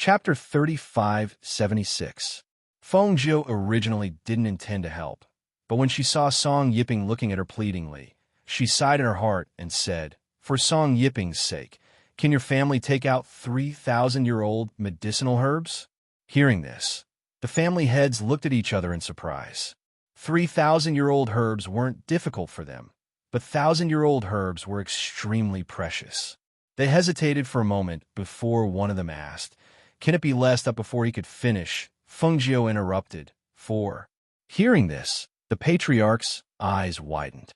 Chapter 3576. Feng Jiu originally didn't intend to help, but when she saw Song Yiping looking at her pleadingly, she sighed in her heart and said, "For Song Yiping's sake, can your family take out 3,000-year-old medicinal herbs?" Hearing this, the family heads looked at each other in surprise. 3,000-year-old herbs weren't difficult for them, but 1,000-year-old herbs were extremely precious. They hesitated for a moment before one of them asked, "Can it be less?" Up before he could finish, Feng Jiu interrupted. "Four." Hearing this, the patriarch's eyes widened.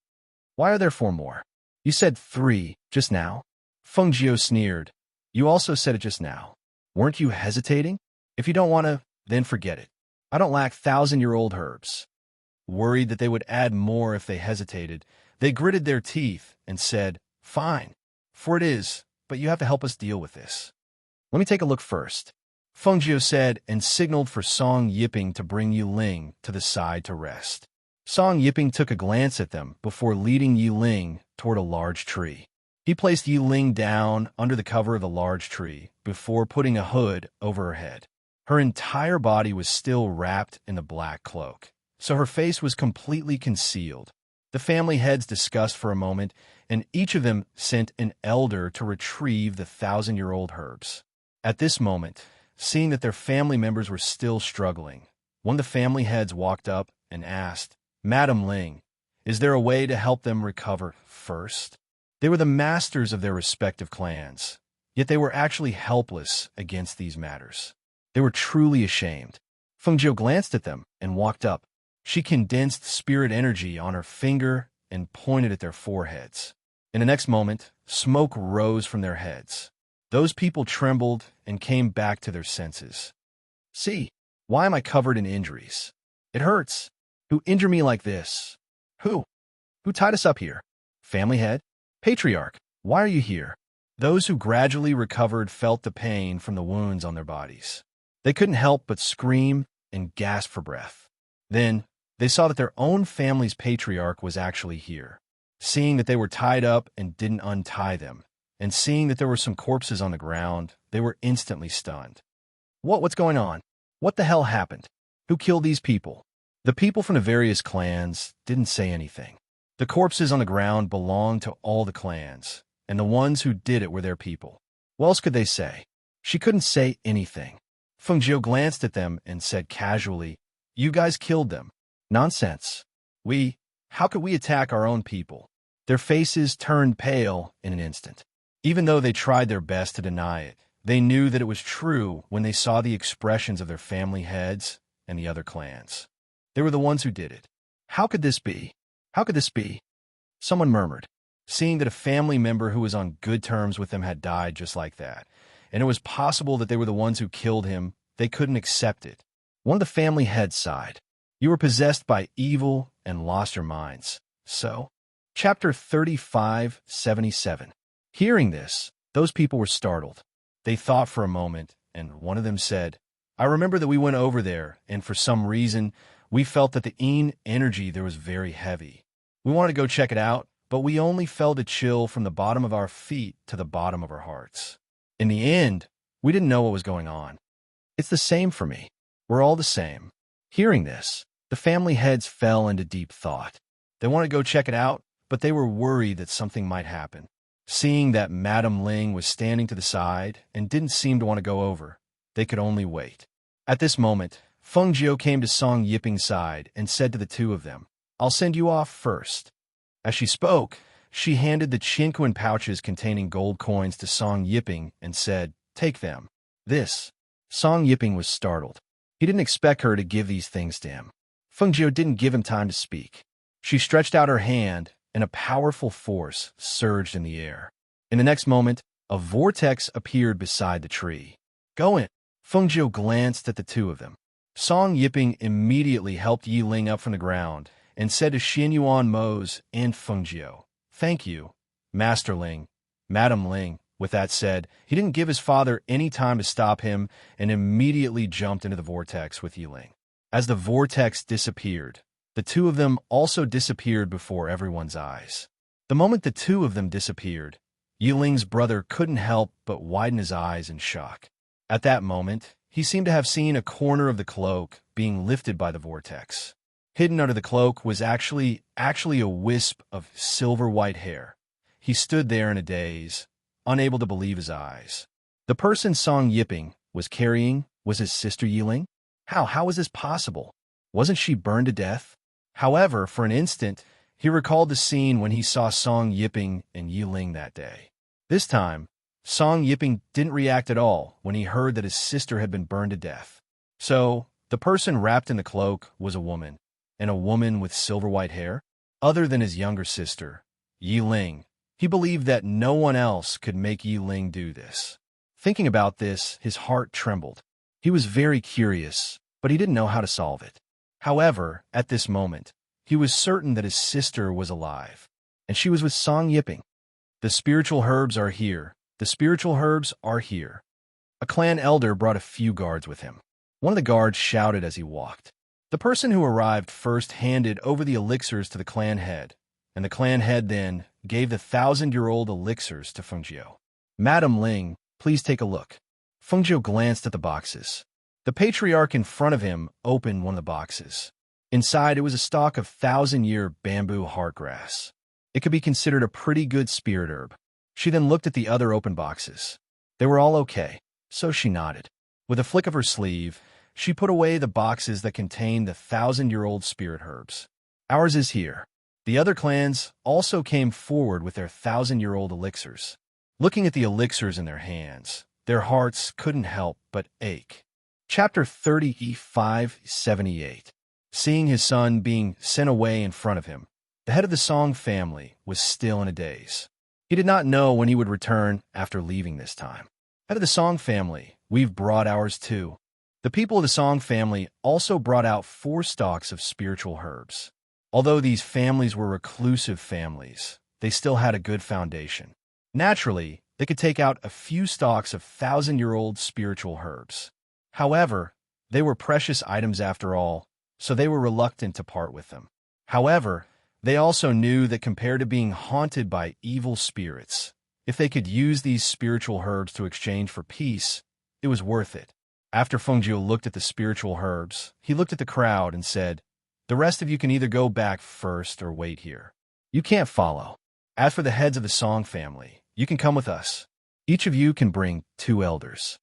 "Why are there four more? You said 3 just now." Feng Jiu sneered. "You also said it just now. Weren't you hesitating? If you don't want to, then forget it. I don't lack 1,000-year-old herbs." Worried that they would add more if they hesitated, they gritted their teeth and said, "Fine, for it is, but you have to help us deal with this." "Let me take a look first," Feng Jiu said and signaled for Song Yiping to bring Yu Ling to the side to rest. Song Yiping took a glance at them before leading Yu Ling toward a large tree. He placed Yu Ling down under the cover of the large tree before putting a hood over her head. Her entire body was still wrapped in the black cloak, so her face was completely concealed. The family heads discussed for a moment, and each of them sent an elder to retrieve the 1,000-year-old herbs. At this moment, seeing that their family members were still struggling, one of the family heads walked up and asked, "Madam Ling, is there a way to help them recover first?" They were the masters of their respective clans, yet they were actually helpless against these matters. They were truly ashamed. Feng Jiu glanced at them and walked up. She condensed spirit energy on her finger and pointed at their foreheads. In the next moment, smoke rose from their heads. Those people trembled and came back to their senses. "See, why am I covered in injuries? It hurts. Who injured me like this? Who? Who tied us up here? Family head? Patriarch, why are you here?" Those who gradually recovered felt the pain from the wounds on their bodies. They couldn't help but scream and gasp for breath. Then, they saw that their own family's patriarch was actually here. Seeing that they were tied up and didn't untie them, and seeing that there were some corpses on the ground, they were instantly stunned. What's going on? What the hell happened? Who killed these people?" The people from the various clans didn't say anything. The corpses on the ground belonged to all the clans, and the ones who did it were their people. What else could they say? She couldn't say anything. Feng Jiu glanced at them and said casually, "You guys killed them." "Nonsense. How could we attack our own people?" Their faces turned pale in an instant. Even though they tried their best to deny it, they knew that it was true when they saw the expressions of their family heads and the other clans. They were the ones who did it. How could this be? How could this be? Someone murmured, seeing that a family member who was on good terms with them had died just like that, and it was possible that they were the ones who killed him. They couldn't accept it. One of the family heads sighed. "You were possessed by evil and lost your minds. So?" Chapter 3577. Hearing this, those people were startled. They thought for a moment, and one of them said, "I remember that we went over there, and for some reason, we felt that the energy there was very heavy. We wanted to go check it out, but we only felt a chill from the bottom of our feet to the bottom of our hearts. In the end, we didn't know what was going on. It's the same for me. We're all the same." Hearing this, the family heads fell into deep thought. They wanted to go check it out, but they were worried that something might happen. Seeing that Madam Ling was standing to the side and didn't seem to want to go over, they could only wait. At this moment, Feng Jiu came to Song Yiping's side and said to the two of them, "I'll send you off first." As she spoke, she handed the Qinquan pouches containing gold coins to Song Yiping and said, "Take them." Song Yiping was startled. He didn't expect her to give these things to him. Feng Jiu didn't give him time to speak. She stretched out her hand, and a powerful force surged in the air. In the next moment, a vortex appeared beside the tree. "Go in." Feng Jiu glanced at the two of them. Song Yiping immediately helped Yi Ling up from the ground and said to Xian Yuan Mose and Feng Jiu, "Thank you, Master Ling, Madam Ling." With that said, he didn't give his father any time to stop him and immediately jumped into the vortex with Yi Ling. As the vortex disappeared, the two of them also disappeared before everyone's eyes. The moment the two of them disappeared, Yi Ling's brother couldn't help but widen his eyes in shock. At that moment, he seemed to have seen a corner of the cloak being lifted by the vortex. Hidden under the cloak was actually a wisp of silver-white hair. He stood there in a daze, unable to believe his eyes. The person Song Yiping was carrying was his sister Yiling? How was this possible? Wasn't she burned to death? However, for an instant, he recalled the scene when he saw Song Yiping and Yiling that day. This time, Song Yiping didn't react at all when he heard that his sister had been burned to death. So, the person wrapped in the cloak was a woman, and a woman with silver-white hair? Other than his younger sister, Yiling, he believed that no one else could make Yiling do this. Thinking about this, his heart trembled. He was very curious, but he didn't know how to solve it. However, at this moment, he was certain that his sister was alive, and she was with Song Yiping. The spiritual herbs are here. The spiritual herbs are here. A clan elder brought a few guards with him. One of the guards shouted as he walked. The person who arrived first handed over the elixirs to the clan head, and the clan head then gave the 1,000-year-old elixirs to Fengjiu. Madam Ling, please take a look. Fengjiu glanced at the boxes. The patriarch in front of him opened one of the boxes. Inside, it was a stalk of 1,000-year bamboo heartgrass. It could be considered a pretty good spirit herb. She then looked at the other open boxes. They were all okay, so she nodded. With a flick of her sleeve, she put away the boxes that contained the 1,000-year-old spirit herbs. Ours is here. The other clans also came forward with their 1,000-year-old elixirs. Looking at the elixirs in their hands, their hearts couldn't help but ache. Chapter 35:78. Seeing his son being sent away in front of him, the head of the Song family was still in a daze. He did not know when he would return after leaving this time. Head of the Song family, we've brought ours too. The people of the Song family also brought out 4 stalks of spiritual herbs. Although these families were reclusive families, they still had a good foundation. Naturally, they could take out a few stalks of 1,000-year-old spiritual herbs. However, they were precious items after all, so they were reluctant to part with them. However, they also knew that compared to being haunted by evil spirits, if they could use these spiritual herbs to exchange for peace, it was worth it. After Fengjiu looked at the spiritual herbs, he looked at the crowd and said, "The rest of you can either go back first or wait here. You can't follow. As for the heads of the Song family, you can come with us. Each of you can bring 2 elders."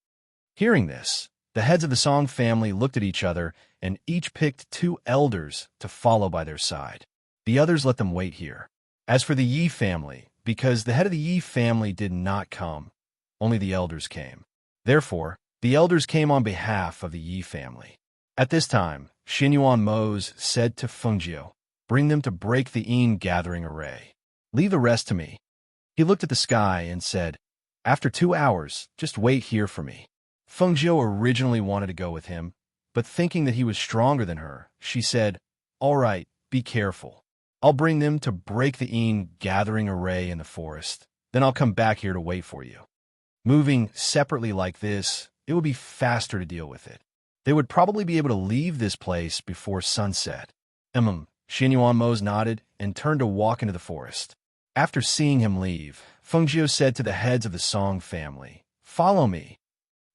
Hearing this, the heads of the Song family looked at each other and each picked 2 elders to follow by their side. The others let them wait here. As for the Yi family, because the head of the Yi family did not come, only the elders came. Therefore, the elders came on behalf of the Yi family. At this time, Xinyuan Mose said to Fengjiu, "Bring them to break the Yin gathering array. Leave the rest to me." He looked at the sky and said, "After 2 hours, just wait here for me." Fengjiu originally wanted to go with him, but thinking that he was stronger than her, she said, "All right, be careful. I'll bring them to break the Yin gathering array in the forest. Then I'll come back here to wait for you." Moving separately like this, it would be faster to deal with it. They would probably be able to leave this place before sunset. Xinyuan Mose nodded and turned to walk into the forest. After seeing him leave, Fengjiu said to the heads of the Song family, "Follow me."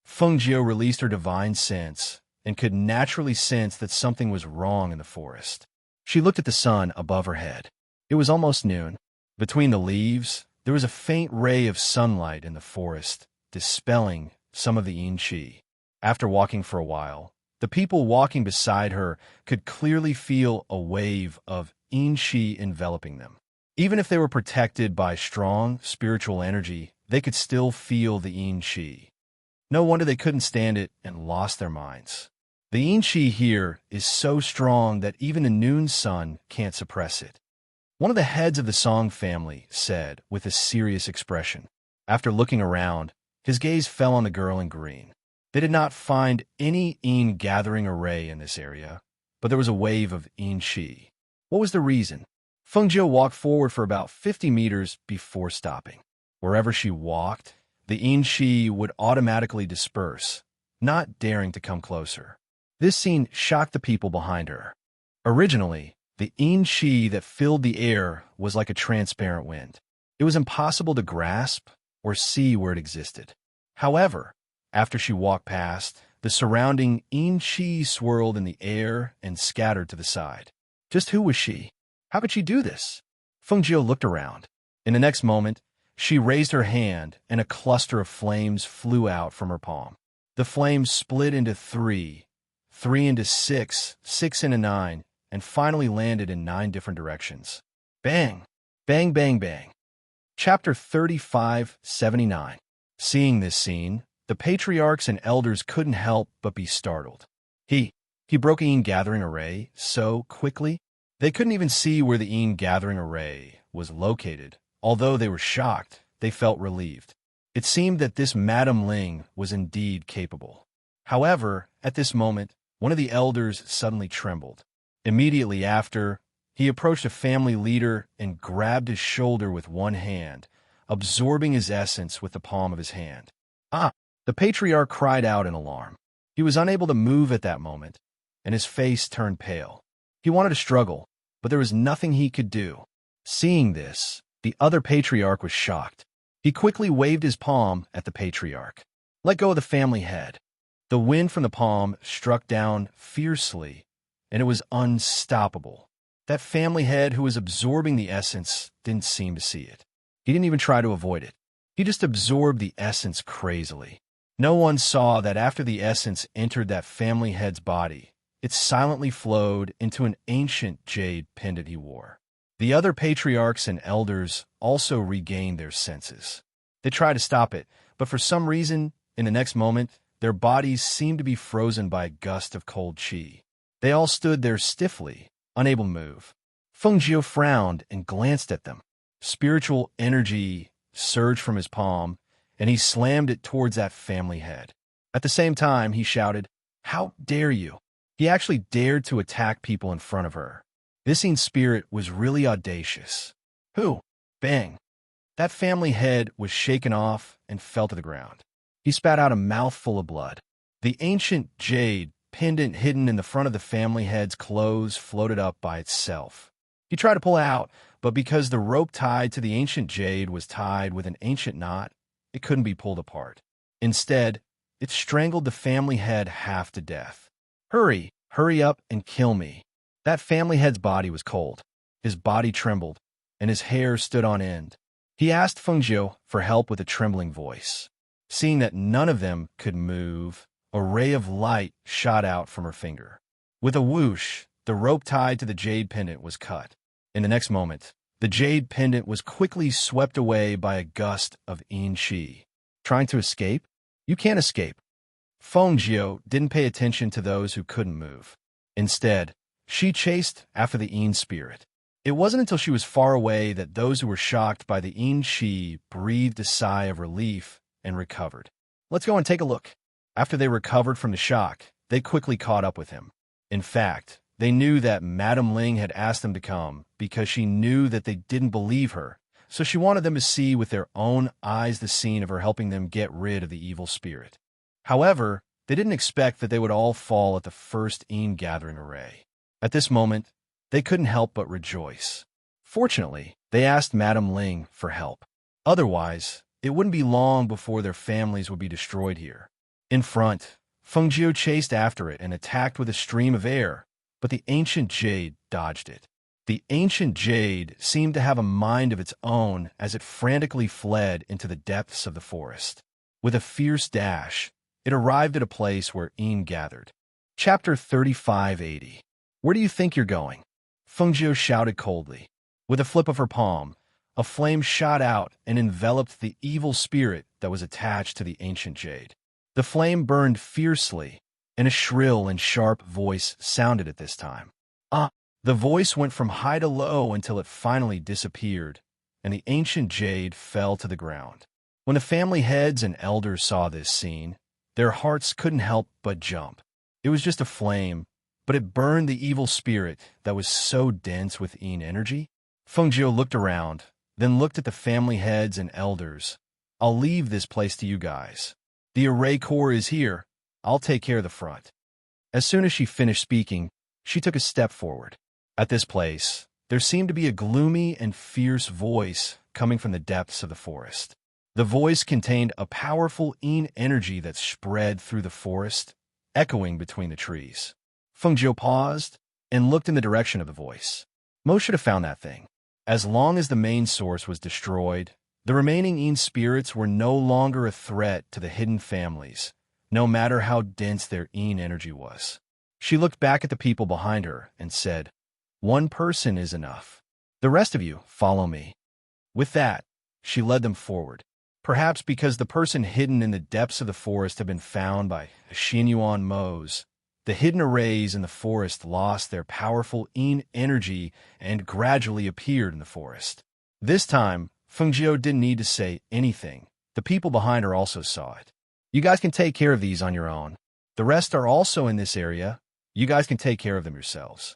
Fengjiu released her divine sense and could naturally sense that something was wrong in the forest. She looked at the sun above her head. It was almost noon. Between the leaves, there was a faint ray of sunlight in the forest, dispelling some of the Yin Qi. After walking for a while, the people walking beside her could clearly feel a wave of Yin Qi enveloping them. Even if they were protected by strong spiritual energy, they could still feel the Yin Qi. No wonder they couldn't stand it and lost their minds. The Yin Qi here is so strong that even a noon sun can't suppress it. One of the heads of the Song family said with a serious expression. After looking around, his gaze fell on the girl in green. They did not find any Yin gathering array in this area, but there was a wave of Yin Qi. What was the reason? Fengjiu walked forward for about 50 meters before stopping. Wherever she walked, the Yin Qi would automatically disperse, not daring to come closer. This scene shocked the people behind her. Originally, the Yin Qi that filled the air was like a transparent wind. It was impossible to grasp or see where it existed. However, After she walked past, the surrounding Yin-Chi swirled in the air and scattered to the side. Just who was she? How could she do this? Fengjiu looked around. In the next moment, she raised her hand and a cluster of flames flew out from her palm. The flames split into three into six into nine, and finally landed in 9 different directions. Bang! Bang, bang, bang. Chapter 3579. Seeing this scene, the patriarchs and elders couldn't help but be startled. He broke Yin gathering array so quickly. They couldn't even see where the Yin gathering array was located. Although they were shocked, they felt relieved. It seemed that this Madame Ling was indeed capable. However, at this moment, one of the elders suddenly trembled. Immediately after, he approached a family leader and grabbed his shoulder with one hand, absorbing his essence with the palm of his hand. Ah! The patriarch cried out in alarm. He was unable to move at that moment, and his face turned pale. He wanted to struggle, but there was nothing he could do. Seeing this, the other patriarch was shocked. He quickly waved his palm at the patriarch. Let go of the family head. The wind from the palm struck down fiercely, and it was unstoppable. That family head who was absorbing the essence didn't seem to see it. He didn't even try to avoid it. He just absorbed the essence crazily. No one saw that after the essence entered that family head's body, it silently flowed into an ancient jade pendant he wore. The other patriarchs and elders also regained their senses. They tried to stop it, but for some reason, in the next moment, their bodies seemed to be frozen by a gust of cold qi. They all stood there stiffly, unable to move. Fengjiu frowned and glanced at them. Spiritual energy surged from his palm, and he slammed it towards that family head. At the same time, he shouted, "How dare you!" He actually dared to attack people in front of her. This Yin spirit was really audacious. Who? Bang! That family head was shaken off and fell to the ground. He spat out a mouthful of blood. The ancient jade pendant hidden in the front of the family head's clothes floated up by itself. He tried to pull it out, but because the rope tied to the ancient jade was tied with an ancient knot, it couldn't be pulled apart. Instead, it strangled the family head half to death. Hurry up and kill me. That family head's body was cold. His body trembled, and his hair stood on end. He asked Fengjiu for help with a trembling voice. Seeing that none of them could move, a ray of light shot out from her finger. With a whoosh, the rope tied to the jade pendant was cut. In the next moment, the jade pendant was quickly swept away by a gust of Yin Qi. Trying to escape? You can't escape. Fengjiu didn't pay attention to those who couldn't move. Instead, she chased after the Yin spirit. It wasn't until she was far away that those who were shocked by the Yin Qi breathed a sigh of relief and recovered. Let's go and take a look. After they recovered from the shock, they quickly caught up with him. In fact, they knew that Madame Ling had asked them to come because she knew that they didn't believe her, so she wanted them to see with their own eyes the scene of her helping them get rid of the evil spirit. However, they didn't expect that they would all fall at the first Yin gathering array. At this moment, they couldn't help but rejoice. Fortunately, they asked Madame Ling for help. Otherwise, it wouldn't be long before their families would be destroyed here. In front, Fengjiu chased after it and attacked with a stream of air, but the ancient jade dodged it. The ancient jade seemed to have a mind of its own as it frantically fled into the depths of the forest. With a fierce dash, it arrived at a place where Yin gathered. Chapter 3580. Where do you think you're going? Fengjiu shouted coldly. With a flip of her palm, a flame shot out and enveloped the evil spirit that was attached to the ancient jade. The flame burned fiercely, and a shrill and sharp voice sounded at this time. The voice went from high to low until it finally disappeared, and the ancient jade fell to the ground. When the family heads and elders saw this scene, their hearts couldn't help but jump. It was just a flame, but it burned the evil spirit that was so dense with Yin energy. Fengjiu looked around, then looked at the family heads and elders. I'll leave this place to you guys. The array core is here. I'll take care of the front. As soon as she finished speaking, she took a step forward. At this place, there seemed to be a gloomy and fierce voice coming from the depths of the forest. The voice contained a powerful yin energy that spread through the forest, echoing between the trees. Fengjiu paused and looked in the direction of the voice. Mo should have found that thing. As long as the main source was destroyed, the remaining yin spirits were no longer a threat to the hidden families, no matter how dense their yin energy was. She looked back at the people behind her and said, "One person is enough. The rest of you, follow me." With that, she led them forward. Perhaps because the person hidden in the depths of the forest had been found by Xinyuan Mo's, the hidden arrays in the forest lost their powerful yin energy and gradually appeared in the forest. This time, Fengjiu didn't need to say anything. The people behind her also saw it. "You guys can take care of these on your own. The rest are also in this area. You guys can take care of them yourselves."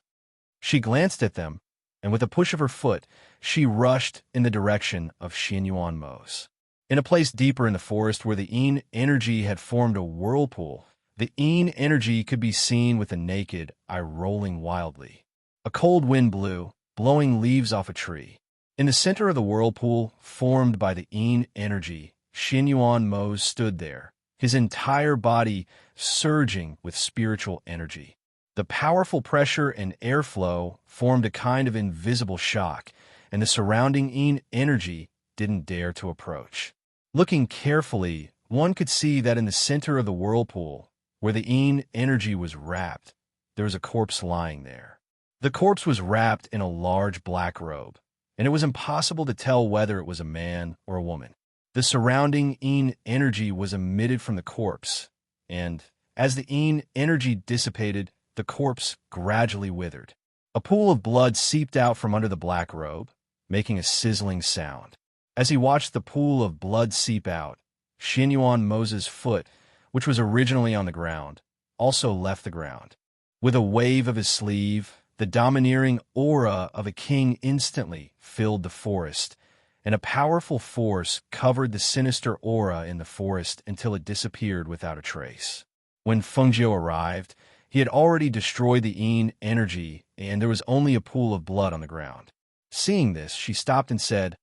She glanced at them, and with a push of her foot, she rushed in the direction of Xinyuan Mo's. In a place deeper in the forest where the yin energy had formed a whirlpool, the yin energy could be seen with the naked eye rolling wildly. A cold wind blew, blowing leaves off a tree. In the center of the whirlpool, formed by the yin energy, Xinyuan Mo stood there, his entire body surging with spiritual energy. The powerful pressure and airflow formed a kind of invisible shock, and the surrounding yin energy didn't dare to approach. Looking carefully, one could see that in the center of the whirlpool, where the yin energy was wrapped, there was a corpse lying there. The corpse was wrapped in a large black robe, and it was impossible to tell whether it was a man or a woman. The surrounding yin energy was emitted from the corpse, and as the yin energy dissipated, the corpse gradually withered. A pool of blood seeped out from under the black robe, making a sizzling sound. As he watched the pool of blood seep out, Xinyuan Mo's foot, which was originally on the ground, also left the ground. With a wave of his sleeve, the domineering aura of a king instantly filled the forest, and a powerful force covered the sinister aura in the forest until it disappeared without a trace. When Fengjiu arrived, he had already destroyed the yin energy, and there was only a pool of blood on the ground. Seeing this, she stopped and said,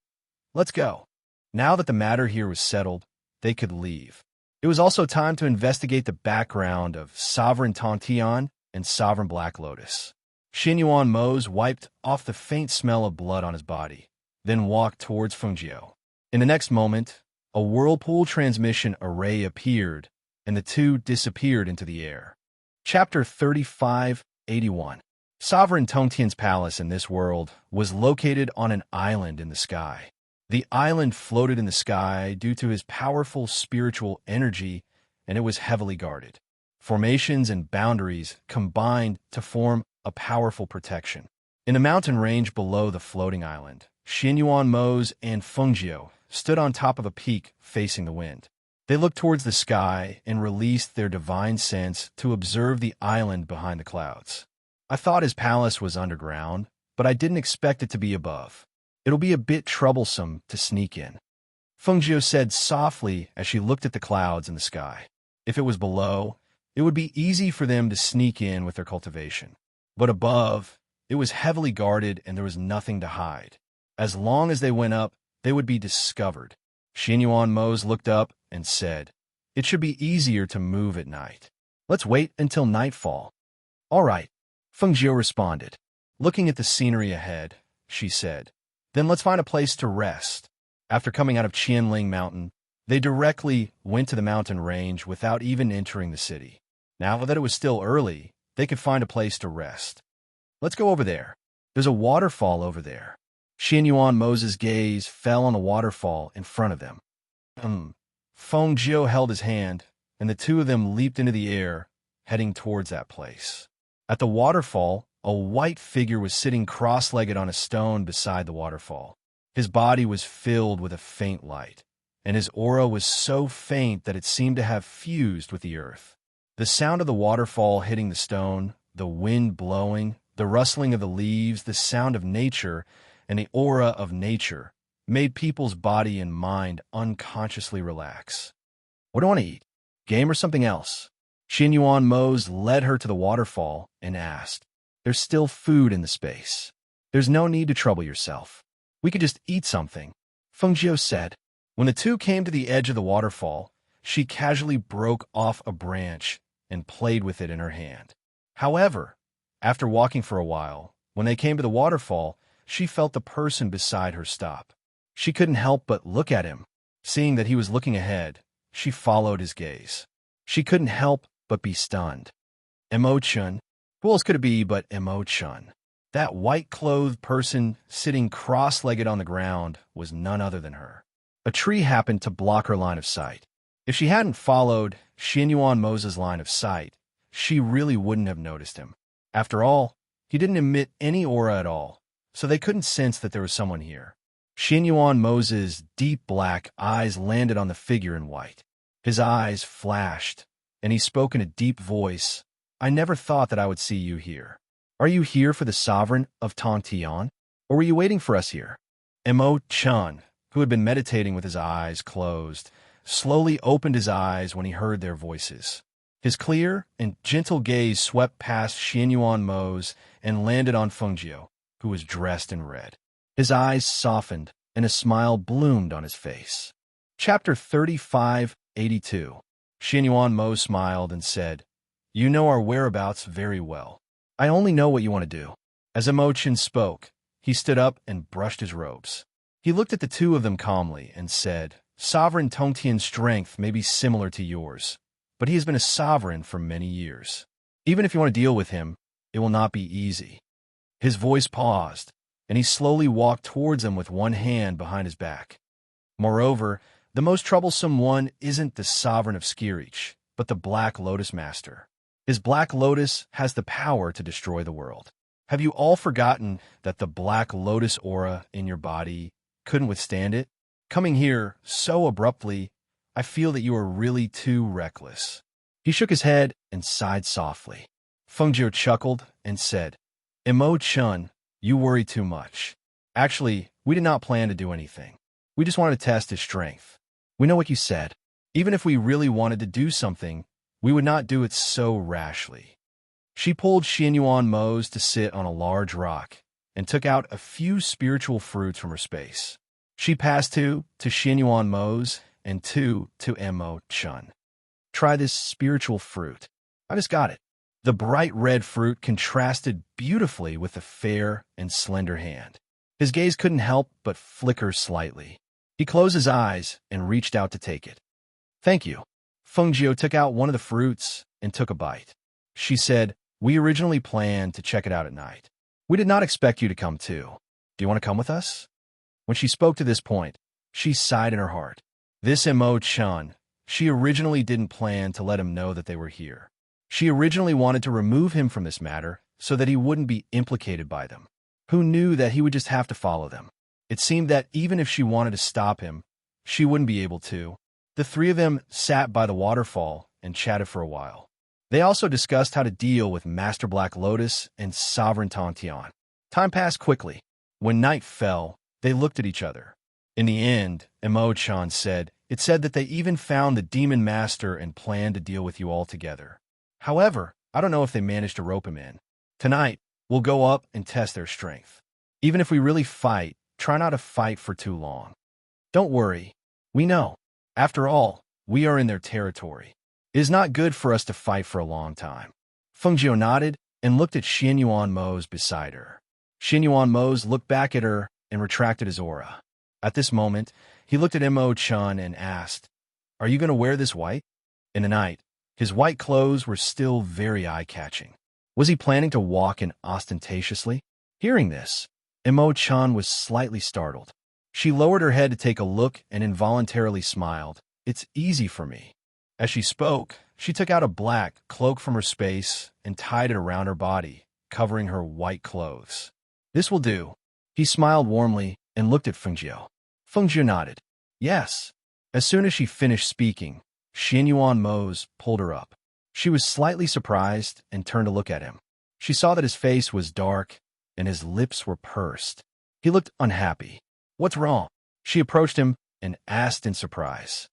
"Let's go." Now that the matter here was settled, they could leave. It was also time to investigate the background of Sovereign Tongtian and Sovereign Black Lotus. Xinyuan Mo's wiped off the faint smell of blood on his body, then walked towards Fengjiu. In the next moment, a whirlpool transmission array appeared, and the two disappeared into the air. Chapter 3581. Sovereign Tongtian's palace in this world was located on an island in the sky. The island floated in the sky due to his powerful spiritual energy, and it was heavily guarded. Formations and boundaries combined to form a powerful protection. In the mountain range below the floating island, Xinyuan Mo's and Fengjiu stood on top of a peak facing the wind. They looked towards the sky and released their divine sense to observe the island behind the clouds. "I thought his palace was underground, but I didn't expect it to be above. It'll be a bit troublesome to sneak in," Fengjiu said softly as she looked at the clouds in the sky. If it was below, it would be easy for them to sneak in with their cultivation. But above, it was heavily guarded and there was nothing to hide. As long as they went up, they would be discovered. Xinyuan Mo's looked up and said, "It should be easier to move at night. Let's wait until nightfall." "All right," Fengjiu responded. Looking at the scenery ahead, she said, "Then let's find a place to rest." After coming out of Qianling Mountain, they directly went to the mountain range without even entering the city. Now that it was still early, they could find a place to rest. "Let's go over there. There's a waterfall over there." Xinyuan Mo's gaze fell on the waterfall in front of them. Fengjiu held his hand, and the two of them leaped into the air, heading towards that place. At the waterfall, a white figure was sitting cross-legged on a stone beside the waterfall. His body was filled with a faint light, and his aura was so faint that it seemed to have fused with the earth. The sound of the waterfall hitting the stone, the wind blowing, the rustling of the leaves, the sound of nature, and the aura of nature made people's body and mind unconsciously relax. "What do you want to eat? Game or something else?" Xinyuan Mo's led her to the waterfall and asked. "There's still food in the space. There's no need to trouble yourself. We could just eat something," Fengjiu said. When the two came to the edge of the waterfall, she casually broke off a branch and played with it in her hand. However, after walking for a while, when they came to the waterfall, she felt the person beside her stop. She couldn't help but look at him. Seeing that he was looking ahead, she followed his gaze. She couldn't help but be stunned. Emo-chun? Who else could it be but Emo-chun? That white-clothed person sitting cross-legged on the ground was none other than her. A tree happened to block her line of sight. If she hadn't followed Xianyuan Mo's line of sight, she really wouldn't have noticed him. After all, he didn't emit any aura at all, so they couldn't sense that there was someone here. Xianyuan Mo's deep black eyes landed on the figure in white. His eyes flashed, and he spoke in a deep voice. I never thought that I would see you here. Are you here for the sovereign of Tongtian, or were you waiting for us here? Emo-chun, who had been meditating with his eyes closed, slowly opened his eyes when he heard their voices. His clear and gentle gaze swept past Xianyuan Mo's and landed on Fengjiu, who was dressed in red. His eyes softened, and a smile bloomed on his face. Chapter 3582. Xianyuan Mo smiled and said, You know our whereabouts very well. I only know what you want to do. As Emo-chun spoke, he stood up and brushed his robes. He looked at the two of them calmly and said, Sovereign Tongtian's strength may be similar to yours, but he has been a sovereign for many years. Even if you want to deal with him, it will not be easy. His voice paused, and he slowly walked towards them with one hand behind his back. Moreover, the most troublesome one isn't the sovereign of Skirich, but the Black Lotus Master. His Black Lotus has the power to destroy the world. Have you all forgotten that the Black Lotus aura in your body couldn't withstand it? Coming here so abruptly, I feel that you are really too reckless. He shook his head and sighed softly. Fengjiu chuckled and said, Emo-chun, you worry too much. Actually, we did not plan to do anything. We just wanted to test his strength. We know what you said. Even if we really wanted to do something, we would not do it so rashly. She pulled Xianyuan Mo's to sit on a large rock and took out a few spiritual fruits from her space. She passed two to Xianyuan Mo's and two to Emo-chun. Try this spiritual fruit. I just got it. The bright red fruit contrasted beautifully with the fair and slender hand. His gaze couldn't help but flicker slightly. He closed his eyes and reached out to take it. Thank you. Fengjiu took out one of the fruits and took a bite. She said, We originally planned to check it out at night. We did not expect you to come too. Do you want to come with us? When she spoke to this point, she sighed in her heart. This Emo-chun, she originally didn't plan to let him know that they were here. She originally wanted to remove him from this matter so that he wouldn't be implicated by them. Who knew that he would just have to follow them? It seemed that even if she wanted to stop him, she wouldn't be able to. The three of them sat by the waterfall and chatted for a while. They also discussed how to deal with Master Black Lotus and Sovereign Tongtian. Time passed quickly. When night fell, they looked at each other. In the end, Emo-chun said, It said that they even found the Demon Master and planned to deal with you all together. However, I don't know if they managed to rope him in. Tonight, we'll go up and test their strength. Even if we really fight, try not to fight for too long. Don't worry. We know. After all, we are in their territory. It is not good for us to fight for a long time. Fengjiu nodded and looked at Xianyuan Mo's beside her. Xianyuan Mo's looked back at her and retracted his aura. At this moment, he looked at Emo-chun and asked, Are you going to wear this white? In the night, his white clothes were still very eye-catching. Was he planning to walk in ostentatiously? Hearing this, Emo-chun was slightly startled. She lowered her head to take a look and involuntarily smiled. It's easy for me. As she spoke, she took out a black cloak from her space and tied it around her body, covering her white clothes. This will do. He smiled warmly and looked at Fengjiu. Fengjiu nodded. Yes. As soon as she finished speaking, Xianyuan Mo's pulled her up. She was slightly surprised and turned to look at him. She saw that his face was dark and his lips were pursed. He looked unhappy. What's wrong? She approached him and asked in surprise.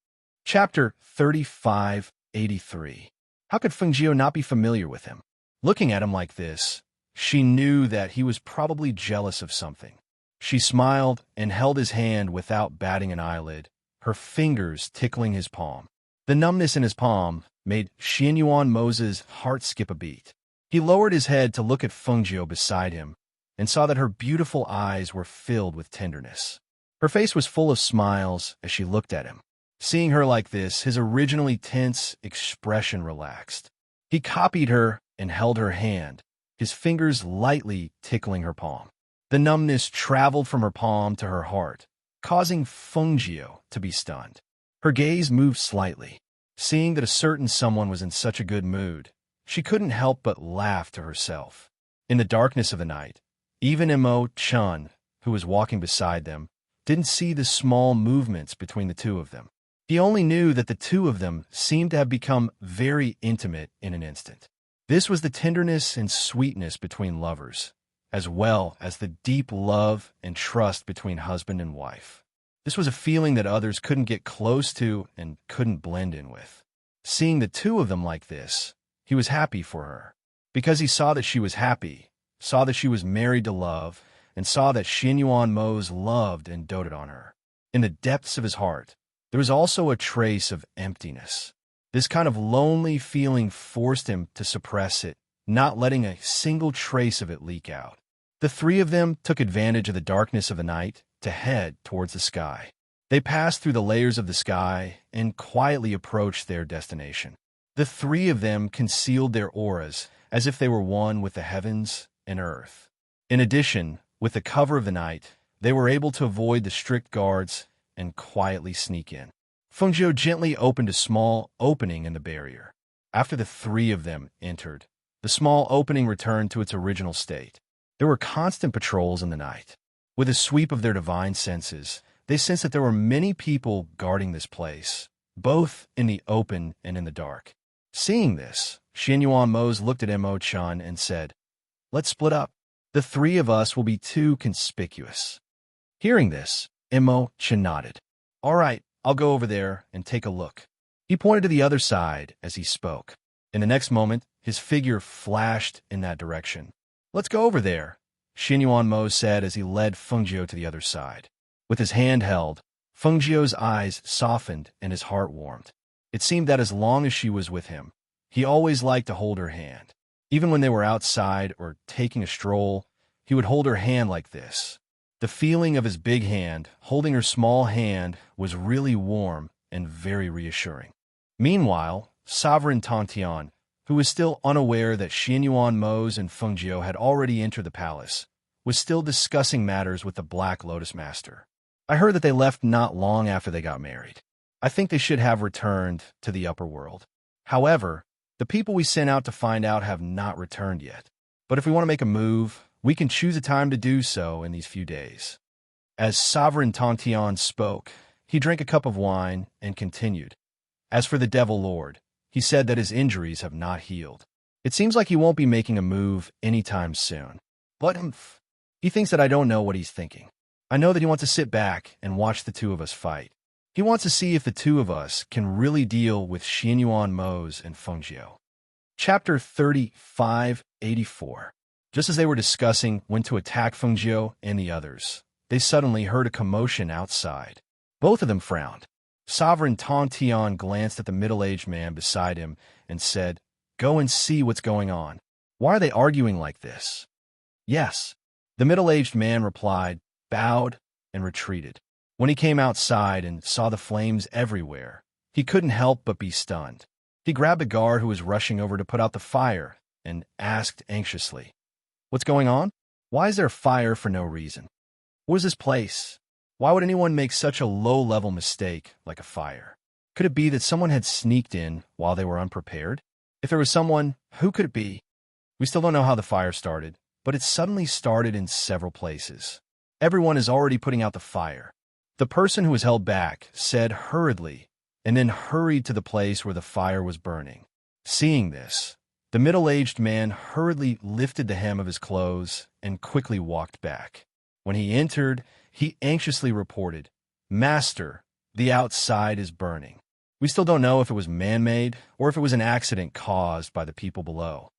Chapter 3583. How could Fengjiu not be familiar with him? Looking at him like this, she knew that he was probably jealous of something. She smiled and held his hand without batting an eyelid, her fingers tickling his palm. The numbness in his palm made Xianyuan Mo's heart skip a beat. He lowered his head to look at Fengjiu beside him and saw that her beautiful eyes were filled with tenderness. Her face was full of smiles as she looked at him. Seeing her like this, his originally tense expression relaxed. He copied her and held her hand, his fingers lightly tickling her palm. The numbness traveled from her palm to her heart, causing Fengjiu to be stunned. Her gaze moved slightly. Seeing that a certain someone was in such a good mood, she couldn't help but laugh to herself. In the darkness of the night, even Mo Chun, who was walking beside them, didn't see the small movements between the two of them. He only knew that the two of them seemed to have become very intimate in an instant. This was the tenderness and sweetness between lovers, as well as the deep love and trust between husband and wife. This was a feeling that others couldn't get close to and couldn't blend in with. Seeing the two of them like this, he was happy for her. Because he saw that she was happy, saw that she was married to love, and saw that Xianyuan Mo's loved and doted on her. In the depths of his heart, there was also a trace of emptiness. This kind of lonely feeling forced him to suppress it, not letting a single trace of it leak out. The three of them took advantage of the darkness of the night to head towards the sky. They passed through the layers of the sky and quietly approached their destination. The three of them concealed their auras as if they were one with the heavens and earth. In addition, with the cover of the night, they were able to avoid the strict guards and quietly sneak in. Fengjiu gently opened a small opening in the barrier. After the three of them entered, the small opening returned to its original state. There were constant patrols in the night. With a sweep of their divine senses, they sensed that there were many people guarding this place, both in the open and in the dark. Seeing this, Xianyuan Mo's looked at Mo Chan and said, "Let's split up. The three of us will be too conspicuous." Hearing this, Mo Chan nodded. "All right, I'll go over there and take a look." He pointed to the other side as he spoke. In the next moment, his figure flashed in that direction. "Let's go over there," Xianyuan Mo said as he led Fengjiu to the other side. With his hand held, Fengjiu's eyes softened and his heart warmed. It seemed that as long as she was with him, he always liked to hold her hand. Even when they were outside or taking a stroll, he would hold her hand like this. The feeling of his big hand holding her small hand was really warm and very reassuring. Meanwhile, Sovereign Tantian, who was still unaware that Xianyuan Mo's and Fengjiu had already entered the palace, was still discussing matters with the Black Lotus Master. "I heard that they left not long after they got married. I think they should have returned to the upper world. However, the people we sent out to find out have not returned yet. But if we want to make a move, we can choose a time to do so in these few days." As Sovereign Tantian spoke, he drank a cup of wine and continued. "As for the Devil Lord, he said that his injuries have not healed. It seems like he won't be making a move anytime soon. But he thinks that I don't know what he's thinking. I know that he wants to sit back and watch the two of us fight. He wants to see if the two of us can really deal with Xianyuan Mo's and Fengjiu." Chapter 3584. Just as they were discussing when to attack Fengjiu and the others, they suddenly heard a commotion outside. Both of them frowned. Sovereign Tantian glanced at the middle-aged man beside him and said, "Go and see what's going on. Why are they arguing like this?" "Yes." The middle-aged man replied, bowed, and retreated. When he came outside and saw the flames everywhere, he couldn't help but be stunned. He grabbed a guard who was rushing over to put out the fire and asked anxiously, "What's going on? Why is there fire for no reason? What is this place? Why would anyone make such a low-level mistake like a fire? Could it be that someone had sneaked in while they were unprepared? If there was someone, who could it be? We still don't know how the fire started, but it suddenly started in several places. Everyone is already putting out the fire." The person who was held back said hurriedly and then hurried to the place where the fire was burning. Seeing this, the middle-aged man hurriedly lifted the hem of his clothes and quickly walked back. When he entered, he anxiously reported, "Master, the outside is burning. We still don't know if it was man-made or if it was an accident caused by the people below."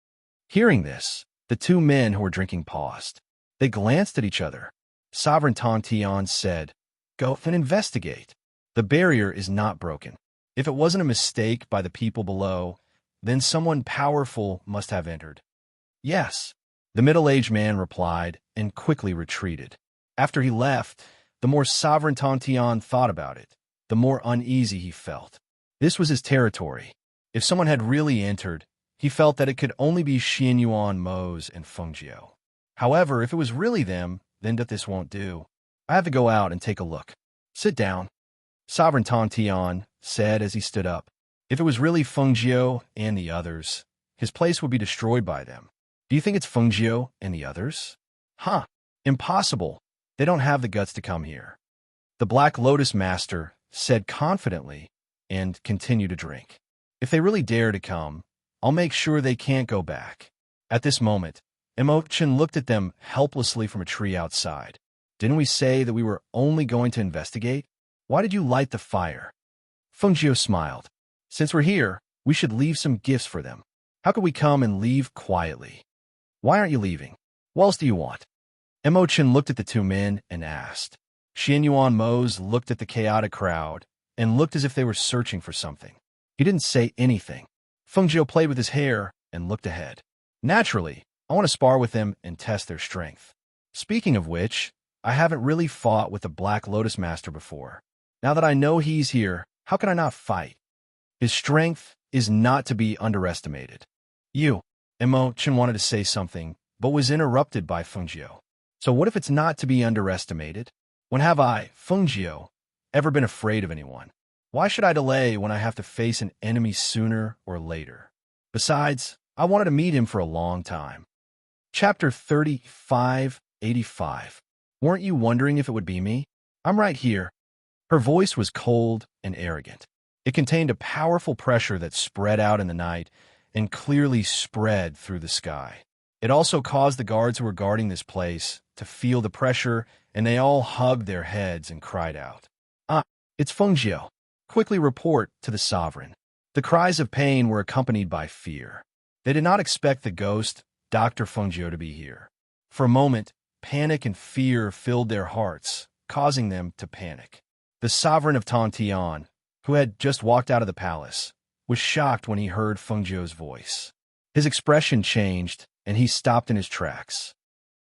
Hearing this, the two men who were drinking paused. They glanced at each other. Sovereign Tantian said, "Go and investigate." The barrier is not broken. If it wasn't a mistake by the people below, then someone powerful must have entered. Yes, the middle-aged man replied and quickly retreated. After he left, the more sovereign Tontian thought about it, the more uneasy he felt. This was his territory. If someone had really entered, he felt that it could only be Xianyuan, Mose, and Fengjiu. However, if it was really them, then this won't do. I have to go out and take a look. Sit down, Sovereign Tontian said as he stood up. If it was really Fengjiu and the others, his place would be destroyed by them. Do you think it's Fengjiu and the others? Huh, impossible. They don't have the guts to come here. The Black Lotus Master said confidently and continued to drink. If they really dare to come, I'll make sure they can't go back. At this moment, Emotion looked at them helplessly from a tree outside. Didn't we say that we were only going to investigate? Why did you light the fire? Fengjiu smiled. Since we're here, we should leave some gifts for them. How could we come and leave quietly? Why aren't you leaving? What else do you want? Emotion looked at the two men and asked. Xianyuan Mose looked at the chaotic crowd and looked as if they were searching for something. He didn't say anything. Fengjiu played with his hair and looked ahead. Naturally, I want to spar with them and test their strength. Speaking of which, I haven't really fought with the Black Lotus Master before. Now that I know he's here, how can I not fight? His strength is not to be underestimated. Emotion wanted to say something, but was interrupted by Fengjiu. So what if it's not to be underestimated? When have I, Fengjiu, ever been afraid of anyone? Why should I delay when I have to face an enemy sooner or later? Besides, I wanted to meet him for a long time. Chapter 3585. Weren't you wondering if it would be me? I'm right here. Her voice was cold and arrogant. It contained a powerful pressure that spread out in the night and clearly spread through the sky. It also caused the guards who were guarding this place to feel the pressure, and they all hugged their heads and cried out. It's Fengjiu. Quickly report to the sovereign. The cries of pain were accompanied by fear. They did not expect the ghost, Dr. Fengjiu, to be here. For a moment, panic and fear filled their hearts, causing them to panic. The sovereign of Tontian, who had just walked out of the palace, was shocked when he heard Fengjiu's voice. His expression changed, and he stopped in his tracks.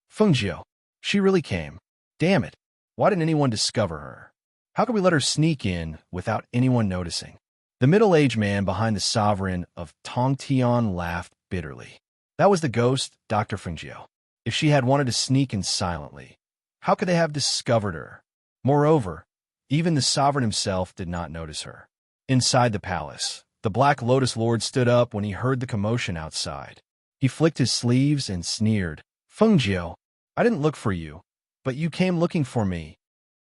Fengjiu, she really came. Damn it, why didn't anyone discover her? How could we let her sneak in without anyone noticing? The middle-aged man behind the sovereign of Tongtian laughed bitterly. That was the ghost, Dr. Fengjiu. If she had wanted to sneak in silently, how could they have discovered her? Moreover, even the sovereign himself did not notice her. Inside the palace, the Black Lotus Lord stood up when he heard the commotion outside. He flicked his sleeves and sneered. Fengjiu, I didn't look for you, but you came looking for me.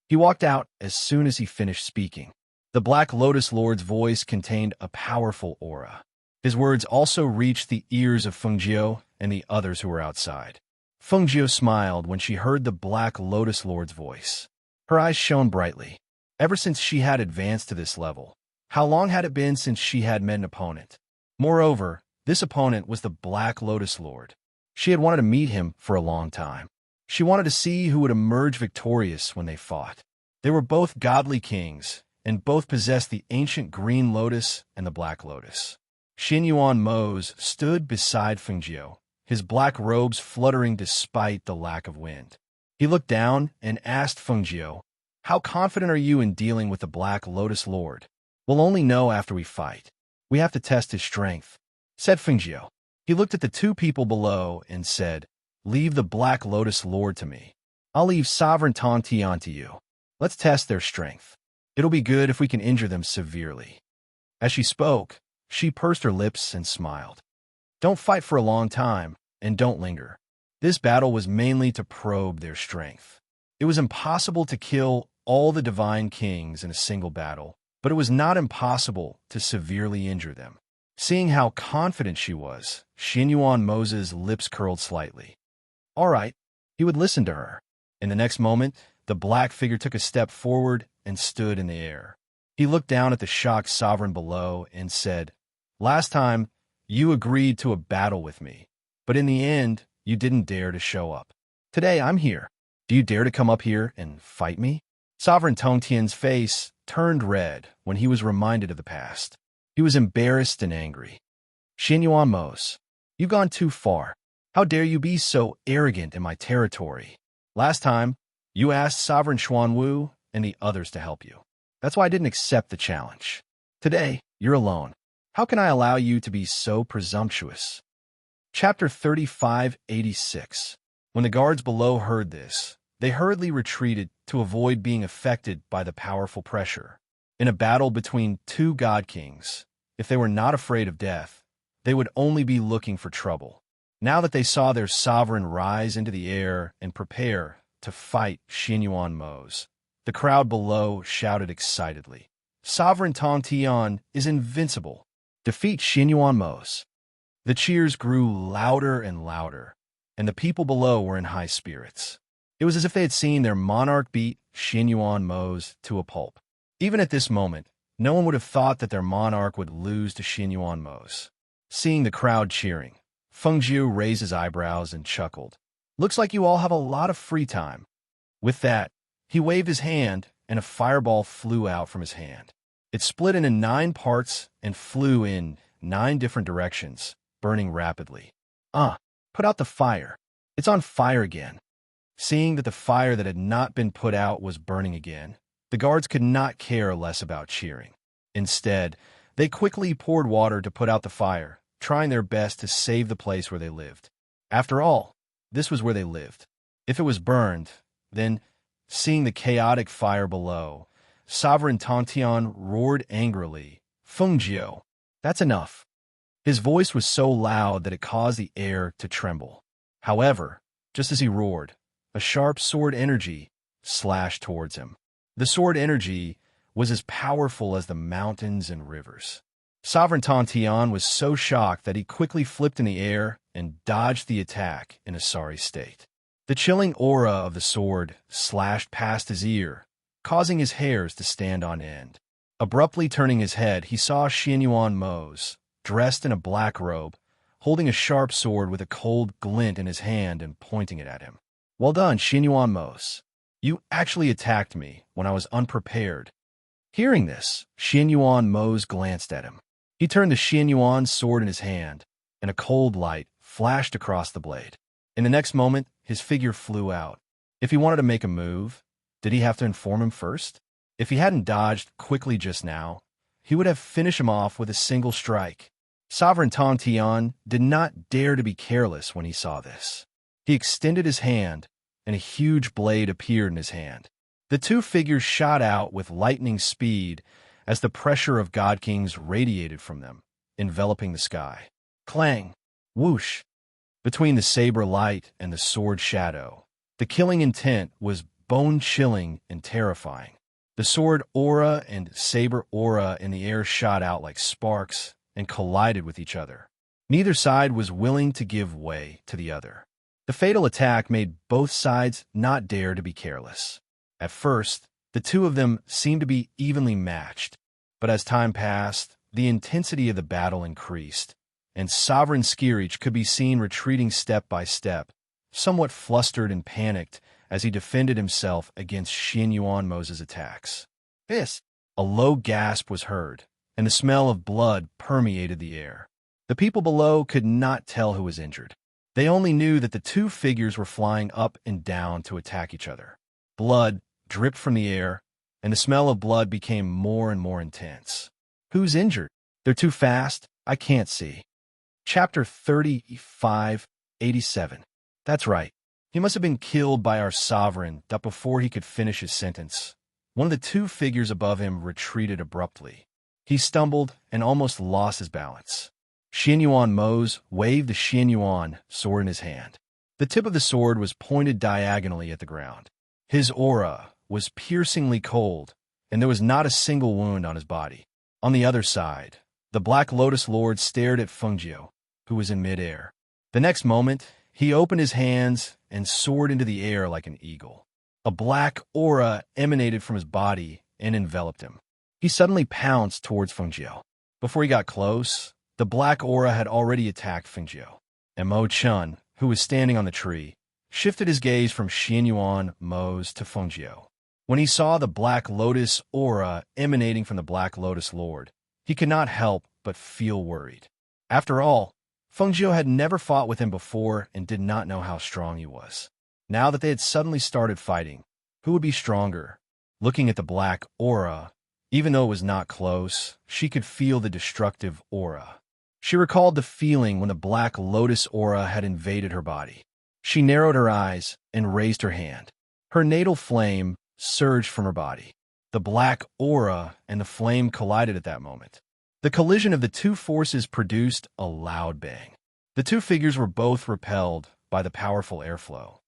He walked out as soon as he finished speaking. The Black Lotus Lord's voice contained a powerful aura. His words also reached the ears of Fengjiu and the others who were outside. Fengjiu smiled when she heard the Black Lotus Lord's voice. Her eyes shone brightly. Ever since she had advanced to this level, how long had it been since she had met an opponent? Moreover, this opponent was the Black Lotus Lord. She had wanted to meet him for a long time. She wanted to see who would emerge victorious when they fought. They were both godly kings, and both possessed the ancient green lotus and the black lotus. Xianyuan Mose stood beside Fengjiu, his black robes fluttering despite the lack of wind. He looked down and asked Fengjiu, "How confident are you in dealing with the Black Lotus Lord?" "We'll only know after we fight. We have to test his strength," said Fengjiu. He looked at the two people below and said, "Leave the Black Lotus Lord to me. I'll leave Sovereign Tontian to you. Let's test their strength. It'll be good if we can injure them severely." As she spoke, she pursed her lips and smiled. Don't fight for a long time, and don't linger. This battle was mainly to probe their strength. It was impossible to kill all the divine kings in a single battle, but it was not impossible to severely injure them. Seeing how confident she was, Xianyuan Mose's lips curled slightly. All right, he would listen to her. In the next moment, the black figure took a step forward and stood in the air. He looked down at the shocked sovereign below and said, "Last time, you agreed to a battle with me, but in the end, you didn't dare to show up. Today, I'm here. Do you dare to come up here and fight me?" Sovereign Tongtian's face turned red when he was reminded of the past. He was embarrassed and angry. Xianyuan Mose, you've gone too far. How dare you be so arrogant in my territory? Last time, you asked Sovereign Xuanwu and the others to help you. That's why I didn't accept the challenge. Today, you're alone. How can I allow you to be so presumptuous? Chapter 3586. When the guards below heard this, they hurriedly retreated to avoid being affected by the powerful pressure. In a battle between two god kings, if they were not afraid of death, they would only be looking for trouble. Now that they saw their sovereign rise into the air and prepare to fight Xianyuan Mose, the crowd below shouted excitedly, "Sovereign Tong Tian is invincible! Defeat Xianyuan Mose!" The cheers grew louder and louder, and the people below were in high spirits. It was as if they had seen their monarch beat Xianyuan Mose to a pulp. Even at this moment, no one would have thought that their monarch would lose to Xianyuan Mose. Seeing the crowd cheering, Feng Jiu raised his eyebrows and chuckled. "Looks like you all have a lot of free time." With that, he waved his hand, and a fireball flew out from his hand. It split into 9 parts and flew in 9 different directions, burning rapidly. Put out the fire. It's on fire again." Seeing that the fire that had not been put out was burning again, the guards could not care less about cheering. Instead, they quickly poured water to put out the fire, trying their best to save the place where they lived. After all, this was where they lived. If it was burned, then, seeing the chaotic fire below, Sovereign Tontian roared angrily, "Feng Jiu, that's enough." His voice was so loud that it caused the air to tremble. However, just as he roared, a sharp sword energy slashed towards him. The sword energy was as powerful as the mountains and rivers. Sovereign Tontian was so shocked that he quickly flipped in the air and dodged the attack in a sorry state. The chilling aura of the sword slashed past his ear, causing his hairs to stand on end. Abruptly turning his head, he saw Xianyuan Mose, dressed in a black robe, holding a sharp sword with a cold glint in his hand and pointing it at him. "Well done, Xianyuan Mose. You actually attacked me when I was unprepared." Hearing this, Xianyuan Mose glanced at him. He turned the Xianyuan sword in his hand, and a cold light flashed across the blade. In the next moment, his figure flew out. If he wanted to make a move, did he have to inform him first? If he hadn't dodged quickly just now, he would have finished him off with a single strike. Sovereign Tong Tian did not dare to be careless when he saw this. He extended his hand, and a huge blade appeared in his hand. The two figures shot out with lightning speed as the pressure of God Kings radiated from them, enveloping the sky. Clang! Whoosh! Between the saber light and the sword shadow, the killing intent was bone-chilling and terrifying. The sword aura and saber aura in the air shot out like sparks and collided with each other. Neither side was willing to give way to the other. The fatal attack made both sides not dare to be careless. At first, the two of them seemed to be evenly matched, but as time passed, the intensity of the battle increased, and Sovereign Skirich could be seen retreating step by step, somewhat flustered and panicked as he defended himself against Xianyuan Mose's attacks. "Hiss!" A low gasp was heard, and the smell of blood permeated the air. The people below could not tell who was injured. They only knew that the two figures were flying up and down to attack each other. Blood dripped from the air, and the smell of blood became more and more intense. "Who's injured? They're too fast. I can't see." Chapter 3587. That's right. He must have been killed by our sovereign that before he could finish his sentence. One of the two figures above him retreated abruptly. He stumbled and almost lost his balance. Xianyuan Mose waved the Xianyuan sword in his hand. The tip of the sword was pointed diagonally at the ground. His aura was piercingly cold, and there was not a single wound on his body. On the other side, the Black Lotus Lord stared at Feng Jiu, who was in midair. The next moment, he opened his hands and soared into the air like an eagle. A black aura emanated from his body and enveloped him. He suddenly pounced towards Feng Jiu. Before he got close, the black aura had already attacked Feng Jiu. And Mo Chun, who was standing on the tree, shifted his gaze from Xianyuan Mose to Feng Jiu. When he saw the Black Lotus aura emanating from the Black Lotus Lord, he could not help but feel worried. After all, Fengjiu had never fought with him before and did not know how strong he was. Now that they had suddenly started fighting, who would be stronger? Looking at the black aura, even though it was not close, she could feel the destructive aura. She recalled the feeling when the Black Lotus aura had invaded her body. She narrowed her eyes and raised her hand. Her natal flame surged from her body. The black aura and the flame collided at that moment. The collision of the two forces produced a loud bang. The two figures were both repelled by the powerful airflow.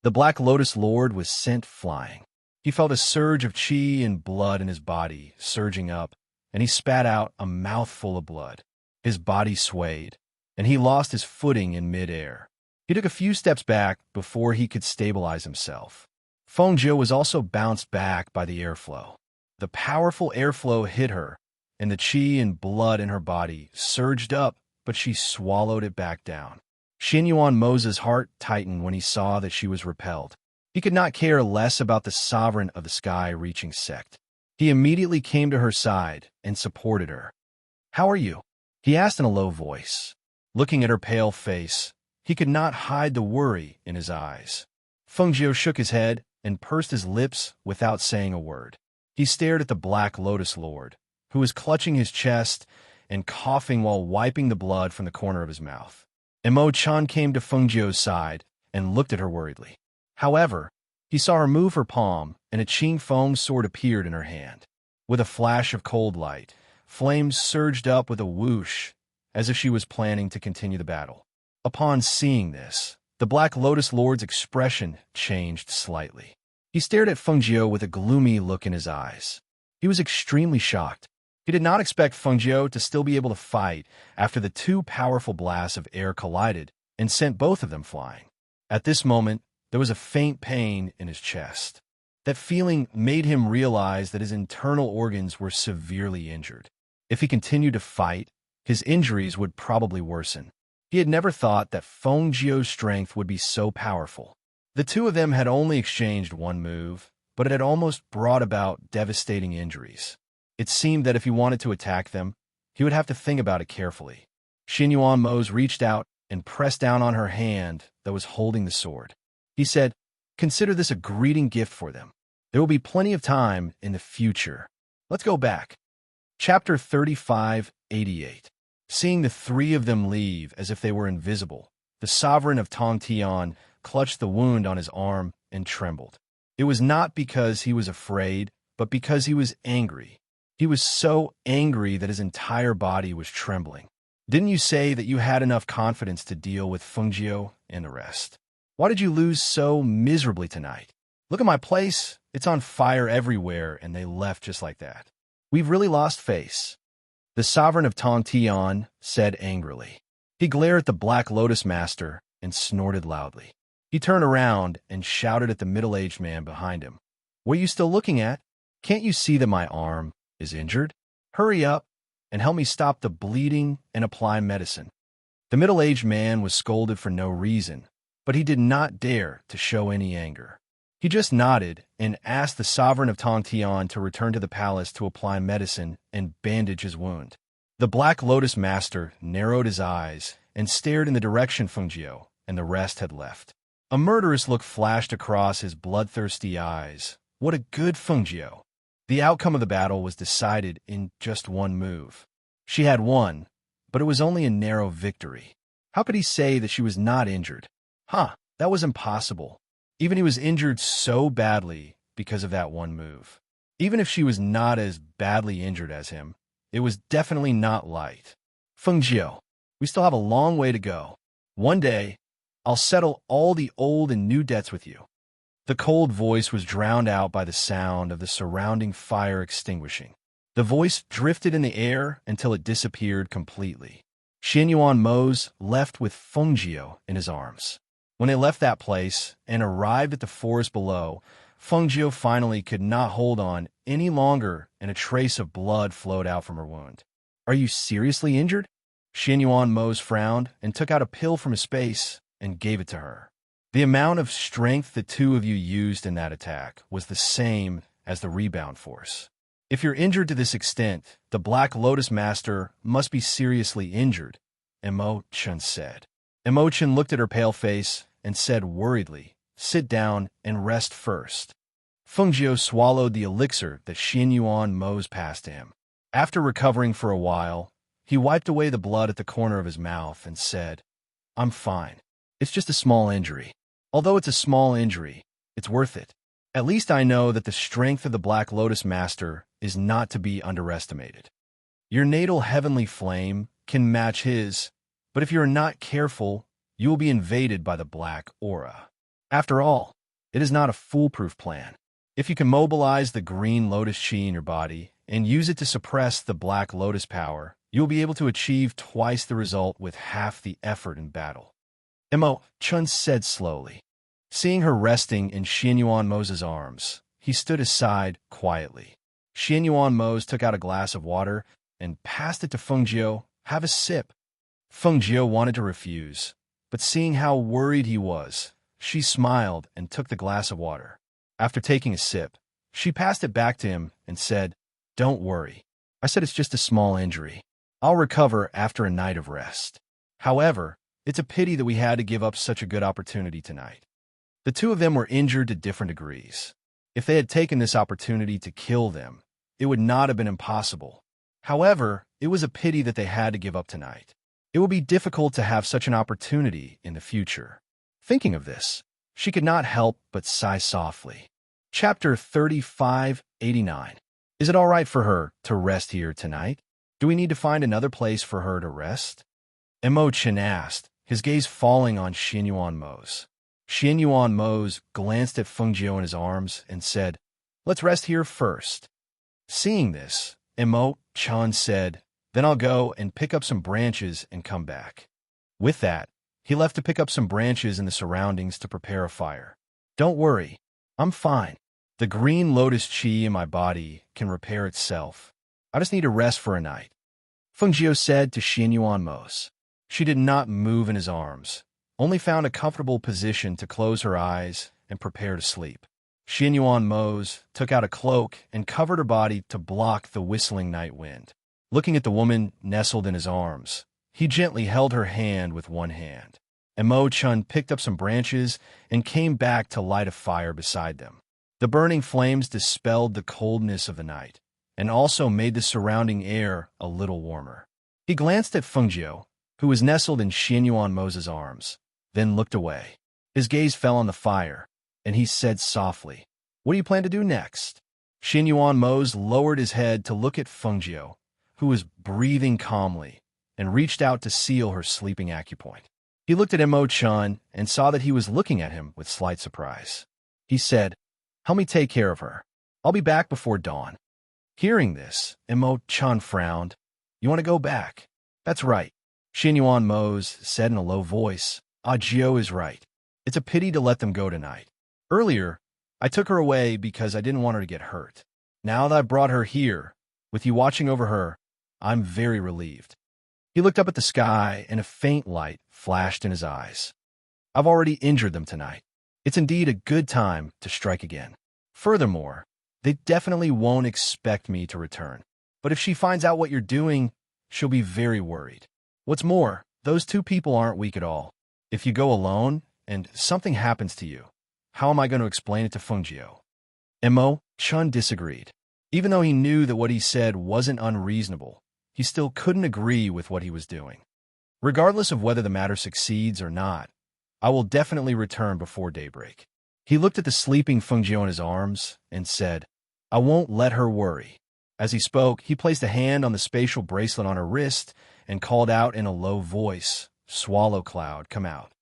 The Black Lotus Lord was sent flying. He felt a surge of chi and blood in his body surging up, and he spat out a mouthful of blood. His body swayed, and he lost his footing in midair. He took a few steps back before he could stabilize himself. Fengjiu was also bounced back by the airflow. The powerful airflow hit her, and the chi and blood in her body surged up, but she swallowed it back down. Xinyuan Mo's heart tightened when he saw that she was repelled. He could not care less about the sovereign of the sky-reaching sect. He immediately came to her side and supported her. "How are you?" he asked in a low voice. Looking at her pale face, he could not hide the worry in his eyes. Fengjiu shook his head and pursed his lips without saying a word. He stared at the Black Lotus Lord, who was clutching his chest and coughing while wiping the blood from the corner of his mouth. Emo-chan came to Fengjiu's side and looked at her worriedly. However, he saw her move her palm, and a Qing Feng sword appeared in her hand. With a flash of cold light, flames surged up with a whoosh, as if she was planning to continue the battle. Upon seeing this, the Black Lotus Lord's expression changed slightly. He stared at Fengjiu with a gloomy look in his eyes. He was extremely shocked. He did not expect Fengjiu to still be able to fight after the two powerful blasts of air collided and sent both of them flying. At this moment, there was a faint pain in his chest. That feeling made him realize that his internal organs were severely injured. If he continued to fight, his injuries would probably worsen. He had never thought that Fengjiu's strength would be so powerful. The two of them had only exchanged one move, but it had almost brought about devastating injuries. It seemed that if he wanted to attack them, he would have to think about it carefully. Xinyuan Mo reached out and pressed down on her hand that was holding the sword. He said, "Consider this a greeting gift for them. There will be plenty of time in the future. Let's go back." Chapter 35-88. Seeing the three of them leave as if they were invisible, the sovereign of Tongtian clutched the wound on his arm and trembled. It was not because he was afraid, but because he was angry. He was so angry that his entire body was trembling. "Didn't you say that you had enough confidence to deal with Fengjiu and the rest? Why did you lose so miserably tonight? Look at my place. It's on fire everywhere, and they left just like that. We've really lost face." The sovereign of Tongtian said angrily. He glared at the Black Lotus Master and snorted loudly. He turned around and shouted at the middle-aged man behind him. "What are you still looking at? Can't you see that my arm is injured? Hurry up and help me stop the bleeding and apply medicine." The middle-aged man was scolded for no reason, but he did not dare to show any anger. He just nodded and asked the sovereign of Tongtian to return to the palace to apply medicine and bandage his wound. The Black Lotus Master narrowed his eyes and stared in the direction Fengjiu and the rest had left. A murderous look flashed across his bloodthirsty eyes. What a good Fengjiu! The outcome of the battle was decided in just one move. She had won, but it was only a narrow victory. How could he say that she was not injured? That was impossible. Even he was injured so badly because of that one move. Even if she was not as badly injured as him, it was definitely not light. "Fengjiu, we still have a long way to go. One day, I'll settle all the old and new debts with you." The cold voice was drowned out by the sound of the surrounding fire extinguishing. The voice drifted in the air until it disappeared completely. Xinyuan Mo left with Fengjiu in his arms. When they left that place and arrived at the forest below, Fengjiu finally could not hold on any longer and a trace of blood flowed out from her wound. "Are you seriously injured?" Xinyuan Mo frowned and took out a pill from his space and gave it to her. The amount of strength the two of you used in that attack was the same as the rebound force. If you're injured to this extent, the Black Lotus Master must be seriously injured, Emo-chan said. Emo-chan looked at her pale face and said worriedly, "Sit down and rest first." Feng-Jiu swallowed the elixir that Xianyuan Mose passed to him. After recovering for a while, he wiped away the blood at the corner of his mouth and said, "I'm fine. It's just a small injury. Although it's a small injury, it's worth it. At least I know that the strength of the Black Lotus Master is not to be underestimated. Your natal heavenly flame can match his, but if you're not careful, you will be invaded by the black aura. After all, it is not a foolproof plan. If you can mobilize the green lotus chi in your body and use it to suppress the black lotus power, you'll be able to achieve twice the result with half the effort in battle." Emo-chan said slowly. Seeing her resting in Xianyuan Mose's arms, he stood aside quietly. Xianyuan Mose took out a glass of water and passed it to Feng-Jiu. "Have a sip." Feng-Jiu wanted to refuse, but seeing how worried he was, she smiled and took the glass of water. After taking a sip, she passed it back to him and said, "Don't worry. I said it's just a small injury. I'll recover after a night of rest. However, it's a pity that we had to give up such a good opportunity tonight." The two of them were injured to different degrees. If they had taken this opportunity to kill them, it would not have been impossible. However, it was a pity that they had to give up tonight. It would be difficult to have such an opportunity in the future. Thinking of this, she could not help but sigh softly. Chapter 3589. Is it all right for her to rest here tonight? Do we need to find another place for her to rest? Emo-chan asked, his gaze falling on Xianyuan Mose. Xianyuan Mose glanced at Feng-Jiu in his arms and said, "Let's rest here first." Seeing this, Emo-chan said, "Then I'll go and pick up some branches and come back." With that, he left to pick up some branches in the surroundings to prepare a fire. "Don't worry, I'm fine. The green lotus chi in my body can repair itself. I just need to rest for a night," Feng-Jiu said to Xianyuan Mose. She did not move in his arms, only found a comfortable position to close her eyes and prepare to sleep. Xianyuan Mose took out a cloak and covered her body to block the whistling night wind. Looking at the woman nestled in his arms, he gently held her hand with one hand. Emo-chan picked up some branches and came back to light a fire beside them. The burning flames dispelled the coldness of the night and also made the surrounding air a little warmer. He glanced at Feng-Jiu, who was nestled in Xianyuan Mose's arms, then looked away. His gaze fell on the fire, and he said softly, "What do you plan to do next?" Xianyuan Mose lowered his head to look at Feng-Jiu, who was breathing calmly, and reached out to seal her sleeping acupoint. He looked at Emo-chan and saw that he was looking at him with slight surprise. He said, "Help me take care of her. I'll be back before dawn." Hearing this, Emo-chan frowned. "You want to go back?" "That's right," Xianyuan Mose said in a low voice. "Jiu is right. It's a pity to let them go tonight. Earlier, I took her away because I didn't want her to get hurt. Now that I brought her here, with you watching over her, I'm very relieved." He looked up at the sky, and a faint light flashed in his eyes. "I've already injured them tonight. It's indeed a good time to strike again. Furthermore, they definitely won't expect me to return. But if she finds out what you're doing, she'll be very worried. What's more, those two people aren't weak at all. If you go alone and something happens to you, how am I going to explain it to Feng-Jiu?" Emo-chan disagreed. Even though he knew that what he said wasn't unreasonable, he still couldn't agree with what he was doing. "Regardless of whether the matter succeeds or not, I will definitely return before daybreak." He looked at the sleeping Feng-Jiu in his arms and said, "I won't let her worry." As he spoke, he placed a hand on the spatial bracelet on her wrist and called out in a low voice, "Swallow Cloud, come out."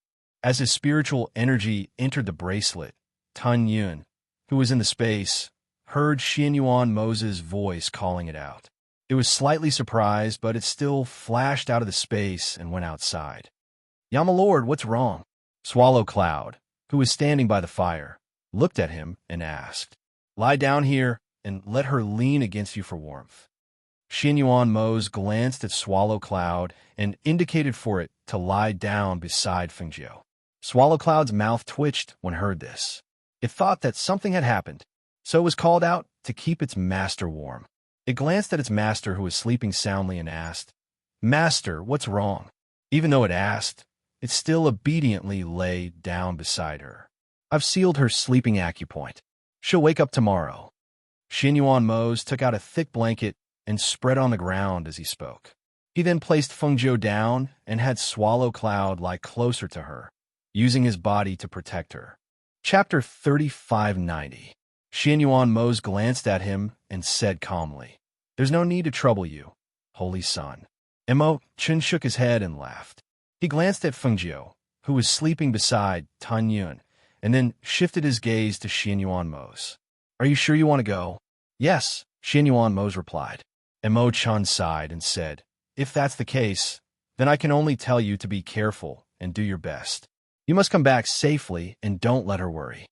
As his spiritual energy entered the bracelet, Tun Yun, who was in the space, heard Xianyuan Mose's voice calling it out. It was slightly surprised, but it still flashed out of the space and went outside. "Yama Lord, what's wrong?" Swallow Cloud, who was standing by the fire, looked at him and asked, "Lie down here and let her lean against you for warmth." Xianyuan Mose glanced at Swallow Cloud and indicated for it to lie down beside Feng-Jiu. Swallow Cloud's mouth twitched when heard this. It thought that something had happened, so it was called out to keep its master warm. It glanced at its master, who was sleeping soundly, and asked, "Master, what's wrong?" Even though it asked, it still obediently lay down beside her. "I've sealed her sleeping acupoint. She'll wake up tomorrow." Xianyuan Mose took out a thick blanket and spread on the ground as he spoke. He then placed Fengjiu down and had Swallow Cloud lie closer to her, using his body to protect her. Chapter 3590. Xianyuan Mose glanced at him and said calmly, "There's no need to trouble you, holy son." Mo Chen shook his head and laughed. He glanced at Fengjiu, who was sleeping beside Tan Yun, and then shifted his gaze to Xianyuan Mose. "Are you sure you want to go?" "Yes," Xianyuan Mose replied. Mo Chen sighed and said, "If that's the case, then I can only tell you to be careful and do your best. You must come back safely and don't let her worry."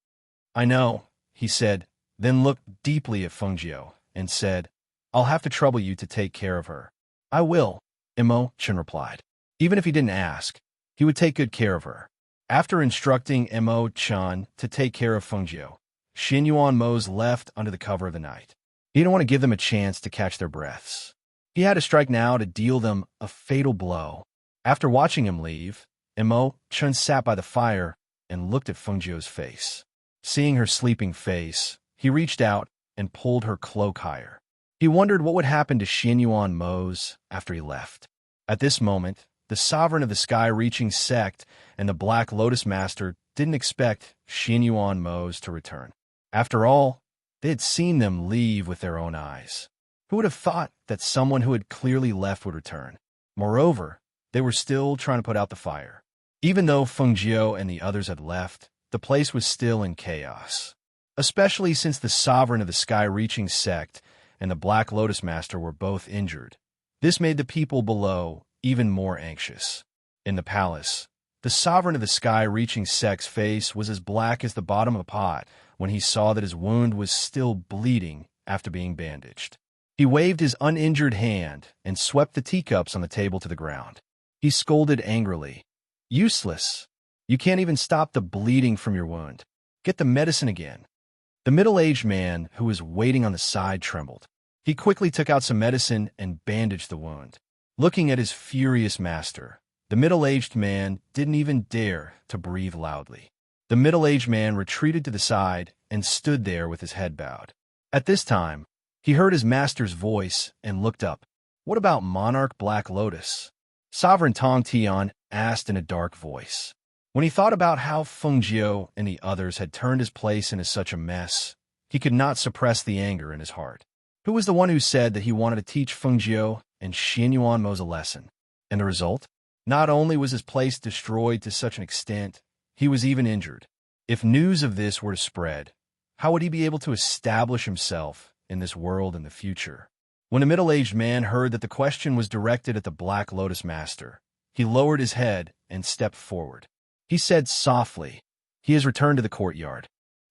"I know," he said, then looked deeply at Fengjiu and said, "I'll have to trouble you to take care of her." "I will," Mo Chen replied. Even if he didn't ask, he would take good care of her. After instructing Mo Chen to take care of Fengjiu, Xianyuan Mose left under the cover of the night. He didn't want to give them a chance to catch their breaths. He had to strike now to deal them a fatal blow. After watching him leave, Mo Chen sat by the fire and looked at Fengjiu's face. Seeing her sleeping face, he reached out and pulled her cloak higher. He wondered what would happen to Xianyuan Mose after he left. At this moment, the sovereign of the sky-reaching sect and the Black Lotus Master didn't expect Xianyuan Mose to return. After all, they had seen them leave with their own eyes. Who would have thought that someone who had clearly left would return? Moreover, they were still trying to put out the fire. Even though Fengjiu and the others had left, the place was still in chaos, especially since the sovereign of the sky-reaching sect and the Black Lotus Master were both injured. This made the people below even more anxious. In the palace, the sovereign of the sky-reaching sect's face was as black as the bottom of a pot when he saw that his wound was still bleeding after being bandaged. He waved his uninjured hand and swept the teacups on the table to the ground. He scolded angrily, "Useless! You can't even stop the bleeding from your wound. Get the medicine again." The middle-aged man who was waiting on the side trembled. He quickly took out some medicine and bandaged the wound. Looking at his furious master, the middle-aged man didn't even dare to breathe loudly. The middle-aged man retreated to the side and stood there with his head bowed. At this time, he heard his master's voice and looked up. "What about Monarch Black Lotus?" Sovereign Tong Tian asked in a dark voice. When he thought about how Fengjiu and the others had turned his place into such a mess, he could not suppress the anger in his heart. Who was the one who said that he wanted to teach Fengjiu and Xianyuan Mose a lesson? And the result? Not only was his place destroyed to such an extent, he was even injured. If news of this were to spread, how would he be able to establish himself in this world in the future? When the middle-aged man heard that the question was directed at the Black Lotus Master, he lowered his head and stepped forward. He said softly, "He has returned to the courtyard.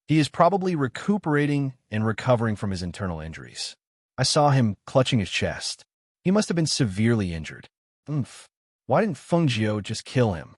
He is probably recuperating and recovering from his internal injuries. I saw him clutching his chest. He must have been severely injured. Why didn't Fengjiu just kill him?"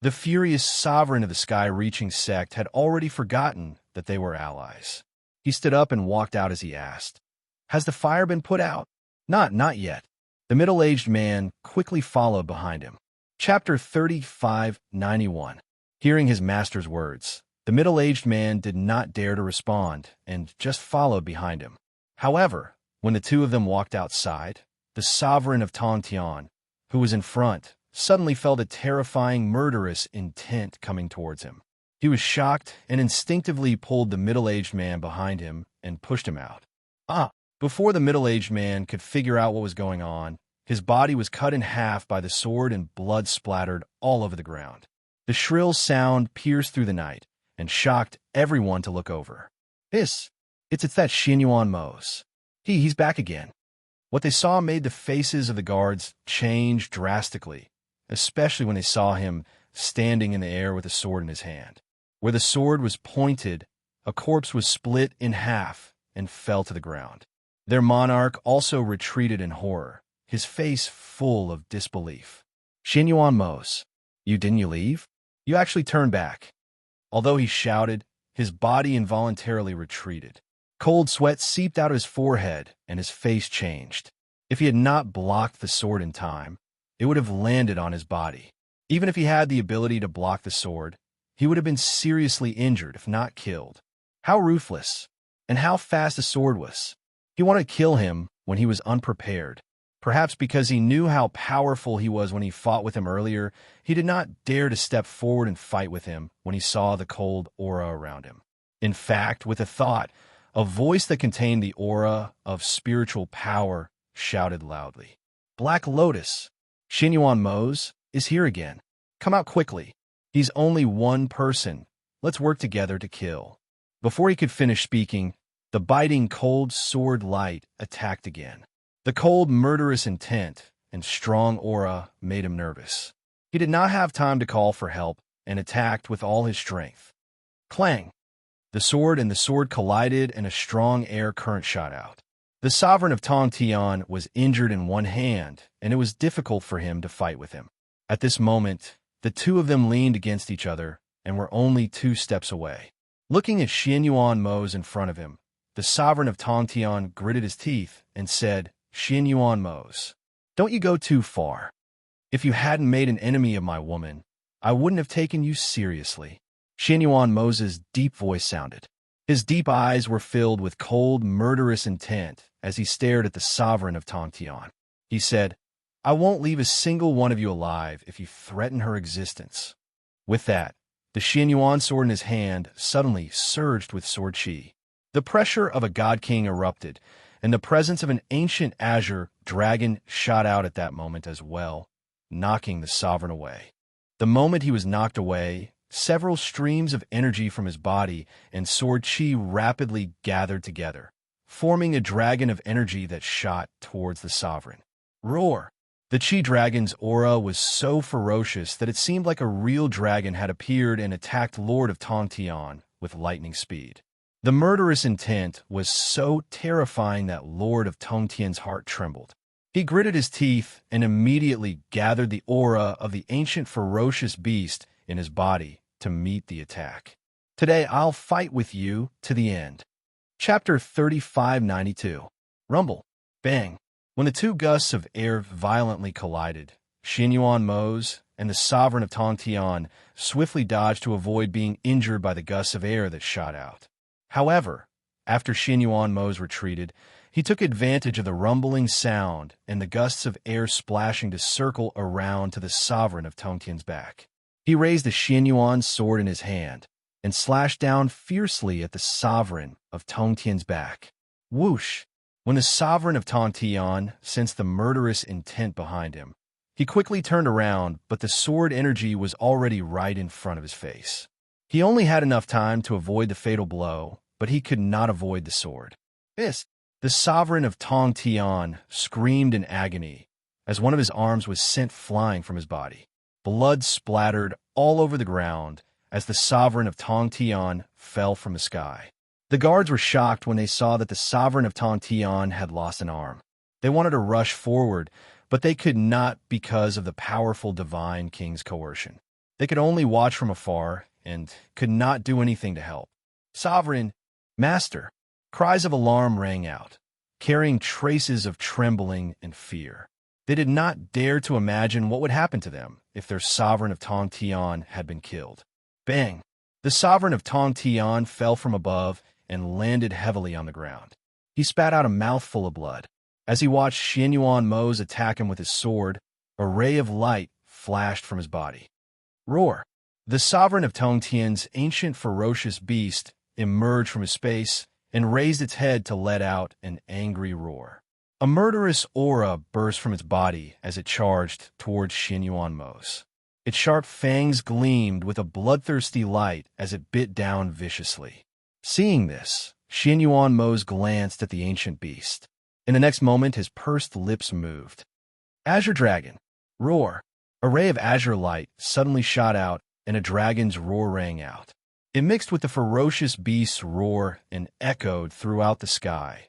The furious sovereign of the sky-reaching sect had already forgotten that they were allies. He stood up and walked out as he asked, "Has the fire been put out?" Not yet." The middle-aged man quickly followed behind him. Chapter 3591. Hearing his master's words, the middle-aged man did not dare to respond and just followed behind him. However, when the two of them walked outside, the sovereign of Tongtian, who was in front, suddenly felt a terrifying, murderous intent coming towards him. He was shocked and instinctively pulled the middle-aged man behind him and pushed him out. Before the middle-aged man could figure out what was going on, his body was cut in half by the sword and blood splattered all over the ground. The shrill sound pierced through the night and shocked everyone to look over. It's that Xianyuan Mose. He's back again." What they saw made the faces of the guards change drastically, especially when they saw him standing in the air with a sword in his hand. Where the sword was pointed, a corpse was split in half and fell to the ground. Their monarch also retreated in horror, his face full of disbelief. "Xianyuan Mose, didn't you leave?" You actually turned back." Although he shouted, his body involuntarily retreated. Cold sweat seeped out of his forehead, and his face changed. If he had not blocked the sword in time, it would have landed on his body. Even if he had the ability to block the sword, he would have been seriously injured, if not killed. How ruthless, and how fast the sword was. He wanted to kill him when he was unprepared. Perhaps because he knew how powerful he was when he fought with him earlier, he did not dare to step forward and fight with him when he saw the cold aura around him. In fact, with a thought, a voice that contained the aura of spiritual power shouted loudly, "Black Lotus, Xinyuan Mose is here again. Come out quickly. He's only one person. Let's work together to kill." Before he could finish speaking, the biting cold sword light attacked again. The cold, murderous intent and strong aura made him nervous. He did not have time to call for help and attacked with all his strength. Clang! The sword and the sword collided and a strong air current shot out. The sovereign of Tongtian was injured in one hand, and it was difficult for him to fight with him. At this moment, the two of them leaned against each other and were only 2 steps away. Looking at Xinyuan Mose in front of him, the sovereign of Tongtian gritted his teeth and said, "Xinyuan Mose, don't you go too far. If you hadn't made an enemy of my woman, I wouldn't have taken you seriously." Xinyuan Mose's deep voice sounded. His deep eyes were filled with cold, murderous intent as he stared at the sovereign of Tongtian. He said, "I won't leave a single one of you alive if you threaten her existence." With that, the Xinyuan sword in his hand suddenly surged with sword chi. The pressure of a god king erupted, and the presence of an ancient azure dragon shot out at that moment as well, knocking the sovereign away. The moment he was knocked away, several streams of energy from his body and sword chi rapidly gathered together, forming a dragon of energy that shot towards the sovereign. Roar! The chi dragon's aura was so ferocious that it seemed like a real dragon had appeared and attacked Lord of Tongtian with lightning speed. The murderous intent was so terrifying that Lord of Tongtian's heart trembled. He gritted his teeth and immediately gathered the aura of the ancient ferocious beast in his body to meet the attack. "Today I'll fight with you to the end." Chapter 3592. Rumble. Bang. When the 2 gusts of air violently collided, Xinyuan Mose and the sovereign of Tongtian swiftly dodged to avoid being injured by the gusts of air that shot out. However, after Xinyuan Mose retreated, he took advantage of the rumbling sound and the gusts of air splashing to circle around to the sovereign of Tongtian's back. He raised the Xinyuan sword in his hand and slashed down fiercely at the sovereign of Tongtian's back. Whoosh! When the sovereign of Tongtian sensed the murderous intent behind him, he quickly turned around, but the sword energy was already right in front of his face. He only had enough time to avoid the fatal blow, but he could not avoid the sword. "This!" The sovereign of Tongtian screamed in agony as one of his arms was sent flying from his body. Blood splattered all over the ground as the sovereign of Tongtian fell from the sky. The guards were shocked when they saw that the sovereign of Tongtian had lost an arm. They wanted to rush forward, but they could not because of the powerful divine king's coercion. They could only watch from afar and could not do anything to help. "Sovereign! Master!" Cries of alarm rang out, carrying traces of trembling and fear. They did not dare to imagine what would happen to them if their sovereign of Tongtian had been killed. Bang! The sovereign of Tongtian fell from above and landed heavily on the ground. He spat out a mouthful of blood. As he watched Xinyuan Mose attack him with his sword, a ray of light flashed from his body. Roar! The sovereign of Tongtian's ancient ferocious beast emerged from his space and raised its head to let out an angry roar. A murderous aura burst from its body as it charged towards Xinyuan Mose. Its sharp fangs gleamed with a bloodthirsty light as it bit down viciously. Seeing this, Xinyuan Mose glanced at the ancient beast. In the next moment, his pursed lips moved. Azure Dragon! Roar! A ray of azure light suddenly shot out, and a dragon's roar rang out. It mixed with the ferocious beast's roar and echoed throughout the sky.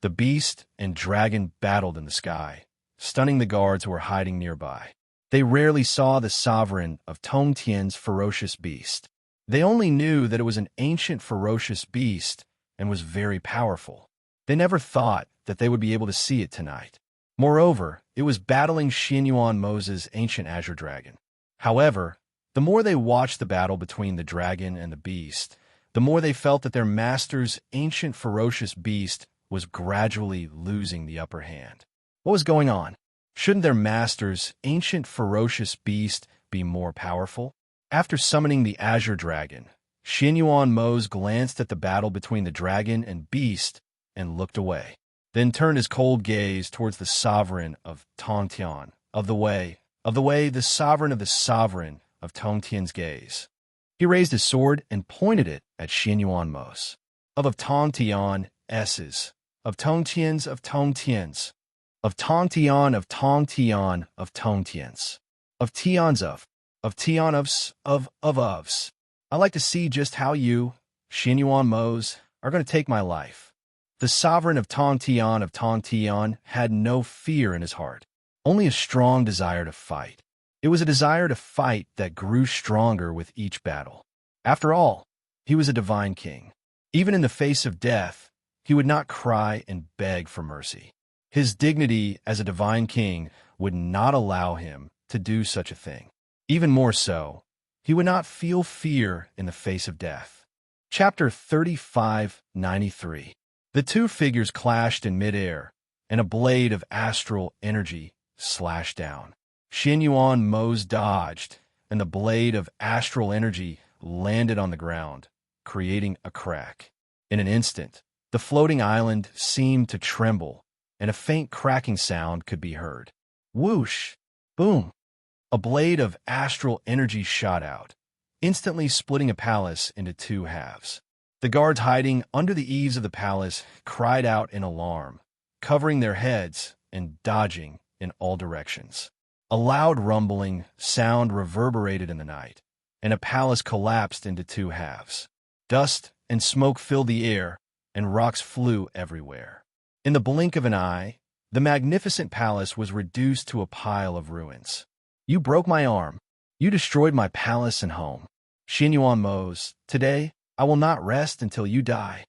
The beast and dragon battled in the sky, stunning the guards who were hiding nearby. They rarely saw the sovereign of Tongtian's ferocious beast. They only knew that it was an ancient ferocious beast and was very powerful. They never thought that they would be able to see it tonight. Moreover, it was battling Xianyuan Mo's ancient azure dragon. However, the more they watched the battle between the dragon and the beast, the more they felt that their master's ancient ferocious beast was gradually losing the upper hand. What was going on? Shouldn't their master's ancient ferocious beast be more powerful? After summoning the azure dragon, Xianyuan Mo glanced at the battle between the dragon and beast and looked away, then turned his cold gaze towards the sovereign of Tongtian, the sovereign of Tongtian's gaze. He raised his sword and pointed it at Xianyuan Mo. Of Tongtian S's, of Tongtian's, of Tongtian's, of Tongtian, of Tongtian, of Tongtian's, of Tian's, of Tian of ofs. I like to see just how you, Xianyuan Mo, are going to take my life. The sovereign of Tongtian had no fear in his heart, only a strong desire to fight. It was a desire to fight that grew stronger with each battle. After all, he was a divine king. Even in the face of death, he would not cry and beg for mercy. His dignity as a divine king would not allow him to do such a thing. Even more so, he would not feel fear in the face of death. Chapter 35:93. The two figures clashed in midair, and a blade of astral energy slashed down. Xianyuan Mo dodged, and the blade of astral energy landed on the ground, creating a crack. In an instant, the floating island seemed to tremble, and a faint cracking sound could be heard. Whoosh! Boom! A blade of astral energy shot out, instantly splitting a palace into two halves. The guards hiding under the eaves of the palace cried out in alarm, covering their heads and dodging in all directions. A loud rumbling sound reverberated in the night, and a palace collapsed into two halves. Dust and smoke filled the air, and rocks flew everywhere. In the blink of an eye, the magnificent palace was reduced to a pile of ruins. You broke my arm. You destroyed my palace and home. Xianyuan Mo, today I will not rest until you die.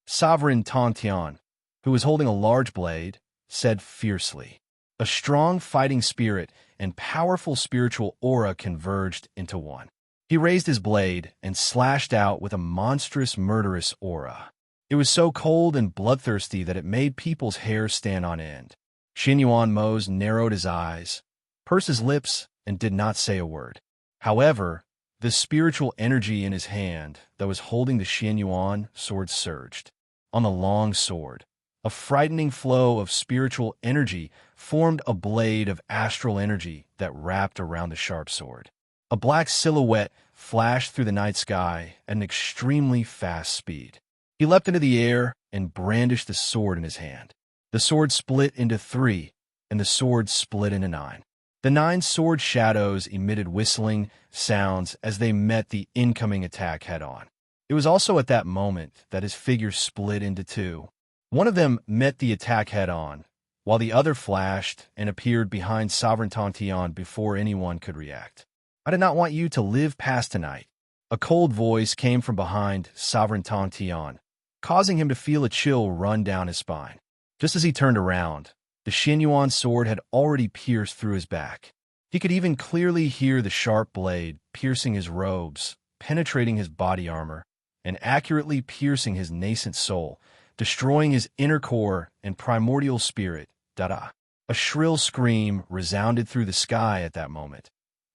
Sovereign Tongtian, who was holding a large blade, said fiercely. A strong fighting spirit and powerful spiritual aura converged into one. He raised his blade and slashed out with a monstrous, murderous aura. It was so cold and bloodthirsty that it made people's hair stand on end. Xianyuan Mo narrowed his eyes, pursed his lips, and did not say a word. However, the spiritual energy in his hand that was holding the Xianyuan sword surged. On the long sword, a frightening flow of spiritual energy formed a blade of astral energy that wrapped around the sharp sword. A black silhouette flashed through the night sky at an extremely fast speed. He leapt into the air and brandished the sword in his hand. The sword split into three, and the sword split into nine. The 9 sword shadows emitted whistling sounds as they met the incoming attack head-on. It was also at that moment that his figure split into two. One of them met the attack head-on, while the other flashed and appeared behind Sovereign Tongtian before anyone could react. I did not want you to live past tonight. A cold voice came from behind Sovereign Tongtian, causing him to feel a chill run down his spine. Just as he turned around, the Xianyuan sword had already pierced through his back. He could even clearly hear the sharp blade piercing his robes, penetrating his body armor, and accurately piercing his nascent soul, destroying his inner core and primordial spirit. Da-da. A shrill scream resounded through the sky at that moment,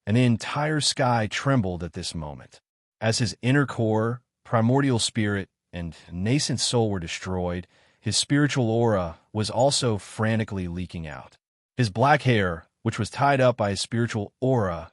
and the entire sky trembled at this moment. As his inner core, primordial spirit, and nascent soul were destroyed, his spiritual aura was also frantically leaking out. His black hair, which was tied up by his spiritual aura,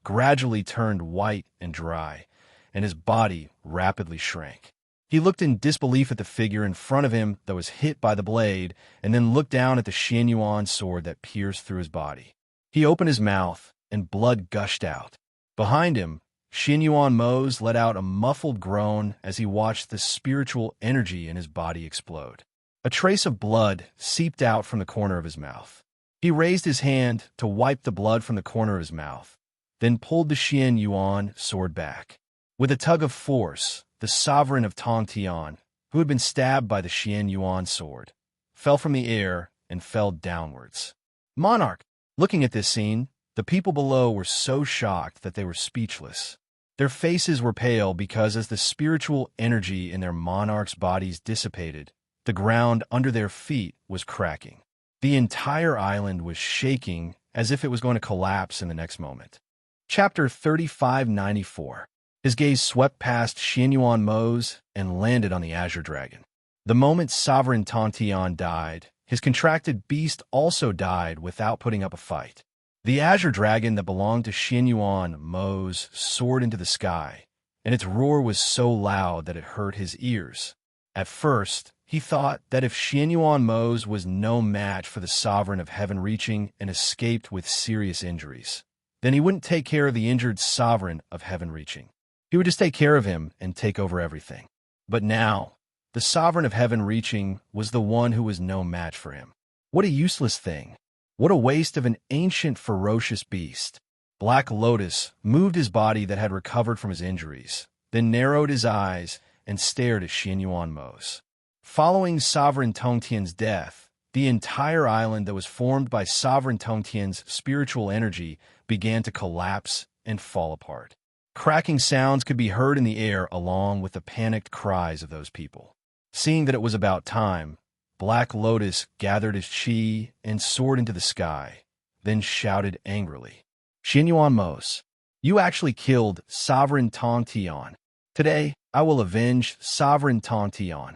gradually turned white and dry, and his body rapidly shrank. He looked in disbelief at the figure in front of him that was hit by the blade, and then looked down at the Xianyuan sword that pierced through his body. He opened his mouth, and blood gushed out. Behind him, Xianyuan Mo let out a muffled groan as he watched the spiritual energy in his body explode. A trace of blood seeped out from the corner of his mouth. He raised his hand to wipe the blood from the corner of his mouth, then pulled the Xian Yuan sword back. With a tug of force, the sovereign of Tongtian, who had been stabbed by the Xian Yuan sword, fell from the air and fell downwards. Monarch! Looking at this scene, the people below were so shocked that they were speechless. Their faces were pale because as the spiritual energy in their monarch's bodies dissipated, the ground under their feet was cracking. The entire island was shaking as if it was going to collapse in the next moment. Chapter 3594. His gaze swept past Xianyuan Mo's and landed on the Azure Dragon. The moment Sovereign Tongtian died, his contracted beast also died without putting up a fight. The Azure Dragon that belonged to Xianyuan Mo's soared into the sky, and its roar was so loud that it hurt his ears. At first, he thought that if Xianyuan Mo's was no match for the Sovereign of Heaven Reaching and escaped with serious injuries, then he wouldn't take care of the injured Sovereign of Heaven Reaching. He would just take care of him and take over everything. But now, the Sovereign of Heaven Reaching was the one who was no match for him. What a useless thing. What a waste of an ancient, ferocious beast. Black Lotus moved his body that had recovered from his injuries, then narrowed his eyes and stared at Xianyuan Mo's. Following Sovereign Tongtian's death, the entire island that was formed by Sovereign Tongtian's spiritual energy began to collapse and fall apart. Cracking sounds could be heard in the air along with the panicked cries of those people. Seeing that it was about time, Black Lotus gathered his chi and soared into the sky, then shouted angrily, "Xianyuan Mos, you actually killed Sovereign Tongtian. Today, I will avenge Sovereign Tongtian."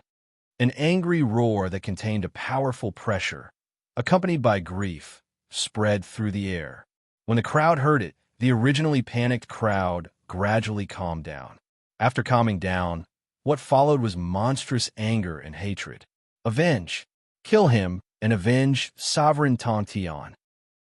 An angry roar that contained a powerful pressure, accompanied by grief, spread through the air. When the crowd heard it, the originally panicked crowd gradually calmed down. After calming down, what followed was monstrous anger and hatred. Avenge! Kill him and avenge Sovereign Tongtian.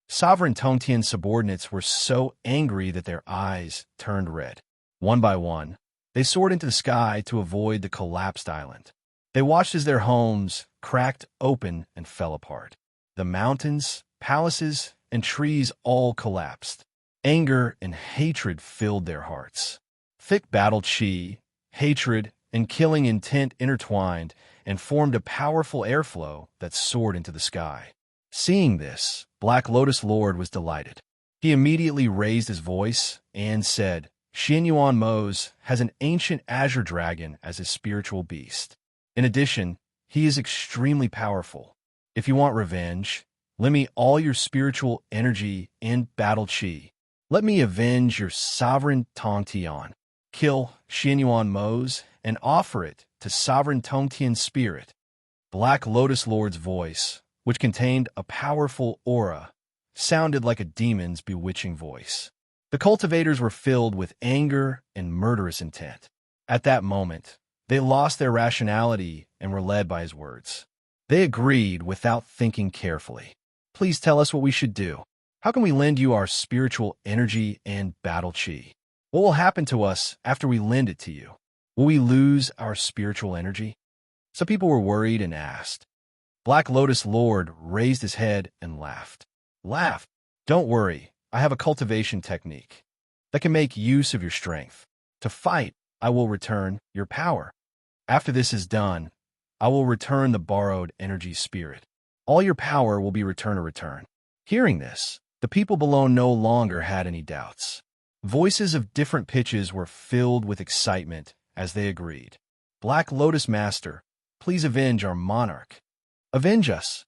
Sovereign Tongtian's subordinates were so angry that their eyes turned red. One by one, they soared into the sky to avoid the collapsed island. They watched as their homes cracked open and fell apart. The mountains, palaces, and trees all collapsed. Anger and hatred filled their hearts. Thick battle chi, hatred, and killing intent intertwined and formed a powerful airflow that soared into the sky. Seeing this, Black Lotus Lord was delighted. He immediately raised his voice and said, "Xianyuan Mos has an ancient azure dragon as his spiritual beast. In addition, he is extremely powerful. If you want revenge, lend me all your spiritual energy and battle chi. Let me avenge your Sovereign Tongtian. Kill Xianyuan Mos and offer it to Sovereign Tongtian's spirit." Black Lotus Lord's voice, which contained a powerful aura, sounded like a demon's bewitching voice. The cultivators were filled with anger and murderous intent. At that moment, they lost their rationality and were led by his words. They agreed without thinking carefully. "Please tell us what we should do. How can we lend you our spiritual energy and battle chi? What will happen to us after we lend it to you? Will we lose our spiritual energy?" Some people were worried and asked. Black Lotus Lord raised his head and laughed. "Laugh! Don't worry, I have a cultivation technique that can make use of your strength. To fight, I will return your power. After this is done, I will return the borrowed energy spirit. All your power will be returned to return." Hearing this, the people below no longer had any doubts. Voices of different pitches were filled with excitement as they agreed. "Black Lotus Master, please avenge our monarch. Avenge us."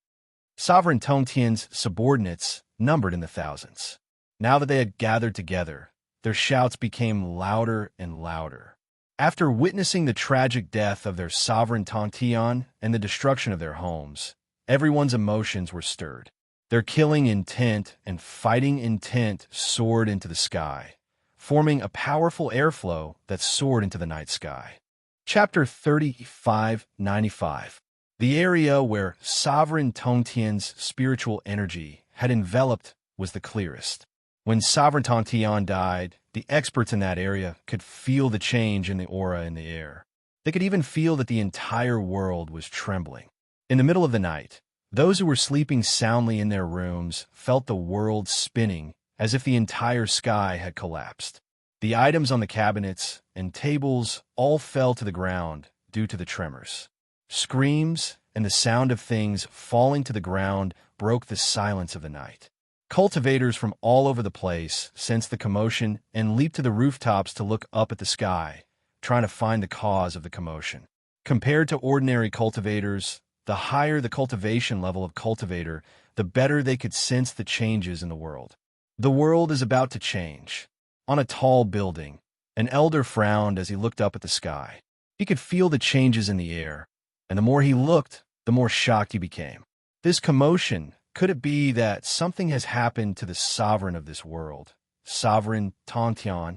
Sovereign Tongtian's subordinates numbered in the thousands. Now that they had gathered together, their shouts became louder and louder. After witnessing the tragic death of their Sovereign Tongtian and the destruction of their homes, everyone's emotions were stirred. Their killing intent and fighting intent soared into the sky, forming a powerful airflow that soared into the night sky. Chapter 3595. The area where Sovereign Tongtian's spiritual energy had enveloped was the clearest. When Sovereign Tongtian died, the experts in that area could feel the change in the aura in the air. They could even feel that the entire world was trembling. In the middle of the night, Those who were sleeping soundly in their rooms felt the world spinning as if the entire sky had collapsed. The items on the cabinets and tables all fell to the ground due to the tremors. Screams and the sound of things falling to the ground broke the silence of the night. Cultivators from all over the place sensed the commotion and leaped to the rooftops to look up at the sky, trying to find the cause of the commotion. Compared to ordinary cultivators, the higher the cultivation level of cultivator, the better they could sense the changes in the world. The world is about to change. On a tall building, an elder frowned as he looked up at the sky. He could feel the changes in the air, and the more he looked, the more shocked he became. This commotion, could it be that something has happened to the sovereign of this world, Sovereign Tontian?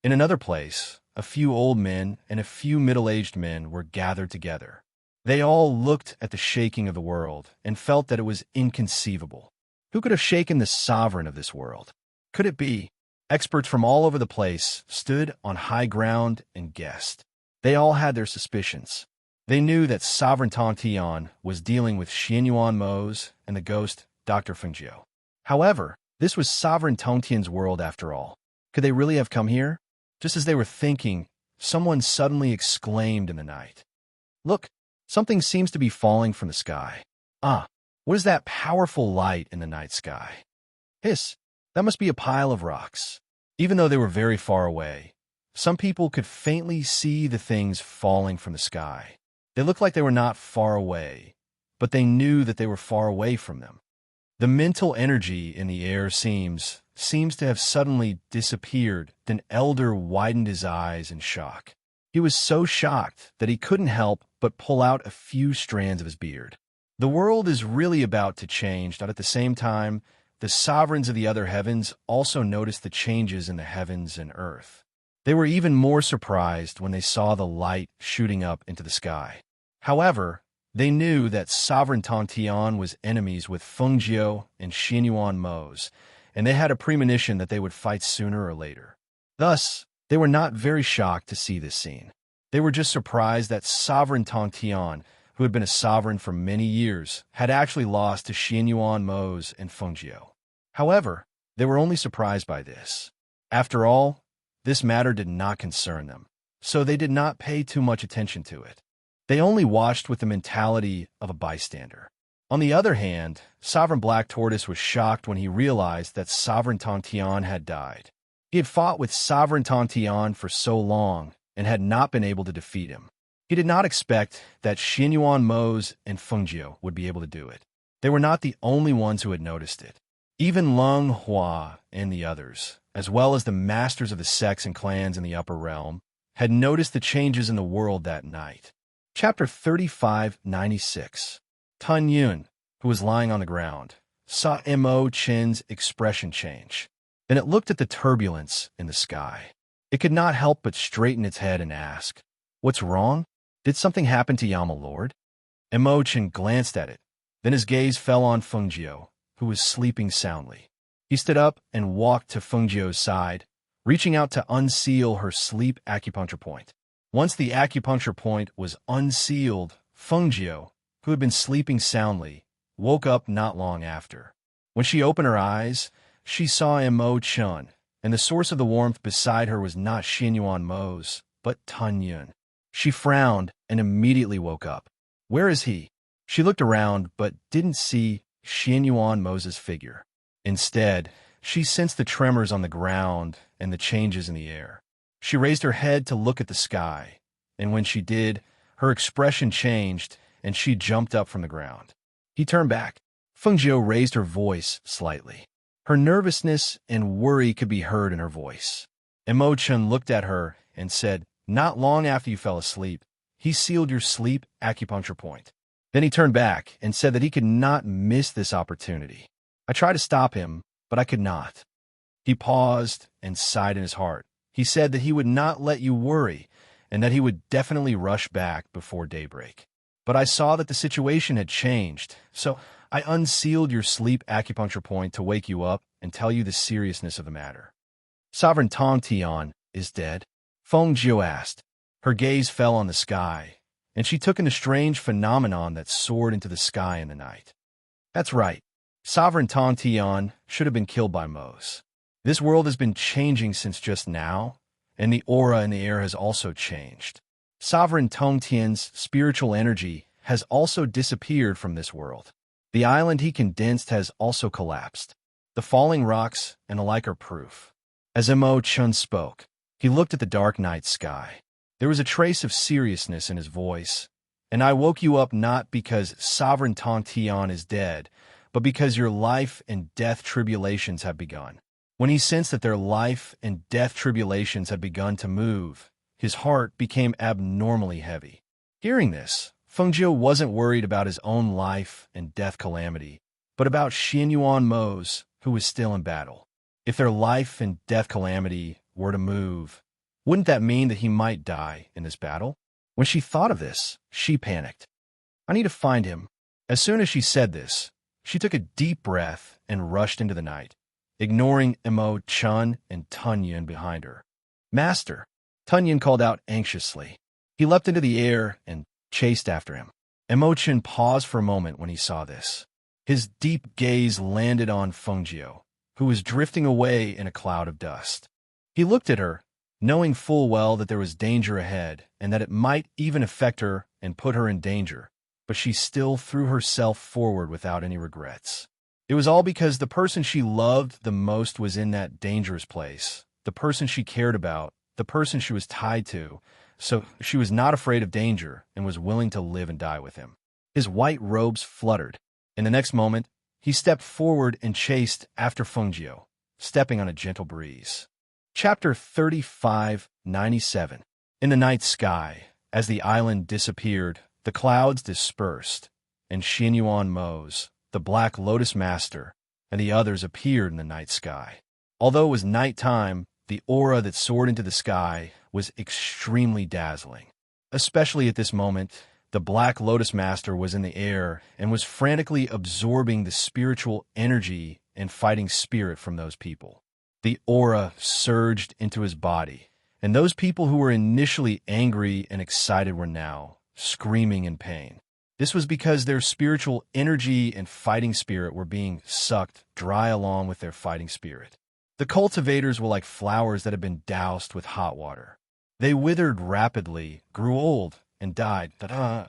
In another place, a few old men and a few middle-aged men were gathered together. They all looked at the shaking of the world and felt that it was inconceivable. Who could have shaken the sovereign of this world? Could it be? Experts from all over the place stood on high ground and guessed. They all had their suspicions. They knew that Sovereign Tontian was dealing with Xianyuan Mose and the ghost Dr. Fengjiu. However, this was Sovereign Tontian's world after all. Could they really have come here? Just as they were thinking, someone suddenly exclaimed in the night, "Look, something seems to be falling from the sky. Ah, what is that powerful light in the night sky? Hiss, that must be a pile of rocks." Even though they were very far away, some people could faintly see the things falling from the sky. They looked like they were not far away, but they knew that they were far away from them. The mental energy in the air seems to have suddenly disappeared. Then Elder widened his eyes in shock. He was so shocked that he couldn't help but pull out a few strands of his beard. The world is really about to change, but at the same time, the sovereigns of the other heavens also noticed the changes in the heavens and earth. They were even more surprised when they saw the light shooting up into the sky. However, they knew that Sovereign Tontian was enemies with Fengjiu and Xianyuan Mose, and they had a premonition that they would fight sooner or later. Thus, they were not very shocked to see this scene. They were just surprised that Sovereign Tontian, who had been a sovereign for many years, had actually lost to Xianyuan Mose and Fengjiu. However, they were only surprised by this. After all, this matter did not concern them, so they did not pay too much attention to it. They only watched with the mentality of a bystander. On the other hand, Sovereign Black Tortoise was shocked when he realized that Sovereign Tontian had died. He had fought with Sovereign Tontian for so long and had not been able to defeat him. He did not expect that Xianyuan Mose and Fengjiu would be able to do it. They were not the only ones who had noticed it. Even Leng Hua and the others, as well as the masters of the sects and clans in the upper realm, had noticed the changes in the world that night. Chapter 3596. Tun Yun, who was lying on the ground, saw Mo Chen's expression change. Then it looked at the turbulence in the sky. It could not help but straighten its head and ask, "What's wrong? Did something happen to Yama Lord?" Mo Chen glanced at it. Then his gaze fell on Fengjiu, who was sleeping soundly. He stood up and walked to Fengjiu's side, reaching out to unseal her sleep acupuncture point. Once the acupuncture point was unsealed, Fengjiu, who had been sleeping soundly, woke up not long after. When she opened her eyes, she saw Mo Chen, and the source of the warmth beside her was not Xianyuan Mose, but Tun Yun. She frowned and immediately woke up. "Where is he?" She looked around but didn't see Xianyuan Mose's figure. Instead, she sensed the tremors on the ground and the changes in the air. She raised her head to look at the sky, and when she did, her expression changed and she jumped up from the ground. He turned back. Fengjiu raised her voice slightly. Her nervousness and worry could be heard in her voice. Mo Chen looked at her and said, "Not long after you fell asleep, he sealed your sleep acupuncture point." Then he turned back and said that he could not miss this opportunity. "I tried to stop him, but I could not." He paused and sighed in his heart. He said that he would not let you worry and that he would definitely rush back before daybreak. "But I saw that the situation had changed, so I unsealed your sleep acupuncture point to wake you up and tell you the seriousness of the matter." "Sovereign Tontian is dead?" Fengjiu asked. Her gaze fell on the sky, and she took in a strange phenomenon that soared into the sky in the night. That's right. Sovereign Tong Tian should have been killed by Mose. This world has been changing since just now, and the aura in the air has also changed. Sovereign Tong Tian's spiritual energy has also disappeared from this world. The island he condensed has also collapsed. The falling rocks and the like are proof. As Mo Chun spoke, he looked at the dark night sky. There was a trace of seriousness in his voice. And I woke you up not because Sovereign Tong Tian is dead, but because your life and death tribulations have begun. When he sensed that their life and death tribulations had begun to move, his heart became abnormally heavy. Hearing this, Fengjiu wasn't worried about his own life and death calamity, but about Xianyuan Mose, who was still in battle. If their life and death calamity were to move, wouldn't that mean that he might die in this battle? When she thought of this, she panicked. I need to find him. As soon as she said this, she took a deep breath and rushed into the night, ignoring Mo Chun and Tunyon behind her. Master, Tunyon called out anxiously. He leapt into the air and chased after him. Mo Chun paused for a moment when he saw this. His deep gaze landed on Fengjiu, who was drifting away in a cloud of dust. He looked at her, knowing full well that there was danger ahead and that it might even affect her and put her in danger, but she still threw herself forward without any regrets. It was all because the person she loved the most was in that dangerous place, the person she cared about, the person she was tied to, so she was not afraid of danger and was willing to live and die with him. His white robes fluttered. In the next moment, he stepped forward and chased after Fengjiu, stepping on a gentle breeze. Chapter 35:97. In the night sky, as the island disappeared, the clouds dispersed, and Xianyuan Mose, the Black Lotus Master, and the others appeared in the night sky. Although it was night time, the aura that soared into the sky was extremely dazzling. Especially at this moment, the Black Lotus Master was in the air and was frantically absorbing the spiritual energy and fighting spirit from those people. The aura surged into his body, and those people who were initially angry and excited were now screaming in pain. This was because their spiritual energy and fighting spirit were being sucked dry along with their fighting spirit. The cultivators were like flowers that had been doused with hot water. They withered rapidly, grew old, and died. Ta-da!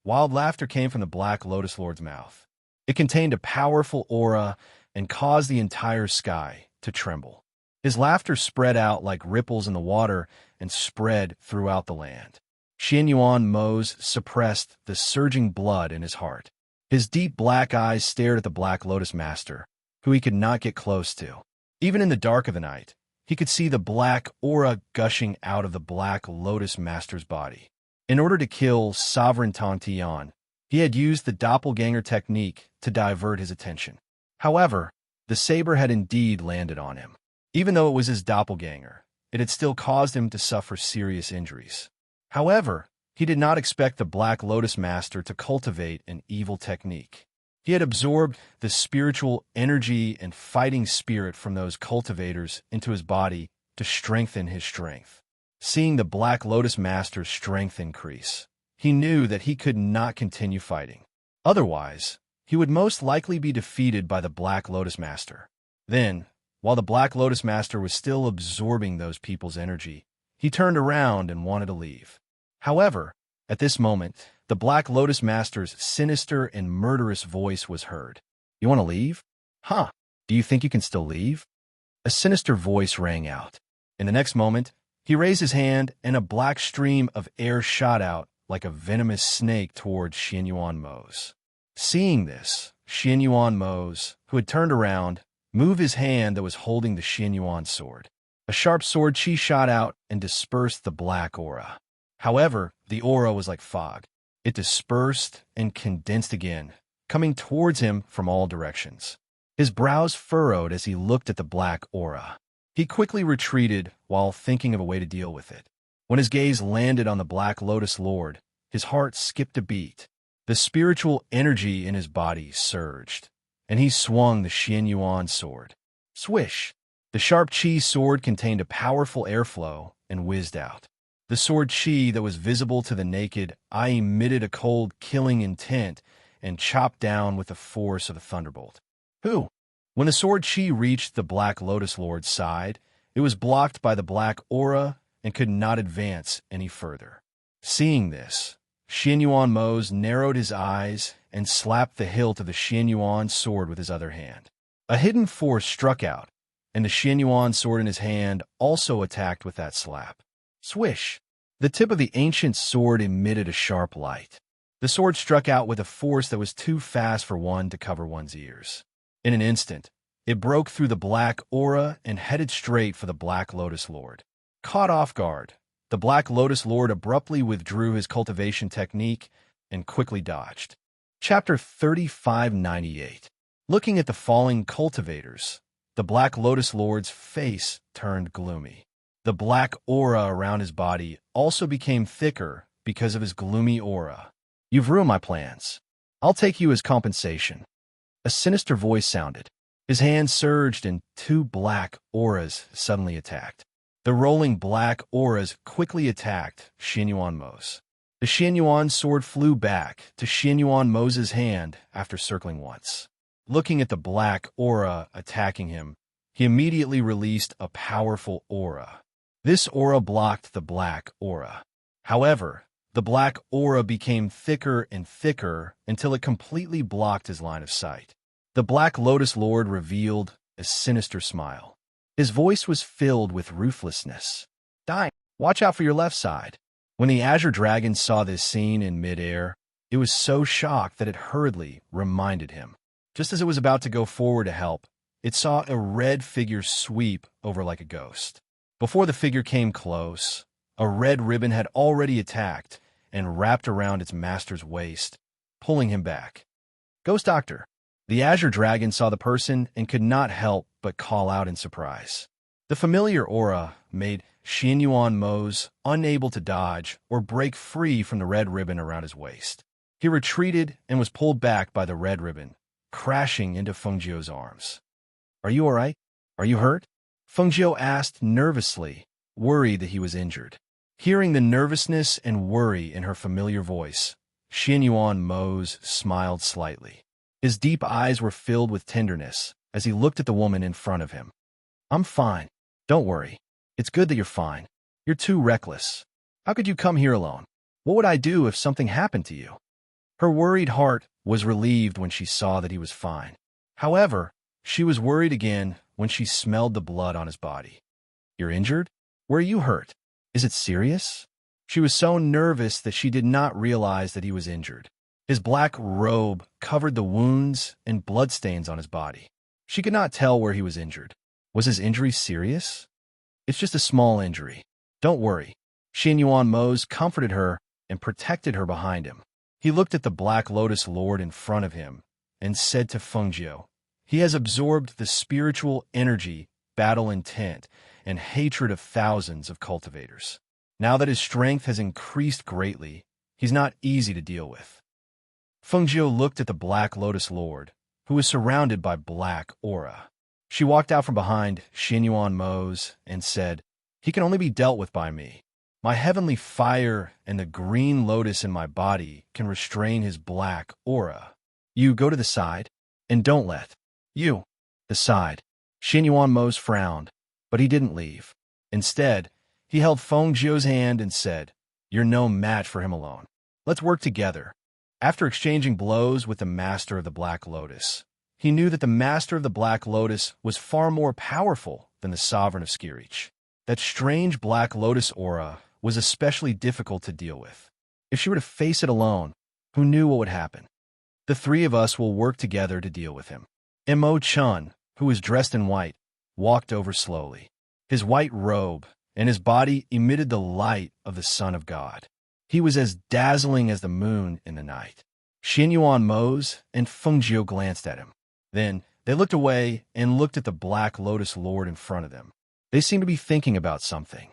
Wild laughter came from the Black Lotus Lord's mouth. It contained a powerful aura and caused the entire sky to tremble. His laughter spread out like ripples in the water and spread throughout the land. Xianyuan Mose suppressed the surging blood in his heart. His deep black eyes stared at the Black Lotus Master, who he could not get close to. Even in the dark of the night, he could see the black aura gushing out of the Black Lotus Master's body. In order to kill Sovereign Tong Tian, he had used the doppelganger technique to divert his attention. However, the saber had indeed landed on him. Even though it was his doppelganger, it had still caused him to suffer serious injuries. However, he did not expect the Black Lotus Master to cultivate an evil technique. He had absorbed the spiritual energy and fighting spirit from those cultivators into his body to strengthen his strength. Seeing the Black Lotus Master's strength increase, he knew that he could not continue fighting. Otherwise, he would most likely be defeated by the Black Lotus Master. Then, while the Black Lotus Master was still absorbing those people's energy, he turned around and wanted to leave. However, at this moment, the Black Lotus Master's sinister and murderous voice was heard. "You want to leave? Huh? Do you think you can still leave?" A sinister voice rang out. In the next moment, he raised his hand and a black stream of air shot out like a venomous snake towards Xianyuan Mose. Seeing this, Xianyuan Mose, who had turned around, moved his hand that was holding the Xianyuan sword. A sharp sword chi shot out and dispersed the black aura. However, the aura was like fog. It dispersed and condensed again, coming towards him from all directions. His brows furrowed as he looked at the black aura. He quickly retreated while thinking of a way to deal with it. When his gaze landed on the Black Lotus Lord, his heart skipped a beat. The spiritual energy in his body surged, and he swung the Xianyuan sword. Swish! The sharp chi sword contained a powerful airflow and whizzed out. The sword chi that was visible to the naked eye emitted a cold, killing intent, and chopped down with the force of a thunderbolt. Who? When the sword chi reached the Black Lotus Lord's side, it was blocked by the black aura and could not advance any further. Seeing this, Xianyuan Mose narrowed his eyes and slapped the hilt of the Xianyuan sword with his other hand. A hidden force struck out, and the Xianyuan sword in his hand also attacked with that slap. Swish! The tip of the ancient sword emitted a sharp light. The sword struck out with a force that was too fast for one to cover one's ears. In an instant, it broke through the black aura and headed straight for the Black Lotus Lord. Caught off guard, the Black Lotus Lord abruptly withdrew his cultivation technique and quickly dodged. Chapter 3598. Looking at the falling cultivators, the Black Lotus Lord's face turned gloomy. The black aura around his body also became thicker because of his gloomy aura. You've ruined my plans. I'll take you as compensation. A sinister voice sounded. His hand surged and two black auras suddenly attacked. The rolling black auras quickly attacked Xianyuan Mose. The Xianyuan sword flew back to Xianyuan Mose's hand after circling once. Looking at the black aura attacking him, he immediately released a powerful aura. This aura blocked the black aura. However, the black aura became thicker and thicker until it completely blocked his line of sight. The Black Lotus Lord revealed a sinister smile. His voice was filled with ruthlessness. "Die! Watch out for your left side." When the Azure Dragon saw this scene in midair, it was so shocked that it hurriedly reminded him. Just as it was about to go forward to help, it saw a red figure sweep over like a ghost. Before the figure came close, a red ribbon had already attacked and wrapped around its master's waist, pulling him back. "Ghost Doctor!" The Azure Dragon saw the person and could not help but call out in surprise. The familiar aura made Xianyuan Mose unable to dodge or break free from the red ribbon around his waist. He retreated and was pulled back by the red ribbon, crashing into Fengjiu's arms. "Are you all right? Are you hurt?" Fengjiu asked nervously, worried that he was injured. Hearing the nervousness and worry in her familiar voice, Xianyuan Mose smiled slightly. His deep eyes were filled with tenderness as he looked at the woman in front of him. "I'm fine. Don't worry. It's good that you're fine. You're too reckless. How could you come here alone? What would I do if something happened to you?" Her worried heart was relieved when she saw that he was fine. However, she was worried again when she smelled the blood on his body. "You're injured? Where are you hurt? Is it serious?" She was so nervous that she did not realize that he was injured. His black robe covered the wounds and bloodstains on his body. She could not tell where he was injured. Was his injury serious? "It's just a small injury. Don't worry." Xianyuan Mose comforted her and protected her behind him. He looked at the Black Lotus Lord in front of him and said to Fengjiu, "He has absorbed the spiritual energy, battle intent, and hatred of thousands of cultivators. Now that his strength has increased greatly, he's not easy to deal with." Fengjiu looked at the Black Lotus Lord, who was surrounded by black aura. She walked out from behind Xianyuan Mose and said, "He can only be dealt with by me. My heavenly fire and the green lotus in my body can restrain his black aura. You go to the side, and don't let." "You." "The side." Xianyuan Mose frowned, but he didn't leave. Instead, he held Fengjiu's hand and said, "You're no match for him alone. Let's work together." After exchanging blows with the Master of the Black Lotus, he knew that the Master of the Black Lotus was far more powerful than the Sovereign of Skirich. That strange Black Lotus aura was especially difficult to deal with. If she were to face it alone, who knew what would happen? "The three of us will work together to deal with him." Mo Chun, who was dressed in white, walked over slowly. His white robe and his body emitted the light of the Son of God. He was as dazzling as the moon in the night. Xianyuan Mose and Fengjiu glanced at him. Then they looked away and looked at the Black Lotus Lord in front of them. They seemed to be thinking about something.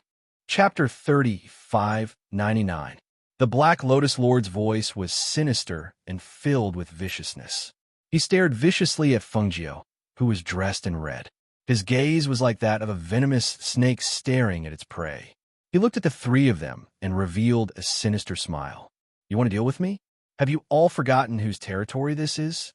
Chapter 3599. The Black Lotus Lord's voice was sinister and filled with viciousness. He stared viciously at Fengjiu, who was dressed in red. His gaze was like that of a venomous snake staring at its prey. He looked at the three of them and revealed a sinister smile. "You want to deal with me? Have you all forgotten whose territory this is?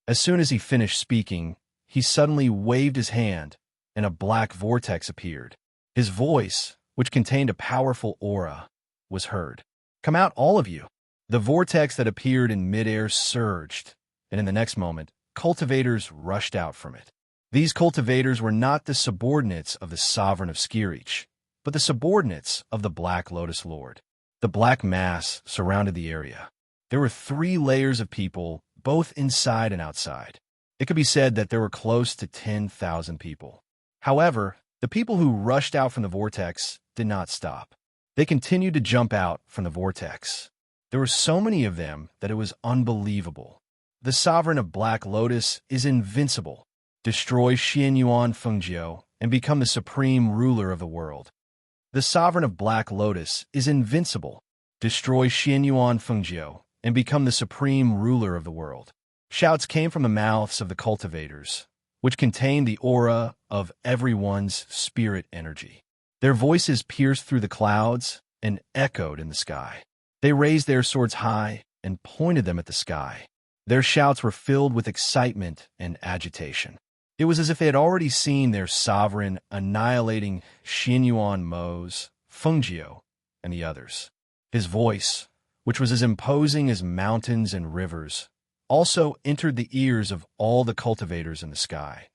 As soon as he finished speaking, he suddenly waved his hand, and a black vortex appeared. His voice, which contained a powerful aura, was heard. Come out, all of you! The vortex that appeared in midair surged, and in the next moment, cultivators rushed out from it. These cultivators were not the subordinates of the sovereign of Skirich, but the subordinates of the Black Lotus Lord. The black mass surrounded the area. There were 3 layers of people, both inside and outside. It could be said that there were close to 10,000 people. However, the people who rushed out from the vortex did not stop. They continued to jump out from the vortex. There were so many of them that it was unbelievable. The sovereign of Black Lotus is invincible. Destroy Xianyuan Fengjiu and become the supreme ruler of the world. The sovereign of Black Lotus is invincible. Destroy Xianyuan Fengjiu and become the supreme ruler of the world. Shouts came from the mouths of the cultivators, which contained the aura of everyone's spirit energy. Their voices pierced through the clouds and echoed in the sky. They raised their swords high and pointed them at the sky. Their shouts were filled with excitement and agitation. It was as if they had already seen their sovereign annihilating Xianyuan Mo's, Fengjiu, and the others. His voice, which was as imposing as mountains and rivers, also entered the ears of all the cultivators in the sky.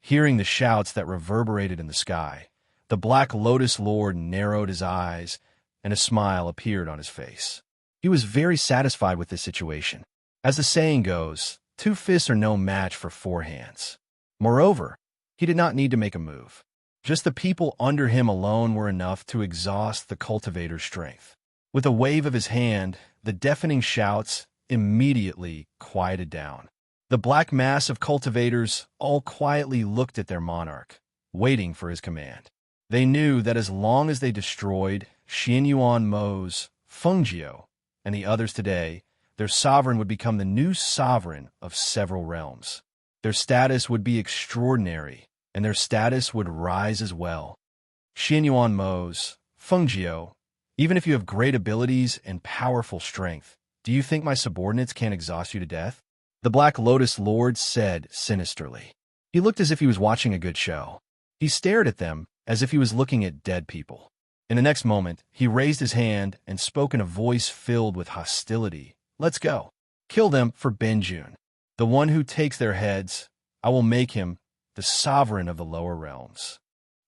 Hearing the shouts that reverberated in the sky, the Black Lotus Lord narrowed his eyes, and a smile appeared on his face. He was very satisfied with this situation. As the saying goes, 2 fists are no match for 4 hands. Moreover, he did not need to make a move. Just the people under him alone were enough to exhaust the cultivator's strength. With a wave of his hand, the deafening shouts immediately quieted down. The black mass of cultivators all quietly looked at their monarch, waiting for his command. They knew that as long as they destroyed Xianyuan Mo's, Fengjiu, and the others today, their sovereign would become the new sovereign of several realms. Their status would be extraordinary, and their status would rise as well. Xianyuan Mo's, Fengjiu, even if you have great abilities and powerful strength, do you think my subordinates can't exhaust you to death? The Black Lotus Lord said sinisterly. He looked as if he was watching a good show. He stared at them as if he was looking at dead people. In the next moment, he raised his hand and spoke in a voice filled with hostility. Let's go. Kill them for Benjun. The one who takes their heads, I will make him the sovereign of the lower realms.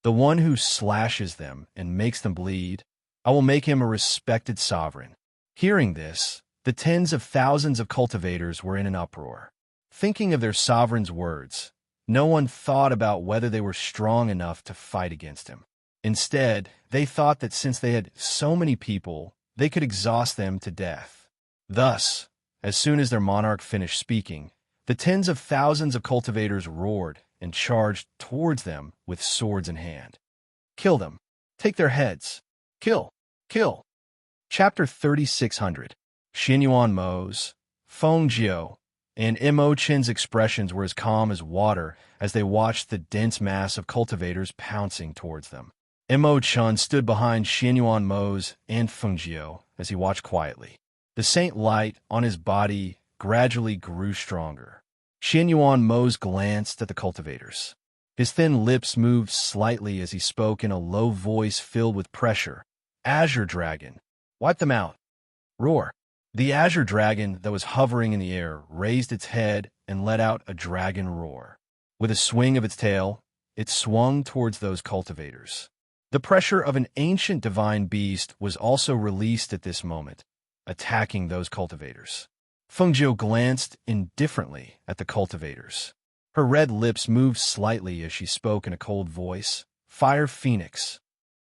The one who slashes them and makes them bleed, I will make him a respected sovereign. Hearing this, the tens of thousands of cultivators were in an uproar. Thinking of their sovereign's words, no one thought about whether they were strong enough to fight against him. Instead, they thought that since they had so many people, they could exhaust them to death. Thus, as soon as their monarch finished speaking, the tens of thousands of cultivators roared and charged towards them with swords in hand. Kill them. Take their heads. Kill. Kill. Chapter 3600. Xianyuan Mo's, Fengjiu, and Mo Chen's expressions were as calm as water as they watched the dense mass of cultivators pouncing towards them. Mo Chen stood behind Xianyuan Mo's and Fengjiu as he watched quietly. The saint light on his body gradually grew stronger. Xianyuan Mo's glanced at the cultivators. His thin lips moved slightly as he spoke in a low voice filled with pressure. Azure Dragon, wipe them out. Roar. The azure dragon that was hovering in the air raised its head and let out a dragon roar. With a swing of its tail, it swung towards those cultivators. The pressure of an ancient divine beast was also released at this moment, attacking those cultivators. Fengjiu glanced indifferently at the cultivators. Her red lips moved slightly as she spoke in a cold voice. Fire Phoenix.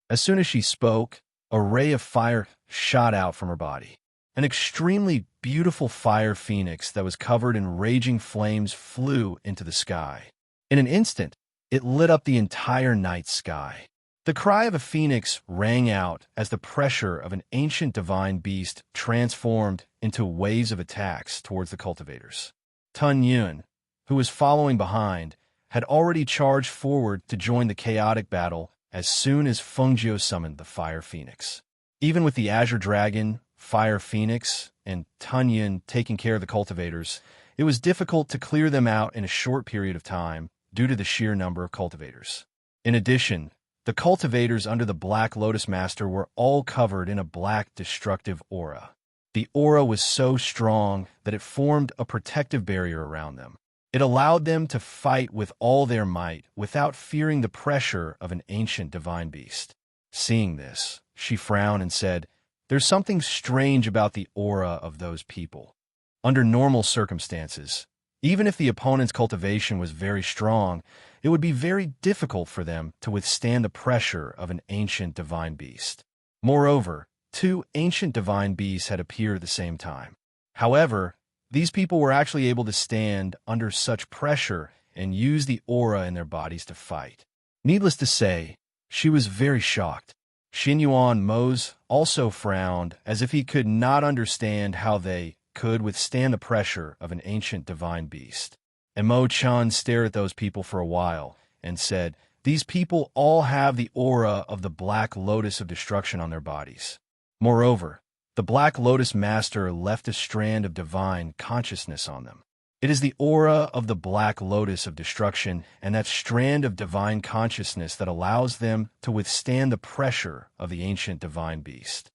As soon as she spoke, a ray of fire shot out from her body. An extremely beautiful fire phoenix that was covered in raging flames flew into the sky. In an instant, it lit up the entire night sky. The cry of a phoenix rang out as the pressure of an ancient divine beast transformed into waves of attacks towards the cultivators. Tun Yun, who was following behind, had already charged forward to join the chaotic battle as soon as Fengjiu summoned the fire phoenix. Even with the azure dragon, Fire Phoenix, and Tunyon taking care of the cultivators, it was difficult to clear them out in a short period of time due to the sheer number of cultivators. In addition, the cultivators under the Black Lotus Master were all covered in a black destructive aura. The aura was so strong that it formed a protective barrier around them. It allowed them to fight with all their might without fearing the pressure of an ancient divine beast. Seeing this, she frowned and said, "There's something strange about the aura of those people." Under normal circumstances, even if the opponent's cultivation was very strong, it would be very difficult for them to withstand the pressure of an ancient divine beast. Moreover, two ancient divine beasts had appeared at the same time. However, these people were actually able to stand under such pressure and use the aura in their bodies to fight. Needless to say, she was very shocked. Xinyuan Mose also frowned, as if he could not understand how they could withstand the pressure of an ancient divine beast. And Mo Chun stared at those people for a while and said, "These people all have the aura of the Black Lotus of Destruction on their bodies." Moreover, the Black Lotus Master left a strand of divine consciousness on them. It is the aura of the Black Lotus of Destruction and that strand of divine consciousness that allows them to withstand the pressure of the ancient divine beast.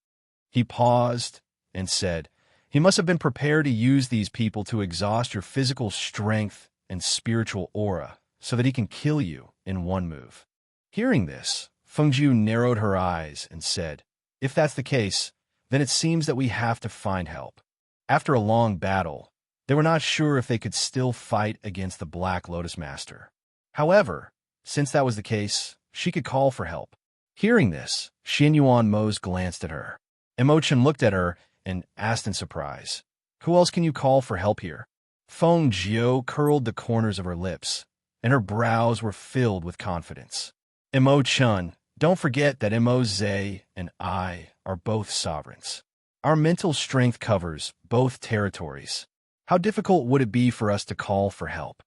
He paused and said, "He must have been prepared to use these people to exhaust your physical strength and spiritual aura so that he can kill you in one move." Hearing this, Fengjiu narrowed her eyes and said, "If that's the case, then it seems that we have to find help." After a long battle, they were not sure if they could still fight against the Black Lotus Master. However, since that was the case, she could call for help. Hearing this, Xinyuan Mose glanced at her. Emotion looked at her and asked in surprise, "Who else can you call for help here?" Feng Jiu curled the corners of her lips, and her brows were filled with confidence. Mo Chun, don't forget that Mo Zhe and I are both sovereigns. Our mental strength covers both territories. How difficult would it be for us to call for help?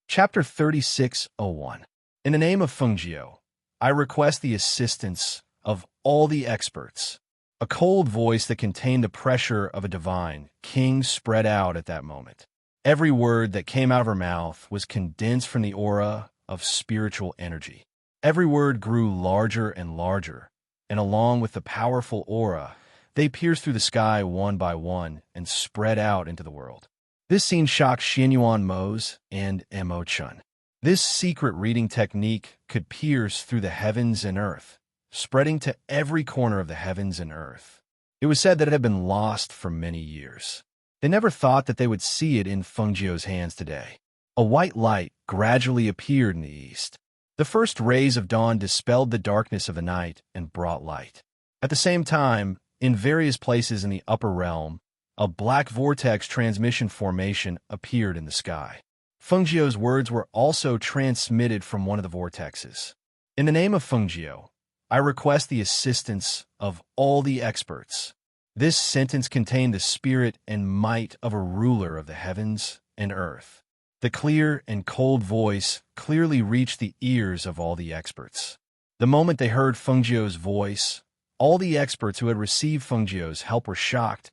Chapter 36:01. In the name of Feng Jiu, I request the assistance of all the experts. A cold voice that contained the pressure of a divine king spread out at that moment. Every word that came out of her mouth was condensed from the aura of spiritual energy. Every word grew larger and larger, and along with the powerful aura, they pierced through the sky one by one and spread out into the world. This scene shocked Xinyuan Mose and Mo Chun. This secret reading technique could pierce through the heavens and earth, spreading to every corner of the heavens and earth. It was said that it had been lost for many years. They never thought that they would see it in Feng Jiu's hands today. A white light gradually appeared in the east. The first rays of dawn dispelled the darkness of the night and brought light. At the same time, in various places in the upper realm, a black vortex transmission formation appeared in the sky. Feng Jiu's words were also transmitted from one of the vortexes. In the name of Feng Jiu, I request the assistance of all the experts. This sentence contained the spirit and might of a ruler of the heavens and earth. The clear and cold voice clearly reached the ears of all the experts. The moment they heard Feng Jiu's voice, all the experts who had received Feng Jiu's help were shocked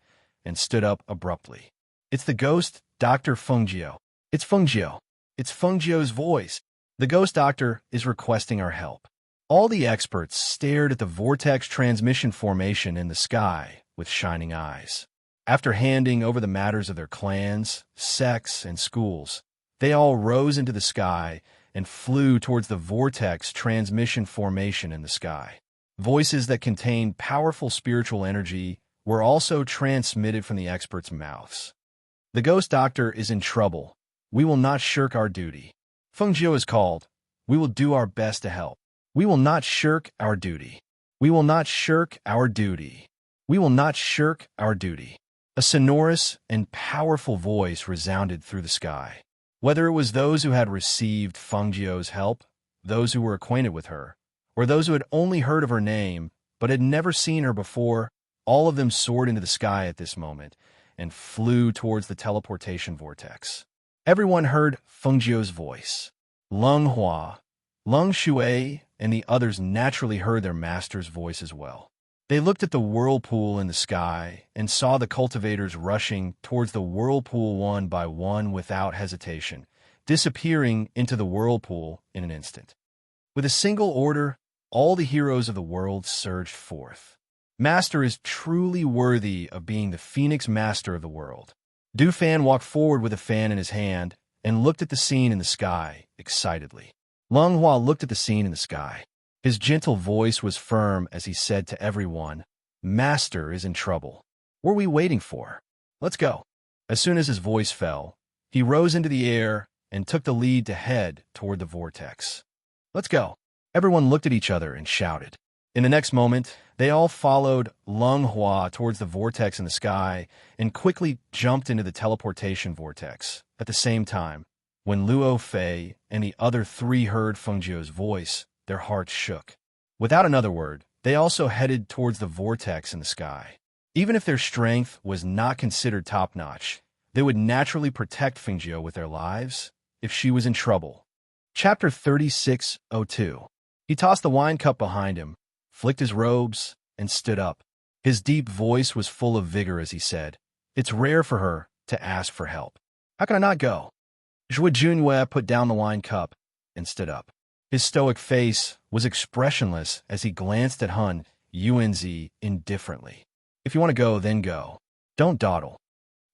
and stood up abruptly. "It's the ghost, Dr. Feng Jiu. It's Feng Jiu. It's Feng Jiu's voice. The ghost doctor is requesting our help." All the experts stared at the vortex transmission formation in the sky with shining eyes. After handing over the matters of their clans, sects, and schools, they all rose into the sky and flew towards the vortex transmission formation in the sky. Voices that contained powerful spiritual energy were also transmitted from the experts' mouths. "The ghost doctor is in trouble. We will not shirk our duty. Feng Jiu is called. We will do our best to help. We will not shirk our duty. We will not shirk our duty. We will not shirk our duty." A sonorous and powerful voice resounded through the sky. Whether it was those who had received Feng Jiu's help, those who were acquainted with her, or those who had only heard of her name but had never seen her before, all of them soared into the sky at this moment and flew towards the teleportation vortex. Everyone heard Feng Jiu's voice. Lung Hua, Lung Shui, and the others naturally heard their master's voice as well. They looked at the whirlpool in the sky and saw the cultivators rushing towards the whirlpool one by one without hesitation, disappearing into the whirlpool in an instant. With a single order, all the heroes of the world surged forth. Master is truly worthy of being the Phoenix Master of the world. Du Fan walked forward with a fan in his hand and looked at the scene in the sky excitedly. Lung Hua looked at the scene in the sky. His gentle voice was firm as he said to everyone, "Master is in trouble. What are we waiting for? Let's go." As soon as his voice fell, he rose into the air and took the lead to head toward the vortex. "Let's go." Everyone looked at each other and shouted. In the next moment, they all followed Lung Hua towards the vortex in the sky and quickly jumped into the teleportation vortex. At the same time, when Luo Fei and the other three heard Feng Jiu's voice, their hearts shook. Without another word, they also headed towards the vortex in the sky. Even if their strength was not considered top-notch, they would naturally protect Feng Jiu with their lives if she was in trouble. Chapter 36:02. He tossed the wine cup behind him, flicked his robes, and stood up. His deep voice was full of vigor as he said, "It's rare for her to ask for help. How can I not go?" Zhuo Junwei put down the wine cup and stood up. His stoic face was expressionless as he glanced at Hun Yuanzi indifferently. "If you want to go, then go. Don't dawdle."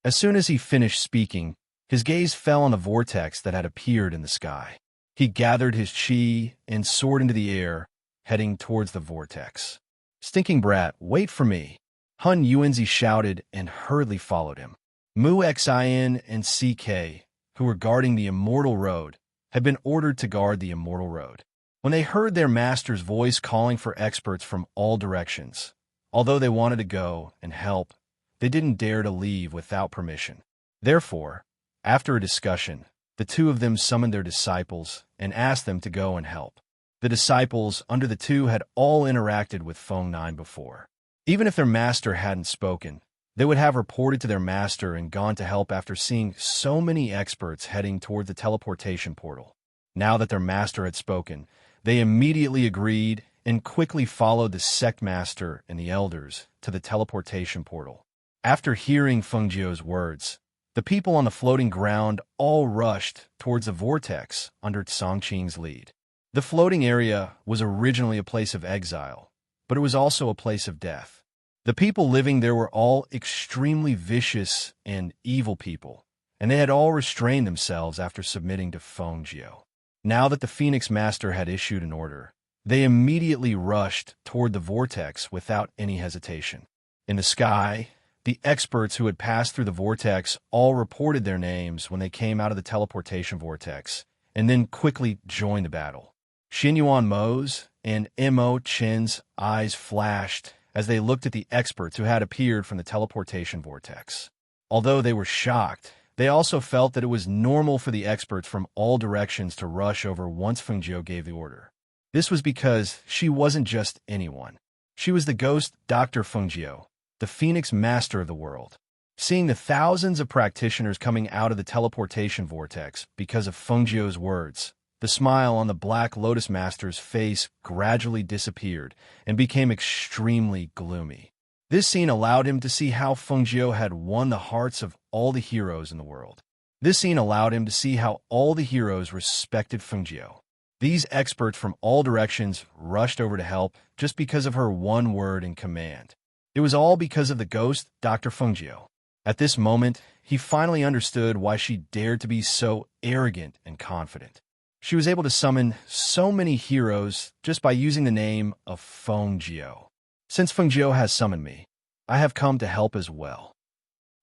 As soon as he finished speaking, his gaze fell on the vortex that had appeared in the sky. He gathered his chi and soared into the air, heading towards the vortex. "Stinking brat, wait for me!" Hun Yuanzi shouted and hurriedly followed him. Mu Xin and CK, who were guarding the Immortal Road, had been ordered to guard the Immortal Road. When they heard their master's voice calling for experts from all directions, although they wanted to go and help, they didn't dare to leave without permission. Therefore, after a discussion, the two of them summoned their disciples and asked them to go and help. The disciples, under the two, had all interacted with Feng Nine before. Even if their master hadn't spoken, they would have reported to their master and gone to help after seeing so many experts heading toward the teleportation portal. Now that their master had spoken, they immediately agreed and quickly followed the sect master and the elders to the teleportation portal. After hearing Feng Jiu's words, the people on the floating ground all rushed towards the vortex under Songqing's lead. The floating area was originally a place of exile, but it was also a place of death. The people living there were all extremely vicious and evil people, and they had all restrained themselves after submitting to Feng Jiu. Now that the Phoenix Master had issued an order, they immediately rushed toward the vortex without any hesitation. In the sky, the experts who had passed through the vortex all reported their names when they came out of the teleportation vortex, and then quickly joined the battle. Xinyuan Mo's and Mo Chen's eyes flashed as they looked at the experts who had appeared from the teleportation vortex. Although they were shocked, they also felt that it was normal for the experts from all directions to rush over once Feng Jiu gave the order. This was because she wasn't just anyone. She was the ghost Dr. Feng Jiu, the Phoenix Master of the world. Seeing the thousands of practitioners coming out of the teleportation vortex because of Feng Jiu's words, the smile on the Black Lotus Master's face gradually disappeared and became extremely gloomy. This scene allowed him to see how Feng Jiu had won the hearts of all the heroes in the world. This scene allowed him to see how all the heroes respected Feng Jiu. These experts from all directions rushed over to help just because of her one word and command. It was all because of the ghost, Dr. Feng Jiu. At this moment, he finally understood why she dared to be so arrogant and confident. She was able to summon so many heroes just by using the name of Feng Jiu. Since Feng Jiu has summoned me, I have come to help as well.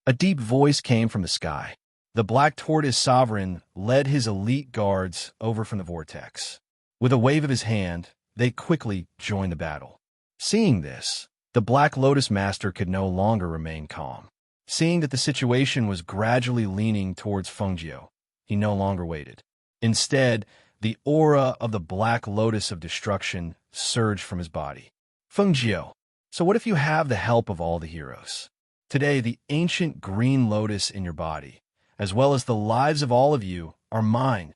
A deep voice came from the sky. The Black Tortoise Sovereign led his elite guards over from the vortex. With a wave of his hand, they quickly joined the battle. Seeing this, the Black Lotus Master could no longer remain calm. Seeing that the situation was gradually leaning towards Feng Jiu, he no longer waited. Instead, the aura of the Black Lotus of Destruction surged from his body. Feng Jiu, so what if you have the help of all the heroes? Today, the ancient green lotus in your body, as well as the lives of all of you, are mine.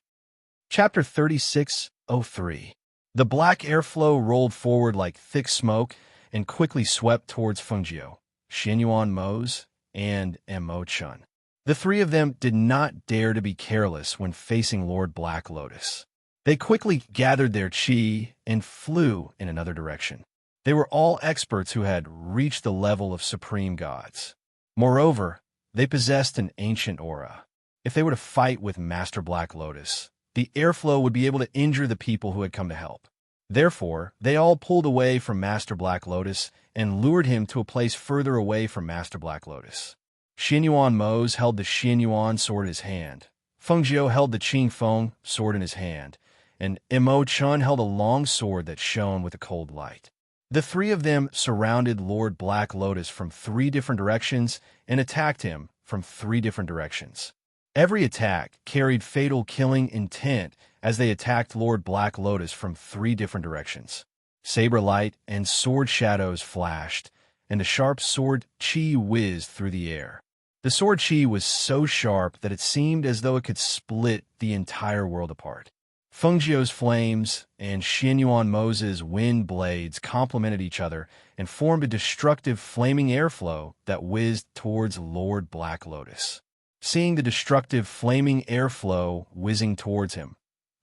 Chapter 36:03. The black airflow rolled forward like thick smoke and quickly swept towards Fengjiu, Xianyuan Mose, and Mo Chun. The three of them did not dare to be careless when facing Lord Black Lotus. They quickly gathered their chi and flew in another direction. They were all experts who had reached the level of supreme gods. Moreover, they possessed an ancient aura. If they were to fight with Master Black Lotus, the airflow would be able to injure the people who had come to help. Therefore, they all pulled away from Master Black Lotus and lured him to a place further away from Master Black Lotus. Xianyuan Mose held the Xianyuan sword in his hand. Fengjiu held the Qing Feng sword in his hand, and Mo Chun held a long sword that shone with a cold light. The three of them surrounded Lord Black Lotus from 3 different directions and attacked him from 3 different directions. Every attack carried fatal killing intent as they attacked Lord Black Lotus from 3 different directions. Saber light and sword shadows flashed, and a sharp sword chi whizzed through the air. The sword chi was so sharp that it seemed as though it could split the entire world apart. Fengjiu's flames and Xianyuan Mose's wind blades complemented each other and formed a destructive flaming airflow that whizzed towards Lord Black Lotus. Seeing the destructive flaming airflow whizzing towards him,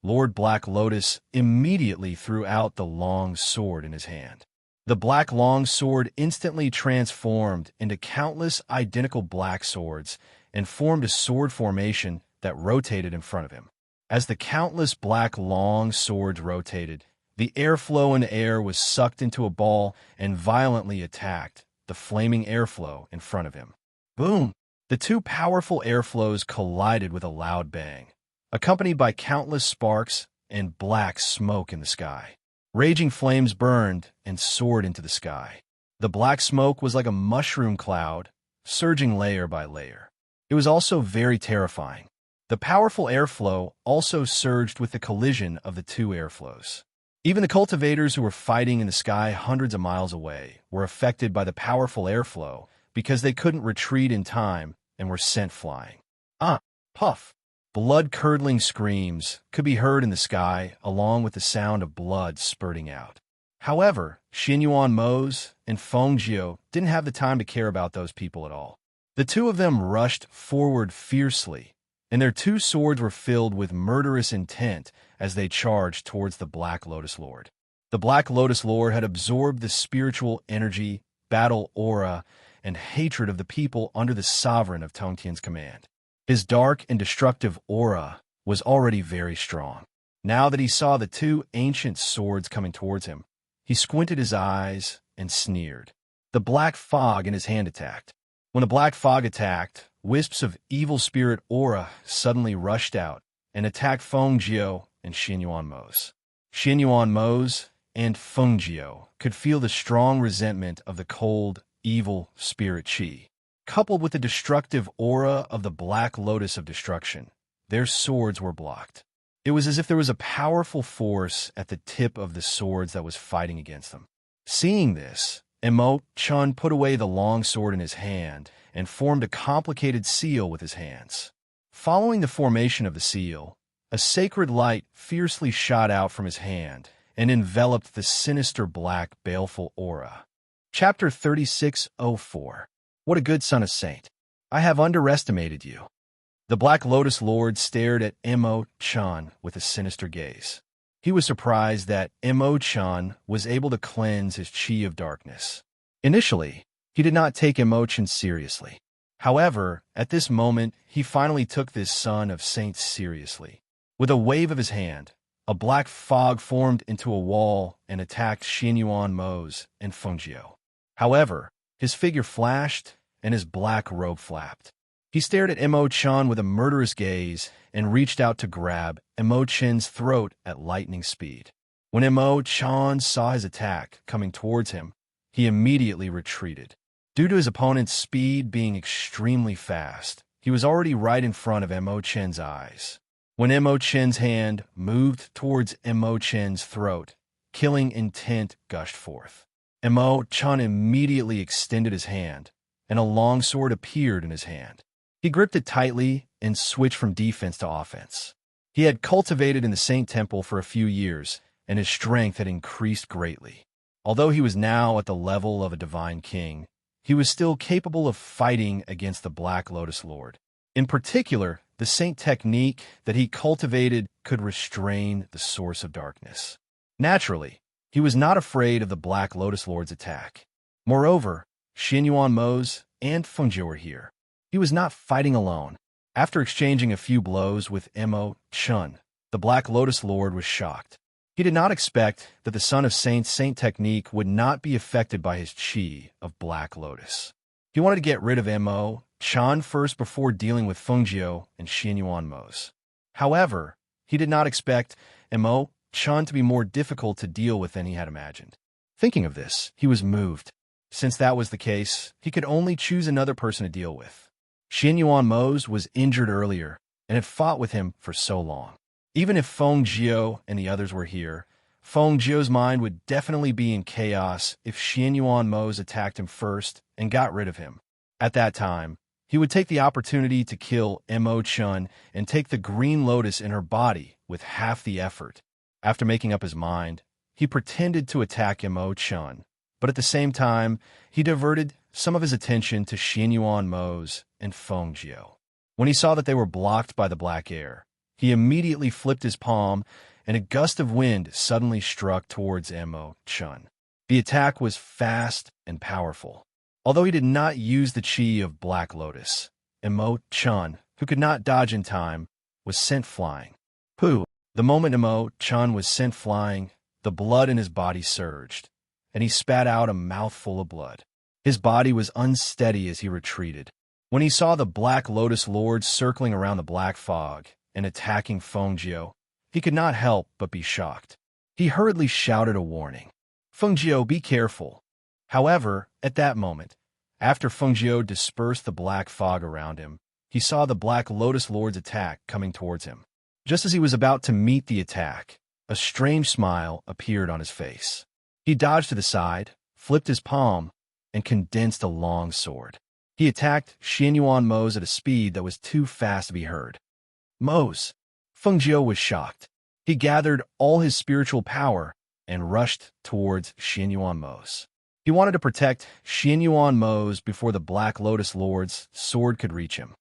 Lord Black Lotus immediately threw out the long sword in his hand. The black long sword instantly transformed into countless identical black swords and formed a sword formation that rotated in front of him. As the countless black long swords rotated, the airflow in the air was sucked into a ball and violently attacked the flaming airflow in front of him. Boom! The 2 powerful airflows collided with a loud bang, accompanied by countless sparks and black smoke in the sky. Raging flames burned and soared into the sky. The black smoke was like a mushroom cloud, surging layer by layer. It was also very terrifying. The powerful airflow also surged with the collision of the 2 airflows. Even the cultivators who were fighting in the sky hundreds of miles away were affected by the powerful airflow because they couldn't retreat in time and were sent flying. Puff! Blood-curdling screams could be heard in the sky along with the sound of blood spurting out. However, Xianyuan Mose and Fengjiu didn't have the time to care about those people at all. The 2 of them rushed forward fiercely, and their 2 swords were filled with murderous intent as they charged towards the Black Lotus Lord. The Black Lotus Lord had absorbed the spiritual energy, battle aura, and hatred of the people under the sovereign of Tongtian's command. His dark and destructive aura was already very strong. Now that he saw the 2 ancient swords coming towards him, he squinted his eyes and sneered. The black fog in his hand attacked. When the black fog attacked, wisps of evil spirit aura suddenly rushed out and attacked Fengjiu and Xianyuan Mose. Xianyuan Mose and Fengjiu could feel the strong resentment of the cold, evil spirit chi. Coupled with the destructive aura of the Black Lotus of Destruction, their swords were blocked. It was as if there was a powerful force at the tip of the swords that was fighting against them. Seeing this, Mo Chun put away the long sword in his hand and formed a complicated seal with his hands. Following the formation of the seal, a sacred light fiercely shot out from his hand and enveloped the sinister black baleful aura. Chapter 3604. What a good son of Saint. I have underestimated you. The Black Lotus Lord stared at Mo Chun with a sinister gaze. He was surprised that Mo Chun was able to cleanse his chi of darkness. Initially, he did not take Mo Chun seriously. However, at this moment, he finally took this son of Saint seriously. With a wave of his hand, a black fog formed into a wall and attacked Xianyuan Mose and Fengjiu. However, his figure flashed and his black robe flapped. He stared at Mo Chun with a murderous gaze and reached out to grab Mo Chun's throat at lightning speed. When Mo Chun saw his attack coming towards him, he immediately retreated. Due to his opponent's speed being extremely fast, he was already right in front of Mo Chun's eyes. When Mo Chun's hand moved towards Mo Chun's throat, killing intent gushed forth. Mo Chun immediately extended his hand, and a long sword appeared in his hand. He gripped it tightly and switched from defense to offense. He had cultivated in the Saint Temple for a few years, and his strength had increased greatly. Although he was now at the level of a divine king, he was still capable of fighting against the Black Lotus Lord. In particular, the saint technique that he cultivated could restrain the source of darkness. Naturally, he was not afraid of the Black Lotus Lord's attack. Moreover, Xianyuan Mose and Fengjie were here. He was not fighting alone. After exchanging a few blows with Mo Chun, the Black Lotus Lord was shocked. He did not expect that the Son of Saint's saint technique would not be affected by his chi of Black Lotus. He wanted to get rid of Mo Chun first before dealing with Fengjie and Xianyuan Mose. However, he did not expect Mo Chun to be more difficult to deal with than he had imagined. Thinking of this, he was moved. Since that was the case, he could only choose another person to deal with. Xianyuan Mose was injured earlier and had fought with him for so long. Even if Fengjie and the others were here, Fengjie's mind would definitely be in chaos if Xianyuan Mose attacked him first and got rid of him. At that time, he would take the opportunity to kill Mo Chun and take the green lotus in her body with half the effort. After making up his mind, he pretended to attack Mo Chun, but at the same time, he diverted some of his attention to Xianyuan Mose and Fengjie. When he saw that they were blocked by the black air, he immediately flipped his palm, and a gust of wind suddenly struck towards Mo Chun. The attack was fast and powerful. Although he did not use the chi of Black Lotus, Mo Chun, who could not dodge in time, was sent flying. The moment Mo Chun was sent flying, the blood in his body surged, and he spat out a mouthful of blood. His body was unsteady as he retreated. When he saw the Black Lotus Lord circling around the black fog and attacking Fengjie, he could not help but be shocked. He hurriedly shouted a warning. "Fengjie, be careful." However, at that moment, after Fengjie dispersed the black fog around him, he saw the Black Lotus Lord's attack coming towards him. Just as he was about to meet the attack, a strange smile appeared on his face. He dodged to the side, flipped his palm, and condensed a long sword. He attacked Xianyuan Mose at a speed that was too fast to be heard. Mose! Fengjie was shocked. He gathered all his spiritual power and rushed towards Xianyuan Mose. He wanted to protect Xianyuan Mose before the Black Lotus Lord's sword could reach him.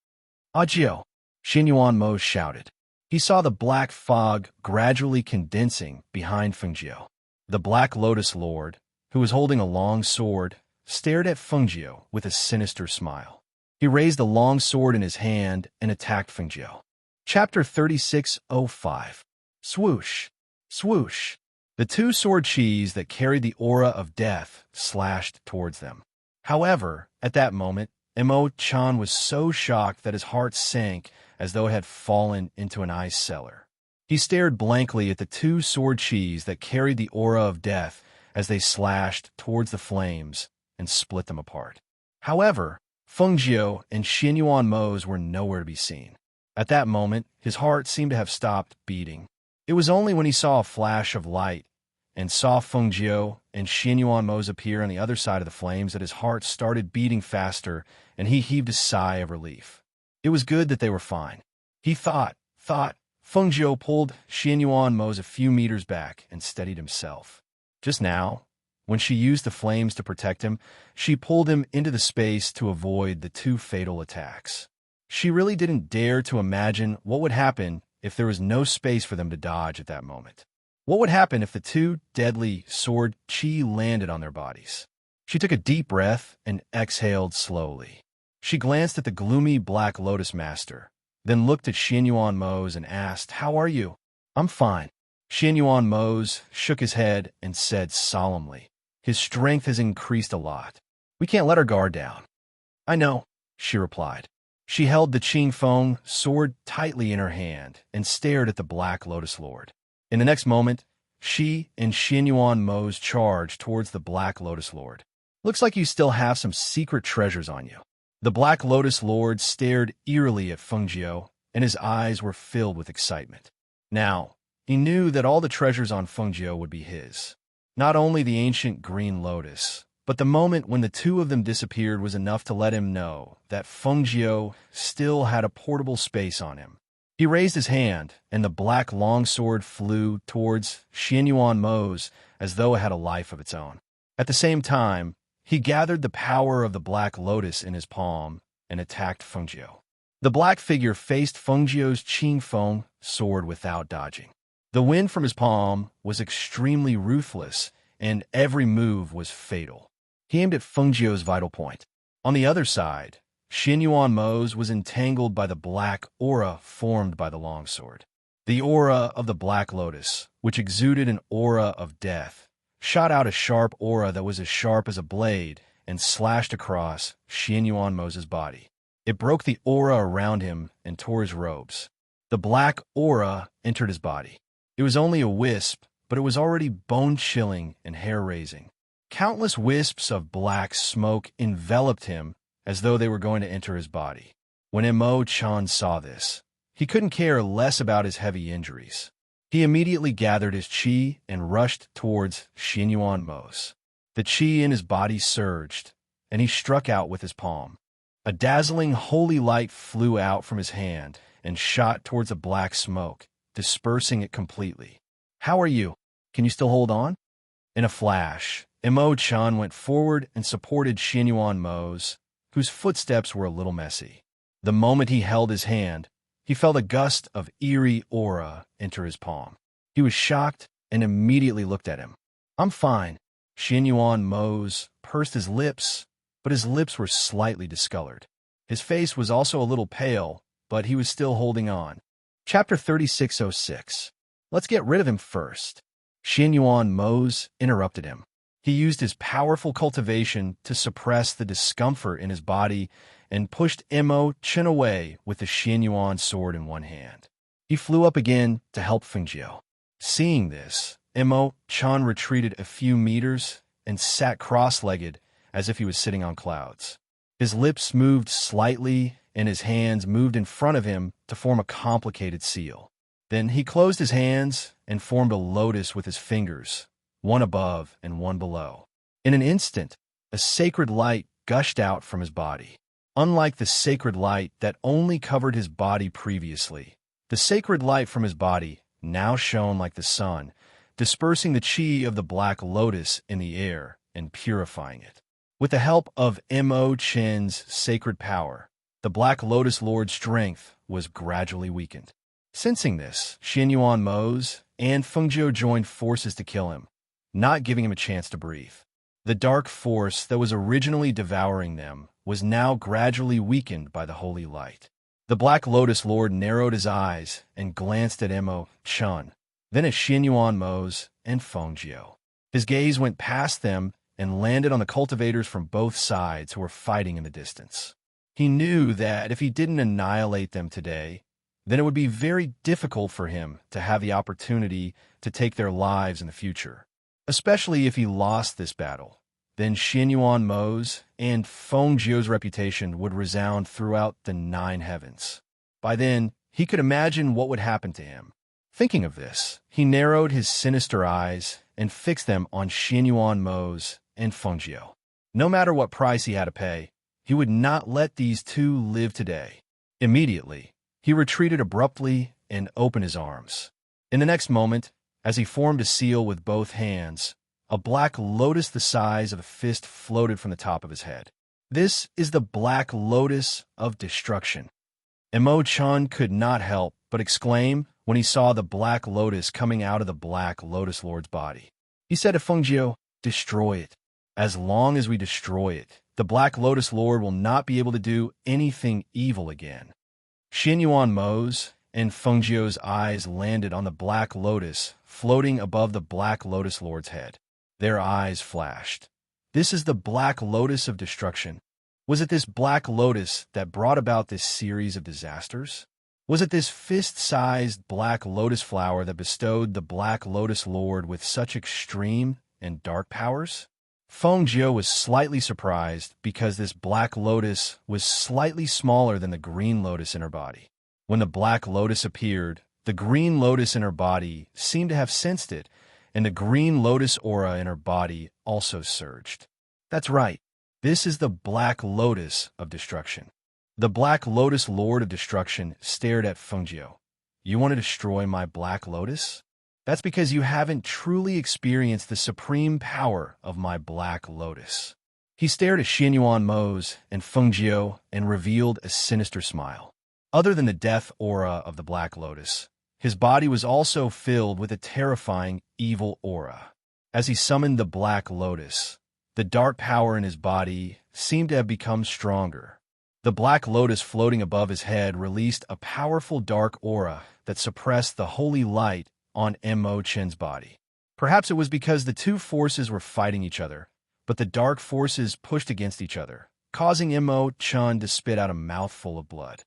"Ajio!" Xianyuan Mose shouted. He saw the black fog gradually condensing behind Fengjie. The Black Lotus Lord, who was holding a long sword, stared at Fengjie with a sinister smile. He raised the long sword in his hand and attacked Fengjie. Chapter 36:05. Swoosh! Swoosh! The two sword chis that carried the aura of death slashed towards them. However, at that moment, Mo Chun was so shocked that his heart sank as though it had fallen into an ice cellar. He stared blankly at the two sword chis that carried the aura of death as they slashed towards the flames and split them apart. However, Fengjie and Xianyuan Mose were nowhere to be seen. At that moment, his heart seemed to have stopped beating. It was only when he saw a flash of light and saw Fengjie and Xianyuan Mose appear on the other side of the flames that his heart started beating faster, and he heaved a sigh of relief. It was good that they were fine. He thought. Fengjie pulled Xianyuan Mose a few meters back and steadied himself. Just now, when she used the flames to protect him, she pulled him into the space to avoid the two fatal attacks. She really didn't dare to imagine what would happen if there was no space for them to dodge at that moment. What would happen if the two deadly sword chi landed on their bodies? She took a deep breath and exhaled slowly. She glanced at the gloomy Black Lotus Master, then looked at Xianyuan Mose and asked, "How are you?" "I'm fine." Xianyuan Mose shook his head and said solemnly, "His strength has increased a lot. We can't let our guard down." "I know," she replied. She held the Qing Feng sword tightly in her hand and stared at the Black Lotus Lord. In the next moment, she and Xianyuan Mose charged towards the Black Lotus Lord. "Looks like you still have some secret treasures on you." The Black Lotus Lord stared eerily at Fengjie, and his eyes were filled with excitement. Now, he knew that all the treasures on Fengjie would be his. Not only the ancient green lotus, but the moment when the two of them disappeared was enough to let him know that Fengjie still had a portable space on him. He raised his hand, and the black longsword flew towards Xianyuan Mose as though it had a life of its own. At the same time, he gathered the power of the Black Lotus in his palm and attacked Fengjiu. The black figure faced Fengjiu's Qing Feng sword without dodging. The wind from his palm was extremely ruthless, and every move was fatal. He aimed at Fengjiu's vital point. On the other side, Xianyuan Mo's was entangled by the black aura formed by the longsword. The aura of the Black Lotus, which exuded an aura of death, shot out a sharp aura that was as sharp as a blade and slashed across Xianyuan Mo's body. It broke the aura around him and tore his robes. The black aura entered his body. It was only a wisp, but it was already bone-chilling and hair-raising. Countless wisps of black smoke enveloped him as though they were going to enter his body. When Mo Chan saw this, he couldn't care less about his heavy injuries. He immediately gathered his qi and rushed towards Xianyuan Mo's. The qi in his body surged, and he struck out with his palm. A dazzling holy light flew out from his hand and shot towards the black smoke, dispersing it completely. "How are you? Can you still hold on?" In a flash, Mo Chan went forward and supported Xianyuan Mo's, whose footsteps were a little messy. The moment he held his hand, he felt a gust of eerie aura enter his palm. He was shocked and immediately looked at him. "I'm fine." Xianyuan Mo's pursed his lips, but his lips were slightly discolored. His face was also a little pale, but he was still holding on. Chapter 3606. Let's get rid of him first. Xianyuan Mo's interrupted him. He used his powerful cultivation to suppress the discomfort in his body and pushed Mo Chan away with the Xianyuan sword in one hand. He flew up again to help Fengjiu. Seeing this, Mo Chan retreated a few meters and sat cross-legged as if he was sitting on clouds. His lips moved slightly, and his hands moved in front of him to form a complicated seal. Then he closed his hands and formed a lotus with his fingers, one above and one below. In an instant, a sacred light gushed out from his body. Unlike the sacred light that only covered his body previously, the sacred light from his body now shone like the sun, dispersing the qi of the Black Lotus in the air and purifying it. With the help of Mo Chan's sacred power, the Black Lotus Lord's strength was gradually weakened. Sensing this, Xianyuan Mo's and Fengjiu joined forces to kill him, not giving him a chance to breathe. The dark force that was originally devouring them was now gradually weakened by the holy light. The Black Lotus Lord narrowed his eyes and glanced at Mo Chan, then at Xianyuan Mo's and Fengjiu. His gaze went past them and landed on the cultivators from both sides who were fighting in the distance. He knew that if he didn't annihilate them today, then it would be very difficult for him to have the opportunity to take their lives in the future. Especially if he lost this battle, then Xianyuan Mo's and Fengjiu's reputation would resound throughout the 9 heavens. By then, he could imagine what would happen to him. Thinking of this, he narrowed his sinister eyes and fixed them on Xianyuan Mo's and Fengjiu. No matter what price he had to pay, he would not let these two live today. Immediately, he retreated abruptly and opened his arms. In the next moment, as he formed a seal with both hands, a black lotus the size of a fist floated from the top of his head. This is the Black Lotus of Destruction. Mo Chan could not help but exclaim when he saw the Black Lotus coming out of the Black Lotus Lord's body. He said to Fengjiu, "Destroy it. As long as we destroy it, the Black Lotus Lord will not be able to do anything evil again." Xianyuan Mo's and Fengjiu's eyes landed on the Black Lotus floating above the Black Lotus Lord's head. Their eyes flashed. This is the Black Lotus of Destruction. Was it this Black Lotus that brought about this series of disasters? Was it this fist-sized Black Lotus flower that bestowed the Black Lotus Lord with such extreme and dark powers? Fengjiu was slightly surprised because this Black Lotus was slightly smaller than the Green Lotus in her body. When the Black Lotus appeared, the Green Lotus in her body seemed to have sensed it, and the Green Lotus aura in her body also surged. That's right. This is the Black Lotus of Destruction. The Black Lotus Lord of Destruction stared at Fengjiu. "You want to destroy my Black Lotus?" That's because you haven't truly experienced the supreme power of my Black Lotus. He stared at Xianyuan Mose and Fengjiu and revealed a sinister smile. Other than the death aura of the Black Lotus, his body was also filled with a terrifying, evil aura. As he summoned the Black Lotus, the dark power in his body seemed to have become stronger. The Black Lotus floating above his head released a powerful dark aura that suppressed the holy light on Mo Chen's body. Perhaps it was because the two forces were fighting each other, but the dark forces pushed against each other, causing Mo Chen to spit out a mouthful of blood.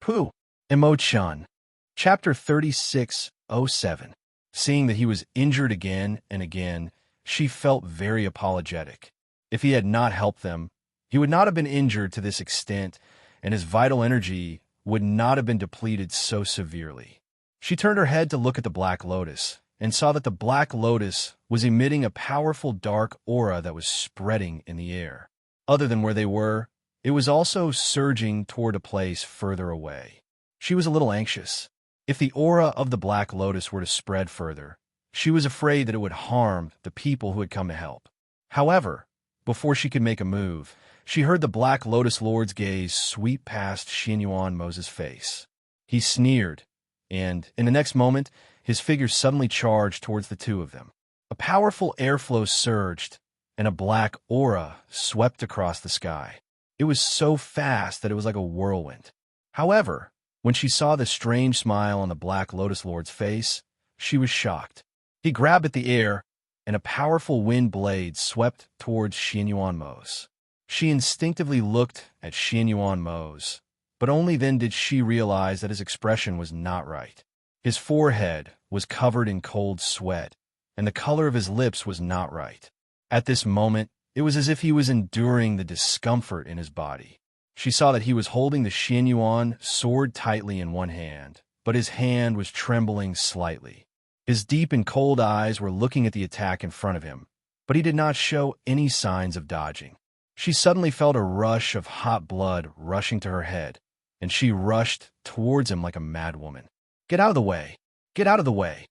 Pooh! Mo Chen. Chapter 36:07. Seeing that he was injured again and again, she felt very apologetic. If he had not helped them, he would not have been injured to this extent, and his vital energy would not have been depleted so severely. She turned her head to look at the Black Lotus, and saw that the Black Lotus was emitting a powerful dark aura that was spreading in the air. Other than where they were, it was also surging toward a place further away. She was a little anxious. If the aura of the Black Lotus were to spread further, she was afraid that it would harm the people who had come to help. However, before she could make a move, she heard the Black Lotus Lord's gaze sweep past Xianyuan Mose's face. He sneered, and, in the next moment, his figure suddenly charged towards the two of them. A powerful airflow surged, and a black aura swept across the sky. It was so fast that it was like a whirlwind. However, when she saw the strange smile on the Black Lotus Lord's face, she was shocked. He grabbed at the air, and a powerful wind blade swept towards Xianyuan Mose. She instinctively looked at Xianyuan Mose, but only then did she realize that his expression was not right. His forehead was covered in cold sweat, and the color of his lips was not right. At this moment, it was as if he was enduring the discomfort in his body. She saw that he was holding the Xianyuan sword tightly in one hand, but his hand was trembling slightly. His deep and cold eyes were looking at the attack in front of him, but he did not show any signs of dodging. She suddenly felt a rush of hot blood rushing to her head, and she rushed towards him like a madwoman. Get out of the way! Get out of the way!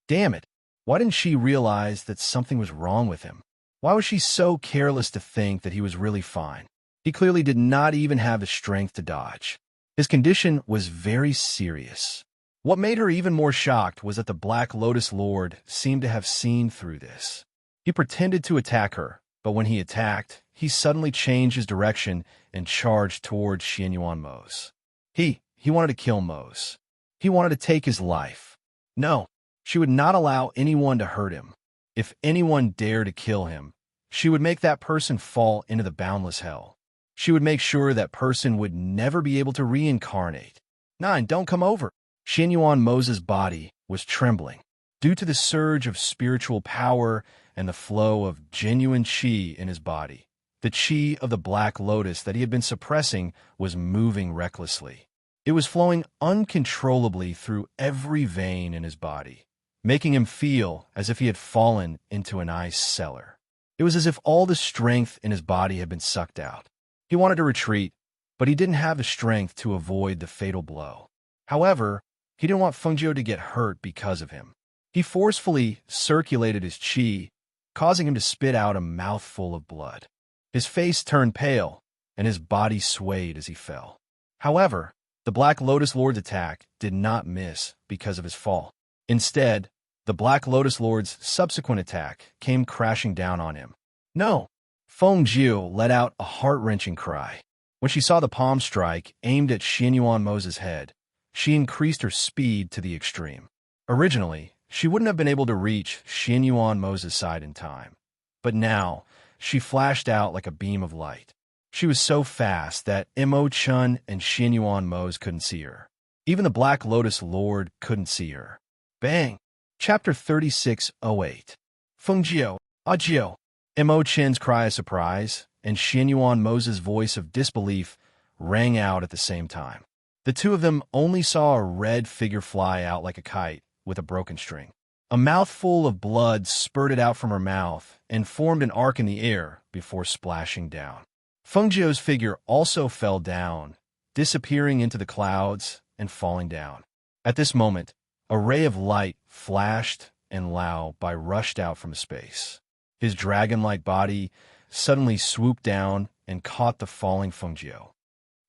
Damn it! Why didn't she realize that something was wrong with him? Why was she so careless to think that he was really fine? He clearly did not even have the strength to dodge. His condition was very serious. What made her even more shocked was that the Black Lotus Lord seemed to have seen through this. He pretended to attack her, but when he attacked, he suddenly changed his direction and charged towards Xianyuan Mose. He wanted to kill Mose. He wanted to take his life. No, she would not allow anyone to hurt him. If anyone dared to kill him, she would make that person fall into the boundless hell. She would make sure that person would never be able to reincarnate. Nine, don't come over. Xianyuan Mose's body was trembling. Due to the surge of spiritual power and the flow of genuine qi in his body, the qi of the Black Lotus that he had been suppressing was moving recklessly. It was flowing uncontrollably through every vein in his body, making him feel as if he had fallen into an ice cellar. It was as if all the strength in his body had been sucked out. He wanted to retreat, but he didn't have the strength to avoid the fatal blow. However, he didn't want Fengjiu to get hurt because of him. He forcefully circulated his qi, causing him to spit out a mouthful of blood. His face turned pale, and his body swayed as he fell. However, the Black Lotus Lord's attack did not miss because of his fall. Instead, the Black Lotus Lord's subsequent attack came crashing down on him. No! Fengjiu let out a heart-wrenching cry. When she saw the palm strike aimed at Xianyuan Mose's head, she increased her speed to the extreme. Originally, she wouldn't have been able to reach Xianyuan Mose's side in time, but now she flashed out like a beam of light. She was so fast that Mo Chen and Xianyuan Mose couldn't see her. Even the Black Lotus Lord couldn't see her. Bang! Chapter 36:08. Fengjiu, Ajio. Mo Chen's cry of surprise and Xianyuan Mose's voice of disbelief rang out at the same time. The two of them only saw a red figure fly out like a kite with a broken string. A mouthful of blood spurted out from her mouth and formed an arc in the air before splashing down. Fengjiu's figure also fell down, disappearing into the clouds and falling down. At this moment, a ray of light flashed and Lao Bai rushed out from space. His dragon-like body suddenly swooped down and caught the falling Fengjiu.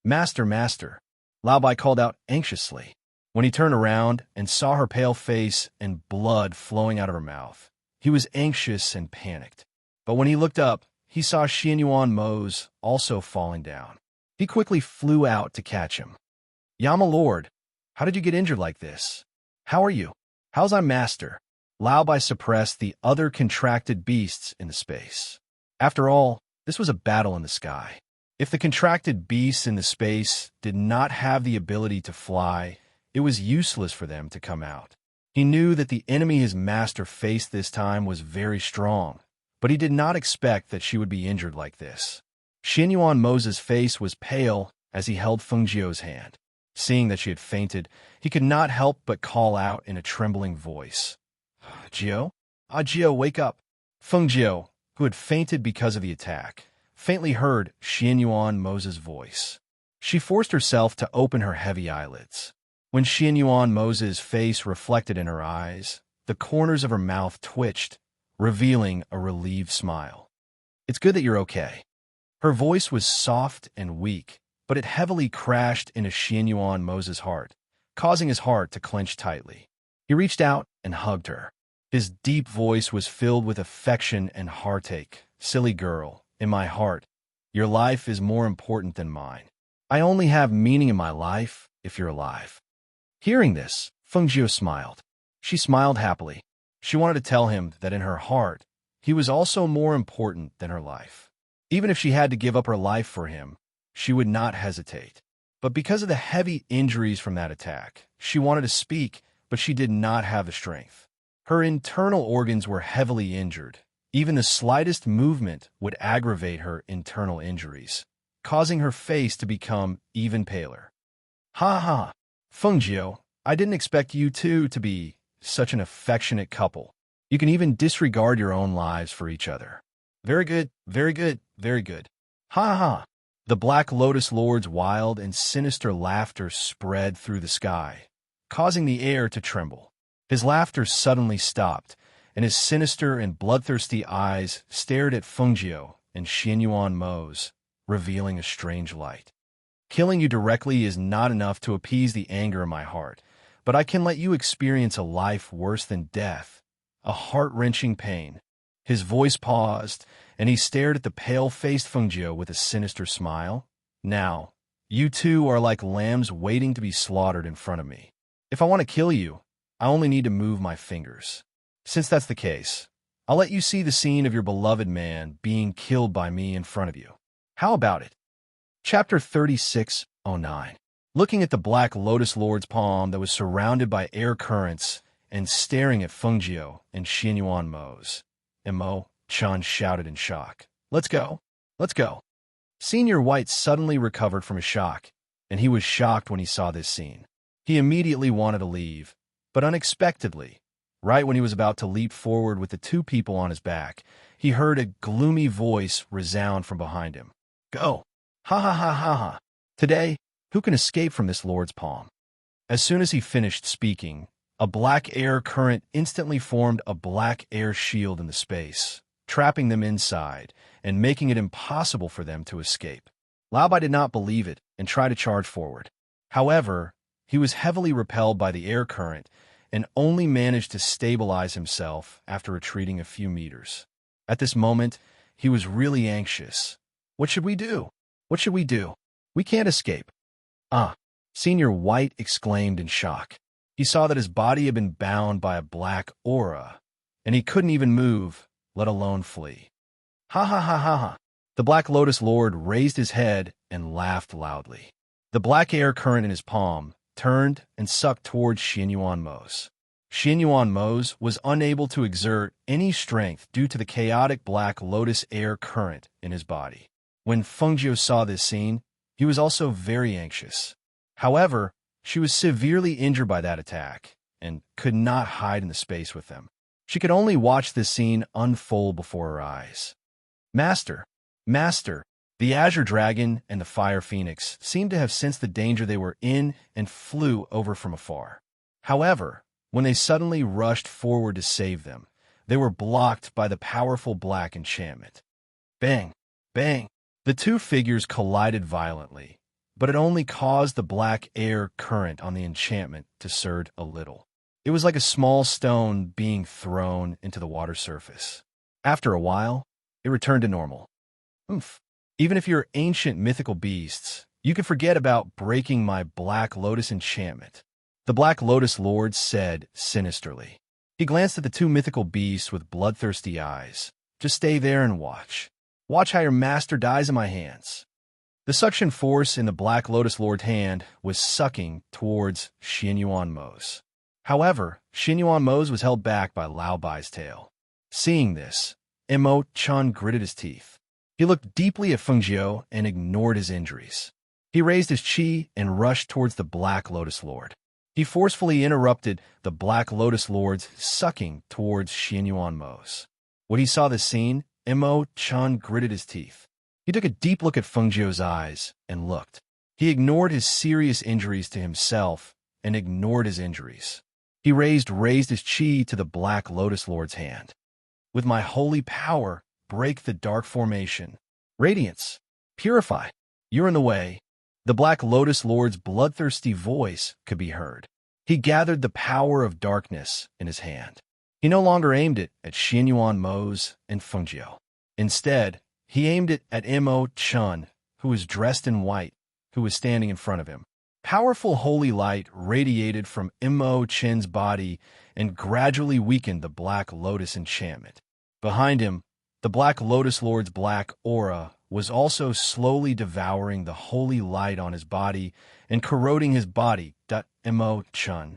"Master, master," Lao Bai called out anxiously. When he turned around and saw her pale face and blood flowing out of her mouth, he was anxious and panicked. But when he looked up, he saw Xianyuan Mo's also falling down. He quickly flew out to catch him. "Yama Lord, how did you get injured like this? How are you? How's our master?" Lao Bai suppressed the other contracted beasts in the space. After all, this was a battle in the sky. If the contracted beasts in the space did not have the ability to fly, it was useless for them to come out. He knew that the enemy his master faced this time was very strong, but he did not expect that she would be injured like this. Xianyuan Mo's face was pale as he held Fengjiu's hand. Seeing that she had fainted, he could not help but call out in a trembling voice, "Jiu? Ah, Jiu, wake up!" Fengjiu, who had fainted because of the attack, faintly heard Xianyuan Mo's voice. She forced herself to open her heavy eyelids. When Xianyuan Mo's face reflected in her eyes, the corners of her mouth twitched, revealing a relieved smile. "It's good that you're okay." Her voice was soft and weak, but it heavily crashed into Xianyuan Mo's heart, causing his heart to clench tightly. He reached out and hugged her. His deep voice was filled with affection and heartache. "Silly girl, in my heart, your life is more important than mine. I only have meaning in my life if you're alive." Hearing this, Fengjiu smiled. She smiled happily. She wanted to tell him that in her heart, he was also more important than her life. Even if she had to give up her life for him, she would not hesitate. But because of the heavy injuries from that attack, she wanted to speak, but she did not have the strength. Her internal organs were heavily injured. Even the slightest movement would aggravate her internal injuries, causing her face to become even paler. "Ha ha! Fengjiu, I didn't expect you two to be such an affectionate couple. You can even disregard your own lives for each other. Very good, very good, very good. Ha ha!" The Black Lotus Lord's wild and sinister laughter spread through the sky, causing the air to tremble. His laughter suddenly stopped, and his sinister and bloodthirsty eyes stared at Fengjiu and Xianyuan Mo's, revealing a strange light. "Killing you directly is not enough to appease the anger in my heart, but I can let you experience a life worse than death, a heart-wrenching pain." His voice paused, and he stared at the pale-faced Fengjiu with a sinister smile. "Now, you two are like lambs waiting to be slaughtered in front of me. If I want to kill you, I only need to move my fingers. Since that's the case, I'll let you see the scene of your beloved man being killed by me in front of you. How about it?" Chapter 36:09. Looking at the Black Lotus Lord's palm that was surrounded by air currents and staring at Fengjiu and Xianyuan Mo's, Mo Chan shouted in shock, "Let's go! Let's go!" Senior White suddenly recovered from his shock, and he was shocked when he saw this scene. He immediately wanted to leave, but unexpectedly, right when he was about to leap forward with the two people on his back, he heard a gloomy voice resound from behind him. "Go! Ha ha ha ha ha! Today, who can escape from this Lord's palm?" As soon as he finished speaking, a black air current instantly formed a black air shield in the space, trapping them inside and making it impossible for them to escape. Lao Bai did not believe it and tried to charge forward. However, he was heavily repelled by the air current and only managed to stabilize himself after retreating a few meters. At this moment, he was really anxious. "What should we do? What should we do? We can't escape." "Ah!" Senior White exclaimed in shock. He saw that his body had been bound by a black aura, and he couldn't even move, let alone flee. "Ha ha ha ha ha!" The Black Lotus Lord raised his head and laughed loudly. The black air current in his palm turned and sucked towards Xianyuan Mo's. Xianyuan Mo's was unable to exert any strength due to the chaotic Black Lotus air current in his body. When Fengjiu saw this scene, he was also very anxious. However, she was severely injured by that attack and could not hide in the space with them. She could only watch this scene unfold before her eyes. "Master! Master!" The Azure Dragon and the Fire Phoenix seemed to have sensed the danger they were in and flew over from afar. However, When they suddenly rushed forward to save them, they were blocked by the powerful black enchantment. Bang! Bang! The two figures collided violently, but it only caused the black air current on the enchantment to surge a little. It was like a small stone being thrown into the water surface. After a while, it returned to normal. Oomph. Even if you're ancient mythical beasts, you can forget about breaking my Black Lotus enchantment, the Black Lotus Lord said sinisterly. He glanced at the two mythical beasts with bloodthirsty eyes. Just stay there and watch. Watch how your master dies in my hands. The suction force in the Black Lotus Lord's hand was sucking towards Xianyuan Mo's. However, Xianyuan Mo's was held back by Lao Bai's tail. Seeing this, Mo Chun gritted his teeth. He looked deeply at Feng Jiu and ignored his injuries. He raised his chi and rushed towards the Black Lotus Lord. He forcefully interrupted the Black Lotus Lord's sucking towards Xianyuan Mo's. When he saw this scene, Mo Chun gritted his teeth. He took a deep look at Feng Jiu's eyes and looked. He ignored his serious injuries to himself and ignored his injuries. He raised his chi to the Black Lotus Lord's hand. With my holy power, break the dark formation. Radiance, purify. You're in the way. The Black Lotus Lord's bloodthirsty voice could be heard. He gathered the power of darkness in his hand. He no longer aimed it at Xianyuan Mo's and Feng Jiu. Instead, he aimed it at Mo Chun, who was dressed in white, who was standing in front of him. Powerful holy light radiated from Mo Chun's body and gradually weakened the Black Lotus enchantment. Behind him, the Black Lotus Lord's black aura was also slowly devouring the holy light on his body and corroding his body. Mo Chun.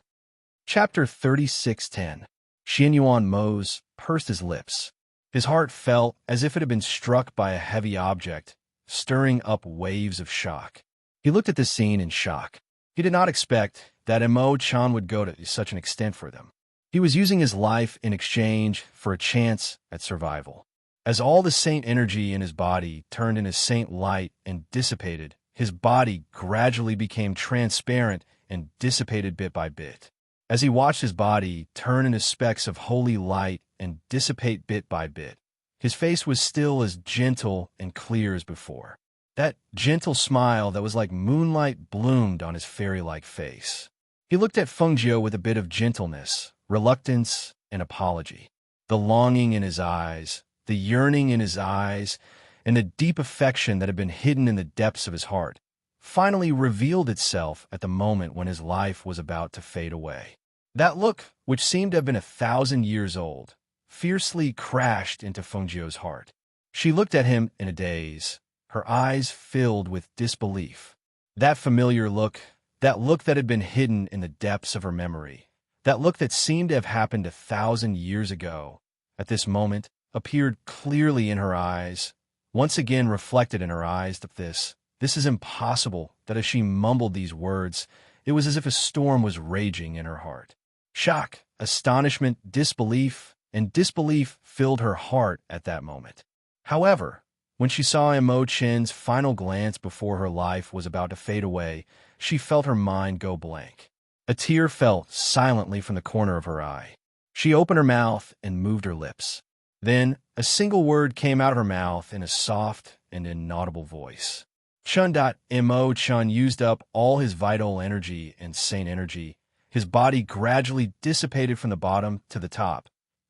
Chapter 36:10. Xianyuan Mo's pursed his lips. His heart felt as if it had been struck by a heavy object, stirring up waves of shock. He looked at this scene in shock. He did not expect that Mo Chun would go to such an extent for them. He was using his life in exchange for a chance at survival. As all the saint energy in his body turned into saint light and dissipated, his body gradually became transparent and dissipated bit by bit. As he watched his body turn into specks of holy light and dissipate bit by bit, his face was still as gentle and clear as before. That gentle smile that was like moonlight bloomed on his fairy-like face. He looked at Feng Jiu with a bit of gentleness, reluctance, and apology. The longing in his eyes, the yearning in his eyes, and the deep affection that had been hidden in the depths of his heart finally revealed itself at the moment when his life was about to fade away. That look, which seemed to have been 1,000 years old, fiercely crashed into Feng Jiu's heart. She looked at him in a daze, her eyes filled with disbelief. That familiar look, that look that had been hidden in the depths of her memory, that look that seemed to have happened 1,000 years ago, at this moment, appeared clearly in her eyes, once again reflected in her eyes that this is impossible, that as she mumbled these words, it was as if a storm was raging in her heart. Shock, astonishment, disbelief, and disbelief filled her heart at that moment. However, when she saw Mo Chun's final glance before her life was about to fade away, she felt her mind go blank. A tear fell silently from the corner of her eye. She opened her mouth and moved her lips. Then, a single word came out of her mouth in a soft and inaudible voice. Chun. Mo Chun used up all his vital energy and saint energy. His body gradually dissipated from the bottom to the top,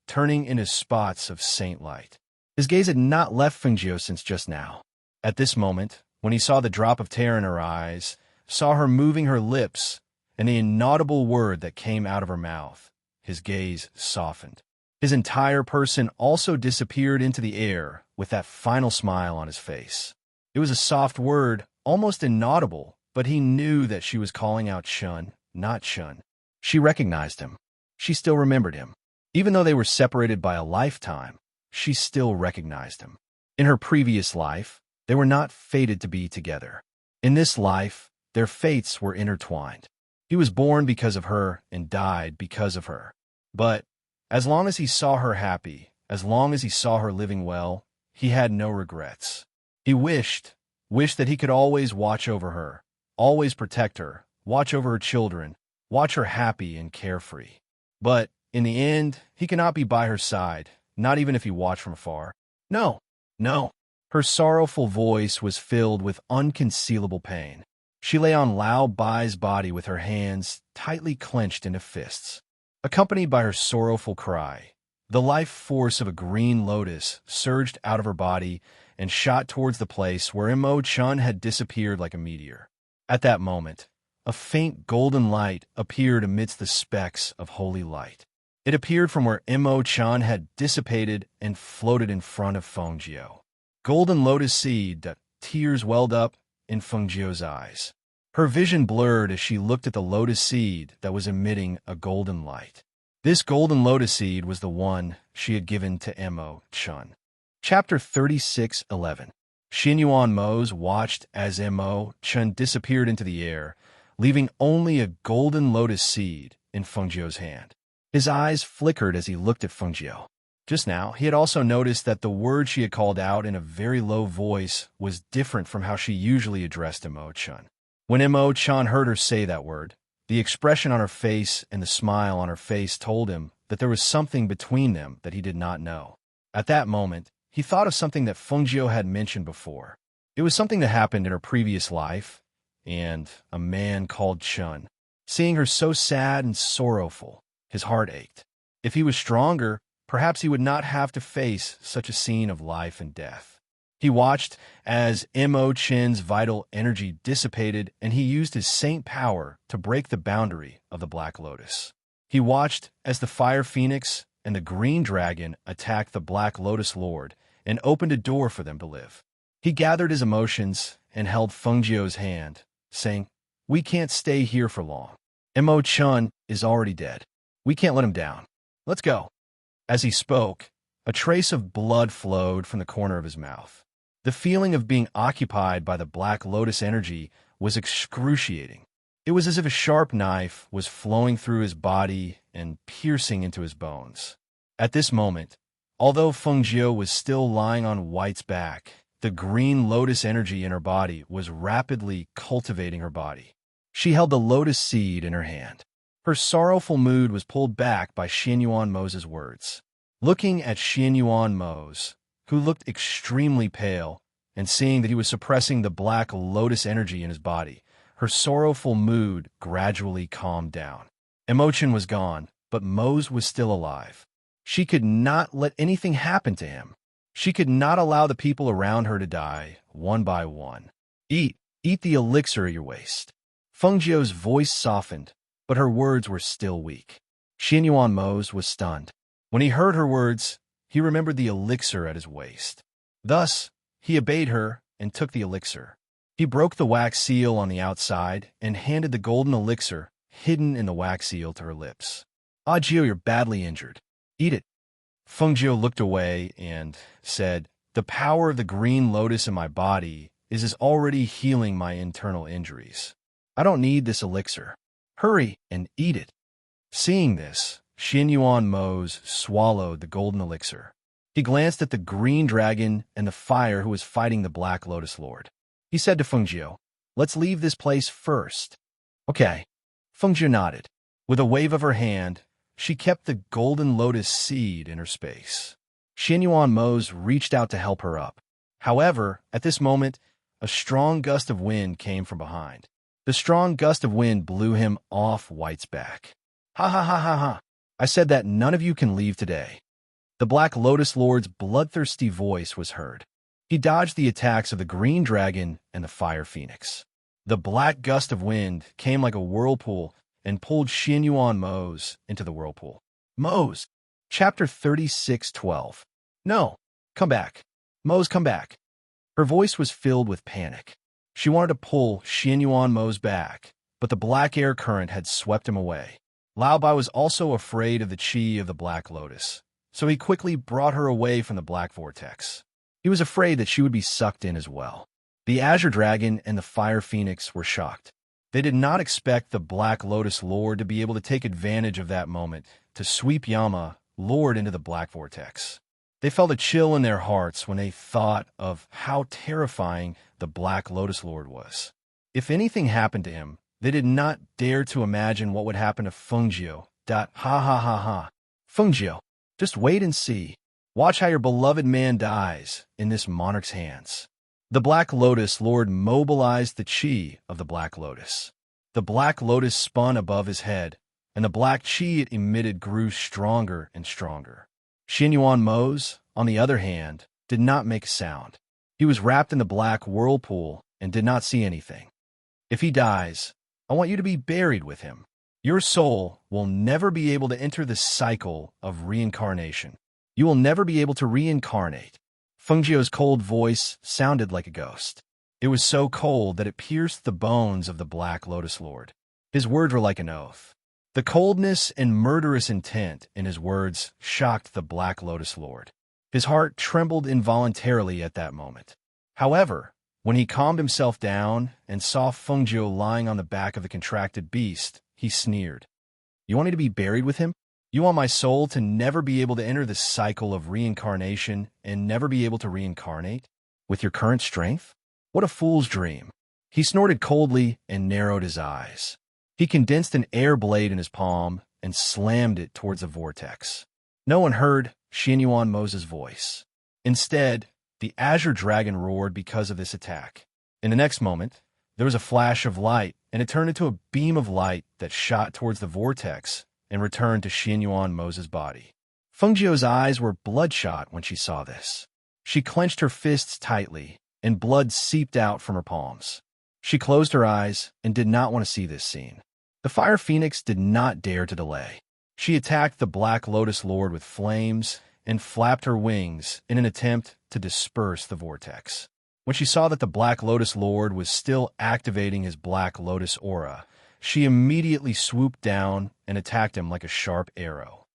turning into spots of saint light. His gaze had not left Feng Jiu since just now. At this moment, when he saw the drop of terror in her eyes, saw her moving her lips, and the inaudible word that came out of her mouth, his gaze softened. His entire person also disappeared into the air with that final smile on his face. It was a soft word, almost inaudible, but he knew that she was calling out Chun, not Chun. She recognized him. She still remembered him. Even though they were separated by a lifetime, she still recognized him. In her previous life, they were not fated to be together. In this life, their fates were intertwined. He was born because of her and died because of her. But as long as he saw her happy, as long as he saw her living well, he had no regrets. He wished that he could always watch over her, always protect her, watch over her children, watch her happy and carefree. But in the end, he cannot be by her side, not even if he watched from afar. No, no. Her sorrowful voice was filled with unconcealable pain. She lay on Lao Bai's body with her hands tightly clenched into fists. Accompanied by her sorrowful cry, the life force of a green lotus surged out of her body and shot towards the place where Mo Chun had disappeared like a meteor. At that moment, a faint golden light appeared amidst the specks of holy light. It appeared from where Mo Chun had dissipated and floated in front of Feng Jiao. Golden lotus seed, tears welled up in Feng Jiao's eyes. Her vision blurred as she looked at the lotus seed that was emitting a golden light. This golden lotus seed was the one she had given to Mo Chun. Chapter 36:11. Xinyuan Mose watched as Mo Chun disappeared into the air, leaving only a golden lotus seed in Feng Jiao's hand. His eyes flickered as he looked at Feng Jiao. Just now, he had also noticed that the word she had called out in a very low voice was different from how she usually addressed Mo Chun. When Mo Chun heard her say that word, the expression on her face and the smile on her face told him that there was something between them that he did not know. At that moment, he thought of something that Feng Jiao had mentioned before. It was something that happened in her previous life, and a man called Chun. Seeing her so sad and sorrowful, his heart ached. If he was stronger, perhaps he would not have to face such a scene of life and death. He watched as Mo Chun's vital energy dissipated, and he used his saint power to break the boundary of the Black Lotus. He watched as the Fire Phoenix and the Green Dragon attacked the Black Lotus Lord and opened a door for them to live. He gathered his emotions and held Feng Jiao's hand, saying, "We can't stay here for long. Mo Chun is already dead. We can't let him down. Let's go." As he spoke, a trace of blood flowed from the corner of his mouth. The feeling of being occupied by the Black Lotus energy was excruciating. It was as if a sharp knife was flowing through his body and piercing into his bones. At this moment, although Feng Jiao was still lying on White's back, the green lotus energy in her body was rapidly cultivating her body. She held the lotus seed in her hand. Her sorrowful mood was pulled back by Xinyuan Mose's words. Looking at Xinyuan Mose, who looked extremely pale, and seeing that he was suppressing the black lotus energy in his body, her sorrowful mood gradually calmed down. Mo Chun was gone, but Mose was still alive. She could not let anything happen to him. She could not allow the people around her to die, one by one. Eat the elixir at your waist." Feng Jiao's voice softened, but her words were still weak. Xinyuan Mose was stunned. When he heard her words, he remembered the elixir at his waist. Thus, he obeyed her and took the elixir. He broke the wax seal on the outside and handed the golden elixir hidden in the wax seal to her lips. "Ah, Jiao, you're badly injured. Eat it." Feng Jiao looked away and said, "The power of the green lotus in my body is already healing my internal injuries. I don't need this elixir. Hurry and eat it." Seeing this, Xinyuan Mose swallowed the golden elixir. He glanced at the green dragon and the fire who was fighting the Black Lotus Lord. He said to Feng Jiao, "Let's leave this place first." "Okay." Feng Jiao nodded. With a wave of her hand, she kept the golden lotus seed in her space. Xinyuan Mose reached out to help her up. However, at this moment, a strong gust of wind came from behind. The strong gust of wind blew him off White's back. "Ha ha ha ha ha! I said that none of you can leave today." The Black Lotus Lord's bloodthirsty voice was heard. He dodged the attacks of the Green Dragon and the Fire Phoenix. The black gust of wind came like a whirlpool and pulled Xinyuan Mose into the whirlpool. "Mose!" Chapter 36:12. "No! Come back! Mose, come back!" Her voice was filled with panic. She wanted to pull Xinyuan Mose back, but the black air current had swept him away. Lao Bai was also afraid of the chi of the Black Lotus, so he quickly brought her away from the black vortex. He was afraid that she would be sucked in as well. The Azure Dragon and the Fire Phoenix were shocked. They did not expect the Black Lotus Lord to be able to take advantage of that moment to sweep Yama Lord into the black vortex. They felt a chill in their hearts when they thought of how terrifying the Black Lotus Lord was. If anything happened to him, they did not dare to imagine what would happen to Feng Jiao Ha ha ha ha. Fengjiu, just wait and see. Watch how your beloved man dies in this monarch's hands. The Black Lotus Lord mobilized the chi of the Black Lotus. The Black Lotus spun above his head, and the black chi it emitted grew stronger and stronger. Xianyuan Mose, on the other hand, did not make a sound. He was wrapped in the black whirlpool and did not see anything. If he dies, I want you to be buried with him. Your soul will never be able to enter the cycle of reincarnation. You will never be able to reincarnate. Fengjiu's cold voice sounded like a ghost. It was so cold that it pierced the bones of the Black Lotus Lord. His words were like an oath. The coldness and murderous intent in his words shocked the Black Lotus Lord. His heart trembled involuntarily at that moment. However, when he calmed himself down and saw Fengjiu lying on the back of the contracted beast, he sneered. You want me to be buried with him? You want my soul to never be able to enter the cycle of reincarnation and never be able to reincarnate? With your current strength? What a fool's dream. He snorted coldly and narrowed his eyes. He condensed an air blade in his palm and slammed it towards the vortex. No one heard Xianyuan Mose's voice. Instead, the azure dragon roared because of this attack. In the next moment, there was a flash of light, and it turned into a beam of light that shot towards the vortex and returned to Xianyuan Mose's body. Fengjiu's eyes were bloodshot when she saw this. She clenched her fists tightly, and blood seeped out from her palms. She closed her eyes and did not want to see this scene. The Fire Phoenix did not dare to delay. She attacked the Black Lotus Lord with flames and flapped her wings in an attempt to disperse the vortex. When she saw that the Black Lotus Lord was still activating his Black Lotus aura, she immediately swooped down and attacked him like a sharp arrow.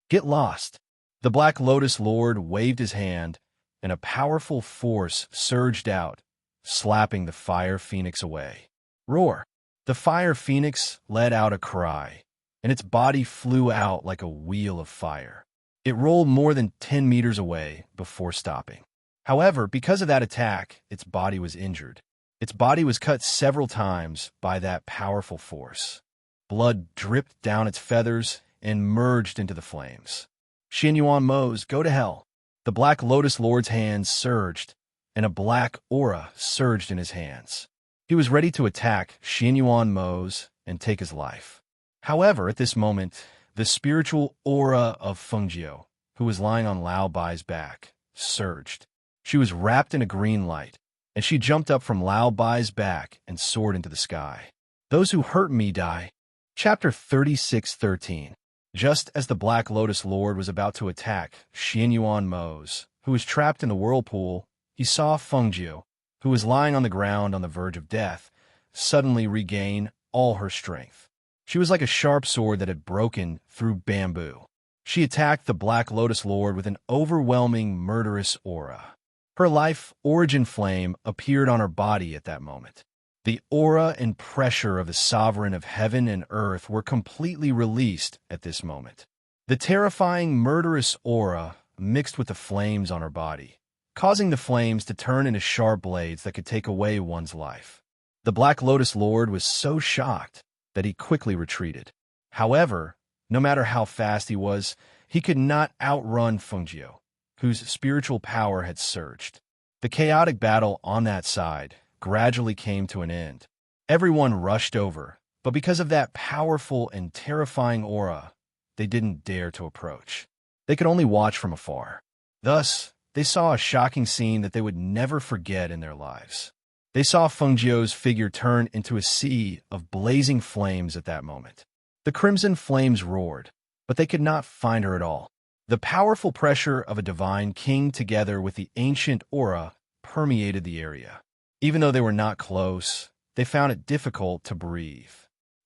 Get lost! The Black Lotus Lord waved his hand, and a powerful force surged out, slapping the Fire Phoenix away. Roar! The Fire Phoenix let out a cry, and its body flew out like a wheel of fire. It rolled more than 10 meters away before stopping. However, because of that attack, its body was injured. Its body was cut several times by that powerful force. Blood dripped down its feathers and merged into the flames. Xianyuan Mose, go to hell! The Black Lotus Lord's hands surged, and a black aura surged in his hands. He was ready to attack Xianyuan Mose and take his life. However, at this moment, the spiritual aura of Fengjiu, who was lying on Lao Bai's back, surged. She was wrapped in a green light, and she jumped up from Lao Bai's back and soared into the sky. Those who hurt me die. Chapter 36:13. Just as the Black Lotus Lord was about to attack Xianyuan Mose, who was trapped in the whirlpool, he saw Fengjiu, who was lying on the ground on the verge of death, suddenly regain all her strength. She was like a sharp sword that had broken through bamboo. She attacked the Black Lotus Lord with an overwhelming, murderous aura. Her life origin flame appeared on her body at that moment. The aura and pressure of the sovereign of heaven and earth were completely released at this moment. The terrifying, murderous aura mixed with the flames on her body, causing the flames to turn into sharp blades that could take away one's life. The Black Lotus Lord was so shocked that he quickly retreated. However, no matter how fast he was, he could not outrun Fengjiu, whose spiritual power had surged. The chaotic battle on that side gradually came to an end. Everyone rushed over, but because of that powerful and terrifying aura, they didn't dare to approach. They could only watch from afar. Thus, they saw a shocking scene that they would never forget in their lives. They saw Fengjiu's figure turn into a sea of blazing flames at that moment. The crimson flames roared, but they could not find her at all. The powerful pressure of a divine king together with the ancient aura permeated the area. Even though they were not close, they found it difficult to breathe.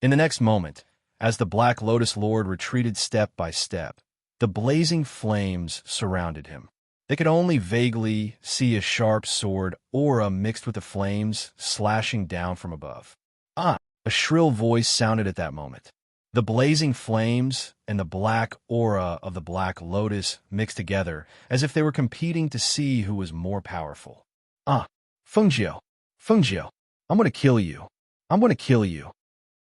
In the next moment, as the Black Lotus Lord retreated step by step, the blazing flames surrounded him. They could only vaguely see a sharp sword aura mixed with the flames slashing down from above. Ah! A shrill voice sounded at that moment. The blazing flames and the black aura of the Black Lotus mixed together as if they were competing to see who was more powerful. Ah! Fengjiu! Fengjiu! I'm going to kill you! I'm going to kill you!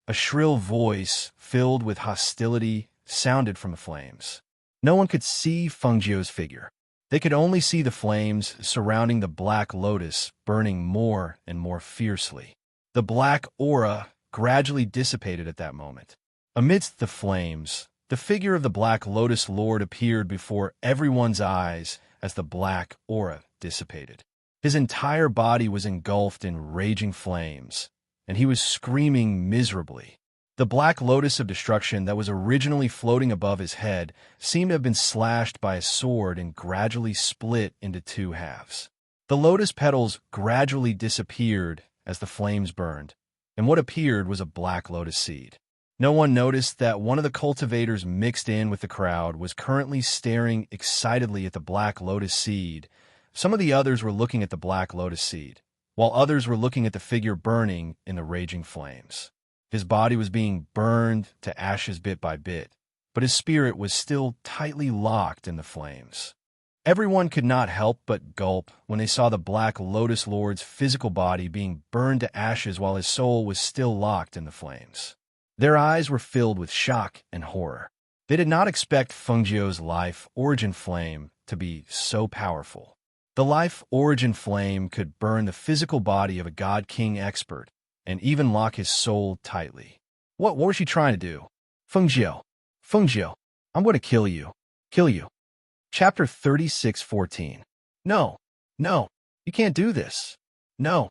A shrill voice filled with hostility sounded from the flames. No one could see Fengjiu's figure. They could only see the flames surrounding the black lotus burning more and more fiercely. The black aura gradually dissipated at that moment. Amidst the flames, the figure of the Black Lotus Lord appeared before everyone's eyes as the black aura dissipated. His entire body was engulfed in raging flames, and he was screaming miserably. The black lotus of destruction that was originally floating above his head seemed to have been slashed by a sword and gradually split into two halves. The lotus petals gradually disappeared as the flames burned, and what appeared was a black lotus seed. No one noticed that one of the cultivators mixed in with the crowd was currently staring excitedly at the black lotus seed. Some of the others were looking at the black lotus seed, while others were looking at the figure burning in the raging flames. His body was being burned to ashes bit by bit, but his spirit was still tightly locked in the flames. Everyone could not help but gulp when they saw the Black Lotus Lord's physical body being burned to ashes while his soul was still locked in the flames. Their eyes were filled with shock and horror. They did not expect Fengjiu's life origin flame to be so powerful. The life origin flame could burn the physical body of a God King expert and even lock his soul tightly. What was she trying to do? Fengjiu, I'm going to kill you. Kill you. Chapter 36:14. No, you can't do this. No.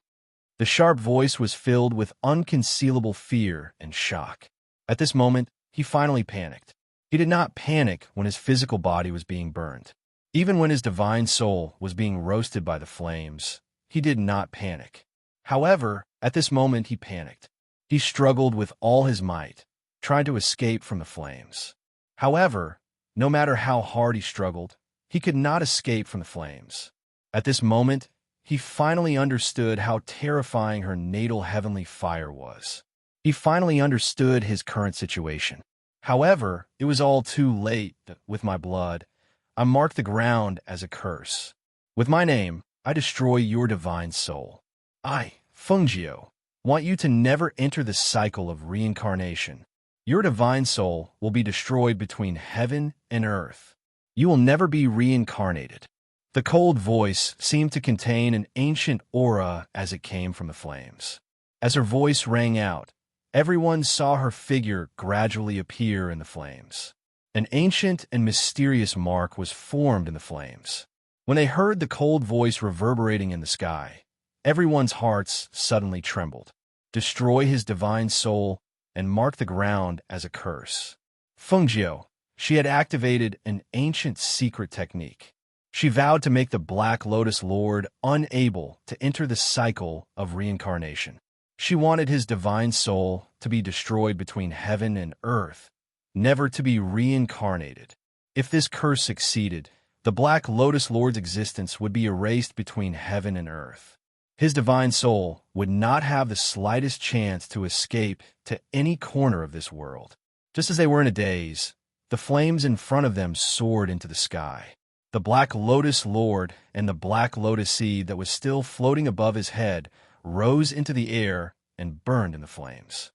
The sharp voice was filled with unconcealable fear and shock. At this moment, he finally panicked. He did not panic when his physical body was being burned. Even when his divine soul was being roasted by the flames, he did not panic. However, at this moment he panicked. He struggled with all his might, trying to escape from the flames. However, no matter how hard he struggled, he could not escape from the flames. At this moment, he finally understood how terrifying her natal heavenly fire was. He finally understood his current situation. However, it was all too late. With my blood, I mark the ground as a curse. With my name, I destroy your divine soul. I, Fengjiu, want you to never enter the cycle of reincarnation. Your divine soul will be destroyed between heaven and earth. You will never be reincarnated. The cold voice seemed to contain an ancient aura as it came from the flames. As her voice rang out, everyone saw her figure gradually appear in the flames. An ancient and mysterious mark was formed in the flames. When they heard the cold voice reverberating in the sky, everyone's hearts suddenly trembled. Destroy his divine soul and mark the ground as a curse. Fengjiu, she had activated an ancient secret technique. She vowed to make the Black Lotus Lord unable to enter the cycle of reincarnation. She wanted his divine soul to be destroyed between heaven and earth, never to be reincarnated. If this curse succeeded, the Black Lotus Lord's existence would be erased between heaven and earth. His divine soul would not have the slightest chance to escape to any corner of this world. Just as they were in a daze, the flames in front of them soared into the sky. The Black Lotus Lord and the Black Lotus seed that was still floating above his head rose into the air and burned in the flames.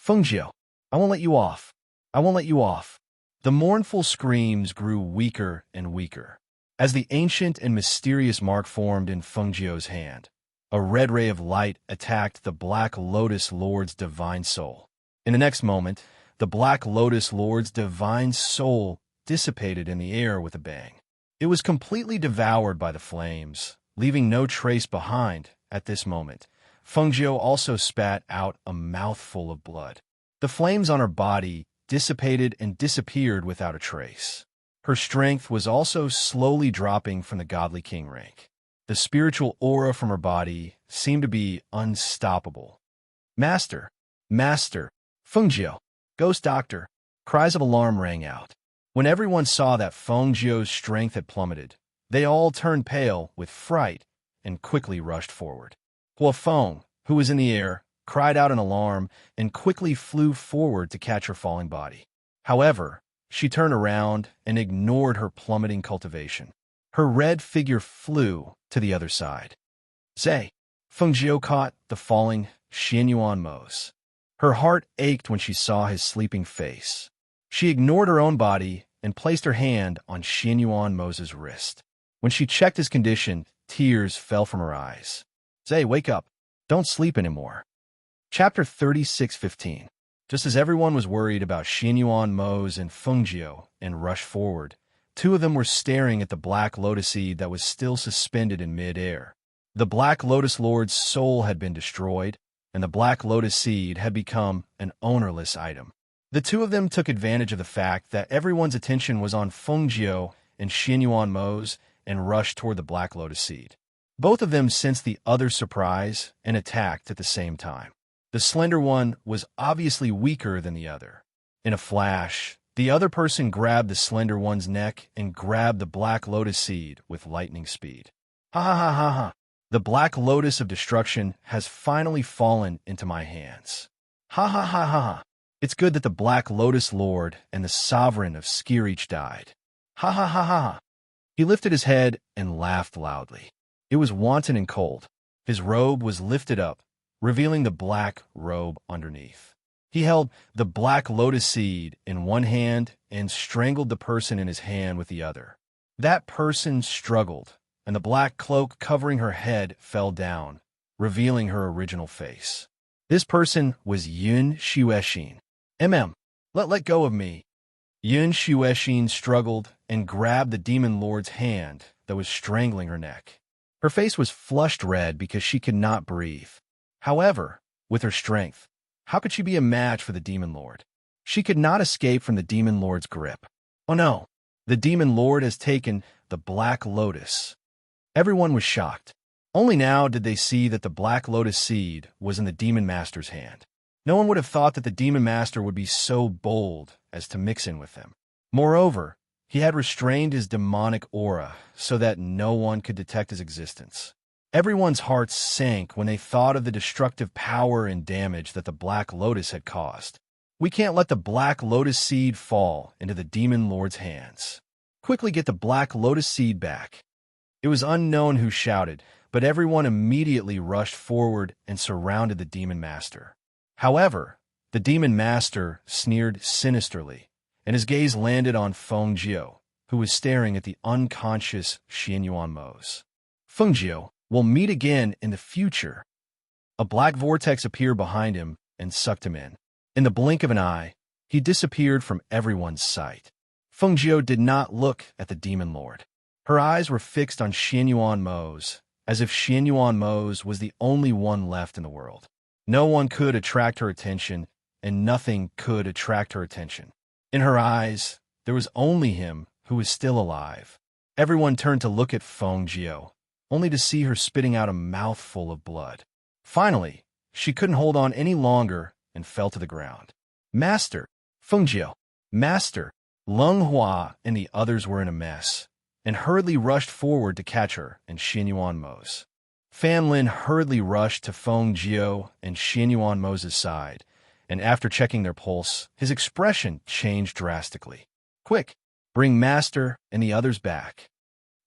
Fengjiu, I won't let you off. I won't let you off. The mournful screams grew weaker and weaker. As the ancient and mysterious mark formed in Fengjiu's hand, a red ray of light attacked the Black Lotus Lord's divine soul. In the next moment, the Black Lotus Lord's divine soul dissipated in the air with a bang. It was completely devoured by the flames, leaving no trace behind. At this moment, Fengjiu also spat out a mouthful of blood. The flames on her body dissipated and disappeared without a trace. Her strength was also slowly dropping from the godly king rank. The spiritual aura from her body seemed to be unstoppable. Master! Fengjiu! Ghost doctor! Cries of alarm rang out. When everyone saw that Fengjiu's strength had plummeted, they all turned pale with fright and quickly rushed forward. Huafeng, who was in the air, cried out in alarm and quickly flew forward to catch her falling body. However, she turned around and ignored her plummeting cultivation. Her red figure flew to the other side. Fengjiu caught the falling Xianyuan Mose. Her heart ached when she saw his sleeping face. She ignored her own body and placed her hand on Xianyuan Mo's wrist. When she checked his condition, tears fell from her eyes. "Zay, wake up. Don't sleep anymore." Chapter 36:15. Just as everyone was worried about Xianyuan Mo's and Fengjiu and rushed forward, two of them were staring at the Black Lotus seed that was still suspended in mid-air. The Black Lotus Lord's soul had been destroyed, and the Black Lotus seed had become an ownerless item. The two of them took advantage of the fact that everyone's attention was on Fengjiu and Xianyuan Mo's and rushed toward the Black Lotus seed. Both of them sensed the other's surprise and attacked at the same time. The slender one was obviously weaker than the other. In a flash, the other person grabbed the slender one's neck and grabbed the Black Lotus seed with lightning speed. Ha ha ha ha ha! The Black Lotus of Destruction has finally fallen into my hands. Ha ha ha ha ha! It's good that the Black Lotus Lord and the Sovereign of Skir each died. Ha ha ha ha ha! He lifted his head and laughed loudly. It was wanton and cold. His robe was lifted up, revealing the black robe underneath. He held the Black Lotus seed in one hand and strangled the person in his hand with the other. That person struggled, and the black cloak covering her head fell down, revealing her original face. This person was Yun Shueshin. Let go of me. Yun Shueshin struggled and grabbed the demon lord's hand that was strangling her neck. Her face was flushed red because she could not breathe. However, with her strength, how could she be a match for the demon lord? She could not escape from the demon lord's grip. Oh no, the demon lord has taken the Black Lotus. Everyone was shocked. Only now did they see that the Black Lotus seed was in the demon master's hand. No one would have thought that the demon master would be so bold as to mix in with them. Moreover, he had restrained his demonic aura so that no one could detect his existence. Everyone's hearts sank when they thought of the destructive power and damage that the Black Lotus had caused. We can't let the Black Lotus seed fall into the demon lord's hands. Quickly get the Black Lotus seed back. It was unknown who shouted, but everyone immediately rushed forward and surrounded the demon master. However, the demon master sneered sinisterly, and his gaze landed on Fengjiu, who was staring at the unconscious Xianyuan Mo's. "Fengjiu, we'll meet again in the future." A black vortex appeared behind him and sucked him in. In the blink of an eye, he disappeared from everyone's sight. Fengjiu did not look at the demon lord. Her eyes were fixed on Xianyuan Mo's, as if Xianyuan Mo's was the only one left in the world. No one could attract her attention, and nothing could attract her attention. In her eyes, there was only him who was still alive. Everyone turned to look at Fengjiu, only to see her spitting out a mouthful of blood. Finally, she couldn't hold on any longer and fell to the ground. "Master! Fengjiu! Master!" Leng Hua and the others were in a mess, and hurriedly rushed forward to catch her and Xianyuan Mo's. Fan Lin hurriedly rushed to Fengjiu and Xianyuan Mo's side, and after checking their pulse, his expression changed drastically. "Quick, bring Master and the others back."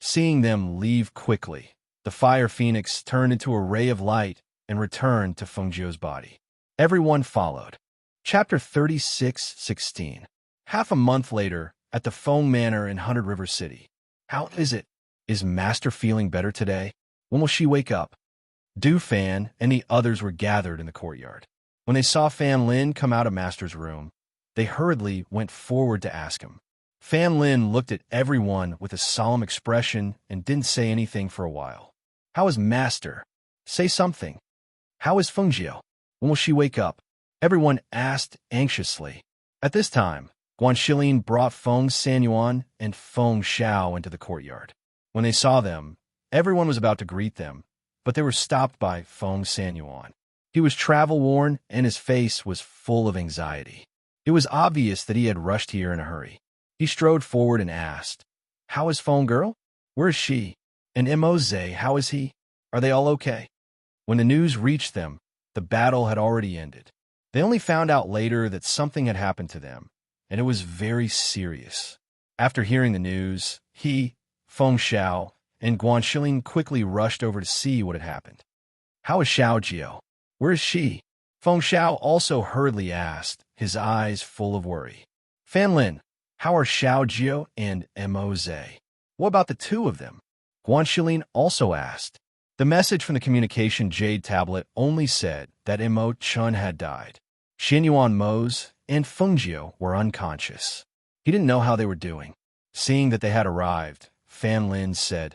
Seeing them leave quickly, the Fire Phoenix turned into a ray of light and returned to Fengjiu's body. Everyone followed. Chapter 36:16. Half a month later, at the Feng Manor in 100 River City. "How is it? Is Master feeling better today? When will she wake up?" Du Fan and the others were gathered in the courtyard. When they saw Fan Lin come out of Master's room, they hurriedly went forward to ask him. Fan Lin looked at everyone with a solemn expression and didn't say anything for a while. "How is Master? Say something. How is Fengjiu? When will she wake up?" Everyone asked anxiously. At this time, Guanxilin brought Feng Sanyuan and Feng Xiao into the courtyard. When they saw them, everyone was about to greet them, but they were stopped by Feng Sanyuan. He was travel-worn and his face was full of anxiety. It was obvious that he had rushed here in a hurry. He strode forward and asked, "How is Feng girl? Where is she? And Moze, how is he? Are they all okay?" When the news reached them, the battle had already ended. They only found out later that something had happened to them, and it was very serious. After hearing the news, he, Feng Xiao, and Guanxilin quickly rushed over to see what had happened. "How is Xiao Jiao? Where is she?" Feng Xiao also hurriedly asked, his eyes full of worry. Fan Lin, how are Xiao Jiao and Mo Zhe? What about the two of them? Guan Shilin also asked. The message from the communication jade tablet only said that Mo Chun had died. Xianyuan Mo's and Feng Jiao were unconscious. He didn't know how they were doing. Seeing that they had arrived, Fan Lin said,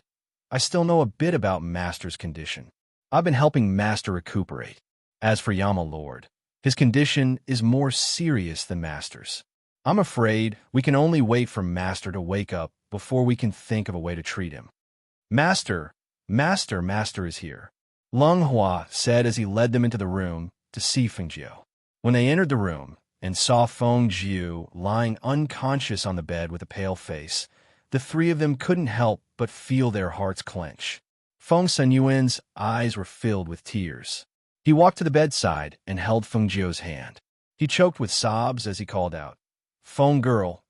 I still know a bit about Master's condition. I've been helping Master recuperate. As for Yama Lord, his condition is more serious than Master's. I'm afraid we can only wait for Master to wake up before we can think of a way to treat him. Master is here, Lung Hua said as he led them into the room to see Feng Jiao. When they entered the room and saw Feng Jiao lying unconscious on the bed with a pale face, the three of them couldn't help but feel their hearts clench. Feng Senyuan's eyes were filled with tears. He walked to the bedside and held Feng Jiao's hand. He choked with sobs as he called out, Feng girl,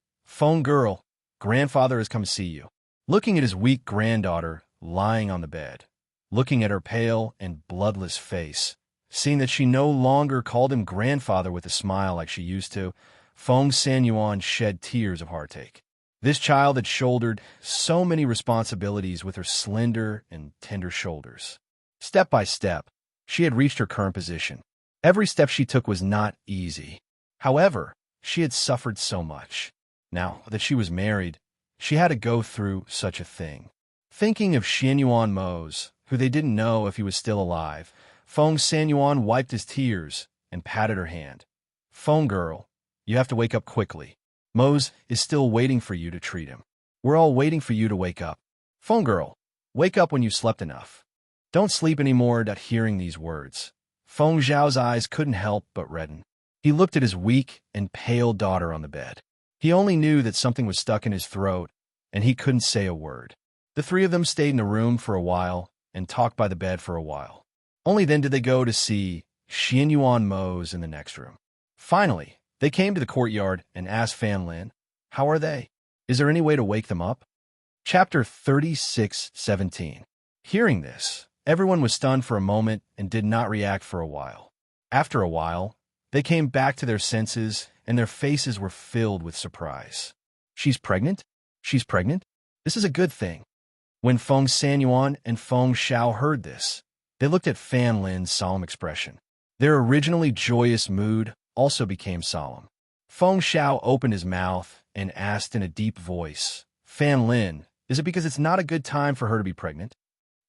grandfather has come to see you. Looking at his weak granddaughter lying on the bed, looking at her pale and bloodless face, seeing that she no longer called him grandfather with a smile like she used to, Feng Senyuan shed tears of heartache. This child had shouldered so many responsibilities with her slender and tender shoulders. Step by step, she had reached her current position. Every step she took was not easy. However, she had suffered so much. Now that she was married, she had to go through such a thing. Thinking of Xianyuan Mo's, who they didn't know if he was still alive, Feng Senyuan wiped his tears and patted her hand. Feng girl, you have to wake up quickly. Mo's is still waiting for you to treat him. We're all waiting for you to wake up. Feng girl, wake up when you slept enough. Don't sleep anymore. Hearing these words, Feng Zhao's eyes couldn't help but redden. He looked at his weak and pale daughter on the bed. He only knew that something was stuck in his throat, and he couldn't say a word. The three of them stayed in the room for a while and talked by the bed for a while. Only then did they go to see Xianyuan Mo's in the next room. Finally, they came to the courtyard and asked Fan Lin, how are they? Is there any way to wake them up? Chapter 36:17. Hearing this, everyone was stunned for a moment and did not react for a while. After a while, they came back to their senses and their faces were filled with surprise. She's pregnant? She's pregnant? This is a good thing. When Feng Senyuan and Feng Xiao heard this, they looked at Fan Lin's solemn expression. Their originally joyous mood also became solemn. Feng Xiao opened his mouth and asked in a deep voice, Fan Lin, is it because it's not a good time for her to be pregnant?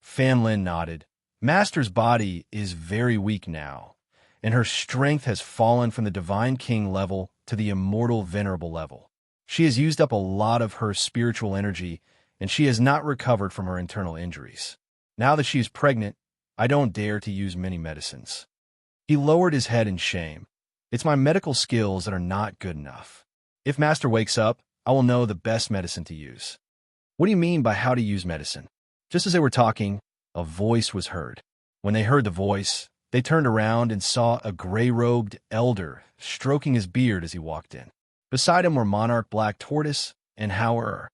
Fan Lin nodded. Master's body is very weak now, and her strength has fallen from the Divine King level to the Immortal Venerable level. She has used up a lot of her spiritual energy, and she has not recovered from her internal injuries. Now that she is pregnant, I don't dare to use many medicines. He lowered his head in shame. It's my medical skills that are not good enough. If Master wakes up, I will know the best medicine to use. What do you mean by how to use medicine? Just as they were talking, a voice was heard. When they heard the voice, they turned around and saw a gray-robed elder stroking his beard as he walked in. Beside him were Monarch Black Tortoise and Howler.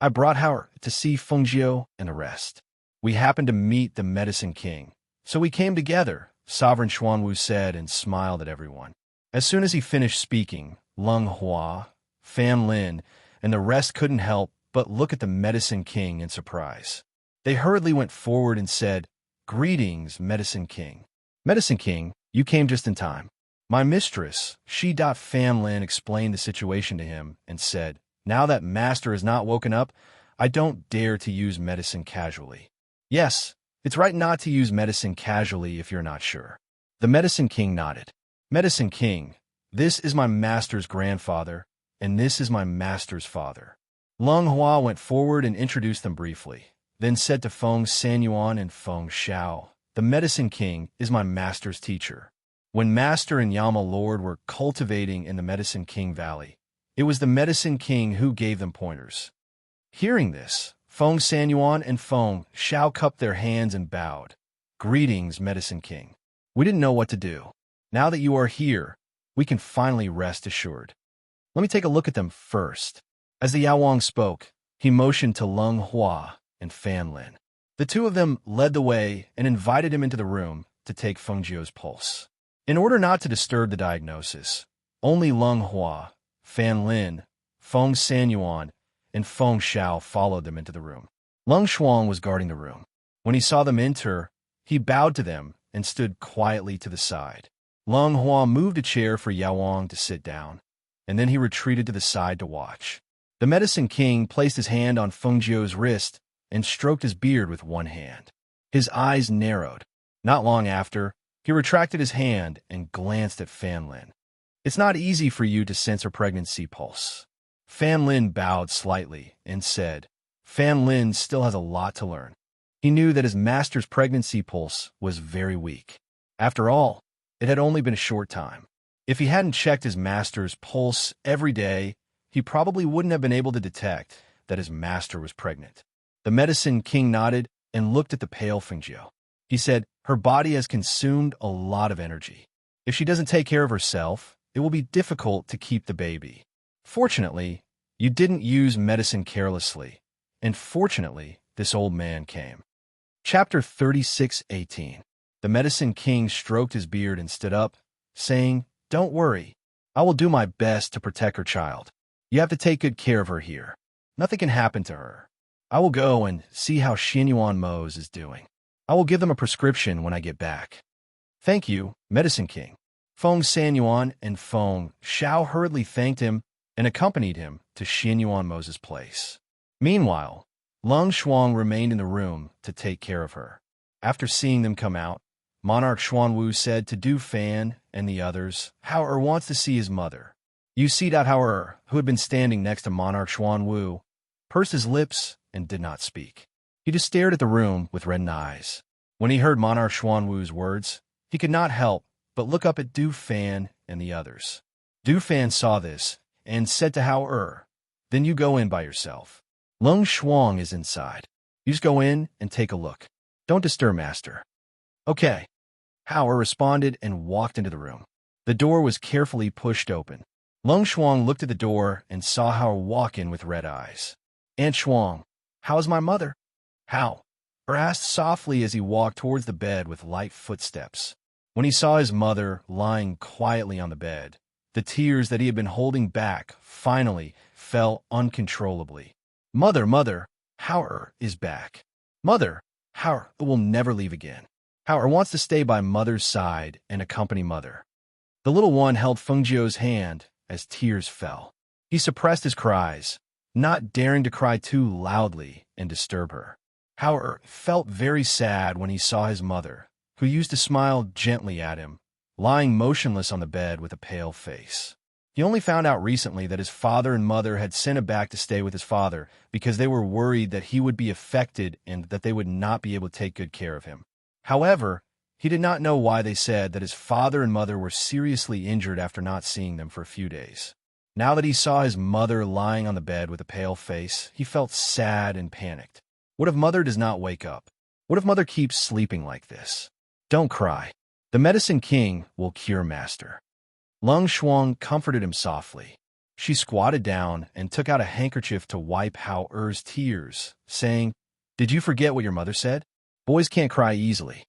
I brought Howler to see Feng Jiao and the rest. We happened to meet the Medicine King, so we came together, Sovereign Xuanwu said and smiled at everyone. As soon as he finished speaking, Lung Hua, Fan Lin, and the rest couldn't help but look at the Medicine King in surprise. They hurriedly went forward and said, Greetings, Medicine King. Medicine King, you came just in time. My mistress, Fan Lin, explained the situation to him and said, Now that Master has not woken up, I don't dare to use medicine casually. Yes, it's right not to use medicine casually if you're not sure. The Medicine King nodded. Medicine King, this is my master's grandfather, and this is my master's father. Lung Hua went forward and introduced them briefly, then said to Feng Senyuan and Feng Xiao, The Medicine King is my master's teacher. When Master and Yama Lord were cultivating in the Medicine King Valley, it was the Medicine King who gave them pointers. Hearing this, Feng Senyuan and Feng Xiao cupped their hands and bowed. Greetings, Medicine King. We didn't know what to do. Now that you are here, we can finally rest assured. Let me take a look at them first. As the Yaowang spoke, he motioned to Lung Hua and Fan Lin. The two of them led the way and invited him into the room to take Feng Jiao's pulse. In order not to disturb the diagnosis, only Lung Hua, Fan Lin, Feng Sanyuan, and Feng Xiao followed them into the room. Lung Shuang was guarding the room. When he saw them enter, he bowed to them and stood quietly to the side. Lung Hua moved a chair for Yao Wang to sit down, and then he retreated to the side to watch. The Medicine King placed his hand on Feng Jiu's wrist and stroked his beard with one hand. His eyes narrowed. Not long after, he retracted his hand and glanced at Fan Lin. It's not easy for you to sense her pregnancy pulse. Fan Lin bowed slightly and said, Fan Lin still has a lot to learn. He knew that his master's pregnancy pulse was very weak. After all, it had only been a short time. If he hadn't checked his master's pulse every day, he probably wouldn't have been able to detect that his master was pregnant. The Medicine King nodded and looked at the pale Fengjiu. He said, her body has consumed a lot of energy. If she doesn't take care of herself, it will be difficult to keep the baby. Fortunately, you didn't use medicine carelessly, and fortunately, this old man came. Chapter 36:18. The Medicine King stroked his beard and stood up, saying, Don't worry. I will do my best to protect her child. You have to take good care of her here. Nothing can happen to her. I will go and see how Xianyuan Mose is doing. I will give them a prescription when I get back. Thank you, Medicine King. Feng Sanyuan and Feng Xiao hurriedly thanked him and accompanied him to Xianyuan Mose's place. Meanwhile, Lung Shuang remained in the room to take care of her. After seeing them come out, Monarch Xuanwu said to Du Fan and the others, Hao wants to see his mother. You see that Hao, who had been standing next to Monarch Xuanwu, pursed his lips and did not speak. He just stared at the room with reddened eyes. When he heard Monarch Xuanwu's words, he could not help but look up at Du Fan and the others. Du Fan saw this and said to Hao, Then you go in by yourself. Lung Shuang is inside. You just go in and take a look. Don't disturb Master. Okay. Hao responded and walked into the room. The door was carefully pushed open. Lung Shuang looked at the door and saw Hao walk in with red eyes. Aunt Shuang, how's my mother? Hao asked softly as he walked towards the bed with light footsteps. When he saw his mother lying quietly on the bed, the tears that he had been holding back finally fell uncontrollably. Mother, Hao is back. Mother, Hao will never leave again. Hao wants to stay by Mother's side and accompany Mother. The little one held Fengjiu's hand as tears fell. He suppressed his cries, not daring to cry too loudly and disturb her. Hao felt very sad when he saw his mother, who used to smile gently at him, lying motionless on the bed with a pale face. He only found out recently that his father and mother had sent him back to stay with his father because they were worried that he would be affected and that they would not be able to take good care of him. However, he did not know why they said that his father and mother were seriously injured after not seeing them for a few days. Now that he saw his mother lying on the bed with a pale face, he felt sad and panicked. What if Mother does not wake up? What if Mother keeps sleeping like this? Don't cry. The Medicine King will cure Master. Lung Shuang comforted him softly. She squatted down and took out a handkerchief to wipe Hao-er's tears, saying, Did you forget what your mother said? Boys can't cry easily.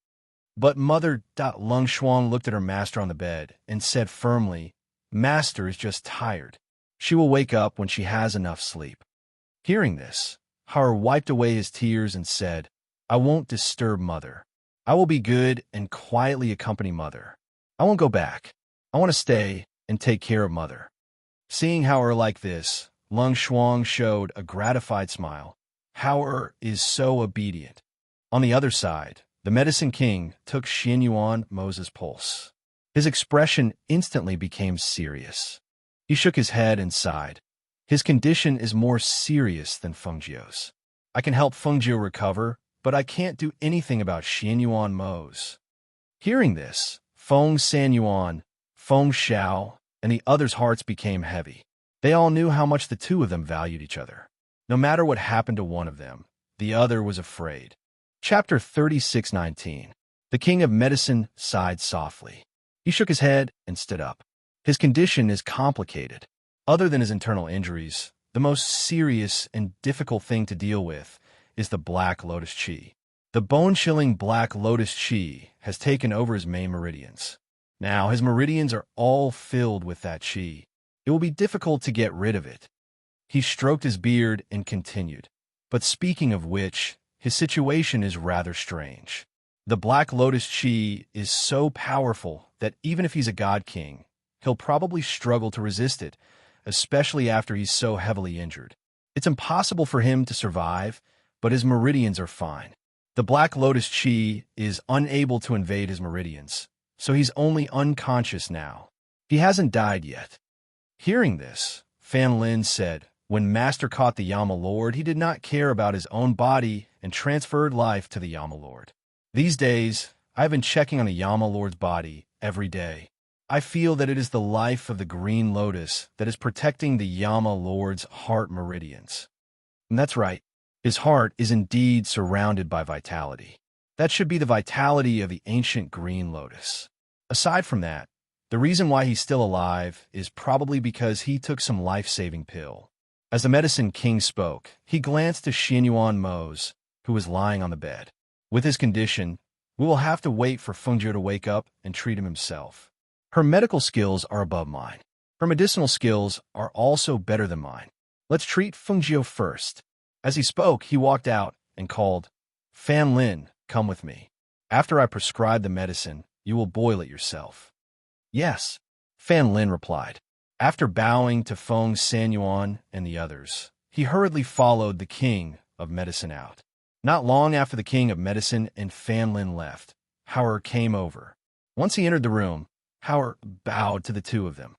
But Mother. Lung Shuang looked at her master on the bed and said firmly, Master is just tired. She will wake up when she has enough sleep. Hearing this, Hao wiped away his tears and said, I won't disturb Mother. I will be good and quietly accompany Mother. I won't go back. I want to stay and take care of Mother. Seeing Hao like this, Lung Shuang showed a gratified smile. Hao is so obedient. On the other side, the Medicine King took Xianyuan Mose's pulse. His expression instantly became serious. He shook his head and sighed. His condition is more serious than Fengjiu's. I can help Fengjiu recover, but I can't do anything about Xianyuan Mose. Hearing this, Feng Sanyuan, Feng Xiao, and the others' hearts became heavy. They all knew how much the two of them valued each other. No matter what happened to one of them, the other was afraid. Chapter 36:19. The King of Medicine sighed softly. He shook his head and stood up. His condition is complicated. Other than his internal injuries, the most serious and difficult thing to deal with is the Black Lotus Qi. The bone-chilling Black Lotus Qi has taken over his main meridians. Now his meridians are all filled with that qi. It will be difficult to get rid of it. He stroked his beard and continued. But speaking of which, his situation is rather strange. The Black Lotus Chi is so powerful that even if he's a god king, he'll probably struggle to resist it, especially after he's so heavily injured. It's impossible for him to survive, but his meridians are fine. The Black Lotus Chi is unable to invade his meridians, so he's only unconscious now. He hasn't died yet. Hearing this, Fan Lin said, when Master caught the Yama Lord, he did not care about his own body and transferred life to the Yama Lord. These days, I've been checking on the Yama Lord's body every day. I feel that it is the life of the Green Lotus that is protecting the Yama Lord's heart meridians. And that's right, his heart is indeed surrounded by vitality. That should be the vitality of the ancient Green Lotus. Aside from that, the reason why he's still alive is probably because he took some life-saving pill. As the Medicine King spoke, he glanced to Xianyuan Mose, who was lying on the bed. With his condition, we will have to wait for Fengjiu to wake up and treat him himself. Her medical skills are above mine. Her medicinal skills are also better than mine. Let's treat Fengjiu first. As he spoke, he walked out and called, Fan Lin, come with me. After I prescribe the medicine, you will boil it yourself. Yes, Fan Lin replied. After bowing to Feng Sanyuan and the others, he hurriedly followed the King of Medicine out. Not long after the King of Medicine and Fan Lin left, Howard came over. Once he entered the room, Howard bowed to the two of them.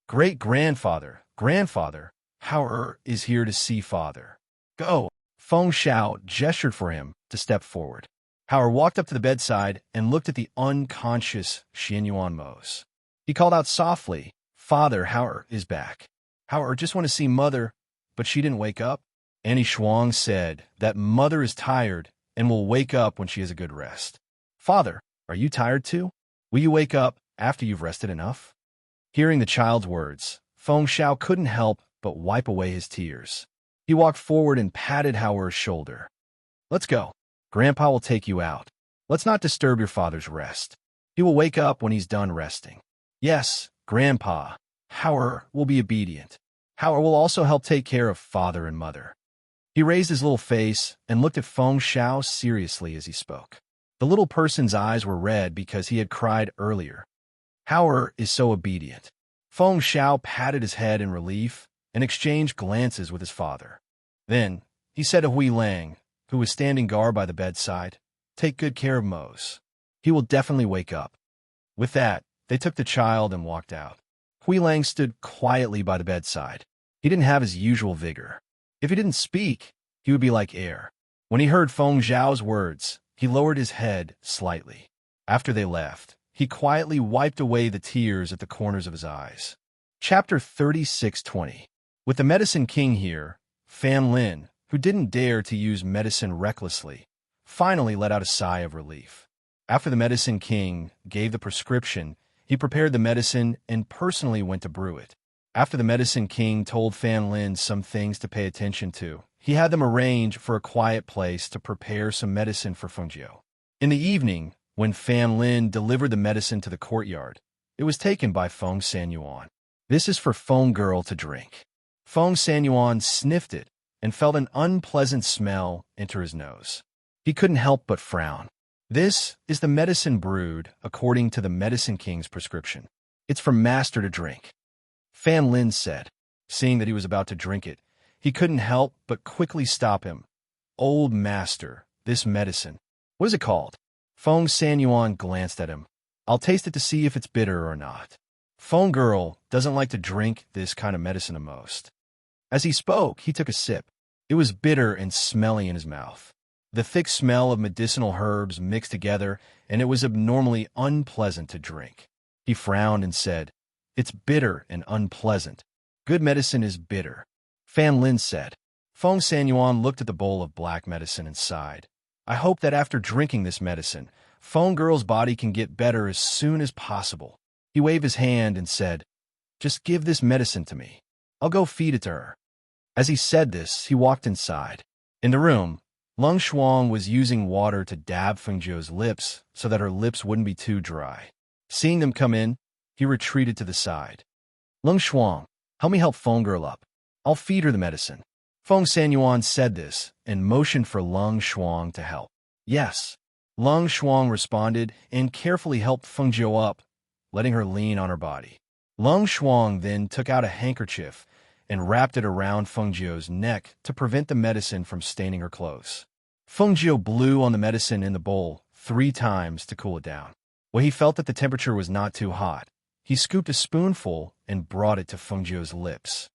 Great-grandfather, grandfather, Howard is here to see father. Go! Feng Xiao gestured for him to step forward. Howard walked up to the bedside and looked at the unconscious Xianyuan Mose. He called out softly, Father, Howard is back. Howard just want to see Mother, but she didn't wake up. Annie Shuang said that Mother is tired and will wake up when she has a good rest. Father, are you tired too? Will you wake up after you've rested enough? Hearing the child's words, Feng Xiao couldn't help but wipe away his tears. He walked forward and patted Howard's shoulder. Let's go. Grandpa will take you out. Let's not disturb your father's rest. He will wake up when he's done resting. Yes, Grandpa. Howard will be obedient. Howard will also help take care of father and mother. He raised his little face and looked at Feng Xiao seriously as he spoke. The little person's eyes were red because he had cried earlier. Howard is so obedient. Feng Xiao patted his head in relief and exchanged glances with his father. Then he said to Hui Lang, who was standing guard by the bedside, take good care of Mose. He will definitely wake up. With that, they took the child and walked out. Hui Lang stood quietly by the bedside. He didn't have his usual vigor. If he didn't speak, he would be like air. When he heard Feng Xiao's words, he lowered his head slightly. After they left, he quietly wiped away the tears at the corners of his eyes. Chapter 36:20. With the Medicine King here, Fan Lin, who didn't dare to use medicine recklessly, finally let out a sigh of relief. After the Medicine King gave the prescription, he prepared the medicine and personally went to brew it. After the Medicine King told Fan Lin some things to pay attention to, he had them arrange for a quiet place to prepare some medicine for Fengjiu. In the evening, when Fan Lin delivered the medicine to the courtyard, it was taken by Feng Sanyuan. This is for Feng Girl to drink. Feng Sanyuan sniffed it and felt an unpleasant smell enter his nose. He couldn't help but frown. This is the medicine brewed according to the Medicine King's prescription. It's for Master to drink. Fan Lin said. Seeing that he was about to drink it, he couldn't help but quickly stop him. Old Master, this medicine. What is it called? Feng Sanyuan glanced at him. I'll taste it to see if it's bitter or not. Feng Girl doesn't like to drink this kind of medicine the most. As he spoke, he took a sip. It was bitter and smelly in his mouth. The thick smell of medicinal herbs mixed together, and it was abnormally unpleasant to drink. He frowned and said, It's bitter and unpleasant. Good medicine is bitter. Fan Lin said. Feng Sanyuan looked at the bowl of black medicine and sighed. I hope that after drinking this medicine, Feng Girl's body can get better as soon as possible. He waved his hand and said, Just give this medicine to me. I'll go feed it to her. As he said this, he walked inside. In the room, Lung Shuang was using water to dab Fengjiu's lips so that her lips wouldn't be too dry. Seeing them come in, he retreated to the side. Lung Shuang, help me help Feng Girl up. I'll feed her the medicine. Feng Sanyuan said this and motioned for Lung Shuang to help. Yes. Lung Shuang responded and carefully helped Feng Jiu up, letting her lean on her body. Lung Shuang then took out a handkerchief and wrapped it around Feng Jiu's neck to prevent the medicine from staining her clothes. Feng Jiu blew on the medicine in the bowl 3 times to cool it down. When he felt that the temperature was not too hot, he scooped a spoonful and brought it to Feng Jiu's lips.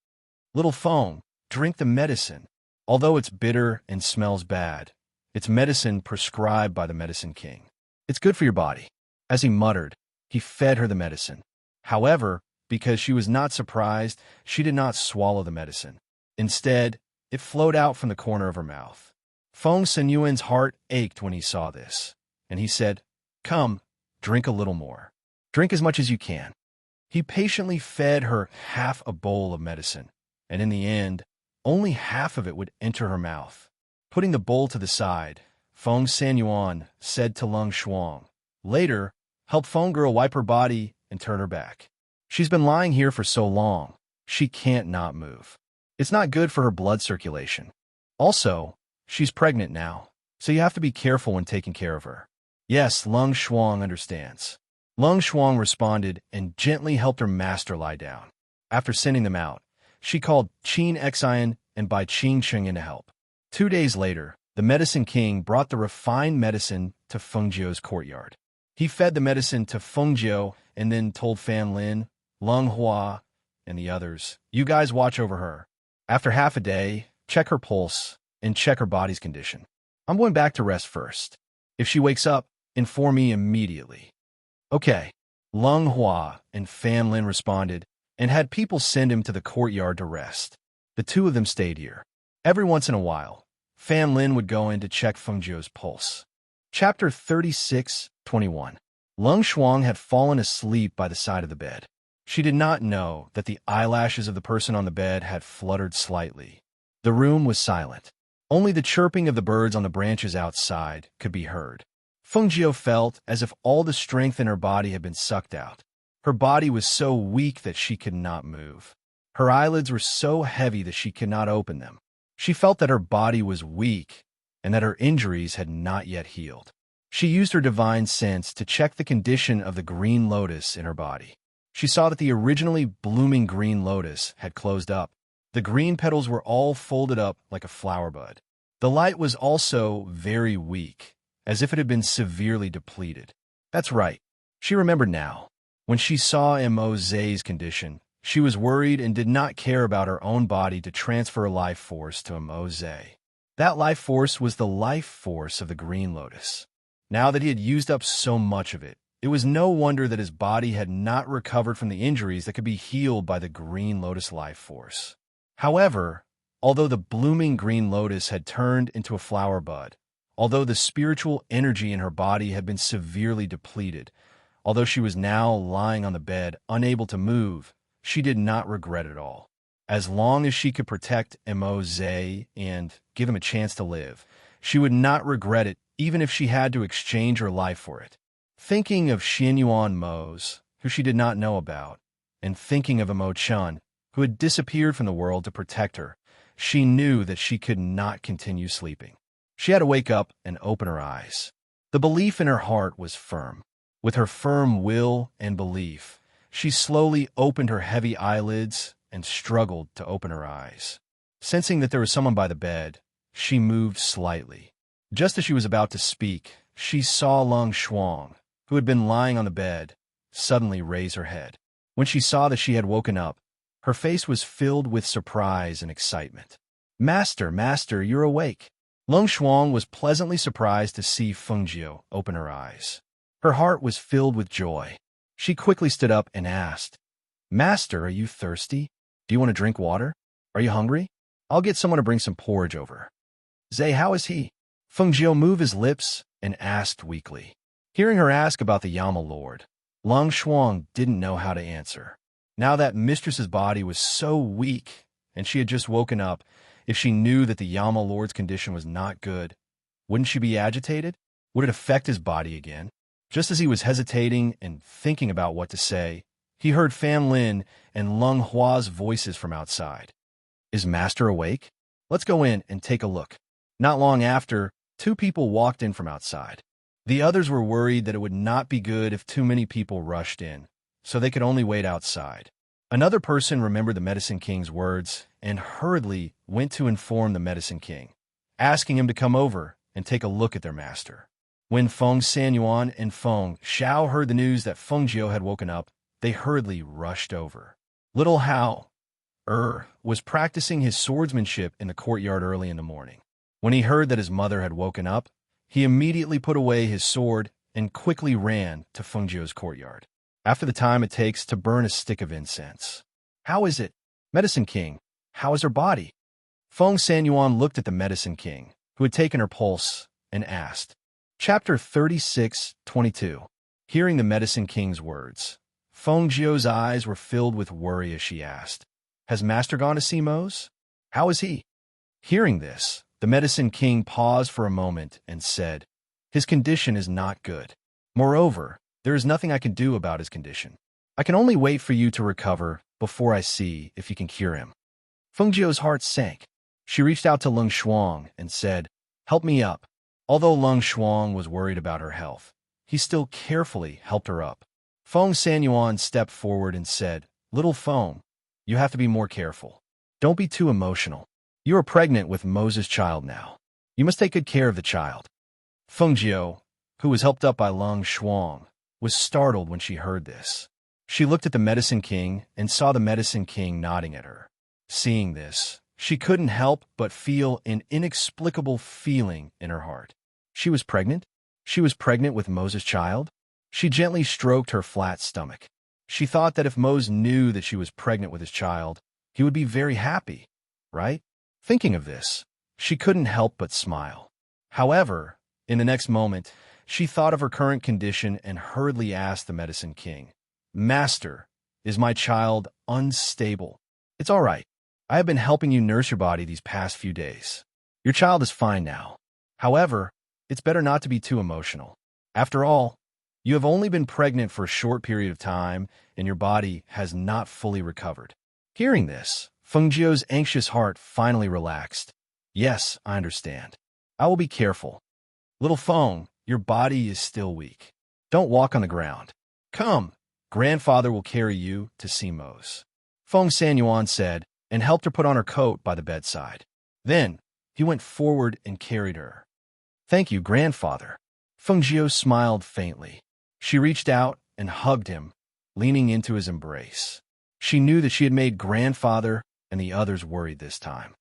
Little Feng, drink the medicine. Although it's bitter and smells bad, it's medicine prescribed by the Medicine King. It's good for your body. As he muttered, he fed her the medicine. However, because she was not surprised, she did not swallow the medicine. Instead, it flowed out from the corner of her mouth. Feng Senyuan's heart ached when he saw this, and he said, "Come, drink a little more. Drink as much as you can." He patiently fed her half a bowl of medicine, and in the end, only half of it would enter her mouth. Putting the bowl to the side, Feng Sanyuan said to Lung Shuang, "Later, help Feng Girl wipe her body and turn her back. She's been lying here for so long, she can't not move. It's not good for her blood circulation. Also, she's pregnant now, so you have to be careful when taking care of her." Yes, Lung Shuang understands. Lung Shuang responded and gently helped her master lie down. After sending them out, she called Qin Xian and Bai Qing Cheng in to help. 2 days later, the Medicine King brought the refined medicine to Feng Jiu's courtyard. He fed the medicine to Feng Jiu and then told Fan Lin, Lung Hua, and the others, "You guys watch over her. After half a day, check her pulse and check her body's condition. I'm going back to rest first. If she wakes up, inform me immediately." Okay. Lung Hua and Fan Lin responded and had people send him to the courtyard to rest. The 2 of them stayed here. Every once in a while, Fan Lin would go in to check Feng Jiu's pulse. Chapter 36:21. Lung Shuang had fallen asleep by the side of the bed. She did not know that the eyelashes of the person on the bed had fluttered slightly. The room was silent. Only the chirping of the birds on the branches outside could be heard. Feng Jiu felt as if all the strength in her body had been sucked out. Her body was so weak that she could not move. Her eyelids were so heavy that she could not open them. She felt that her body was weak and that her injuries had not yet healed. She used her divine sense to check the condition of the green lotus in her body. She saw that the originally blooming green lotus had closed up. The green petals were all folded up like a flower bud. The light was also very weak, as if it had been severely depleted. That's right. She remembered now. When she saw Mo Zay's condition, she was worried and did not care about her own body to transfer life force to Mo Zay. That life force was the life force of the green lotus. Now that he had used up so much of it, it was no wonder that his body had not recovered from the injuries that could be healed by the green lotus life force. However, although the blooming green lotus had turned into a flower bud, although the spiritual energy in her body had been severely depleted, although she was now lying on the bed, unable to move, she did not regret it all. As long as she could protect Mo Zay and give him a chance to live, she would not regret it even if she had to exchange her life for it. Thinking of Xianyuan Mo's, who she did not know about, and thinking of Mo Chun, who had disappeared from the world to protect her, she knew that she could not continue sleeping. She had to wake up and open her eyes. The belief in her heart was firm. With her firm will and belief, she slowly opened her heavy eyelids and struggled to open her eyes. Sensing that there was someone by the bed, she moved slightly. Just as she was about to speak, she saw Lung Shuang, who had been lying on the bed, suddenly raise her head. When she saw that she had woken up, her face was filled with surprise and excitement. "Master, master, you're awake." Lung Shuang was pleasantly surprised to see Feng Jiu open her eyes. Her heart was filled with joy. She quickly stood up and asked, "Master, are you thirsty? Do you want to drink water? Are you hungry? I'll get someone to bring some porridge over." "Zay, how is he?" Feng Jiu moved his lips and asked weakly. Hearing her ask about the Yama Lord, Lung Shuang didn't know how to answer. Now that mistress's body was so weak, and she had just woken up, if she knew that the Yama Lord's condition was not good, wouldn't she be agitated? Would it affect his body again? Just as he was hesitating and thinking about what to say, he heard Fan Lin and Lung Hua's voices from outside. Is Master awake? Let's go in and take a look. Not long after, two people walked in from outside. The others were worried that it would not be good if too many people rushed in, so they could only wait outside. Another person remembered the Medicine King's words and hurriedly went to inform the Medicine King, asking him to come over and take a look at their master. When Feng Sanyuan and Feng Xiao heard the news that Feng Jiu had woken up, they hurriedly rushed over. Little Hao was practicing his swordsmanship in the courtyard early in the morning. When he heard that his mother had woken up, he immediately put away his sword and quickly ran to Feng Jiu's courtyard. After the time it takes to burn a stick of incense. How is it? Medicine King, how is her body? Feng Sanyuan looked at the Medicine King, who had taken her pulse, and asked. Chapter 36:22. Hearing the Medicine King's words, Feng Jiu's eyes were filled with worry as she asked, Has Master gone to see Mose? How is he? Hearing this, the Medicine King paused for a moment and said, His condition is not good. Moreover, there is nothing I can do about his condition. I can only wait for you to recover before I see if you can cure him. Feng Jiu's heart sank. She reached out to Lung Shuang and said, Help me up. Although Lung Shuang was worried about her health, he still carefully helped her up. Feng Sanyuan stepped forward and said, Little Feng, you have to be more careful. Don't be too emotional. You are pregnant with Moses' child now. You must take good care of the child. Feng Jiu, who was helped up by Lung Shuang, was startled when she heard this. She looked at the Medicine King and saw the Medicine King nodding at her. Seeing this, she couldn't help but feel an inexplicable feeling in her heart. She was pregnant? She was pregnant with Moses' child? She gently stroked her flat stomach. She thought that if Mose knew that she was pregnant with his child, he would be very happy, right? Thinking of this, she couldn't help but smile. However, in the next moment, she thought of her current condition and hurriedly asked the Medicine King, Master, is my child unstable? It's all right. I have been helping you nurse your body these past few days. Your child is fine now. However, it's better not to be too emotional. After all, you have only been pregnant for a short period of time, and your body has not fully recovered. Hearing this, Feng Jiu's anxious heart finally relaxed. Yes, I understand. I will be careful. Little Feng, your body is still weak. Don't walk on the ground. Come, grandfather will carry you to see Mose. Feng Sanyuan said, and helped her put on her coat by the bedside. Then, he went forward and carried her. Thank you, grandfather. Feng Jiu smiled faintly. She reached out and hugged him, leaning into his embrace. She knew that she had made grandfather and the others worried this time.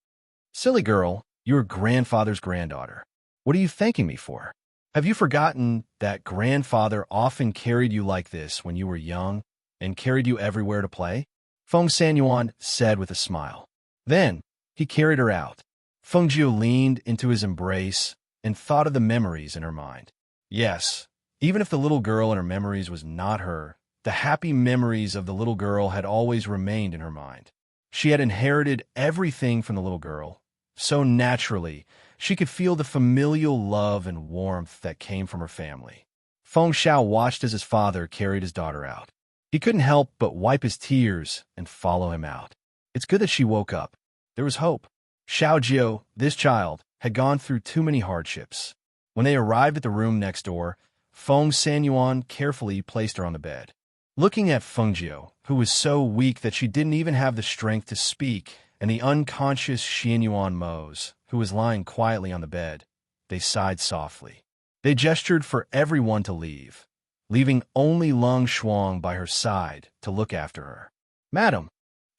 Silly girl, you are grandfather's granddaughter. What are you thanking me for? Have you forgotten that grandfather often carried you like this when you were young and carried you everywhere to play? Feng Sanyuan said with a smile. Then, he carried her out. Feng Jiu leaned into his embrace and thought of the memories in her mind. Yes, even if the little girl in her memories was not her, the happy memories of the little girl had always remained in her mind. She had inherited everything from the little girl. So naturally, she could feel the familial love and warmth that came from her family. Feng Xiao watched as his father carried his daughter out. He couldn't help but wipe his tears and follow him out. It's good that she woke up. There was hope. Xiao Jiu, this child, had gone through too many hardships. When they arrived at the room next door, Feng Sanyuan carefully placed her on the bed. Looking at Feng Jiu, who was so weak that she didn't even have the strength to speak, and the unconscious Xianyuan Mose, who was lying quietly on the bed, they sighed softly. They gestured for everyone to leave, leaving only Lung Shuang by her side to look after her. Madam,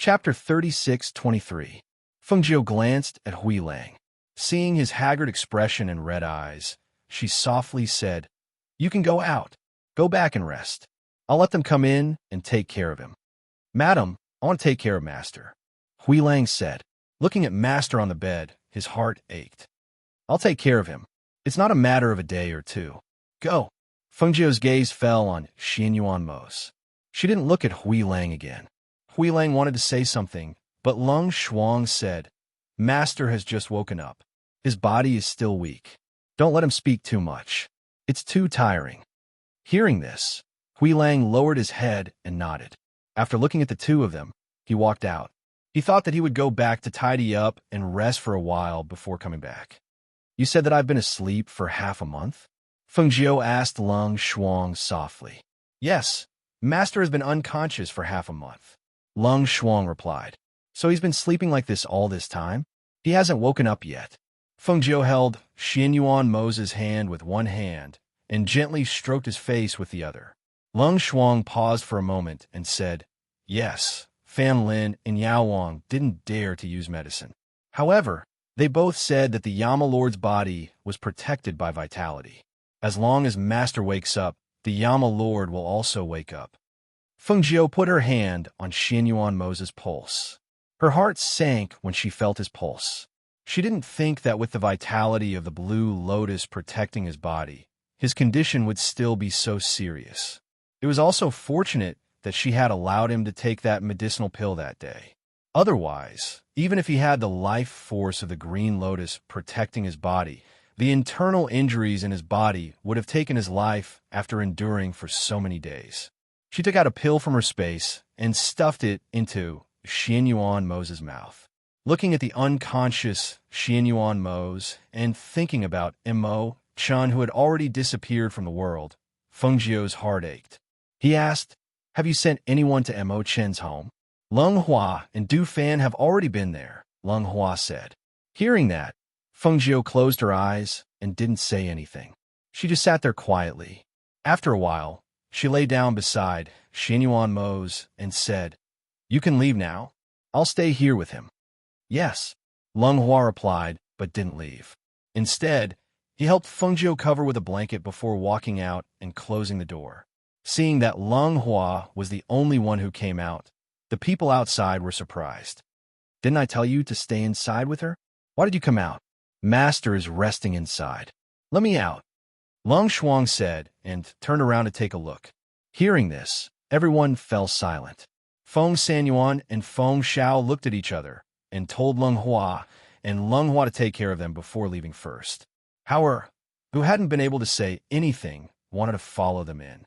Chapter 36:23. Feng Jiu glanced at Hui Lang. Seeing his haggard expression and red eyes, she softly said, You can go out. Go back and rest. I'll let them come in and take care of him. Madam, I want to take care of Master. Hui Lang said. Looking at Master on the bed, his heart ached. I'll take care of him. It's not a matter of a day or two. Go. Feng Jiu's gaze fell on Xianyuan Mose. She didn't look at Hui Lang again. Hui Lang wanted to say something, but Lung Shuang said, Master has just woken up. His body is still weak. Don't let him speak too much. It's too tiring. Hearing this, Hui Lang lowered his head and nodded. After looking at the two of them, he walked out. He thought that he would go back to tidy up and rest for a while before coming back. You said that I've been asleep for half a month? Feng Jiu asked Lung Shuang softly. Yes, Master has been unconscious for half a month. Lung Shuang replied. So he's been sleeping like this all this time? He hasn't woken up yet. Feng Jiu held Xianyuan Mo's hand with one hand and gently stroked his face with the other. Lung Shuang paused for a moment and said, Yes, Fan Lin and Yao Wang didn't dare to use medicine. However, they both said that the Yama Lord's body was protected by vitality. As long as Master wakes up, the Yama Lord will also wake up. Feng Jiu put her hand on Xianyuan Mo's pulse. Her heart sank when she felt his pulse. She didn't think that with the vitality of the blue lotus protecting his body, his condition would still be so serious. It was also fortunate that she had allowed him to take that medicinal pill that day. Otherwise, even if he had the life force of the green lotus protecting his body, the internal injuries in his body would have taken his life after enduring for so many days. She took out a pill from her space and stuffed it into Xianyuan Mo's mouth. Looking at the unconscious Xianyuan Mo's and thinking about Mo Chun, who had already disappeared from the world, Feng Jiu's heart ached. He asked, Have you sent anyone to Mo Chen's home? Lung Hua and Du Fan have already been there, Lung Hua said. Hearing that, Feng Jiu closed her eyes and didn't say anything. She just sat there quietly. After a while, she lay down beside Xianyuan Mo's and said, You can leave now. I'll stay here with him. Yes, Lung Hua replied, but didn't leave. Instead, he helped Feng Jiu cover with a blanket before walking out and closing the door. Seeing that Lung Hua was the only one who came out, the people outside were surprised. Didn't I tell you to stay inside with her? Why did you come out? Master is resting inside. Let me out, Lung Shuang said and turned around to take a look. Hearing this, everyone fell silent. Feng Sanyuan and Feng Shao looked at each other and told Lung Hua to take care of them before leaving first. Howard, who hadn't been able to say anything, wanted to follow them in.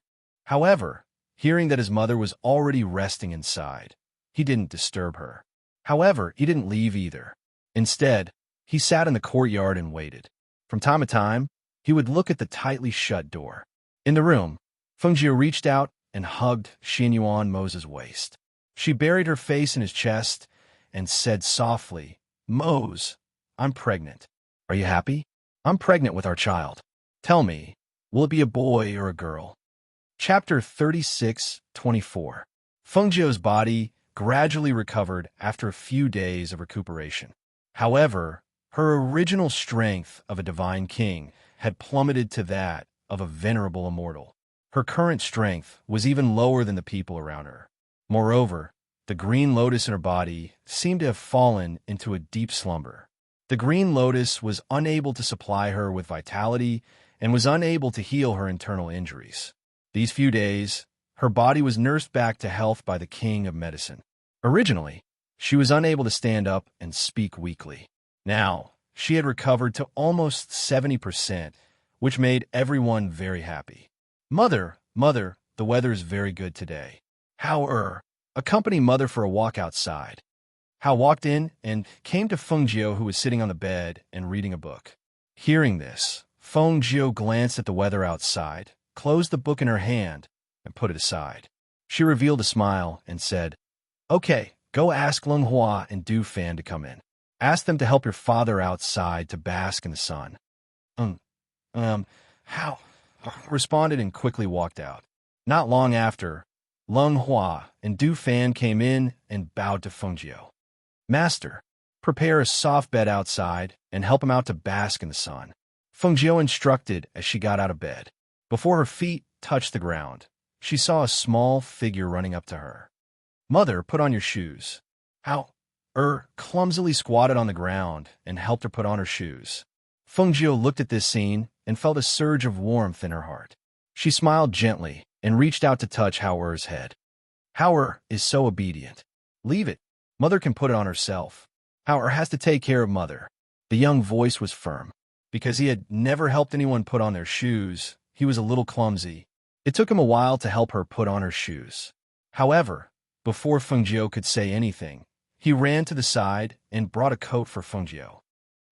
However, hearing that his mother was already resting inside, he didn't disturb her. However, he didn't leave either. Instead, he sat in the courtyard and waited. From time to time, he would look at the tightly shut door. In the room, Feng Jiu reached out and hugged Xianyuan Mo's waist. She buried her face in his chest and said softly, Mose, I'm pregnant. Are you happy? I'm pregnant with our child. Tell me, will it be a boy or a girl? Chapter 36:24. Feng Jiu's body gradually recovered after a few days of recuperation. However, her original strength of a divine king had plummeted to that of a venerable immortal. Her current strength was even lower than the people around her. Moreover, the green lotus in her body seemed to have fallen into a deep slumber. The green lotus was unable to supply her with vitality and was unable to heal her internal injuries. These few days, her body was nursed back to health by the king of medicine. Originally, she was unable to stand up and speak weakly. Now, she had recovered to almost 70%, which made everyone very happy. Mother, the weather is very good today. How accompany Mother for a walk outside. Hao walked in and came to Feng Jiu, who was sitting on the bed and reading a book. Hearing this, Feng Jiu glanced at the weather outside, closed the book in her hand, and put it aside. She revealed a smile and said, Okay, go ask Lung Hua and Du Fan to come in. Ask them to help your father outside to bask in the sun. Hao responded and quickly walked out. Not long after, Lung Hua and Du Fan came in and bowed to Feng Jiu. Master, prepare a soft bed outside and help him out to bask in the sun. Feng Jiu instructed as she got out of bed. Before her feet touched the ground, she saw a small figure running up to her. Mother, put on your shoes. Hao clumsily squatted on the ground and helped her put on her shoes. Feng Jiu looked at this scene and felt a surge of warmth in her heart. She smiled gently and reached out to touch Howard's head. Howard is so obedient. Leave it. Mother can put it on herself. Howard has to take care of Mother. The young voice was firm. Because he had never helped anyone put on their shoes, he was a little clumsy, It took him a while to help her put on her shoes. However, before Fengjiu could say anything, he ran to the side and brought a coat for Fengjiu.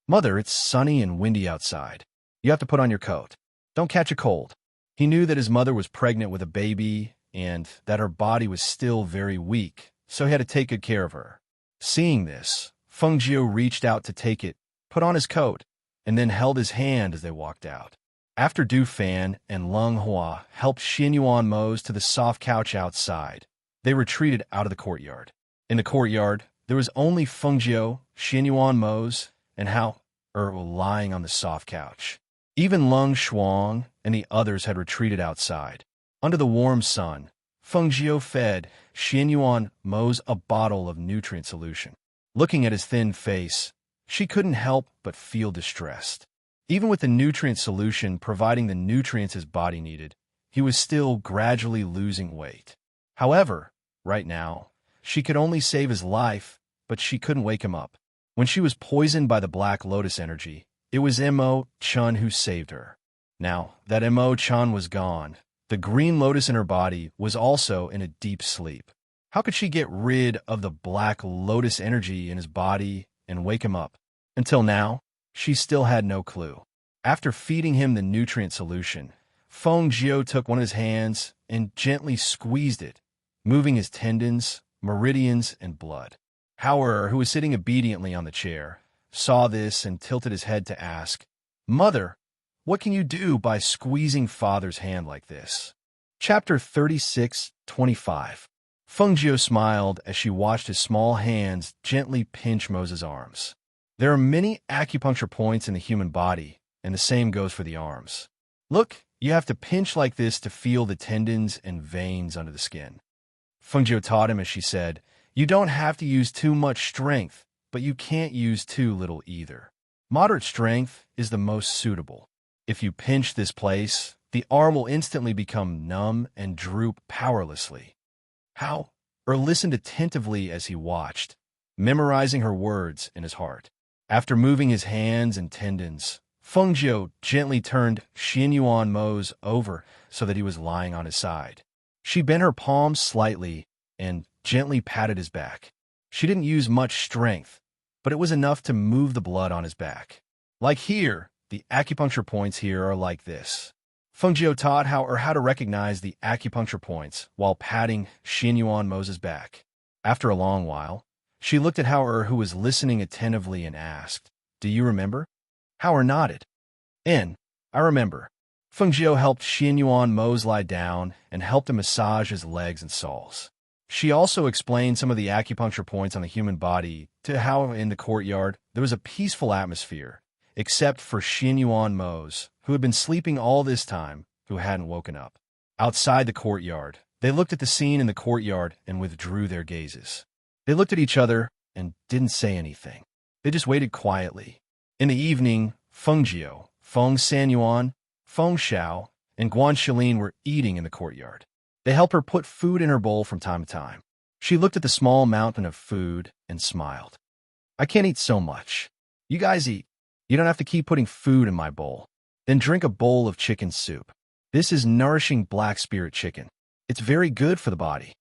Mother, it's sunny and windy outside. You have to put on your coat. Don't catch a cold. He knew that his mother was pregnant with a baby and that her body was still very weak, so he had to take good care of her. Seeing this, Fengjiu reached out to take it, put on his coat, and then held his hand as they walked out. After Du Fan and Leng Hua helped Xin Yuan Mose to the soft couch outside, they retreated out of the courtyard. In the courtyard, there was only Fengjiu, Xin Yuan Mose, and Hao Er lying on the soft couch. Even Leng Shuang and the others had retreated outside. Under the warm sun, Fengjiu fed Xin Yuan Mose a bottle of nutrient solution. Looking at his thin face, she couldn't help but feel distressed. Even with the nutrient solution providing the nutrients his body needed, he was still gradually losing weight. However, right now, she could only save his life, but she couldn't wake him up. When she was poisoned by the Black Lotus energy, it was Mo Chun who saved her. Now that Mo Chun was gone, the Green Lotus in her body was also in a deep sleep. How could she get rid of the Black Lotus energy in his body and wake him up? Until now, she still had no clue. After feeding him the nutrient solution, Fengjiu took one of his hands and gently squeezed it, moving his tendons, meridians, and blood. Hao, who was sitting obediently on the chair, saw this and tilted his head to ask, "Mother, what can you do by squeezing father's hand like this?" Chapter 36:25. Fengjiu smiled as she watched his small hands gently pinch Moses' arms. There are many acupuncture points in the human body, and the same goes for the arms. Look, you have to pinch like this to feel the tendons and veins under the skin. Fengjiu taught him as she said, "You don't have to use too much strength, but you can't use too little either. Moderate strength is the most suitable. If you pinch this place, the arm will instantly become numb and droop powerlessly." Hao listened attentively as he watched, memorizing her words in his heart. After moving his hands and tendons, Fengjiu gently turned Xin Yuan Mose over so that he was lying on his side. She bent her palms slightly and gently patted his back. She didn't use much strength, but it was enough to move the blood on his back. Like here, the acupuncture points here are like this. Fengjiu taught how to recognize the acupuncture points while patting Xin Yuan Mose's back. After a long while, she looked at Hao who was listening attentively and asked, "Do you remember?" Hao nodded. I remember." Fengjiu helped Xin Yuan Mose lie down and helped him massage his legs and soles. She also explained some of the acupuncture points on the human body to how in the courtyard there was a peaceful atmosphere, except for Xin Yuan Mose, who had been sleeping all this time, who hadn't woken up. Outside the courtyard, they looked at the scene in the courtyard and withdrew their gazes. They looked at each other and didn't say anything. They just waited quietly. In the evening, Fengjiu, Feng Sanyuan, Feng Shao, and Guan Shilin were eating in the courtyard. They helped her put food in her bowl from time to time. She looked at the small mountain of food and smiled. "I can't eat so much. You guys eat. You don't have to keep putting food in my bowl. Then drink a bowl of chicken soup. This is nourishing black spirit chicken. It's very good for the body,"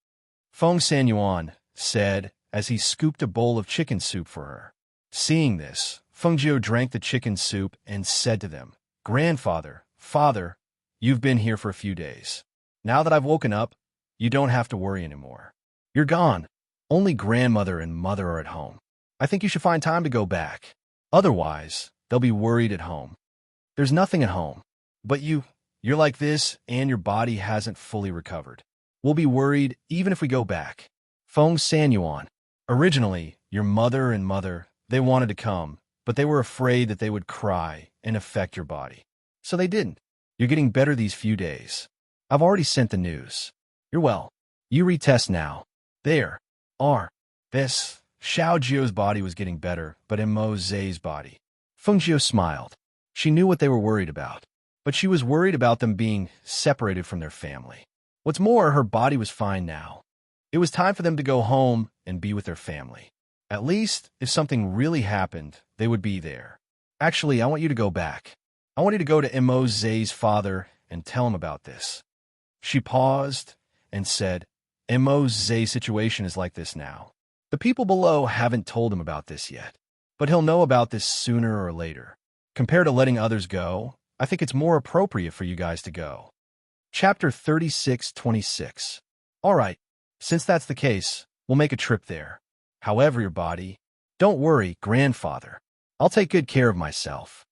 Feng Sanyuan said as he scooped a bowl of chicken soup for her. Seeing this, Fengjiu drank the chicken soup and said to them, "Grandfather, father, you've been here for a few days. Now that I've woken up, you don't have to worry anymore. You're gone. Only grandmother and mother are at home. I think you should find time to go back. Otherwise, they'll be worried at home. There's nothing at home. But you're like this and your body hasn't fully recovered. We'll be worried even if we go back." Feng Sanyuan. Originally, your mother and mother, they wanted to come, but they were afraid that they would cry and affect your body. So they didn't. You're getting better these few days. I've already sent the news. You're well. You retest now. There. This. Xiao Jio's body was getting better, but Mo Zhe's body. Fengjiu smiled. She knew what they were worried about, but she was worried about them being separated from their family. What's more, her body was fine now. It was time for them to go home and be with their family. At least, if something really happened, they would be there. Actually, I want you to go back. I want you to go to Mo Zhe's father and tell him about this. She paused and said, Mo's situation is like this now. The people below haven't told him about this yet, but he'll know about this sooner or later. Compared to letting others go, I think it's more appropriate for you guys to go. Chapter 36:26. All right, since that's the case, we'll make a trip there. However, your body, don't worry, grandfather. I'll take good care of myself.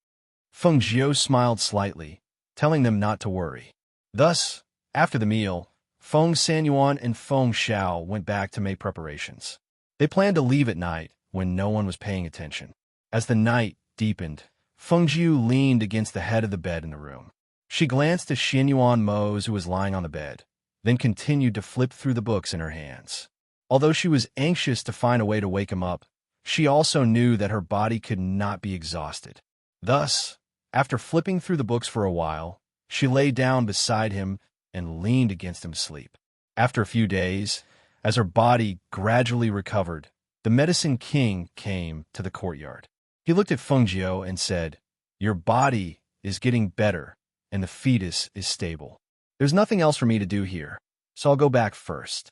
Feng Jiu smiled slightly, telling them not to worry. Thus, after the meal, Feng Sanyuan and Feng Xiao went back to make preparations. They planned to leave at night when no one was paying attention. As the night deepened, Feng Jiu leaned against the head of the bed in the room. She glanced at Xinyuan Mose, who was lying on the bed, then continued to flip through the books in her hands. Although she was anxious to find a way to wake him up, she also knew that her body could not be exhausted. Thus, after flipping through the books for a while, she lay down beside him and leaned against him to sleep. After a few days, as her body gradually recovered, the Medicine King came to the courtyard. He looked at Feng Jiu and said, Your body is getting better, and the fetus is stable. There's nothing else for me to do here, so I'll go back first.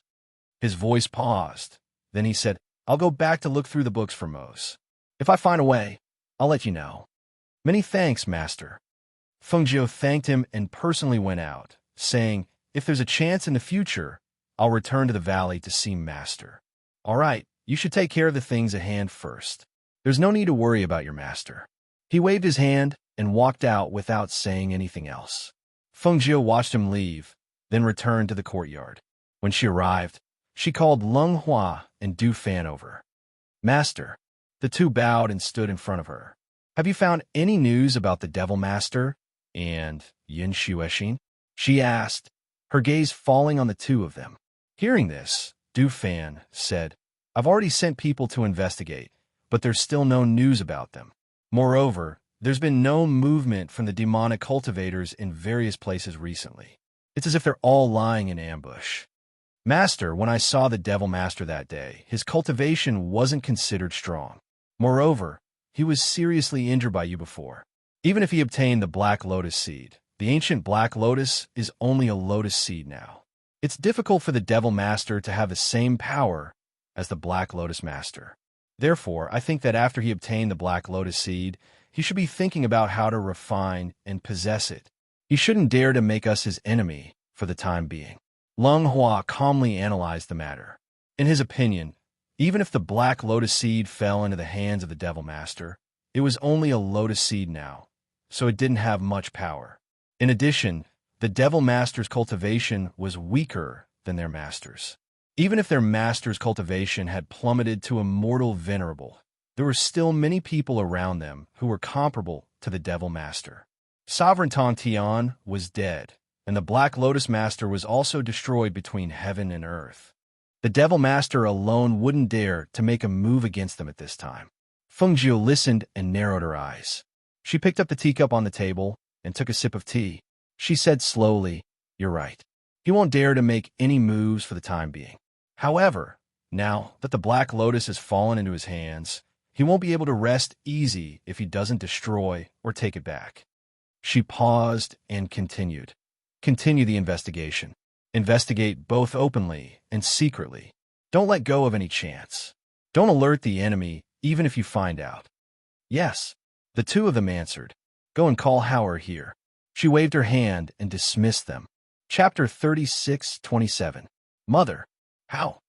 His voice paused. Then he said, I'll go back to look through the books for Mose. If I find a way, I'll let you know. Many thanks, Master. Feng Jiu thanked him and personally went out, saying, If there's a chance in the future, I'll return to the valley to see Master. All right, you should take care of the things at hand first. There's no need to worry about your master. He waved his hand and walked out without saying anything else. Feng Jiu watched him leave, then returned to the courtyard. When she arrived, she called Lung Hua and Du Fan over. Master. The two bowed and stood in front of her. Have you found any news about the Devil Master and Yin Xuexin? She asked, her gaze falling on the two of them. Hearing this, Du Fan said, I've already sent people to investigate, but there's still no news about them. Moreover, there's been no movement from the demonic cultivators in various places recently. It's as if they're all lying in ambush. Master, when I saw the Devil Master that day, his cultivation wasn't considered strong. Moreover, he was seriously injured by you before. Even if he obtained the Black Lotus seed, the ancient Black Lotus is only a lotus seed now. It's difficult for the Devil Master to have the same power as the Black Lotus Master. Therefore, I think that after he obtained the Black Lotus seed, he should be thinking about how to refine and possess it. He shouldn't dare to make us his enemy for the time being. Lung Hua calmly analyzed the matter. In his opinion, even if the Black Lotus seed fell into the hands of the Devil Master, it was only a lotus seed now, so it didn't have much power. In addition, the Devil Master's cultivation was weaker than their master's. Even if their master's cultivation had plummeted to a mortal venerable, there were still many people around them who were comparable to the Devil Master. Sovereign Tong Tian was dead, and the Black Lotus Master was also destroyed between heaven and earth. The Devil Master alone wouldn't dare to make a move against them at this time. Feng Jiu listened and narrowed her eyes. She picked up the teacup on the table and took a sip of tea. She said slowly, You're right. He won't dare to make any moves for the time being. However, now that the Black Lotus has fallen into his hands, he won't be able to rest easy if he doesn't destroy or take it back. She paused and continued. Continue the investigation. Investigate both openly and secretly. Don't let go of any chance. Don't alert the enemy even if you find out. Yes, the two of them answered. Go and call Hauer here. She waved her hand and dismissed them. Chapter 36:27. Mother. How?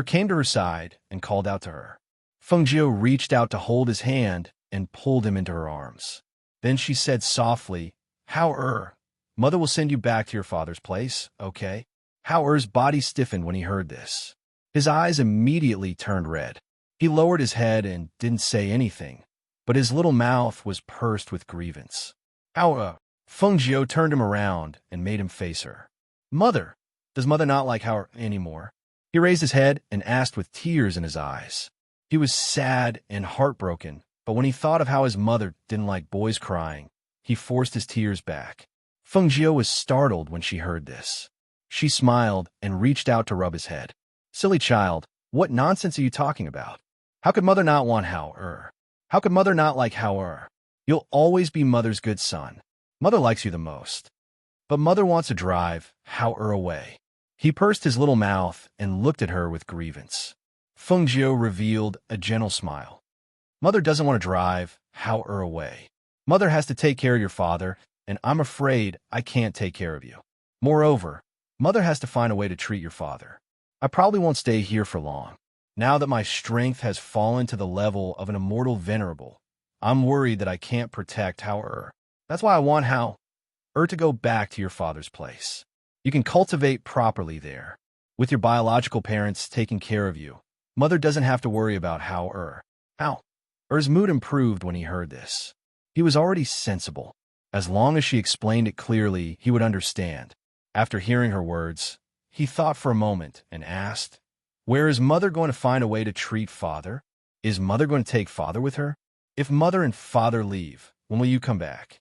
Came to her side and called out to her. Feng Jiu reached out to hold his hand and pulled him into her arms. Then she said softly, How Mother will send you back to your father's place, okay? Hauer's body stiffened when he heard this. His eyes immediately turned red. He lowered his head and didn't say anything, but his little mouth was pursed with grievance. Feng Jiu turned him around and made him face her. Mother, does Mother not like Hauer anymore? He raised his head and asked with tears in his eyes. He was sad and heartbroken, but when he thought of how his mother didn't like boys crying, he forced his tears back. Feng Jiu was startled when she heard this. She smiled and reached out to rub his head. Silly child, what nonsense are you talking about? How could Mother not want Hauer? How could Mother not like Hauer? You'll always be Mother's good son. Mother likes you the most. But mother wants to drive, how away. He pursed his little mouth and looked at her with grievance. Feng Jiu revealed a gentle smile. Mother doesn't want to drive, how away. Mother has to take care of your father, and I'm afraid I can't take care of you. Moreover, mother has to find a way to treat your father. I probably won't stay here for long. Now that my strength has fallen to the level of an immortal venerable, I'm worried that I can't protect Hao. That's why I want Hao to go back to your father's place. You can cultivate properly there, with your biological parents taking care of you. Mother doesn't have to worry about Hao. His mood improved when he heard this. He was already sensible. As long as she explained it clearly, he would understand. After hearing her words, he thought for a moment and asked, where is mother going to find a way to treat father? Is mother going to take father with her? If mother and father leave, when will you come back?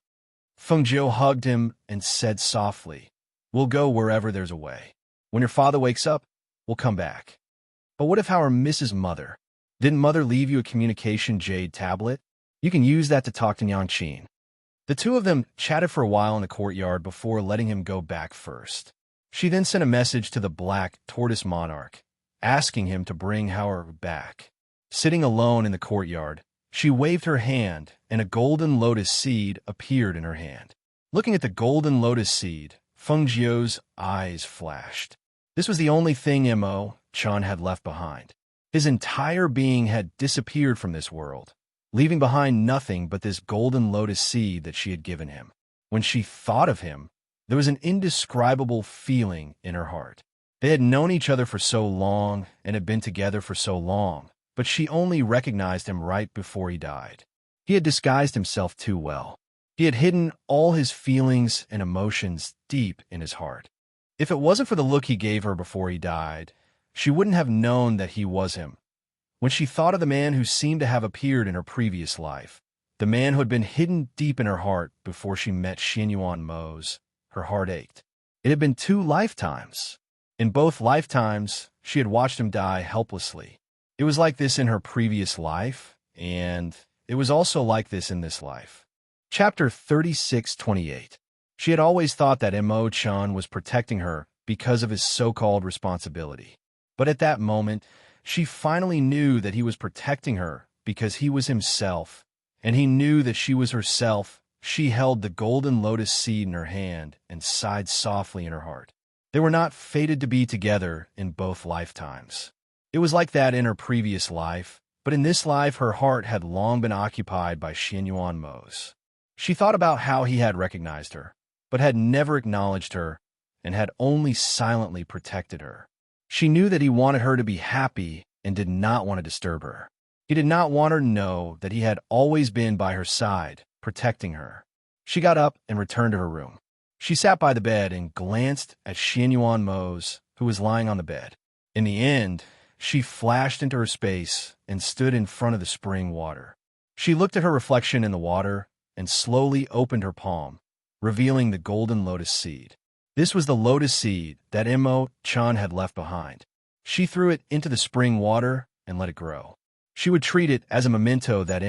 Feng Jiu hugged him and said softly, we'll go wherever there's a way. When your father wakes up, we'll come back. But what if Hao misses mother? Didn't mother leave you a communication jade tablet? You can use that to talk to Enchanting. The two of them chatted for a while in the courtyard before letting him go back first. She then sent a message to the black tortoise monarch, asking him to bring Hao back. Sitting alone in the courtyard, she waved her hand, and a golden lotus seed appeared in her hand. Looking at the golden lotus seed, Feng Jiu's eyes flashed. This was the only thing Chan had left behind. His entire being had disappeared from this world, leaving behind nothing but this golden lotus seed that she had given him. When she thought of him, there was an indescribable feeling in her heart. They had known each other for so long and had been together for so long, but she only recognized him right before he died. He had disguised himself too well. He had hidden all his feelings and emotions deep in his heart. If it wasn't for the look he gave her before he died, she wouldn't have known that he was him. When she thought of the man who seemed to have appeared in her previous life, the man who had been hidden deep in her heart before she met Xianyuan Mose, her heart ached. It had been 2 lifetimes. In both lifetimes, she had watched him die helplessly. It was like this in her previous life, and it was also like this in this life. Chapter 36:28. She had always thought that Chan was protecting her because of his so-called responsibility. But at that moment, she finally knew that he was protecting her because he was himself, and he knew that she was herself. She held the golden lotus seed in her hand and sighed softly in her heart. They were not fated to be together in both lifetimes. It was like that in her previous life, but in this life her heart had long been occupied by Xianyuan Mose. She thought about how he had recognized her, but had never acknowledged her, and had only silently protected her. She knew that he wanted her to be happy and did not want to disturb her. He did not want her to know that he had always been by her side, protecting her. She got up and returned to her room. She sat by the bed and glanced at Xianyuan Mose, who was lying on the bed. In the end, she flashed into her space and stood in front of the spring water. She looked at her reflection in the water and slowly opened her palm, revealing the golden lotus seed. This was the lotus seed that Chan had left behind. She threw it into the spring water and let it grow. She would treat it as a memento that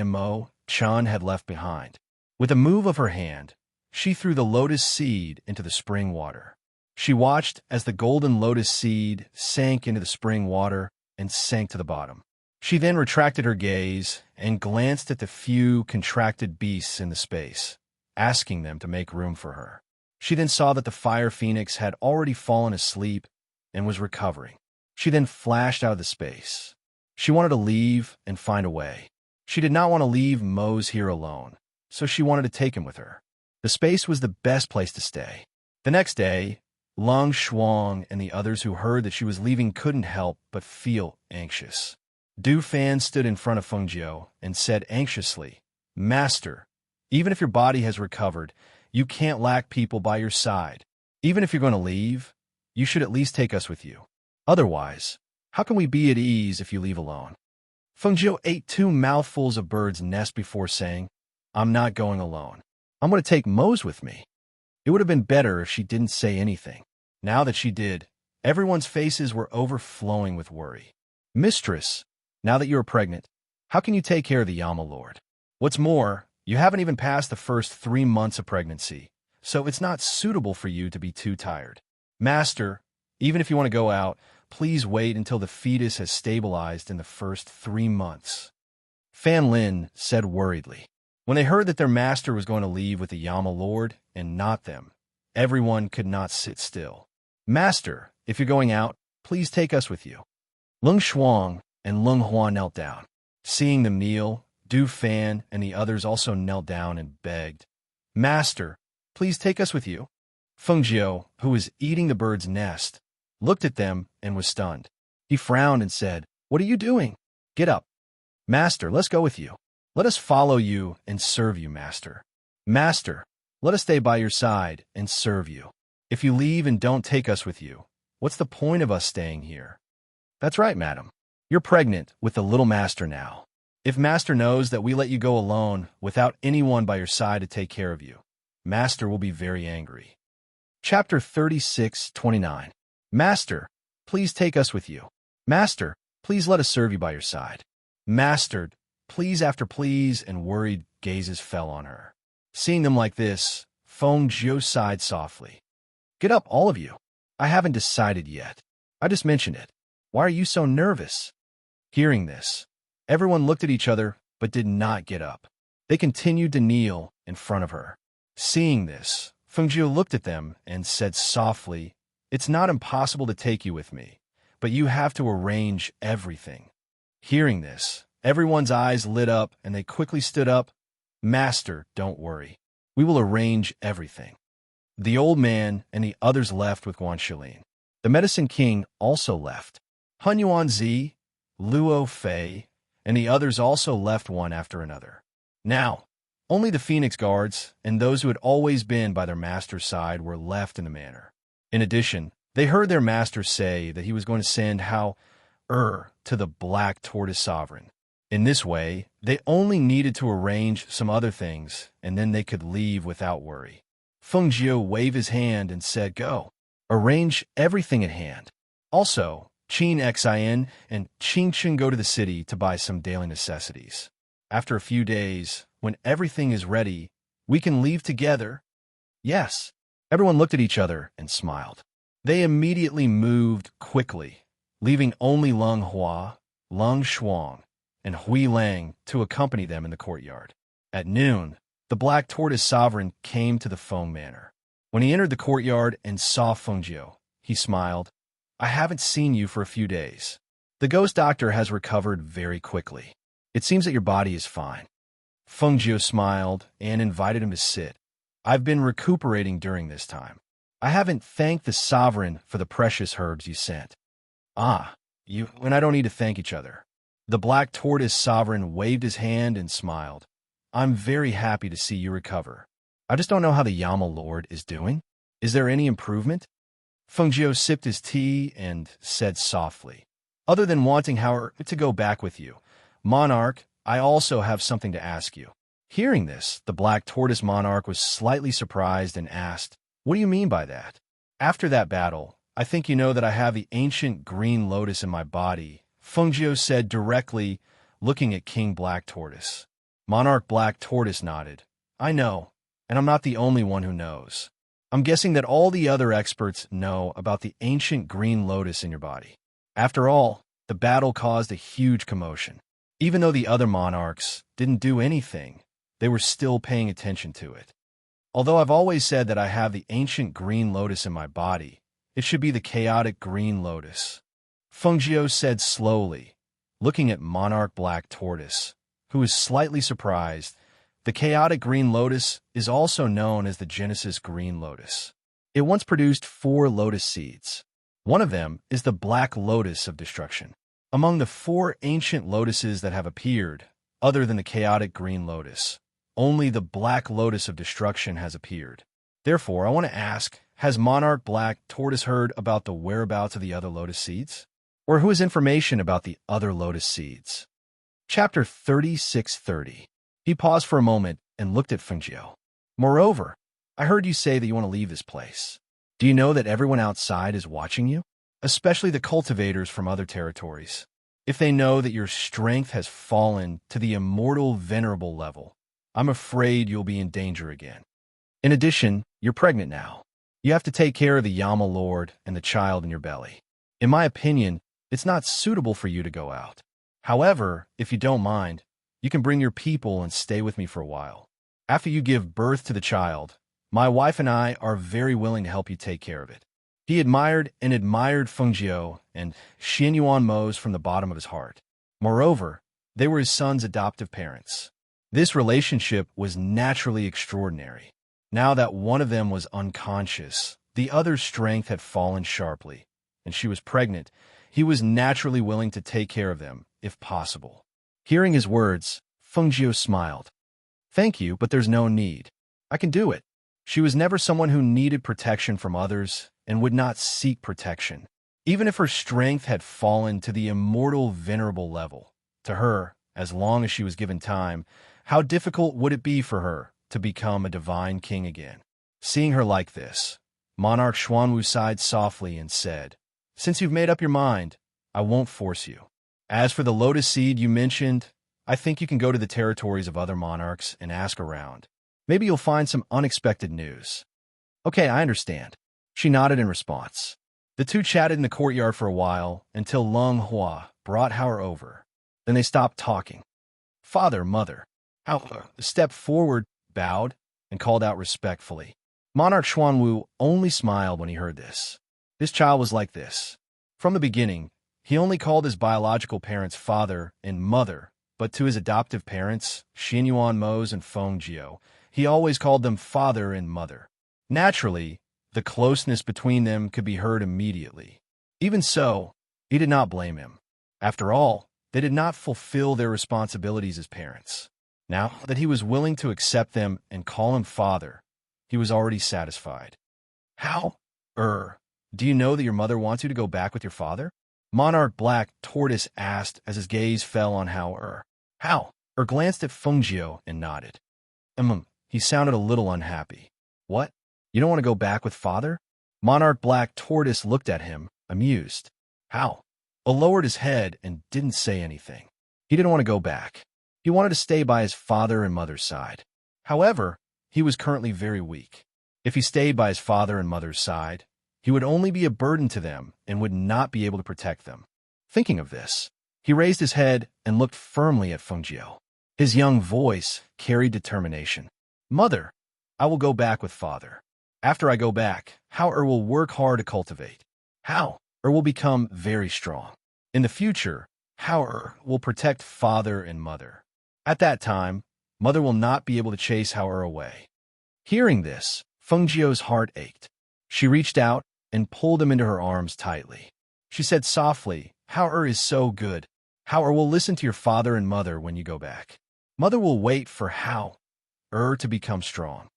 Chan had left behind. With a move of her hand, she threw the lotus seed into the spring water. She watched as the golden lotus seed sank into the spring water and sank to the bottom. She then retracted her gaze and glanced at the few contracted beasts in the space, asking them to make room for her. She then saw that the fire phoenix had already fallen asleep and was recovering. She then flashed out of the space. She wanted to leave and find a way. She did not want to leave Mose here alone, so she wanted to take him with her. The space was the best place to stay. The next day, Long Shuang and the others who heard that she was leaving couldn't help but feel anxious. Du Fan stood in front of Feng Jiu and said anxiously, "Master, even if your body has recovered, you can't lack people by your side. Even if you're going to leave, you should at least take us with you. Otherwise, how can we be at ease if you leave alone?" Feng Jiu ate 2 mouthfuls of bird's nest before saying, "I'm not going alone. I'm going to take Mose with me." It would have been better if she didn't say anything. Now that she did, everyone's faces were overflowing with worry. "Mistress, now that you are pregnant, how can you take care of the Yama Lord? What's more, you haven't even passed the first 3 months of pregnancy. so it's not suitable for you to be too tired. Master, even if you want to go out, please wait until the fetus has stabilized in the first 3 months. Fan Lin said worriedly. When they heard that their master was going to leave with the Yama Lord and not them, everyone could not sit still. Master, if you're going out, please take us with you. Lung Shuang and Lung Hua knelt down. Seeing them kneel, Du Fan and the others also knelt down and begged, Master, please take us with you. Feng Jiu, who was eating the bird's nest, looked at them and was stunned. He frowned and said, What are you doing? Get up. Master, let's go with you. Let us follow you and serve you, Master. Master, let us stay by your side and serve you. If you leave and don't take us with you, what's the point of us staying here? That's right, madam. You're pregnant with the little master now. If Master knows that we let you go alone without anyone by your side to take care of you, Master will be very angry. Chapter 36:29. Master, please take us with you. Master, please let us serve you by your side. Master, please after please, and worried gazes fell on her. Seeing them like this, Feng Jiu sighed softly. Get up, all of you. I haven't decided yet. I just mentioned it. Why are you so nervous? Hearing this, everyone looked at each other but did not get up. They continued to kneel in front of her. Seeing this, Feng Jiu looked at them and said softly, It's not impossible to take you with me, but you have to arrange everything. Hearing this, everyone's eyes lit up and they quickly stood up. Master, don't worry. We will arrange everything. The old man and the others left with Guan Shilin. The Medicine King also left. Hun Yuanzi, Luo Fei, and the others also left one after another. Now, only the Phoenix Guards and those who had always been by their master's side were left in the manor. In addition, they heard their master say that he was going to send to the Black Tortoise Sovereign. In this way, they only needed to arrange some other things, and then they could leave without worry. Feng Jiu waved his hand and said, Go. Arrange everything at hand. Also, Qin Xin and Qing Chen go to the city to buy some daily necessities. After a few days, when everything is ready, we can leave together. Yes. Everyone looked at each other and smiled. They immediately moved quickly, leaving only Lung Hua, Lung Shuang, and Hui Lang to accompany them in the courtyard. At noon, the Black Tortoise Sovereign came to the Feng Manor. When he entered the courtyard and saw Feng Jiu, he smiled. I haven't seen you for a few days. The ghost doctor has recovered very quickly. It seems that your body is fine. Feng Jiu smiled and invited him to sit. I've been recuperating during this time. I haven't thanked the sovereign for the precious herbs you sent. You and I don't need to thank each other. The Black Tortoise Sovereign waved his hand and smiled. I'm very happy to see you recover. I just don't know how the Yama Lord is doing. Is there any improvement? Feng Jiu sipped his tea and said softly, Other than wanting to go back with you, Monarch, I also have something to ask you. Hearing this, the Black Tortoise Monarch was slightly surprised and asked, What do you mean by that? After that battle, I think you know that I have the ancient green lotus in my body, Feng Jiu said directly, looking at King Black Tortoise. Monarch Black Tortoise nodded. I know, and I'm not the only one who knows. I'm guessing that all the other experts know about the ancient green lotus in your body. After all, the battle caused a huge commotion. Even though the other monarchs didn't do anything, they were still paying attention to it. Although I've always said that I have the ancient green lotus in my body, it should be the chaotic green lotus. Feng Jiu said slowly, looking at Monarch Black Tortoise, who was slightly surprised. The chaotic green lotus is also known as the Genesis green lotus. It once produced 4 lotus seeds. One of them is the black lotus of destruction. Among the 4 ancient lotuses that have appeared, other than the chaotic green lotus, only the black lotus of destruction has appeared. Therefore, I want to ask, has Monarch Black Tortoise heard about the whereabouts of the other lotus seeds? Or who has information about the other lotus seeds? Chapter 36:30. He paused for a moment and looked at Feng Jiu. Moreover, I heard you say that you want to leave this place. Do you know that everyone outside is watching you? Especially the cultivators from other territories. If they know that your strength has fallen to the immortal venerable level, I'm afraid you'll be in danger again. In addition, you're pregnant now. You have to take care of the Yama Lord and the child in your belly. In my opinion, it's not suitable for you to go out. However, if you don't mind, you can bring your people and stay with me for a while. After you give birth to the child, my wife and I are very willing to help you take care of it." He admired Feng Jiao and Xian Yuan Mo's from the bottom of his heart. Moreover, they were his son's adoptive parents. This relationship was naturally extraordinary. Now that one of them was unconscious, the other's strength had fallen sharply, and she was pregnant. He was naturally willing to take care of them, if possible. Hearing his words, Feng Jiao smiled. "Thank you, but there's no need. I can do it." She was never someone who needed protection from others and would not seek protection, even if her strength had fallen to the immortal venerable level. To her, as long as she was given time, how difficult would it be for her to become a divine king again? Seeing her like this, Monarch Xuanwu sighed softly and said, "Since you've made up your mind, I won't force you. As for the lotus seed you mentioned, I think you can go to the territories of other monarchs and ask around. Maybe you'll find some unexpected news." "Okay, I understand." She nodded in response. The two chatted in the courtyard for a while until Leng Hua brought Hauer over. Then they stopped talking. "Father, mother." Hauer stepped forward, bowed, and called out respectfully. Monarch Xuanwu only smiled when he heard this. His child was like this. From the beginning, he only called his biological parents father and mother, but to his adoptive parents, Xian Yuan Mo's and Feng Jiao, he always called them father and mother. Naturally, the closeness between them could be heard immediately. Even so, he did not blame him. After all, they did not fulfill their responsibilities as parents. Now that he was willing to accept them and call him father, he was already satisfied. "How? Do you know that your mother wants you to go back with your father?" Monarch Black Tortoise asked as his gaze fell on Hauer. How? Glanced at Feng Jiao and nodded. He sounded a little unhappy. "What? You don't want to go back with father?" Monarch Black Tortoise looked at him, amused. How? Lowered his head and didn't say anything. He didn't want to go back. He wanted to stay by his father and mother's side. However, he was currently very weak. If he stayed by his father and mother's side, he would only be a burden to them and would not be able to protect them. Thinking of this, he raised his head and looked firmly at Feng Jiao. His young voice carried determination. "Mother, I will go back with father. After I go back, Hauer will work hard to cultivate. Hauer will become very strong. In the future, Hauer will protect father and mother. At that time, mother will not be able to chase Hauer away." Hearing this, Feng Jiao's heart ached. She reached out and pulled him into her arms tightly. She said softly, "Hauer is so good. Hauer will listen to your father and mother when you go back. Mother will wait for Hauer to become strong."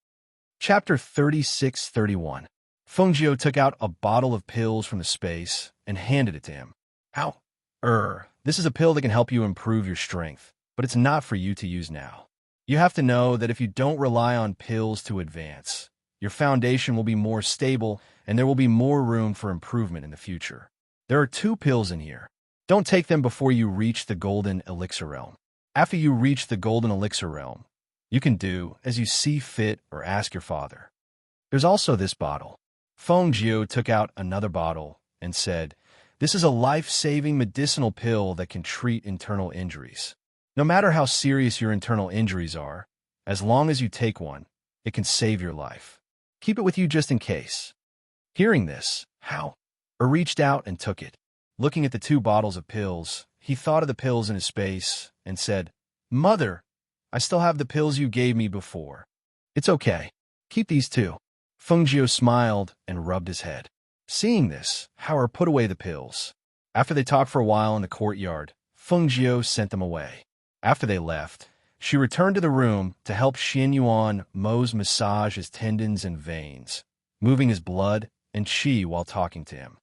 Chapter 36-31. Feng Jiao took out a bottle of pills from the space and handed it to him. Hauer, this is a pill that can help you improve your strength, but it's not for you to use now. You have to know that if you don't rely on pills to advance, your foundation will be more stable and there will be more room for improvement in the future. There are 2 pills in here. Don't take them before you reach the Golden Elixir Realm. After you reach the Golden Elixir Realm, you can do as you see fit or ask your father. There's also this bottle. Feng Jiao took out another bottle and said, "This is a life-saving medicinal pill that can treat internal injuries. No matter how serious your internal injuries are, as long as you take one, it can save your life. Keep it with you just in case." Hearing this, Hauer reached out and took it. Looking at the 2 bottles of pills, he thought of the pills in his space and said, "Mother, I still have the pills you gave me before." "It's okay. Keep these too." Feng Jiao smiled and rubbed his head. Seeing this, Hauer put away the pills. After they talked for a while in the courtyard, Feng Jiao sent them away. After they left, she returned to the room to help Xian Yuan Mo's massage his tendons and veins, moving his blood and qi while talking to him.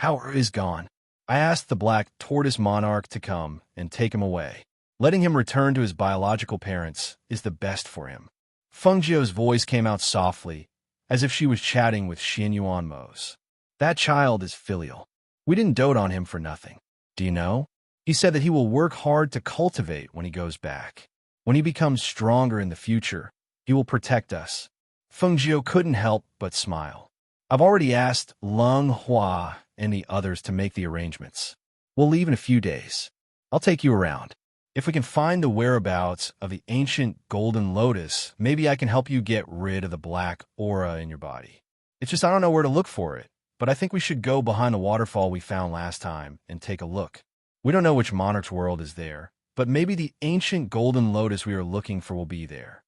"Hauer is gone. I asked the Black Tortoise Monarch to come and take him away. Letting him return to his biological parents is the best for him." Feng Jiao's voice came out softly, as if she was chatting with Xian Yuan Mo's. "That child is filial. We didn't dote on him for nothing. Do you know? He said that he will work hard to cultivate when he goes back. When he becomes stronger in the future, he will protect us." Feng couldn't help but smile. I've already asked Lung Hua and the others to make the arrangements. We'll leave in a few days. I'll take you around. If we can find the whereabouts of the ancient golden lotus, maybe I can help you get rid of the black aura in your body. It's just I don't know where to look for it, but I think we should go behind the waterfall we found last time and take a look. We don't know which monarch's world is there, but maybe the ancient golden lotus we are looking for will be there.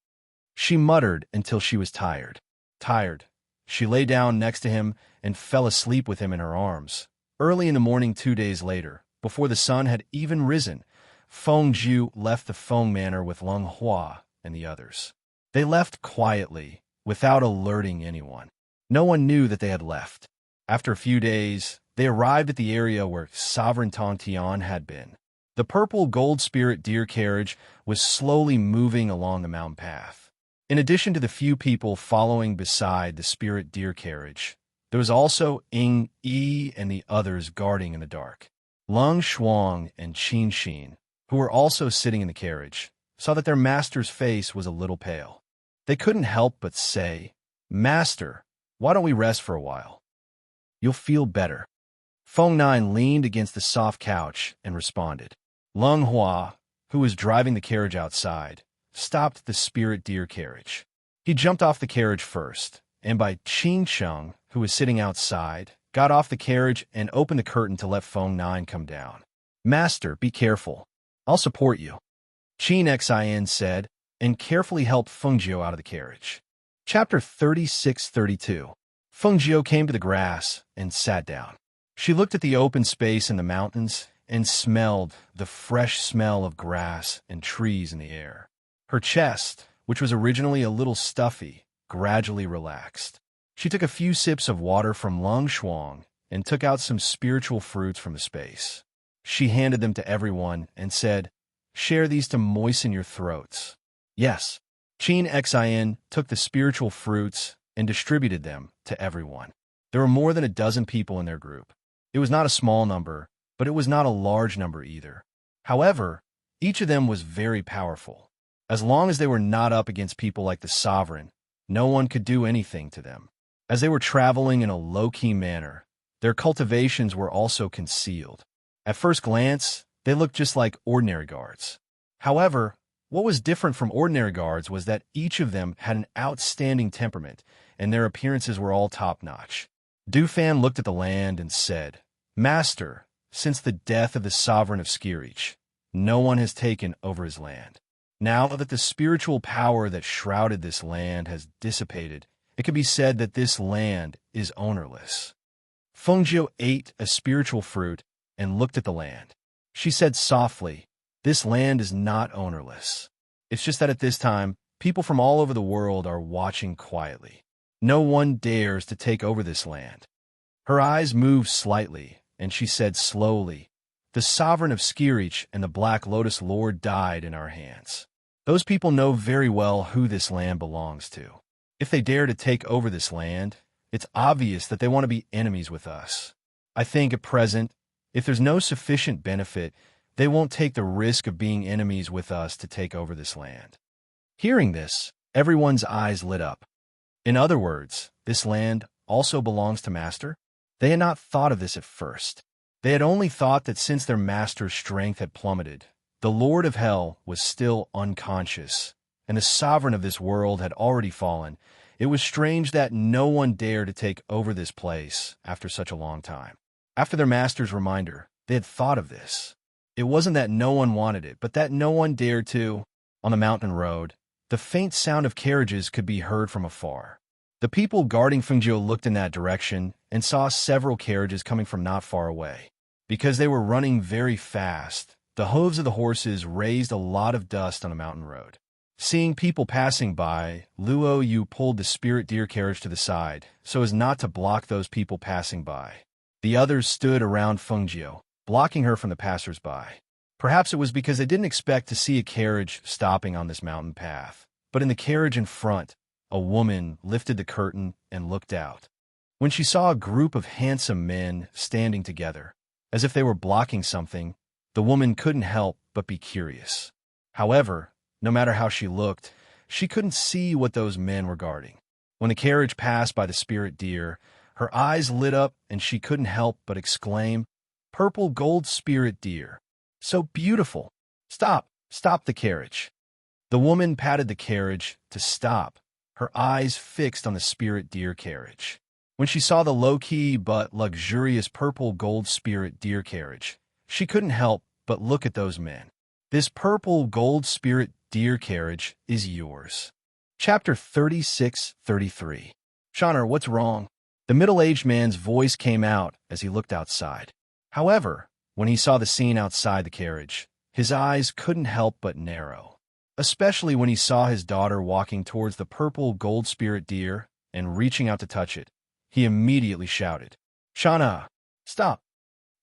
She muttered until she was tired. Tired. She lay down next to him and fell asleep with him in her arms. Early in the morning 2 days later, before the sun had even risen, Feng Jiu left the Feng Manor with Lung Hua and the others. They left quietly, without alerting anyone. No one knew that they had left. After a few days, they arrived at the area where Sovereign Tong Tian had been. The purple gold spirit deer carriage was slowly moving along the mountain path. In addition to the few people following beside the spirit deer carriage, there was also Ying Yi and the others guarding in the dark. Lung Shuang and Qin Xin, who were also sitting in the carriage, saw that their master's face was a little pale. They couldn't help but say, "Master, why don't we rest for a while? You'll feel better." Feng Nine leaned against the soft couch and responded. Lung Hua, who was driving the carriage outside, stopped the spirit deer carriage. He jumped off the carriage first, and by Qin Sheng, who was sitting outside, got off the carriage and opened the curtain to let Feng Nine come down. "Master, be careful. I'll support you," Qin Xin said, and carefully helped Feng Jiu out of the carriage. Chapter 36-32. Feng Jiu came to the grass and sat down. She looked at the open space in the mountains and smelled the fresh smell of grass and trees in the air. Her chest, which was originally a little stuffy, gradually relaxed. She took a few sips of water from Lung Shuang and took out some spiritual fruits from the space. She handed them to everyone and said, "Share these to moisten your throats." Yes. Qin Xin took the spiritual fruits and distributed them to everyone. There were more than a dozen people in their group. It was not a small number, but it was not a large number either. However, each of them was very powerful. As long as they were not up against people like the sovereign, no one could do anything to them. As they were traveling in a low-key manner, their cultivations were also concealed. At first glance, they looked just like ordinary guards. However, what was different from ordinary guards was that each of them had an outstanding temperament, and their appearances were all top-notch. Dufan looked at the land and said, "Master, since the death of the sovereign of Skirich, no one has taken over his land. Now that the spiritual power that shrouded this land has dissipated, it can be said that this land is ownerless." Feng Jiu ate a spiritual fruit and looked at the land. She said softly, "This land is not ownerless. It's just that at this time, people from all over the world are watching quietly. No one dares to take over this land." Her eyes moved slightly, and she said slowly, "The sovereign of Skirich and the Black Lotus Lord died in our hands. Those people know very well who this land belongs to. If they dare to take over this land, it's obvious that they want to be enemies with us. I think at present, if there's no sufficient benefit, they won't take the risk of being enemies with us to take over this land." Hearing this, everyone's eyes lit up. In other words, this land also belongs to Master? They had not thought of this at first. They had only thought that since their master's strength had plummeted, the Lord of Hell was still unconscious, and the sovereign of this world had already fallen. It was strange that no one dared to take over this place after such a long time. After their master's reminder, they had thought of this. It wasn't that no one wanted it, but that no one dared to. On the mountain road, the faint sound of carriages could be heard from afar. The people guarding Fengjiu looked in that direction and saw several carriages coming from not far away. Because they were running very fast, the hooves of the horses raised a lot of dust on the mountain road. Seeing people passing by, Luo Yu pulled the spirit deer carriage to the side so as not to block those people passing by. The others stood around Fengjiu, blocking her from the passers-by. Perhaps it was because they didn't expect to see a carriage stopping on this mountain path. But in the carriage in front, a woman lifted the curtain and looked out. When she saw a group of handsome men standing together, as if they were blocking something, the woman couldn't help but be curious. However, no matter how she looked, she couldn't see what those men were guarding. When the carriage passed by the spirit deer, her eyes lit up and she couldn't help but exclaim, "Purple gold spirit deer. So beautiful. Stop, stop the carriage." The woman patted the carriage to stop, her eyes fixed on the spirit deer carriage. When she saw the low-key but luxurious purple gold spirit deer carriage, she couldn't help but look at those men. "This purple gold spirit deer carriage is yours." Chapter 36-33. "Shauna, what's wrong?" The middle-aged man's voice came out as he looked outside. However, when he saw the scene outside the carriage, his eyes couldn't help but narrow, especially when he saw his daughter walking towards the purple gold spirit deer and reaching out to touch it. He immediately shouted, "Shauna, stop!"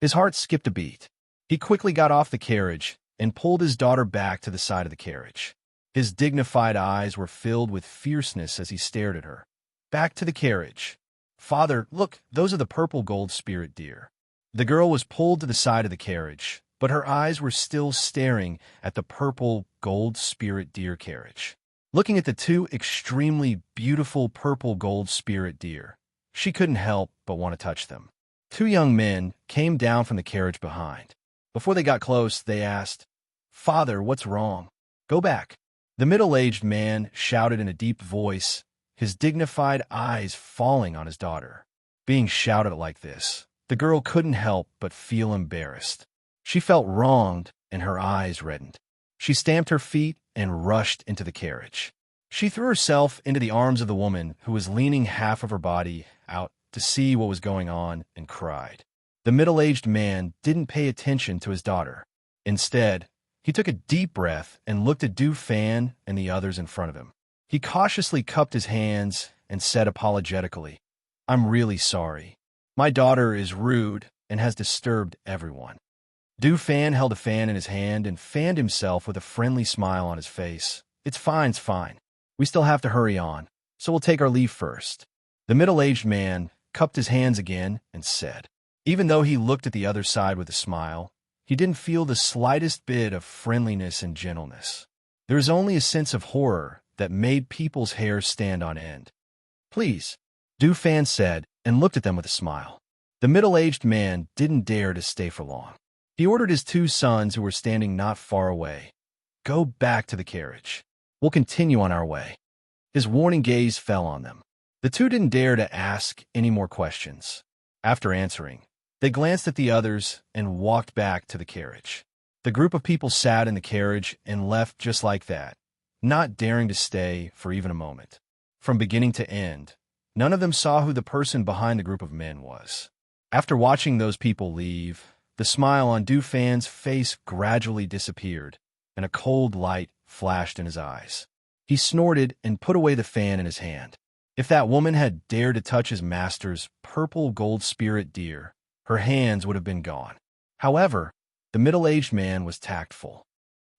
His heart skipped a beat. He quickly got off the carriage and pulled his daughter back to the side of the carriage. His dignified eyes were filled with fierceness as he stared at her. "Back to the carriage. Father, look, those are the purple gold spirit deer." The girl was pulled to the side of the carriage, but her eyes were still staring at the purple gold spirit deer carriage. Looking at the two extremely beautiful purple gold spirit deer, she couldn't help but want to touch them. Two young men came down from the carriage behind. Before they got close, they asked, "Father, what's wrong? Go back." The middle-aged man shouted in a deep voice, his dignified eyes falling on his daughter. Being shouted at like this, the girl couldn't help but feel embarrassed. She felt wronged, and her eyes reddened. She stamped her feet and rushed into the carriage. She threw herself into the arms of the woman who was leaning half of her body out to see what was going on and cried. The middle-aged man didn't pay attention to his daughter. Instead, he took a deep breath and looked at Du Fan and the others in front of him. He cautiously cupped his hands and said apologetically, "I'm really sorry. My daughter is rude and has disturbed everyone." Du Fan held a fan in his hand and fanned himself with a friendly smile on his face. It's fine. We still have to hurry on, so we'll take our leave first." The middle-aged man cupped his hands again and said, even though he looked at the other side with a smile, he didn't feel the slightest bit of friendliness and gentleness. There was only a sense of horror that made people's hair stand on end. "Please," Du Fan said, and looked at them with a smile. The middle-aged man didn't dare to stay for long. He ordered his two sons, who were standing not far away, "Go back to the carriage. We'll continue on our way." His warning gaze fell on them. The two didn't dare to ask any more questions. After answering, they glanced at the others and walked back to the carriage. The group of people sat in the carriage and left just like that, not daring to stay for even a moment. From beginning to end, none of them saw who the person behind the group of men was. After watching those people leave, the smile on Du Fan's face gradually disappeared, and a cold light flashed in his eyes. He snorted and put away the fan in his hand. If that woman had dared to touch his master's purple gold spirit deer, her hands would have been gone. However, the middle-aged man was tactful.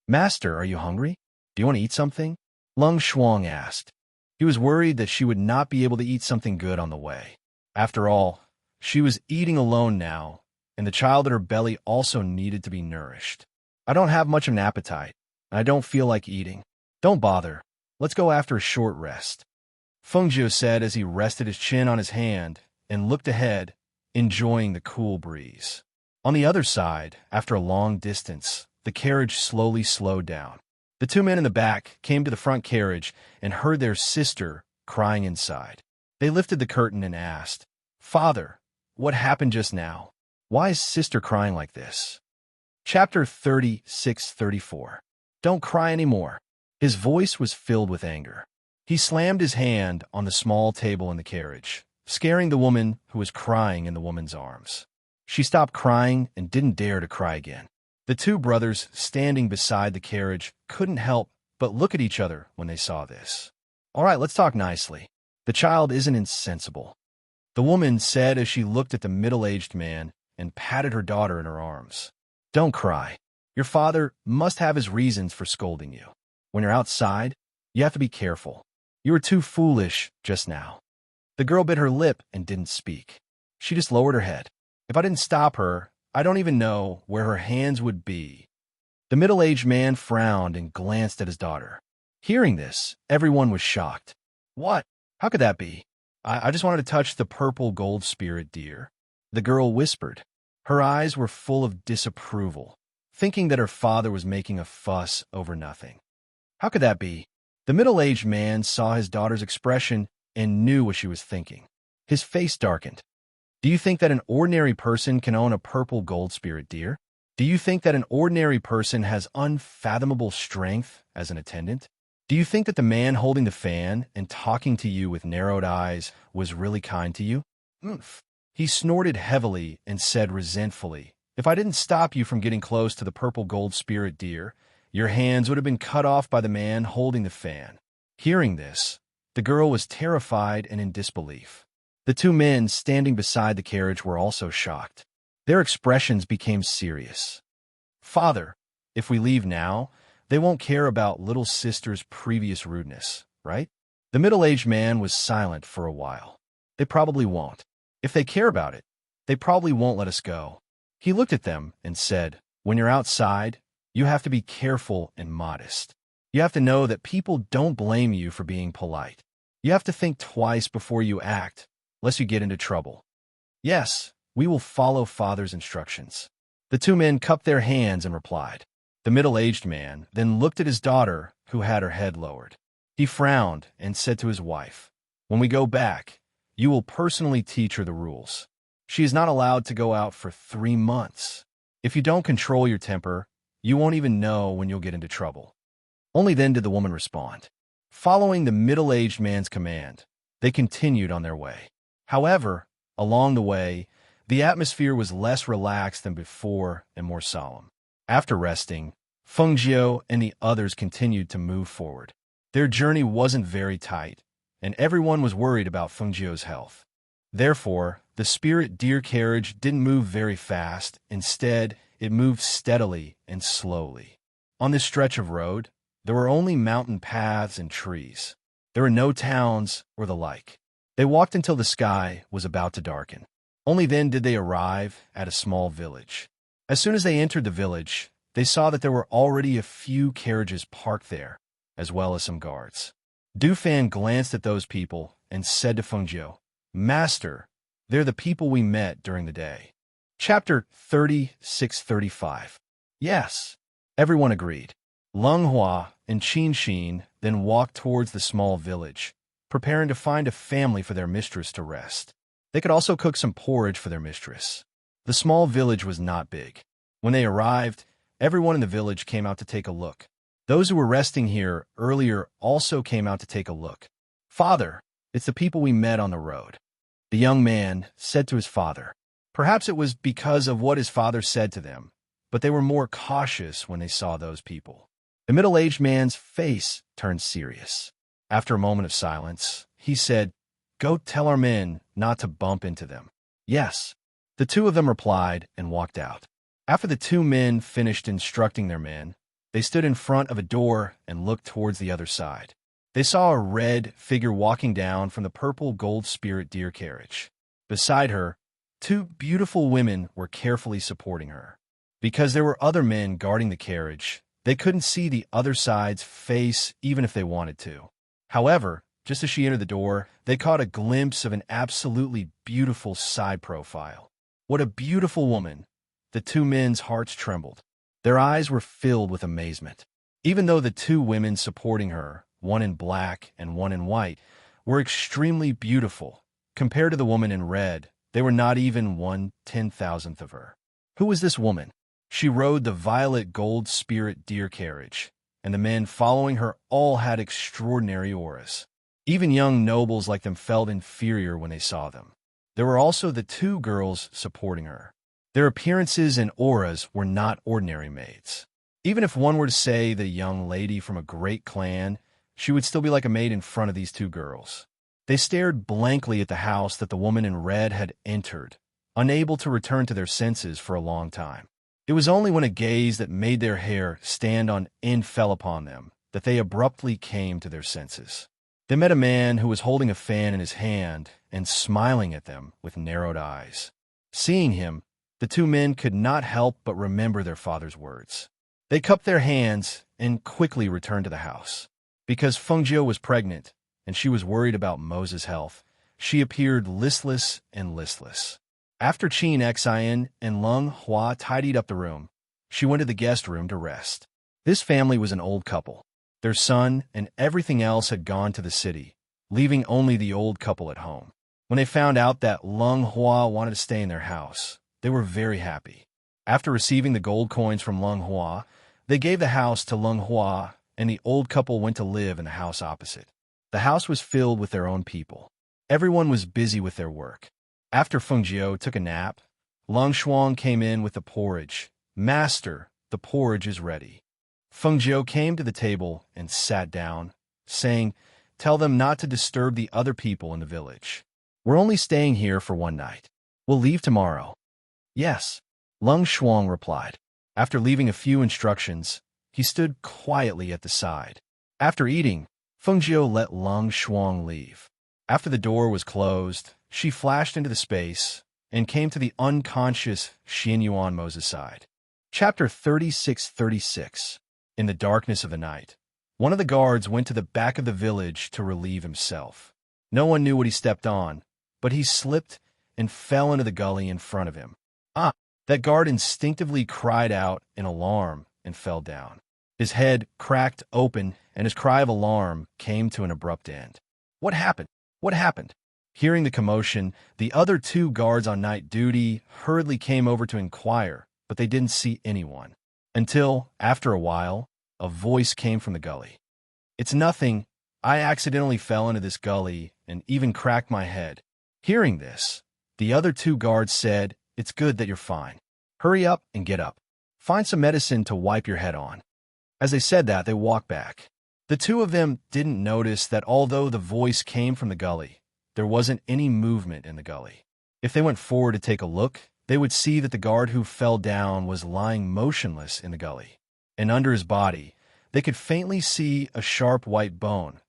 "Master, are you hungry? Do you want to eat something?" Lung Shuang asked. He was worried that she would not be able to eat something good on the way. After all, she was eating alone now, and the child in her belly also needed to be nourished. "I don't have much of an appetite, and I don't feel like eating." "Don't bother. Let's go after a short rest," Fengzhou said as he rested his chin on his hand and looked ahead, enjoying the cool breeze. On the other side, after a long distance, the carriage slowly slowed down. The two men in the back came to the front carriage and heard their sister crying inside. They lifted the curtain and asked, "Father, what happened just now? Why is sister crying like this?" Chapter 36-34. "Don't cry anymore." His voice was filled with anger. He slammed his hand on the small table in the carriage, scaring the woman who was crying in the woman's arms. She stopped crying and didn't dare to cry again. The two brothers standing beside the carriage couldn't help but look at each other when they saw this. "All right, let's talk nicely. The child isn't insensible," the woman said as she looked at the middle-aged man and patted her daughter in her arms. "Don't cry. Your father must have his reasons for scolding you. When you're outside, you have to be careful. You were too foolish just now." The girl bit her lip and didn't speak. She just lowered her head. If I didn't stop her, I don't even know where her hands would be. The middle-aged man frowned and glanced at his daughter. Hearing this, everyone was shocked. "What? How could that be? I just wanted to touch the purple gold spirit deer. The girl whispered. Her eyes were full of disapproval, thinking that her father was making a fuss over nothing. How could that be? The middle-aged man saw his daughter's expression and knew what she was thinking. His face darkened. Do you think that an ordinary person can own a purple gold spirit deer? Do you think that an ordinary person has unfathomable strength as an attendant? Do you think that the man holding the fan and talking to you with narrowed eyes was really kind to you? Oomph. He snorted heavily and said resentfully, If I didn't stop you from getting close to the purple gold spirit deer, your hands would have been cut off by the man holding the fan. Hearing this, the girl was terrified and in disbelief. The two men standing beside the carriage were also shocked. Their expressions became serious. Father, if we leave now, they won't care about little sister's previous rudeness, right? The middle-aged man was silent for a while. They probably won't. If they care about it, they probably won't let us go. He looked at them and said, When you're outside, you have to be careful and modest. You have to know that people don't blame you for being polite. You have to think twice before you act, lest you get into trouble. Yes, we will follow Father's instructions. The two men cupped their hands and replied. The middle-aged man then looked at his daughter, who had her head lowered. He frowned and said to his wife, When we go back, you will personally teach her the rules. She is not allowed to go out for 3 months. If you don't control your temper, you won't even know when you'll get into trouble. Only then did the woman respond. Following the middle-aged man's command, they continued on their way. However, along the way, the atmosphere was less relaxed than before and more solemn. After resting, Fengjiu and the others continued to move forward. Their journey wasn't very tight, and everyone was worried about Fengjiu's health. Therefore, the spirit deer carriage didn't move very fast. Instead, it moved steadily and slowly. On this stretch of road, there were only mountain paths and trees. There were no towns or the like. They walked until the sky was about to darken. Only then did they arrive at a small village. As soon as they entered the village, they saw that there were already a few carriages parked there, as well as some guards. Dufan glanced at those people and said to Fengjiu, Master, they're the people we met during the day. Chapter 36-35. Yes, everyone agreed. Leng Hua and Qin Xin then walked towards the small village, preparing to find a family for their mistress to rest. They could also cook some porridge for their mistress. The small village was not big. When they arrived, everyone in the village came out to take a look. Those who were resting here earlier also came out to take a look. Father, it's the people we met on the road. The young man said to his father. Perhaps it was because of what his father said to them, but they were more cautious when they saw those people. The middle-aged man's face turned serious. After a moment of silence, he said, Go tell our men not to bump into them. Yes. The two of them replied and walked out. After the two men finished instructing their men, they stood in front of a door and looked towards the other side. They saw a red figure walking down from the purple gold spirit deer carriage. Beside her, 2 beautiful women were carefully supporting her. Because there were other men guarding the carriage, they couldn't see the other side's face even if they wanted to. However, just as she entered the door, they caught a glimpse of an absolutely beautiful side profile. What a beautiful woman! The two men's hearts trembled. Their eyes were filled with amazement. Even though the 2 women supporting her, one in black and one in white, were extremely beautiful, compared to the woman in red, they were not even 1/10,000th of her. Who was this woman? She rode the violet gold spirit deer carriage, and the men following her all had extraordinary auras. Even young nobles like them felt inferior when they saw them. There were also the 2 girls supporting her. Their appearances and auras were not ordinary maids. Even if one were to say the young lady from a great clan, she would still be like a maid in front of these 2 girls. They stared blankly at the house that the woman in red had entered, unable to return to their senses for a long time. It was only when a gaze that made their hair stand on end fell upon them that they abruptly came to their senses. They met a man who was holding a fan in his hand and smiling at them with narrowed eyes. Seeing him, the 2 men could not help but remember their father's words. They cupped their hands and quickly returned to the house. Because Fengjiu was pregnant, and she was worried about Moses' health. She appeared listless and listless. After Qin Xian and Lung Hua tidied up the room, she went to the guest room to rest. This family was an old couple. Their son and everything else had gone to the city, leaving only the old couple at home. When they found out that Lung Hua wanted to stay in their house, they were very happy. After receiving the gold coins from Lung Hua, they gave the house to Lung Hua, and the old couple went to live in the house opposite. The house was filled with their own people. Everyone was busy with their work. After Feng Jiu took a nap, Lung Shuang came in with the porridge. "Master, the porridge is ready." Feng Jiu came to the table and sat down, saying, "Tell them not to disturb the other people in the village. We're only staying here for one night. We'll leave tomorrow." "Yes," Lung Shuang replied. After leaving a few instructions, he stood quietly at the side. After eating, Feng Jiu let Lung Shuang leave. After the door was closed, she flashed into the space and came to the unconscious Xin Yuan Moses' side. Chapter 36:36. In the darkness of the night, one of the guards went to the back of the village to relieve himself. No one knew what he stepped on, but he slipped and fell into the gully in front of him. "Ah!" That guard instinctively cried out in alarm and fell down. His head cracked open, and his cry of alarm came to an abrupt end. "What happened? What happened?" Hearing the commotion, the other two guards on night duty hurriedly came over to inquire, but they didn't see anyone. Until, after a while, a voice came from the gully. "It's nothing. I accidentally fell into this gully and even cracked my head." Hearing this, the other two guards said, "It's good that you're fine. Hurry up and get up. Find some medicine to wipe your head on." As they said that, they walked back. The two of them didn't notice that although the voice came from the gully, there wasn't any movement in the gully. If they went forward to take a look, they would see that the guard who fell down was lying motionless in the gully, and under his body, they could faintly see a sharp white bone.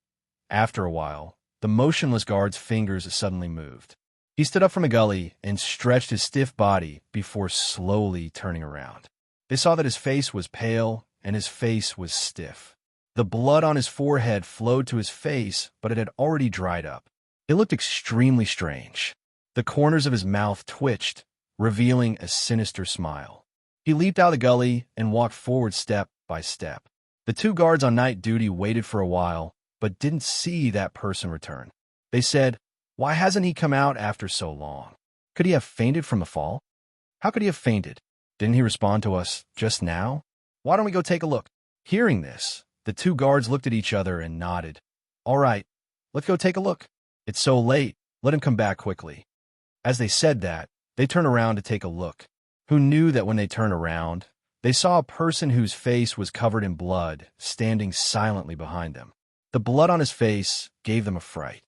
After a while, the motionless guard's fingers suddenly moved. He stood up from the gully and stretched his stiff body before slowly turning around. They saw that his face was pale and his face was stiff. The blood on his forehead flowed to his face, but it had already dried up. It looked extremely strange. The corners of his mouth twitched, revealing a sinister smile. He leaped out of the gully and walked forward step by step. The two guards on night duty waited for a while, but didn't see that person return. They said, "Why hasn't he come out after so long? Could he have fainted from the fall? How could he have fainted? Didn't he respond to us just now? Why don't we go take a look?" Hearing this, the two guards looked at each other and nodded. "All right, let's go take a look. It's so late, let him come back quickly." As they said that, they turned around to take a look. Who knew that when they turned around, they saw a person whose face was covered in blood standing silently behind them. The blood on his face gave them a fright.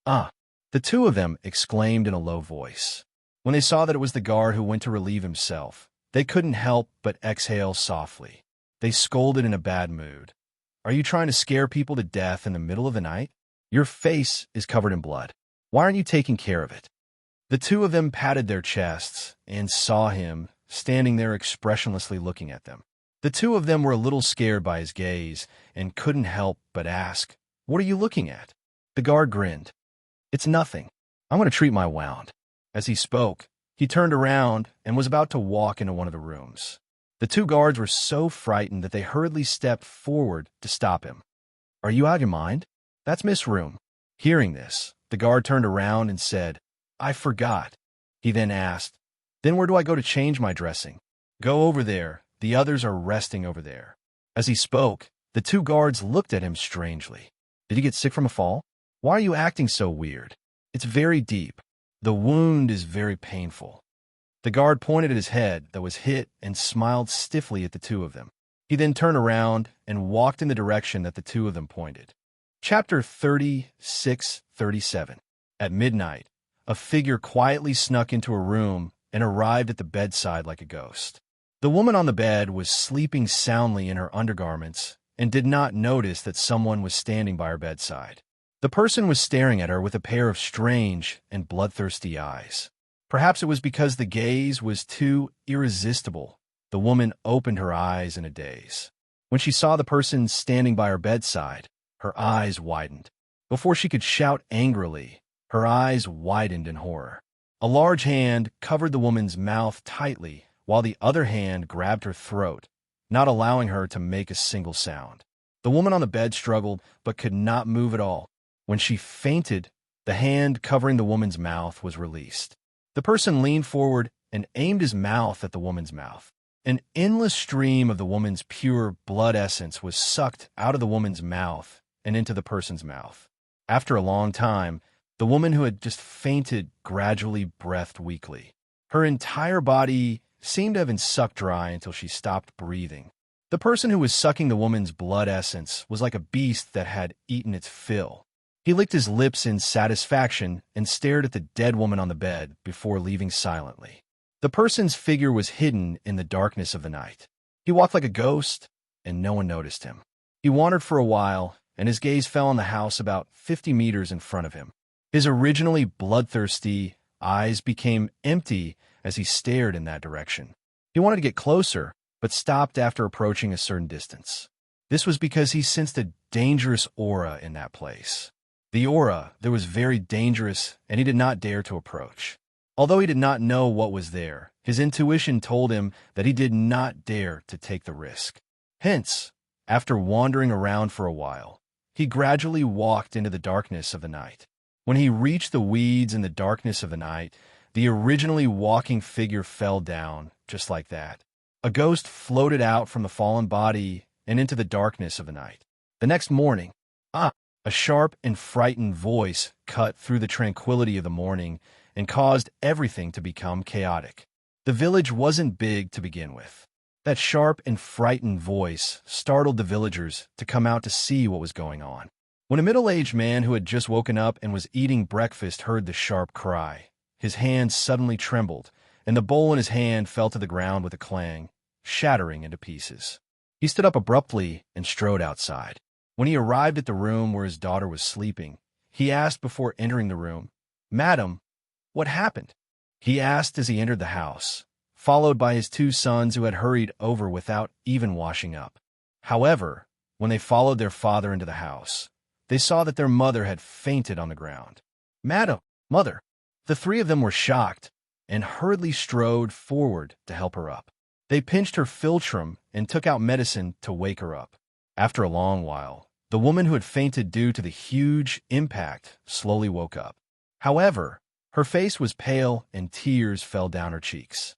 "Ah!" the two of them exclaimed in a low voice. When they saw that it was the guard who went to relieve himself, they couldn't help but exhale softly. They scolded in a bad mood. "Are you trying to scare people to death in the middle of the night? Your face is covered in blood. Why aren't you taking care of it?" The two of them patted their chests and saw him standing there expressionlessly looking at them. The two of them were a little scared by his gaze and couldn't help but ask, "What are you looking at?" The guard grinned. "It's nothing. I'm going to treat my wound." As he spoke, he turned around and was about to walk into one of the rooms. The two guards were so frightened that they hurriedly stepped forward to stop him. "Are you out of your mind? That's Miss Room." Hearing this, the guard turned around and said, "I forgot." He then asked, "Then where do I go to change my dressing?" "Go over there. The others are resting over there." As he spoke, the two guards looked at him strangely. "Did you get sick from a fall? Why are you acting so weird? It's very deep. The wound is very painful." The guard pointed at his head that was hit and smiled stiffly at the two of them. He then turned around and walked in the direction that the two of them pointed. Chapter 36:37. At midnight, a figure quietly snuck into a room and arrived at the bedside like a ghost. The woman on the bed was sleeping soundly in her undergarments and did not notice that someone was standing by her bedside. The person was staring at her with a pair of strange and bloodthirsty eyes. Perhaps it was because the gaze was too irresistible. The woman opened her eyes in a daze. When she saw the person standing by her bedside, her eyes widened. Before she could shout angrily, her eyes widened in horror. A large hand covered the woman's mouth tightly, while the other hand grabbed her throat, not allowing her to make a single sound. The woman on the bed struggled, but could not move at all. When she fainted, the hand covering the woman's mouth was released. The person leaned forward and aimed his mouth at the woman's mouth. An endless stream of the woman's pure blood essence was sucked out of the woman's mouth and into the person's mouth. After a long time, the woman who had just fainted gradually breathed weakly. Her entire body seemed to have been sucked dry until she stopped breathing. The person who was sucking the woman's blood essence was like a beast that had eaten its fill. He licked his lips in satisfaction and stared at the dead woman on the bed before leaving silently. The person's figure was hidden in the darkness of the night. He walked like a ghost, and no one noticed him. He wandered for a while, and his gaze fell on the house about 50 meters in front of him. His originally bloodthirsty eyes became empty as he stared in that direction. He wanted to get closer, but stopped after approaching a certain distance. This was because he sensed a dangerous aura in that place. The aura there was very dangerous, and he did not dare to approach. Although he did not know what was there, his intuition told him that he did not dare to take the risk. Hence, after wandering around for a while, he gradually walked into the darkness of the night. When he reached the weeds in the darkness of the night, the originally walking figure fell down, just like that. A ghost floated out from the fallen body and into the darkness of the night. The next morning, a sharp and frightened voice cut through the tranquility of the morning and caused everything to become chaotic. The village wasn't big to begin with. That sharp and frightened voice startled the villagers to come out to see what was going on. When a middle-aged man who had just woken up and was eating breakfast heard the sharp cry, his hand suddenly trembled, and the bowl in his hand fell to the ground with a clang, shattering into pieces. He stood up abruptly and strode outside. When he arrived at the room where his daughter was sleeping, he asked before entering the room, "Madam, what happened?" He asked as he entered the house, followed by his two sons who had hurried over without even washing up. However, when they followed their father into the house, they saw that their mother had fainted on the ground. "Madam, mother!" The three of them were shocked and hurriedly strode forward to help her up. They pinched her philtrum and took out medicine to wake her up. After a long while, the woman who had fainted due to the huge impact slowly woke up. However, her face was pale and tears fell down her cheeks.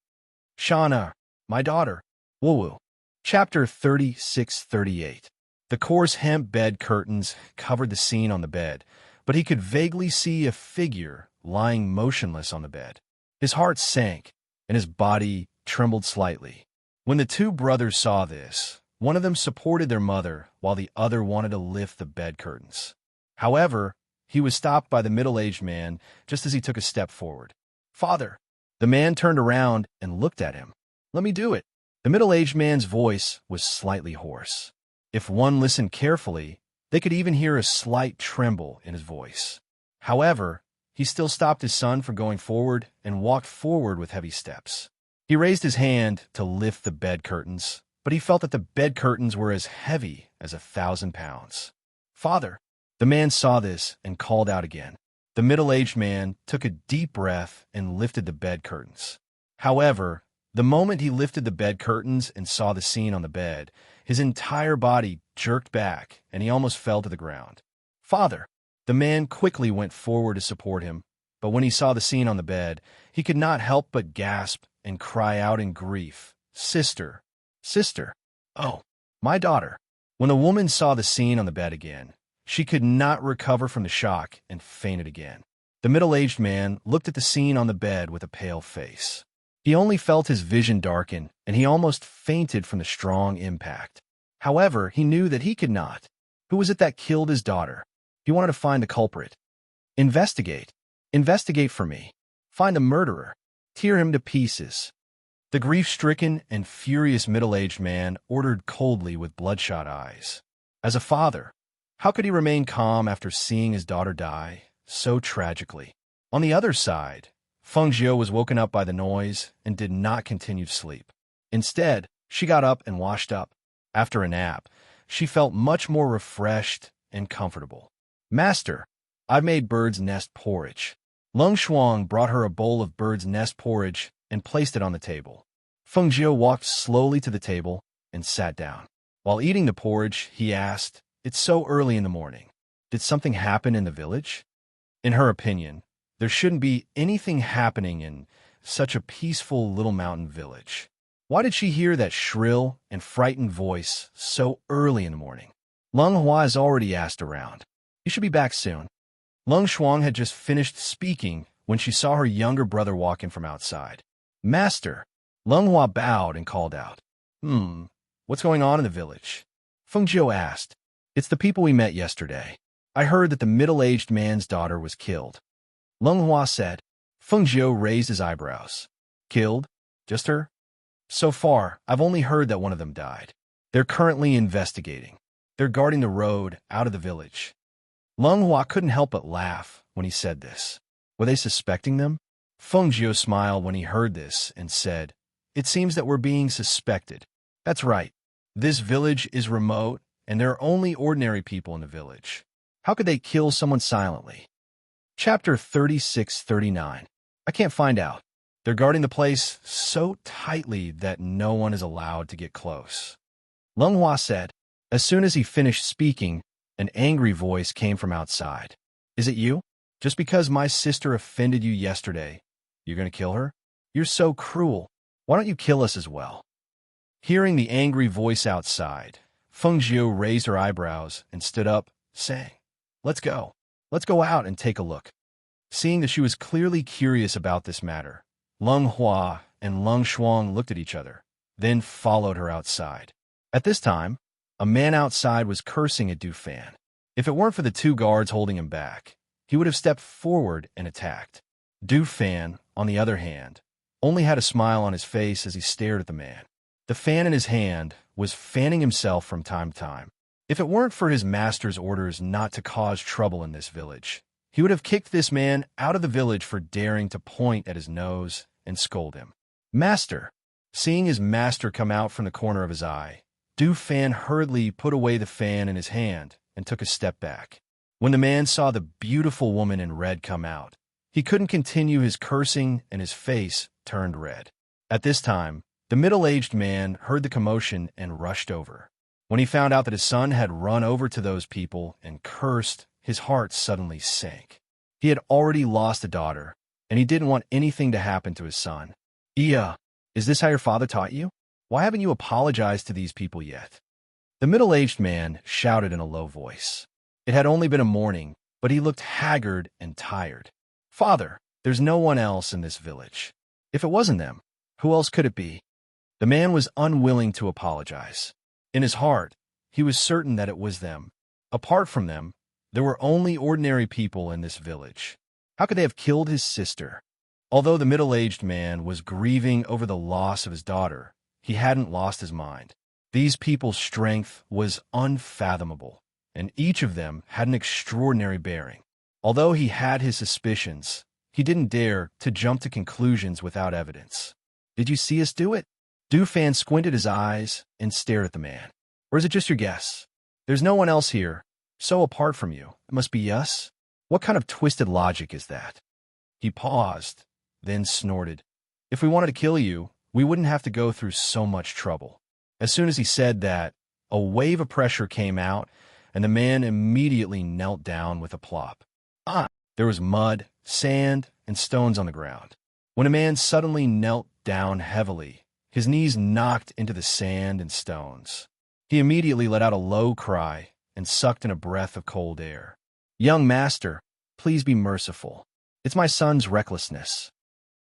"Shauna, my daughter." Woo-woo. Chapter 36-38. The coarse hemp bed curtains covered the scene on the bed, but he could vaguely see a figure lying motionless on the bed. His heart sank, and his body trembled slightly. When the two brothers saw this, one of them supported their mother while the other wanted to lift the bed curtains. However, he was stopped by the middle-aged man just as he took a step forward. "Father." The man turned around and looked at him. "Let me do it." The middle-aged man's voice was slightly hoarse. If one listened carefully, they could even hear a slight tremble in his voice. However, he still stopped his son from going forward and walked forward with heavy steps. He raised his hand to lift the bed curtains, but he felt that the bed curtains were as heavy as 1,000 pounds. "Father." The man saw this and called out again. The middle-aged man took a deep breath and lifted the bed curtains. However, the moment he lifted the bed curtains and saw the scene on the bed, his entire body jerked back and he almost fell to the ground. "Father." The man quickly went forward to support him, but when he saw the scene on the bed, he could not help but gasp and cry out in grief, "Sister, sister, oh, my daughter." When the woman saw the scene on the bed again, she could not recover from the shock and fainted again. The middle-aged man looked at the scene on the bed with a pale face. He only felt his vision darken, and he almost fainted from the strong impact. However, he knew that he could not. Who was it that killed his daughter? He wanted to find the culprit. Investigate. Investigate for me. Find the murderer. Tear him to pieces. The grief-stricken and furious middle-aged man ordered coldly with bloodshot eyes. As a father, how could he remain calm after seeing his daughter die so tragically? On the other side, Feng Jiu was woken up by the noise and did not continue to sleep. Instead, she got up and washed up. After a nap, she felt much more refreshed and comfortable. Master, I've made bird's nest porridge. Lung Shuang brought her a bowl of bird's nest porridge and placed it on the table. Feng Jiu walked slowly to the table and sat down. While eating the porridge, he asked, "It's so early in the morning. Did something happen in the village?" In her opinion, there shouldn't be anything happening in such a peaceful little mountain village. Why did she hear that shrill and frightened voice so early in the morning? Lung Hua has already asked around. You should be back soon. Lung Shuang had just finished speaking when she saw her younger brother walk in from outside. Master, Lung Hua bowed and called out. What's going on in the village? Feng Jiu asked. It's the people we met yesterday. I heard that the middle-aged man's daughter was killed. Lung Hua said. Feng Jiu raised his eyebrows. Killed? Just her? So far, I've only heard that one of them died. They're currently investigating. They're guarding the road out of the village. Lung Hua couldn't help but laugh when he said this. Were they suspecting them? Feng Jiu smiled when he heard this and said, It seems that we're being suspected. That's right. This village is remote, and there are only ordinary people in the village. How could they kill someone silently? Chapter 36-39. I can't find out. They're guarding the place so tightly that no one is allowed to get close. Lung Hua said. As soon as he finished speaking, an angry voice came from outside. Is it you? Just because my sister offended you yesterday, you're going to kill her? You're so cruel. Why don't you kill us as well? Hearing the angry voice outside, Feng Jiu raised her eyebrows and stood up, saying, Let's go. Let's go out and take a look. Seeing that she was clearly curious about this matter, Lung Hua and Lung Shuang looked at each other, then followed her outside. At this time, a man outside was cursing at Du Fan. If it weren't for the two guards holding him back, he would have stepped forward and attacked. Du Fan, on the other hand, only had a smile on his face as he stared at the man. The fan in his hand was fanning himself from time to time. If it weren't for his master's orders not to cause trouble in this village, he would have kicked this man out of the village for daring to point at his nose and scold him. Master! Seeing his master come out from the corner of his eye, Du Fan hurriedly put away the fan in his hand and took a step back. When the man saw the beautiful woman in red come out, he couldn't continue his cursing and his face turned red. At this time, the middle-aged man heard the commotion and rushed over. When he found out that his son had run over to those people and cursed, his heart suddenly sank. He had already lost a daughter, and he didn't want anything to happen to his son. Iya, is this how your father taught you? Why haven't you apologized to these people yet? The middle-aged man shouted in a low voice. It had only been a morning, but he looked haggard and tired. Father, there's no one else in this village. If it wasn't them, who else could it be? The man was unwilling to apologize. In his heart, he was certain that it was them. Apart from them, there were only ordinary people in this village. How could they have killed his sister? Although the middle-aged man was grieving over the loss of his daughter, he hadn't lost his mind. These people's strength was unfathomable, and each of them had an extraordinary bearing. Although he had his suspicions, he didn't dare to jump to conclusions without evidence. Did you see us do it? Du Fan squinted his eyes and stared at the man. Or is it just your guess? There's no one else here, so apart from you, it must be us? What kind of twisted logic is that? He paused, then snorted. If we wanted to kill you, we wouldn't have to go through so much trouble. As soon as he said that, a wave of pressure came out, and the man immediately knelt down with a plop. There was mud, sand, and stones on the ground. When a man suddenly knelt down heavily, his knees knocked into the sand and stones. He immediately let out a low cry and sucked in a breath of cold air. Young master, please be merciful. It's my son's recklessness.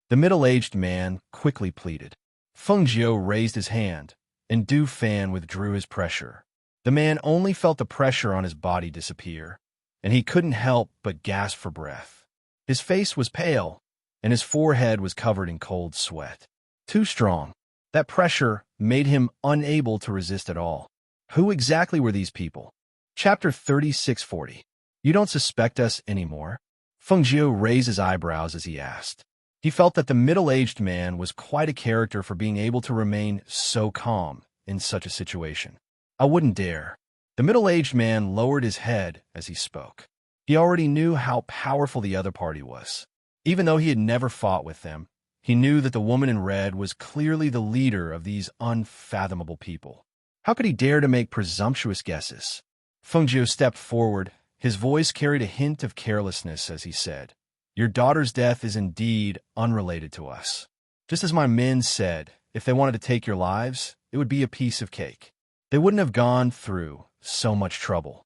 The middle-aged man quickly pleaded. Feng Jiu raised his hand, and Du Fan withdrew his pressure. The man only felt the pressure on his body disappear, and he couldn't help but gasp for breath. His face was pale, and his forehead was covered in cold sweat. Too strong. That pressure made him unable to resist at all. Who exactly were these people? Chapter 36-40. You don't suspect us anymore? Feng Jiu raised his eyebrows as he asked. He felt that the middle-aged man was quite a character for being able to remain so calm in such a situation. I wouldn't dare. The middle-aged man lowered his head as he spoke. He already knew how powerful the other party was. Even though he had never fought with them, he knew that the woman in red was clearly the leader of these unfathomable people. How could he dare to make presumptuous guesses? Feng Jiu stepped forward. His voice carried a hint of carelessness as he said, "Your daughter's death is indeed unrelated to us. Just as my men said, if they wanted to take your lives, it would be a piece of cake. They wouldn't have gone through so much trouble."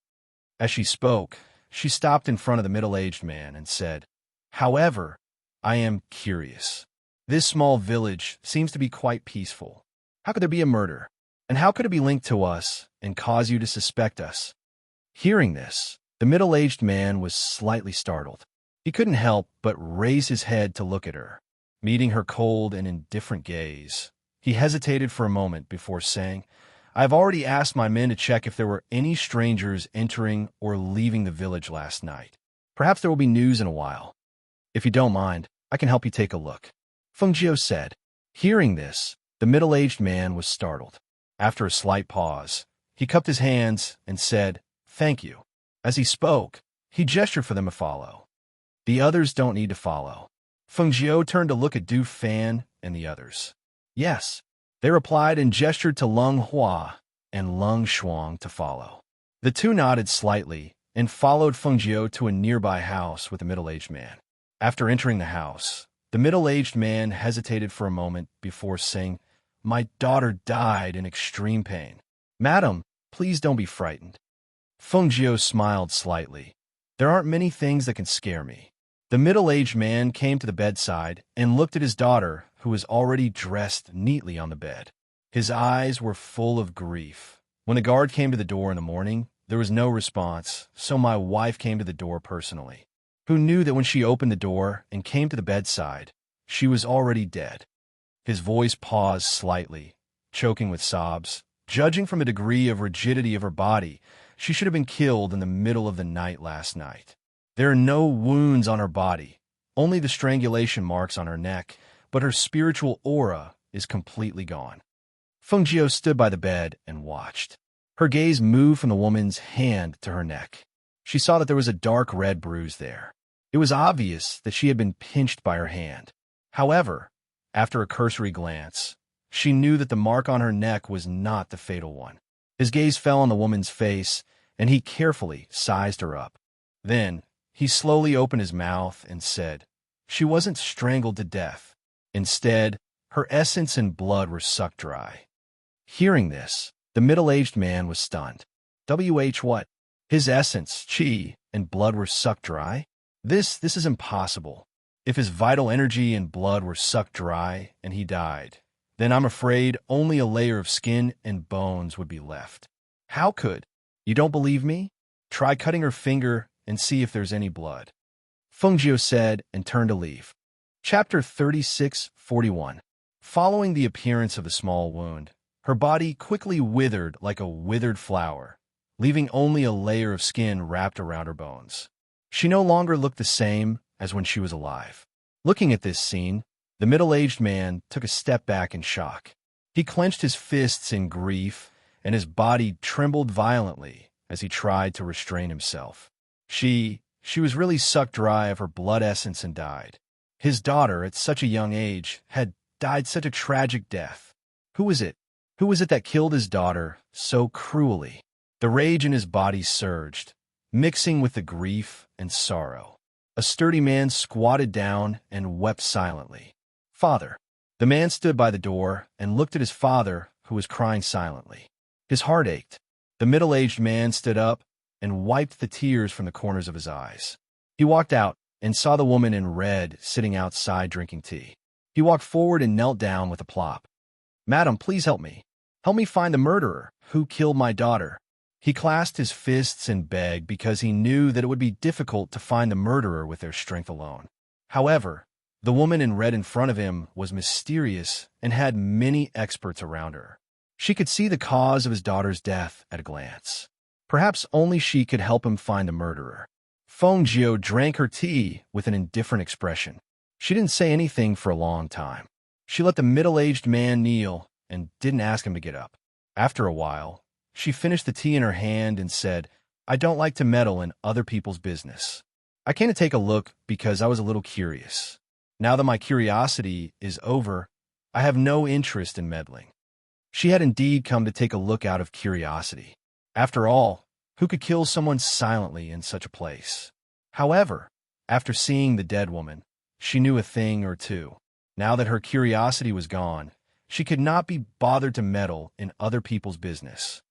As she spoke, she stopped in front of the middle-aged man and said, "However, I am curious. This small village seems to be quite peaceful. How could there be a murder? And how could it be linked to us and cause you to suspect us?" Hearing this, the middle-aged man was slightly startled. He couldn't help but raise his head to look at her. Meeting her cold and indifferent gaze, he hesitated for a moment before saying, "I have already asked my men to check if there were any strangers entering or leaving the village last night. Perhaps there will be news in a while. If you don't mind, I can help you take a look," Feng Jiu said. Hearing this, the middle-aged man was startled. After a slight pause, he cupped his hands and said, "Thank you." As he spoke, he gestured for them to follow. "The others don't need to follow." Feng Jiu turned to look at Du Fan and the others. "Yes," they replied and gestured to Lung Hua and Lung Shuang to follow. The two nodded slightly and followed Feng Jiu to a nearby house with the middle-aged man. After entering the house, the middle-aged man hesitated for a moment before saying, "My daughter died in extreme pain. Madam, please don't be frightened." Feng Jiu smiled slightly. "There aren't many things that can scare me." The middle-aged man came to the bedside and looked at his daughter, who was already dressed neatly on the bed. His eyes were full of grief. When the guard came to the door in the morning, there was no response, so my wife came to the door personally, who knew that when she opened the door and came to the bedside, she was already dead. His voice paused slightly, choking with sobs. Judging from the degree of rigidity of her body, she should have been killed in the middle of the night last night. There are no wounds on her body, only the strangulation marks on her neck, but her spiritual aura is completely gone. Feng Jiu stood by the bed and watched. Her gaze moved from the woman's hand to her neck. She saw that there was a dark red bruise there. It was obvious that she had been pinched by her hand. However, after a cursory glance, she knew that the mark on her neck was not the fatal one. His gaze fell on the woman's face, and he carefully sized her up. Then, he slowly opened his mouth and said, "She wasn't strangled to death. Instead, her essence and blood were sucked dry." Hearing this, the middle-aged man was stunned. What? His essence, qi, and blood were sucked dry? This is impossible. If his vital energy and blood were sucked dry and he died, then I'm afraid only a layer of skin and bones would be left. How could? You don't believe me? Try cutting her finger and see if there's any blood," Feng Jiu said and turned to leave. Chapter 36:41. Following the appearance of the small wound, her body quickly withered like a withered flower, leaving only a layer of skin wrapped around her bones. She no longer looked the same as when she was alive. Looking at this scene, the middle-aged man took a step back in shock. He clenched his fists in grief, and his body trembled violently as he tried to restrain himself. She was really sucked dry of her blood essence and died. His daughter, at such a young age, had died such a tragic death. Who was it? Who was it that killed his daughter so cruelly? The rage in his body surged, mixing with the grief and sorrow. A sturdy man squatted down and wept silently. "Father." The man stood by the door and looked at his father, who was crying silently. His heart ached. The middle-aged man stood up and wiped the tears from the corners of his eyes. He walked out and saw the woman in red sitting outside drinking tea. He walked forward and knelt down with a plop. "Madam, please help me. Help me find the murderer who killed my daughter." He clasped his fists and begged because he knew that it would be difficult to find the murderer with their strength alone. However, the woman in red in front of him was mysterious and had many experts around her. She could see the cause of his daughter's death at a glance. Perhaps only she could help him find the murderer. Feng Jiu drank her tea with an indifferent expression. She didn't say anything for a long time. She let the middle-aged man kneel and didn't ask him to get up. After a while, she finished the tea in her hand and said, I don't like to meddle in other people's business. I came to take a look because I was a little curious. Now that my curiosity is over, I have no interest in meddling. She had indeed come to take a look out of curiosity. After all, who could kill someone silently in such a place? However, after seeing the dead woman, she knew a thing or two. Now that her curiosity was gone, she could not be bothered to meddle in other people's business.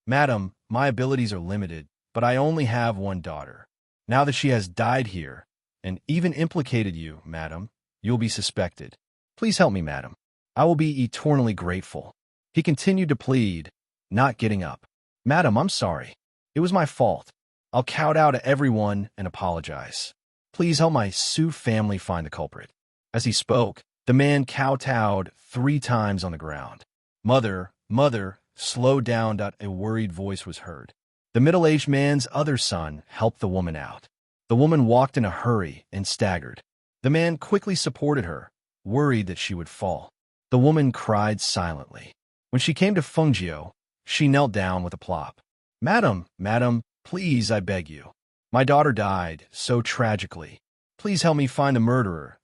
Madam, my abilities are limited, but I only have one daughter. Now that she has died here, and even implicated you, madam, you'll be suspected. Please help me, madam. I will be eternally grateful. He continued to plead, not getting up. Madam, I'm sorry. It was my fault. I'll kowtow to everyone and apologize. Please help my Sioux family find the culprit. As he spoke, the man kowtowed 3 times on the ground. Mother, mother, slow down. A worried voice was heard. The middle-aged man's other son helped the woman out. The woman walked in a hurry and staggered. The man quickly supported her, worried that she would fall. The woman cried silently. When she came to Fungio, she knelt down with a plop. Madam, madam, please, I beg you. My daughter died so tragically. Please help me find the murderer.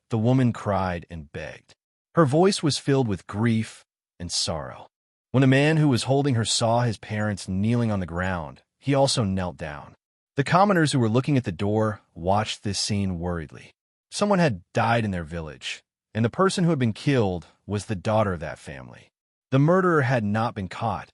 The woman cried and begged. Her voice was filled with grief and sorrow. When the man who was holding her saw his parents kneeling on the ground, he also knelt down. The commoners who were looking at the door watched this scene worriedly. Someone had died in their village, and the person who had been killed was the daughter of that family. The murderer had not been caught,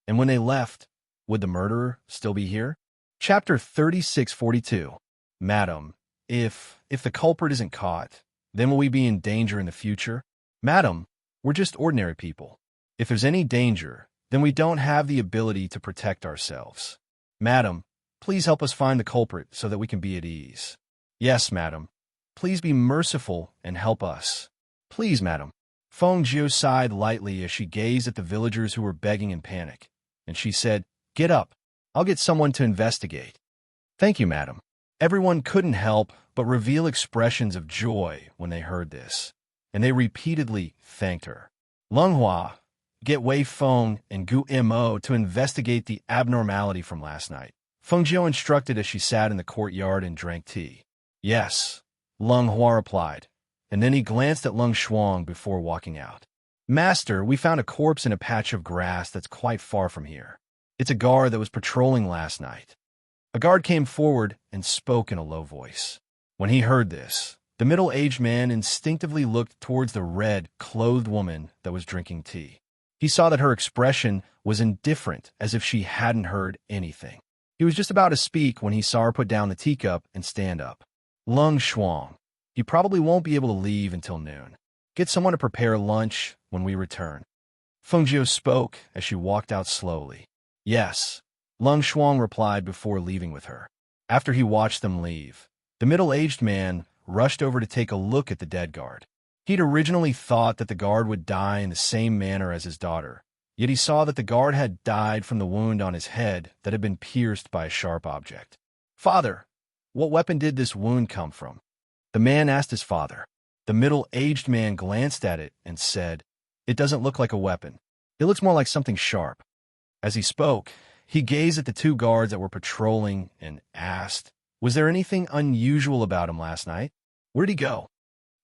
and when they left, would the murderer still be here? Chapter 3642. Madam, if the culprit isn't caught, then will we be in danger in the future? Madam, we're just ordinary people. If there's any danger, then we don't have the ability to protect ourselves. Madam, please help us find the culprit so that we can be at ease. Yes, madam. Please be merciful and help us. Please, madam. Feng Jiu sighed lightly as she gazed at the villagers who were begging in panic, and she said, Get up. I'll get someone to investigate. Thank you, madam. Everyone couldn't help but reveal expressions of joy when they heard this, and they repeatedly thanked her. Lung Hua, get Wei Feng and Gu Mo to investigate the abnormality from last night. Feng Jiu instructed as she sat in the courtyard and drank tea. Yes, Lung Hua replied, and then he glanced at Lung Shuang before walking out. Master, we found a corpse in a patch of grass that's quite far from here. It's a guard that was patrolling last night. A guard came forward and spoke in a low voice. When he heard this, the middle-aged man instinctively looked towards the red-clothed woman that was drinking tea. He saw that her expression was indifferent, as if she hadn't heard anything. He was just about to speak when he saw her put down the teacup and stand up. Lung Shuang, you probably won't be able to leave until noon. Get someone to prepare lunch when we return. Feng Jiu spoke as she walked out slowly. Yes, Lung Shuang replied before leaving with her. After he watched them leave, the middle-aged man rushed over to take a look at the dead guard. He'd originally thought that the guard would die in the same manner as his daughter, yet he saw that the guard had died from the wound on his head that had been pierced by a sharp object. Father, what weapon did this wound come from? The man asked his father. The middle-aged man glanced at it and said, It doesn't look like a weapon. It looks more like something sharp. As he spoke, he gazed at the 2 guards that were patrolling and asked, Was there anything unusual about him last night? Where'd he go?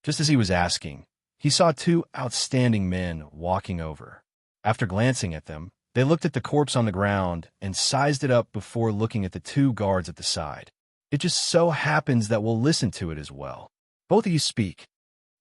Just as he was asking, he saw 2 outstanding men walking over. After glancing at them, they looked at the corpse on the ground and sized it up before looking at the 2 guards at the side. It just so happens that we'll listen to it as well. Both of you speak.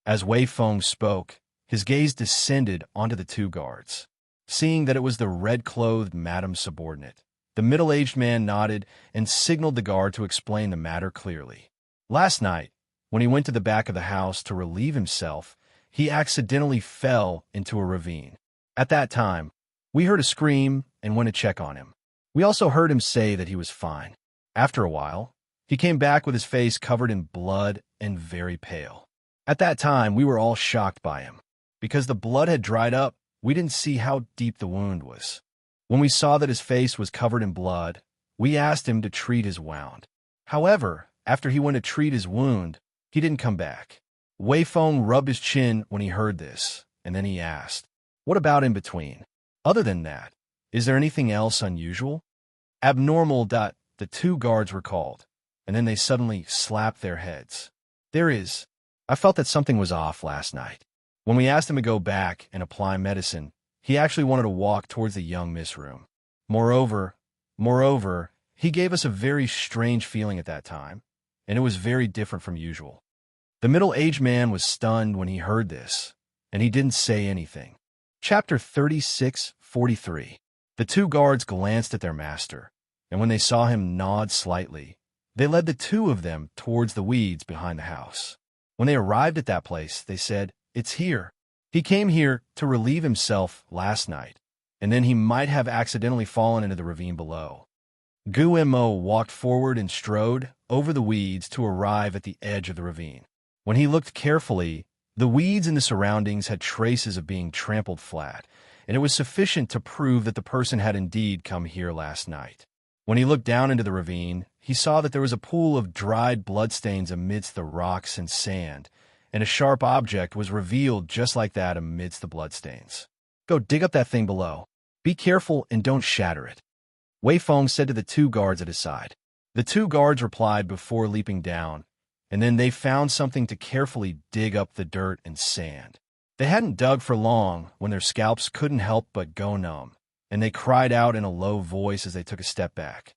As Wei Feng spoke, his gaze descended onto the 2 guards. Seeing that it was the red-clothed madam's subordinate, the middle-aged man nodded and signaled the guard to explain the matter clearly. Last night, when he went to the back of the house to relieve himself, he accidentally fell into a ravine. At that time, we heard a scream and went to check on him. We also heard him say that he was fine. After a while, he came back with his face covered in blood and very pale. At that time, we were all shocked by him. Because the blood had dried up, we didn't see how deep the wound was. When we saw that his face was covered in blood, we asked him to treat his wound. However, after he went to treat his wound, he didn't come back. Wei Feng rubbed his chin when he heard this, and then he asked, What about in between? Other than that, is there anything else unusual? Abnormal. The two guards were called, and then they suddenly slapped their heads. I felt that something was off last night. When we asked him to go back and apply medicine, he actually wanted to walk towards the young miss room. Moreover, he gave us a very strange feeling at that time, and it was very different from usual. The middle-aged man was stunned when he heard this, and he didn't say anything. Chapter 36:43. The two guards glanced at their master, and when they saw him nod slightly, they led the two of them towards the weeds behind the house. When they arrived at that place, they said, "It's here. He came here to relieve himself last night, and then he might have accidentally fallen into the ravine below." Guillermo walked forward and strode over the weeds to arrive at the edge of the ravine. When he looked carefully, the weeds in the surroundings had traces of being trampled flat, and it was sufficient to prove that the person had indeed come here last night. When he looked down into the ravine, he saw that there was a pool of dried bloodstains amidst the rocks and sand, and a sharp object was revealed just like that amidst the bloodstains. "Go dig up that thing below. Be careful and don't shatter it," Wei Feng said to the two guards at his side. The two guards replied before leaping down, and then they found something to carefully dig up the dirt and sand. They hadn't dug for long when their scalps couldn't help but go numb, and they cried out in a low voice as they took a step back.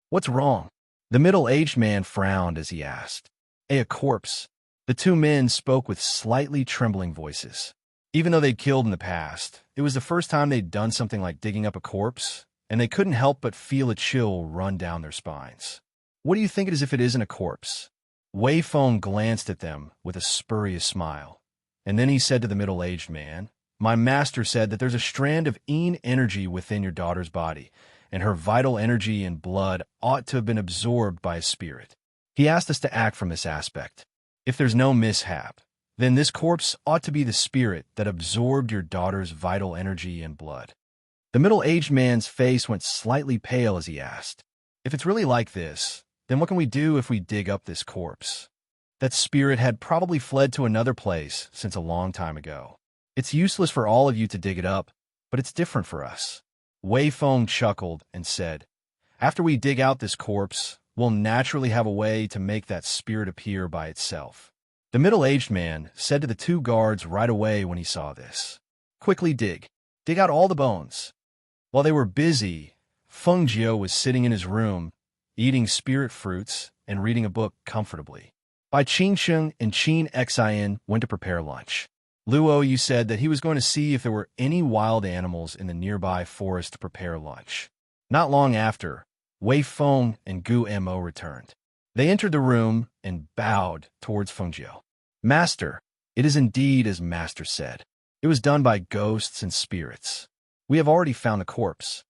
What's wrong?" The middle-aged man frowned as he asked. A corpse." The two men spoke with slightly trembling voices. Even though they'd killed in the past, it was the first time they'd done something like digging up a corpse, and they couldn't help but feel a chill run down their spines. "What do you think it is if it isn't a corpse?" Wei Feng glanced at them with a spurious smile, and then he said to the middle-aged man, "My master said that there's a strand of Yin energy within your daughter's body, and her vital energy and blood ought to have been absorbed by a spirit. He asked us to act from this aspect. If there's no mishap, then this corpse ought to be the spirit that absorbed your daughter's vital energy and blood." The middle-aged man's face went slightly pale as he asked, "If it's really like this, then what can we do if we dig up this corpse?" That spirit had probably fled to another place since a long time ago. "It's useless for all of you to dig it up, but it's different for us." Wei Feng chuckled and said, "After we dig out this corpse, we'll naturally have a way to make that spirit appear by itself." The middle-aged man said to the two guards right away when he saw this, "Quickly dig out all the bones." While they were busy, Feng Jiao was sitting in his room, eating spirit fruits and reading a book comfortably. Bai Qingsheng and Qin Xian went to prepare lunch. Luo Yu said that he was going to see if there were any wild animals in the nearby forest to prepare lunch. Not long after, Wei Feng and Gu Mo returned. They entered the room and bowed towards Feng Jiao. "Master, it is indeed as Master said. It was done by ghosts and spirits. We have already found the corpse.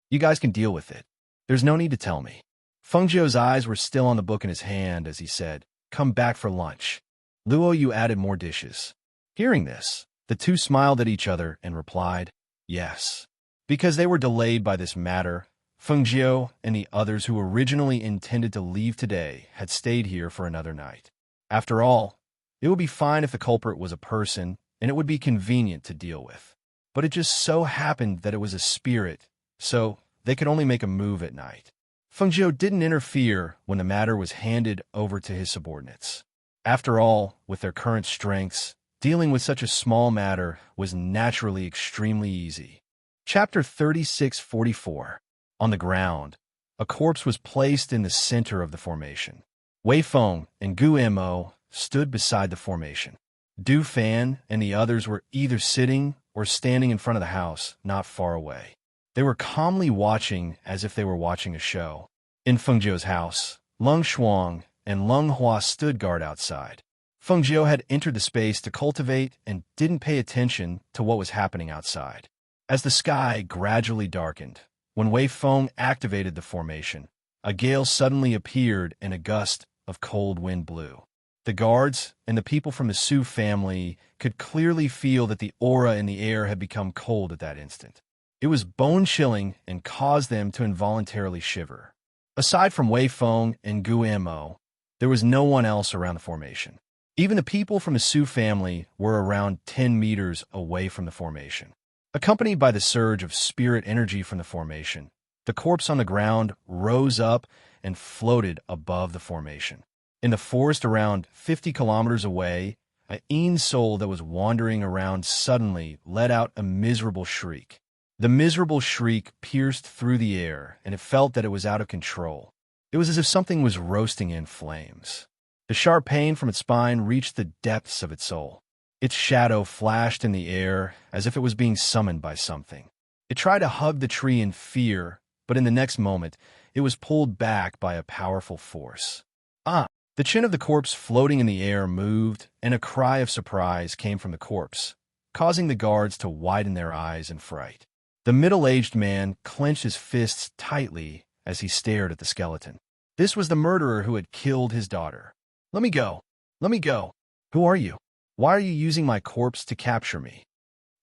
You guys can deal with it. There's no need to tell me." Feng Jiao's eyes were still on the book in his hand as he said, "Come back for lunch." Luo Yu added more dishes. Hearing this, the two smiled at each other and replied, "Yes." Because they were delayed by this matter, Feng Jiao and the others who originally intended to leave today had stayed here for another night. After all, it would be fine if the culprit was a person, and it would be convenient to deal with. But it just so happened that it was a spirit, so they could only make a move at night. Feng Jiao didn't interfere when the matter was handed over to his subordinates. After all, with their current strengths, dealing with such a small matter was naturally extremely easy. Chapter 36:44. On the ground, a corpse was placed in the center of the formation. Wei Feng and Gu Mo stood beside the formation. Du Fan and the others were either sitting or standing in front of the house, not far away. They were calmly watching as if they were watching a show. In Feng Jiao's house, Leng Shuang and Leng Hua stood guard outside. Feng Jiao had entered the space to cultivate and didn't pay attention to what was happening outside. As the sky gradually darkened, when Wei Feng activated the formation, a gale suddenly appeared and a gust of cold wind blew. The guards and the people from the Su family could clearly feel that the aura in the air had become cold at that instant. It was bone-chilling and caused them to involuntarily shiver. Aside from Wei Feng and Gu Mo, there was no one else around the formation. Even the people from the Su family were around 10 meters away from the formation. Accompanied by the surge of spirit energy from the formation, The corpse on the ground rose up and floated above the formation. In the forest around 50 kilometers away, an soul that was wandering around suddenly let out a miserable shriek. The miserable shriek pierced through the air, and it felt that it was out of control. It was as if something was roasting in flames. The sharp pain from its spine reached the depths of its soul. Its shadow flashed in the air as if it was being summoned by something. It tried to hug the tree in fear, but in the next moment, it was pulled back by a powerful force. The chin of the corpse floating in the air moved, and a cry of surprise came from the corpse, causing the guards to widen their eyes in fright. The middle-aged man clenched his fists tightly as he stared at the skeleton. This was the murderer who had killed his daughter. "Let me go! Let me go! Who are you? Why are you using my corpse to capture me?"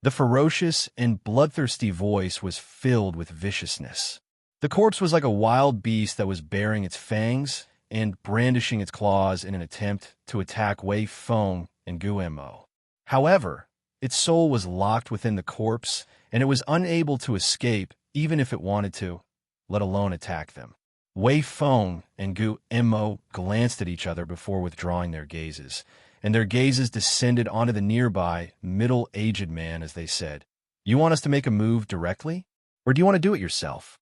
The ferocious and bloodthirsty voice was filled with viciousness. The corpse was like a wild beast that was baring its fangs and brandishing its claws in an attempt to attack Wei Feng and Gu Mo. However, its soul was locked within the corpse, and it was unable to escape even if it wanted to, let alone attack them. Wei Feng and Gu Mo glanced at each other before withdrawing their gazes, and their gazes descended onto the nearby, middle-aged man as they said, "You want us to make a move directly? Or do you want to do it yourself?"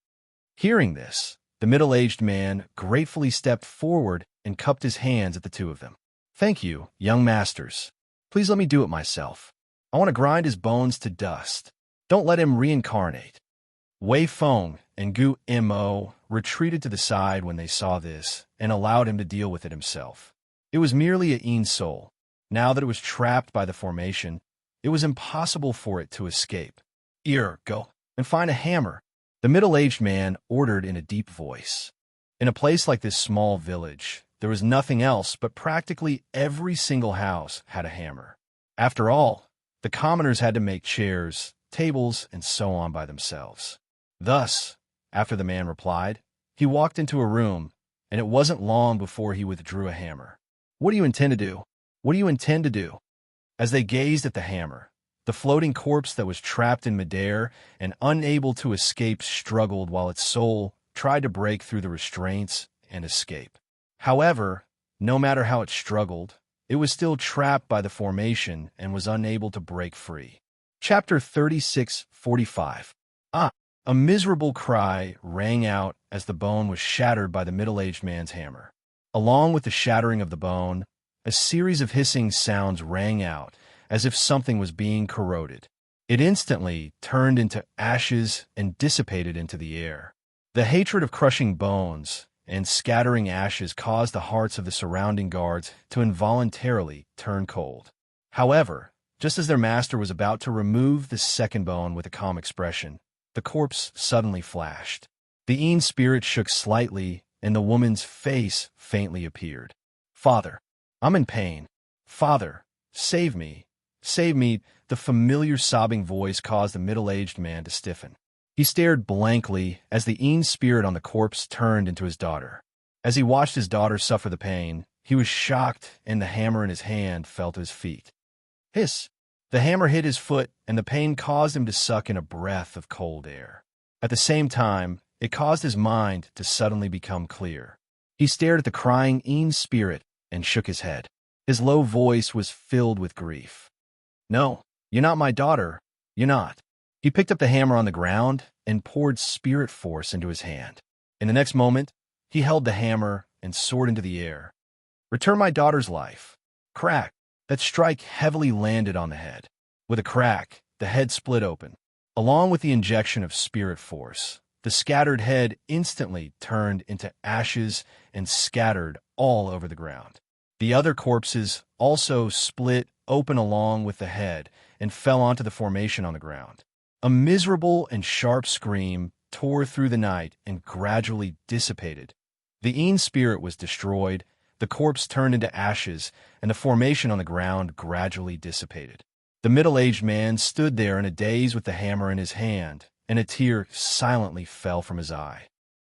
Hearing this, the middle-aged man gratefully stepped forward and cupped his hands at the two of them. "Thank you, young masters. Please let me do it myself. I want to grind his bones to dust. Don't let him reincarnate." Wei Feng and Gu Mo retreated to the side when they saw this and allowed him to deal with it himself. It was merely a soul. Now that it was trapped by the formation, it was impossible for it to escape. Go and find a hammer," the middle-aged man ordered in a deep voice. In a place like this small village, there was nothing else, but practically every single house had a hammer. After all, the commoners had to make chairs, tables, and so on by themselves. Thus, after the man replied, he walked into a room, and it wasn't long before he withdrew a hammer. "What do you intend to do? What do you intend to do?" As they gazed at the hammer, the floating corpse that was trapped in midair and unable to escape struggled while its soul tried to break through the restraints and escape. However, no matter how it struggled, it was still trapped by the formation and was unable to break free. Chapter 36:45. A miserable cry rang out as the bone was shattered by the middle-aged man's hammer. Along with the shattering of the bone, a series of hissing sounds rang out, as if something was being corroded. It instantly turned into ashes and dissipated into the air. The hatred of crushing bones and scattering ashes caused the hearts of the surrounding guards to involuntarily turn cold. However, just as their master was about to remove the second bone with a calm expression, the corpse suddenly flashed. The spirit shook slightly, and the woman's face faintly appeared. "Father, I'm in pain. Father, save me. Save me." The familiar sobbing voice caused the middle-aged man to stiffen. He stared blankly as the spirit on the corpse turned into his daughter. As he watched his daughter suffer the pain, he was shocked, and the hammer in his hand fell to his feet. Hiss! The hammer hit his foot, and the pain caused him to suck in a breath of cold air. At the same time, it caused his mind to suddenly become clear. He stared at the crying spirit and shook his head. His low voice was filled with grief. "No, you're not my daughter. You're not." He picked up the hammer on the ground and poured spirit force into his hand. In the next moment, he held the hammer and soared into the air. "Return my daughter's life." Crack! That strike heavily landed on the head. With a crack, the head split open. Along with the injection of spirit force, the scattered head instantly turned into ashes and scattered all over the ground. The other corpses also split open along with the head and fell onto the formation on the ground. A miserable and sharp scream tore through the night and gradually dissipated. The spirit was destroyed, the corpse turned into ashes, and the formation on the ground gradually dissipated. The middle-aged man stood there in a daze with the hammer in his hand, and a tear silently fell from his eye.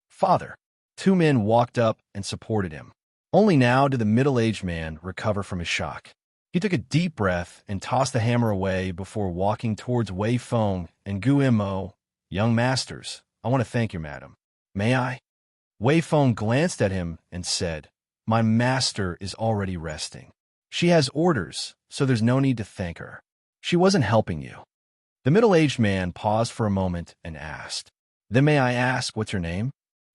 "Father!" Two men walked up and supported him. Only now did the middle-aged man recover from his shock. He took a deep breath and tossed the hammer away before walking towards Wei Feng and Gu Mo. "Young masters, I want to thank you, madam. May I? Wei Feng glanced at him and said, My master is already resting. She has orders, so there's no need to thank her. She wasn't helping you. The middle-aged man paused for a moment and asked, Then may I ask what's your name?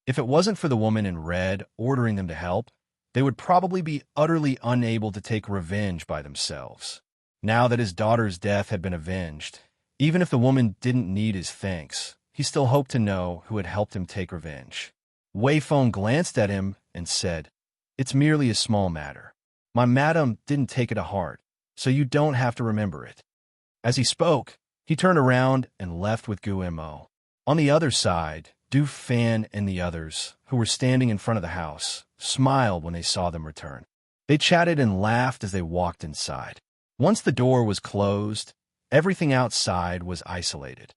If it wasn't for the woman in red ordering them to help, they would probably be utterly unable to take revenge by themselves. Now that his daughter's death had been avenged, even if the woman didn't need his thanks, he still hoped to know who had helped him take revenge. Wei Feng glanced at him and said, It's merely a small matter. My madam didn't take it to heart, so you don't have to remember it. As he spoke, he turned around and left with Gu Mo. On the other side, Du Fan and the others, who were standing in front of the house, smiled when they saw them return. They chatted and laughed as they walked inside. Once the door was closed, everything outside was isolated.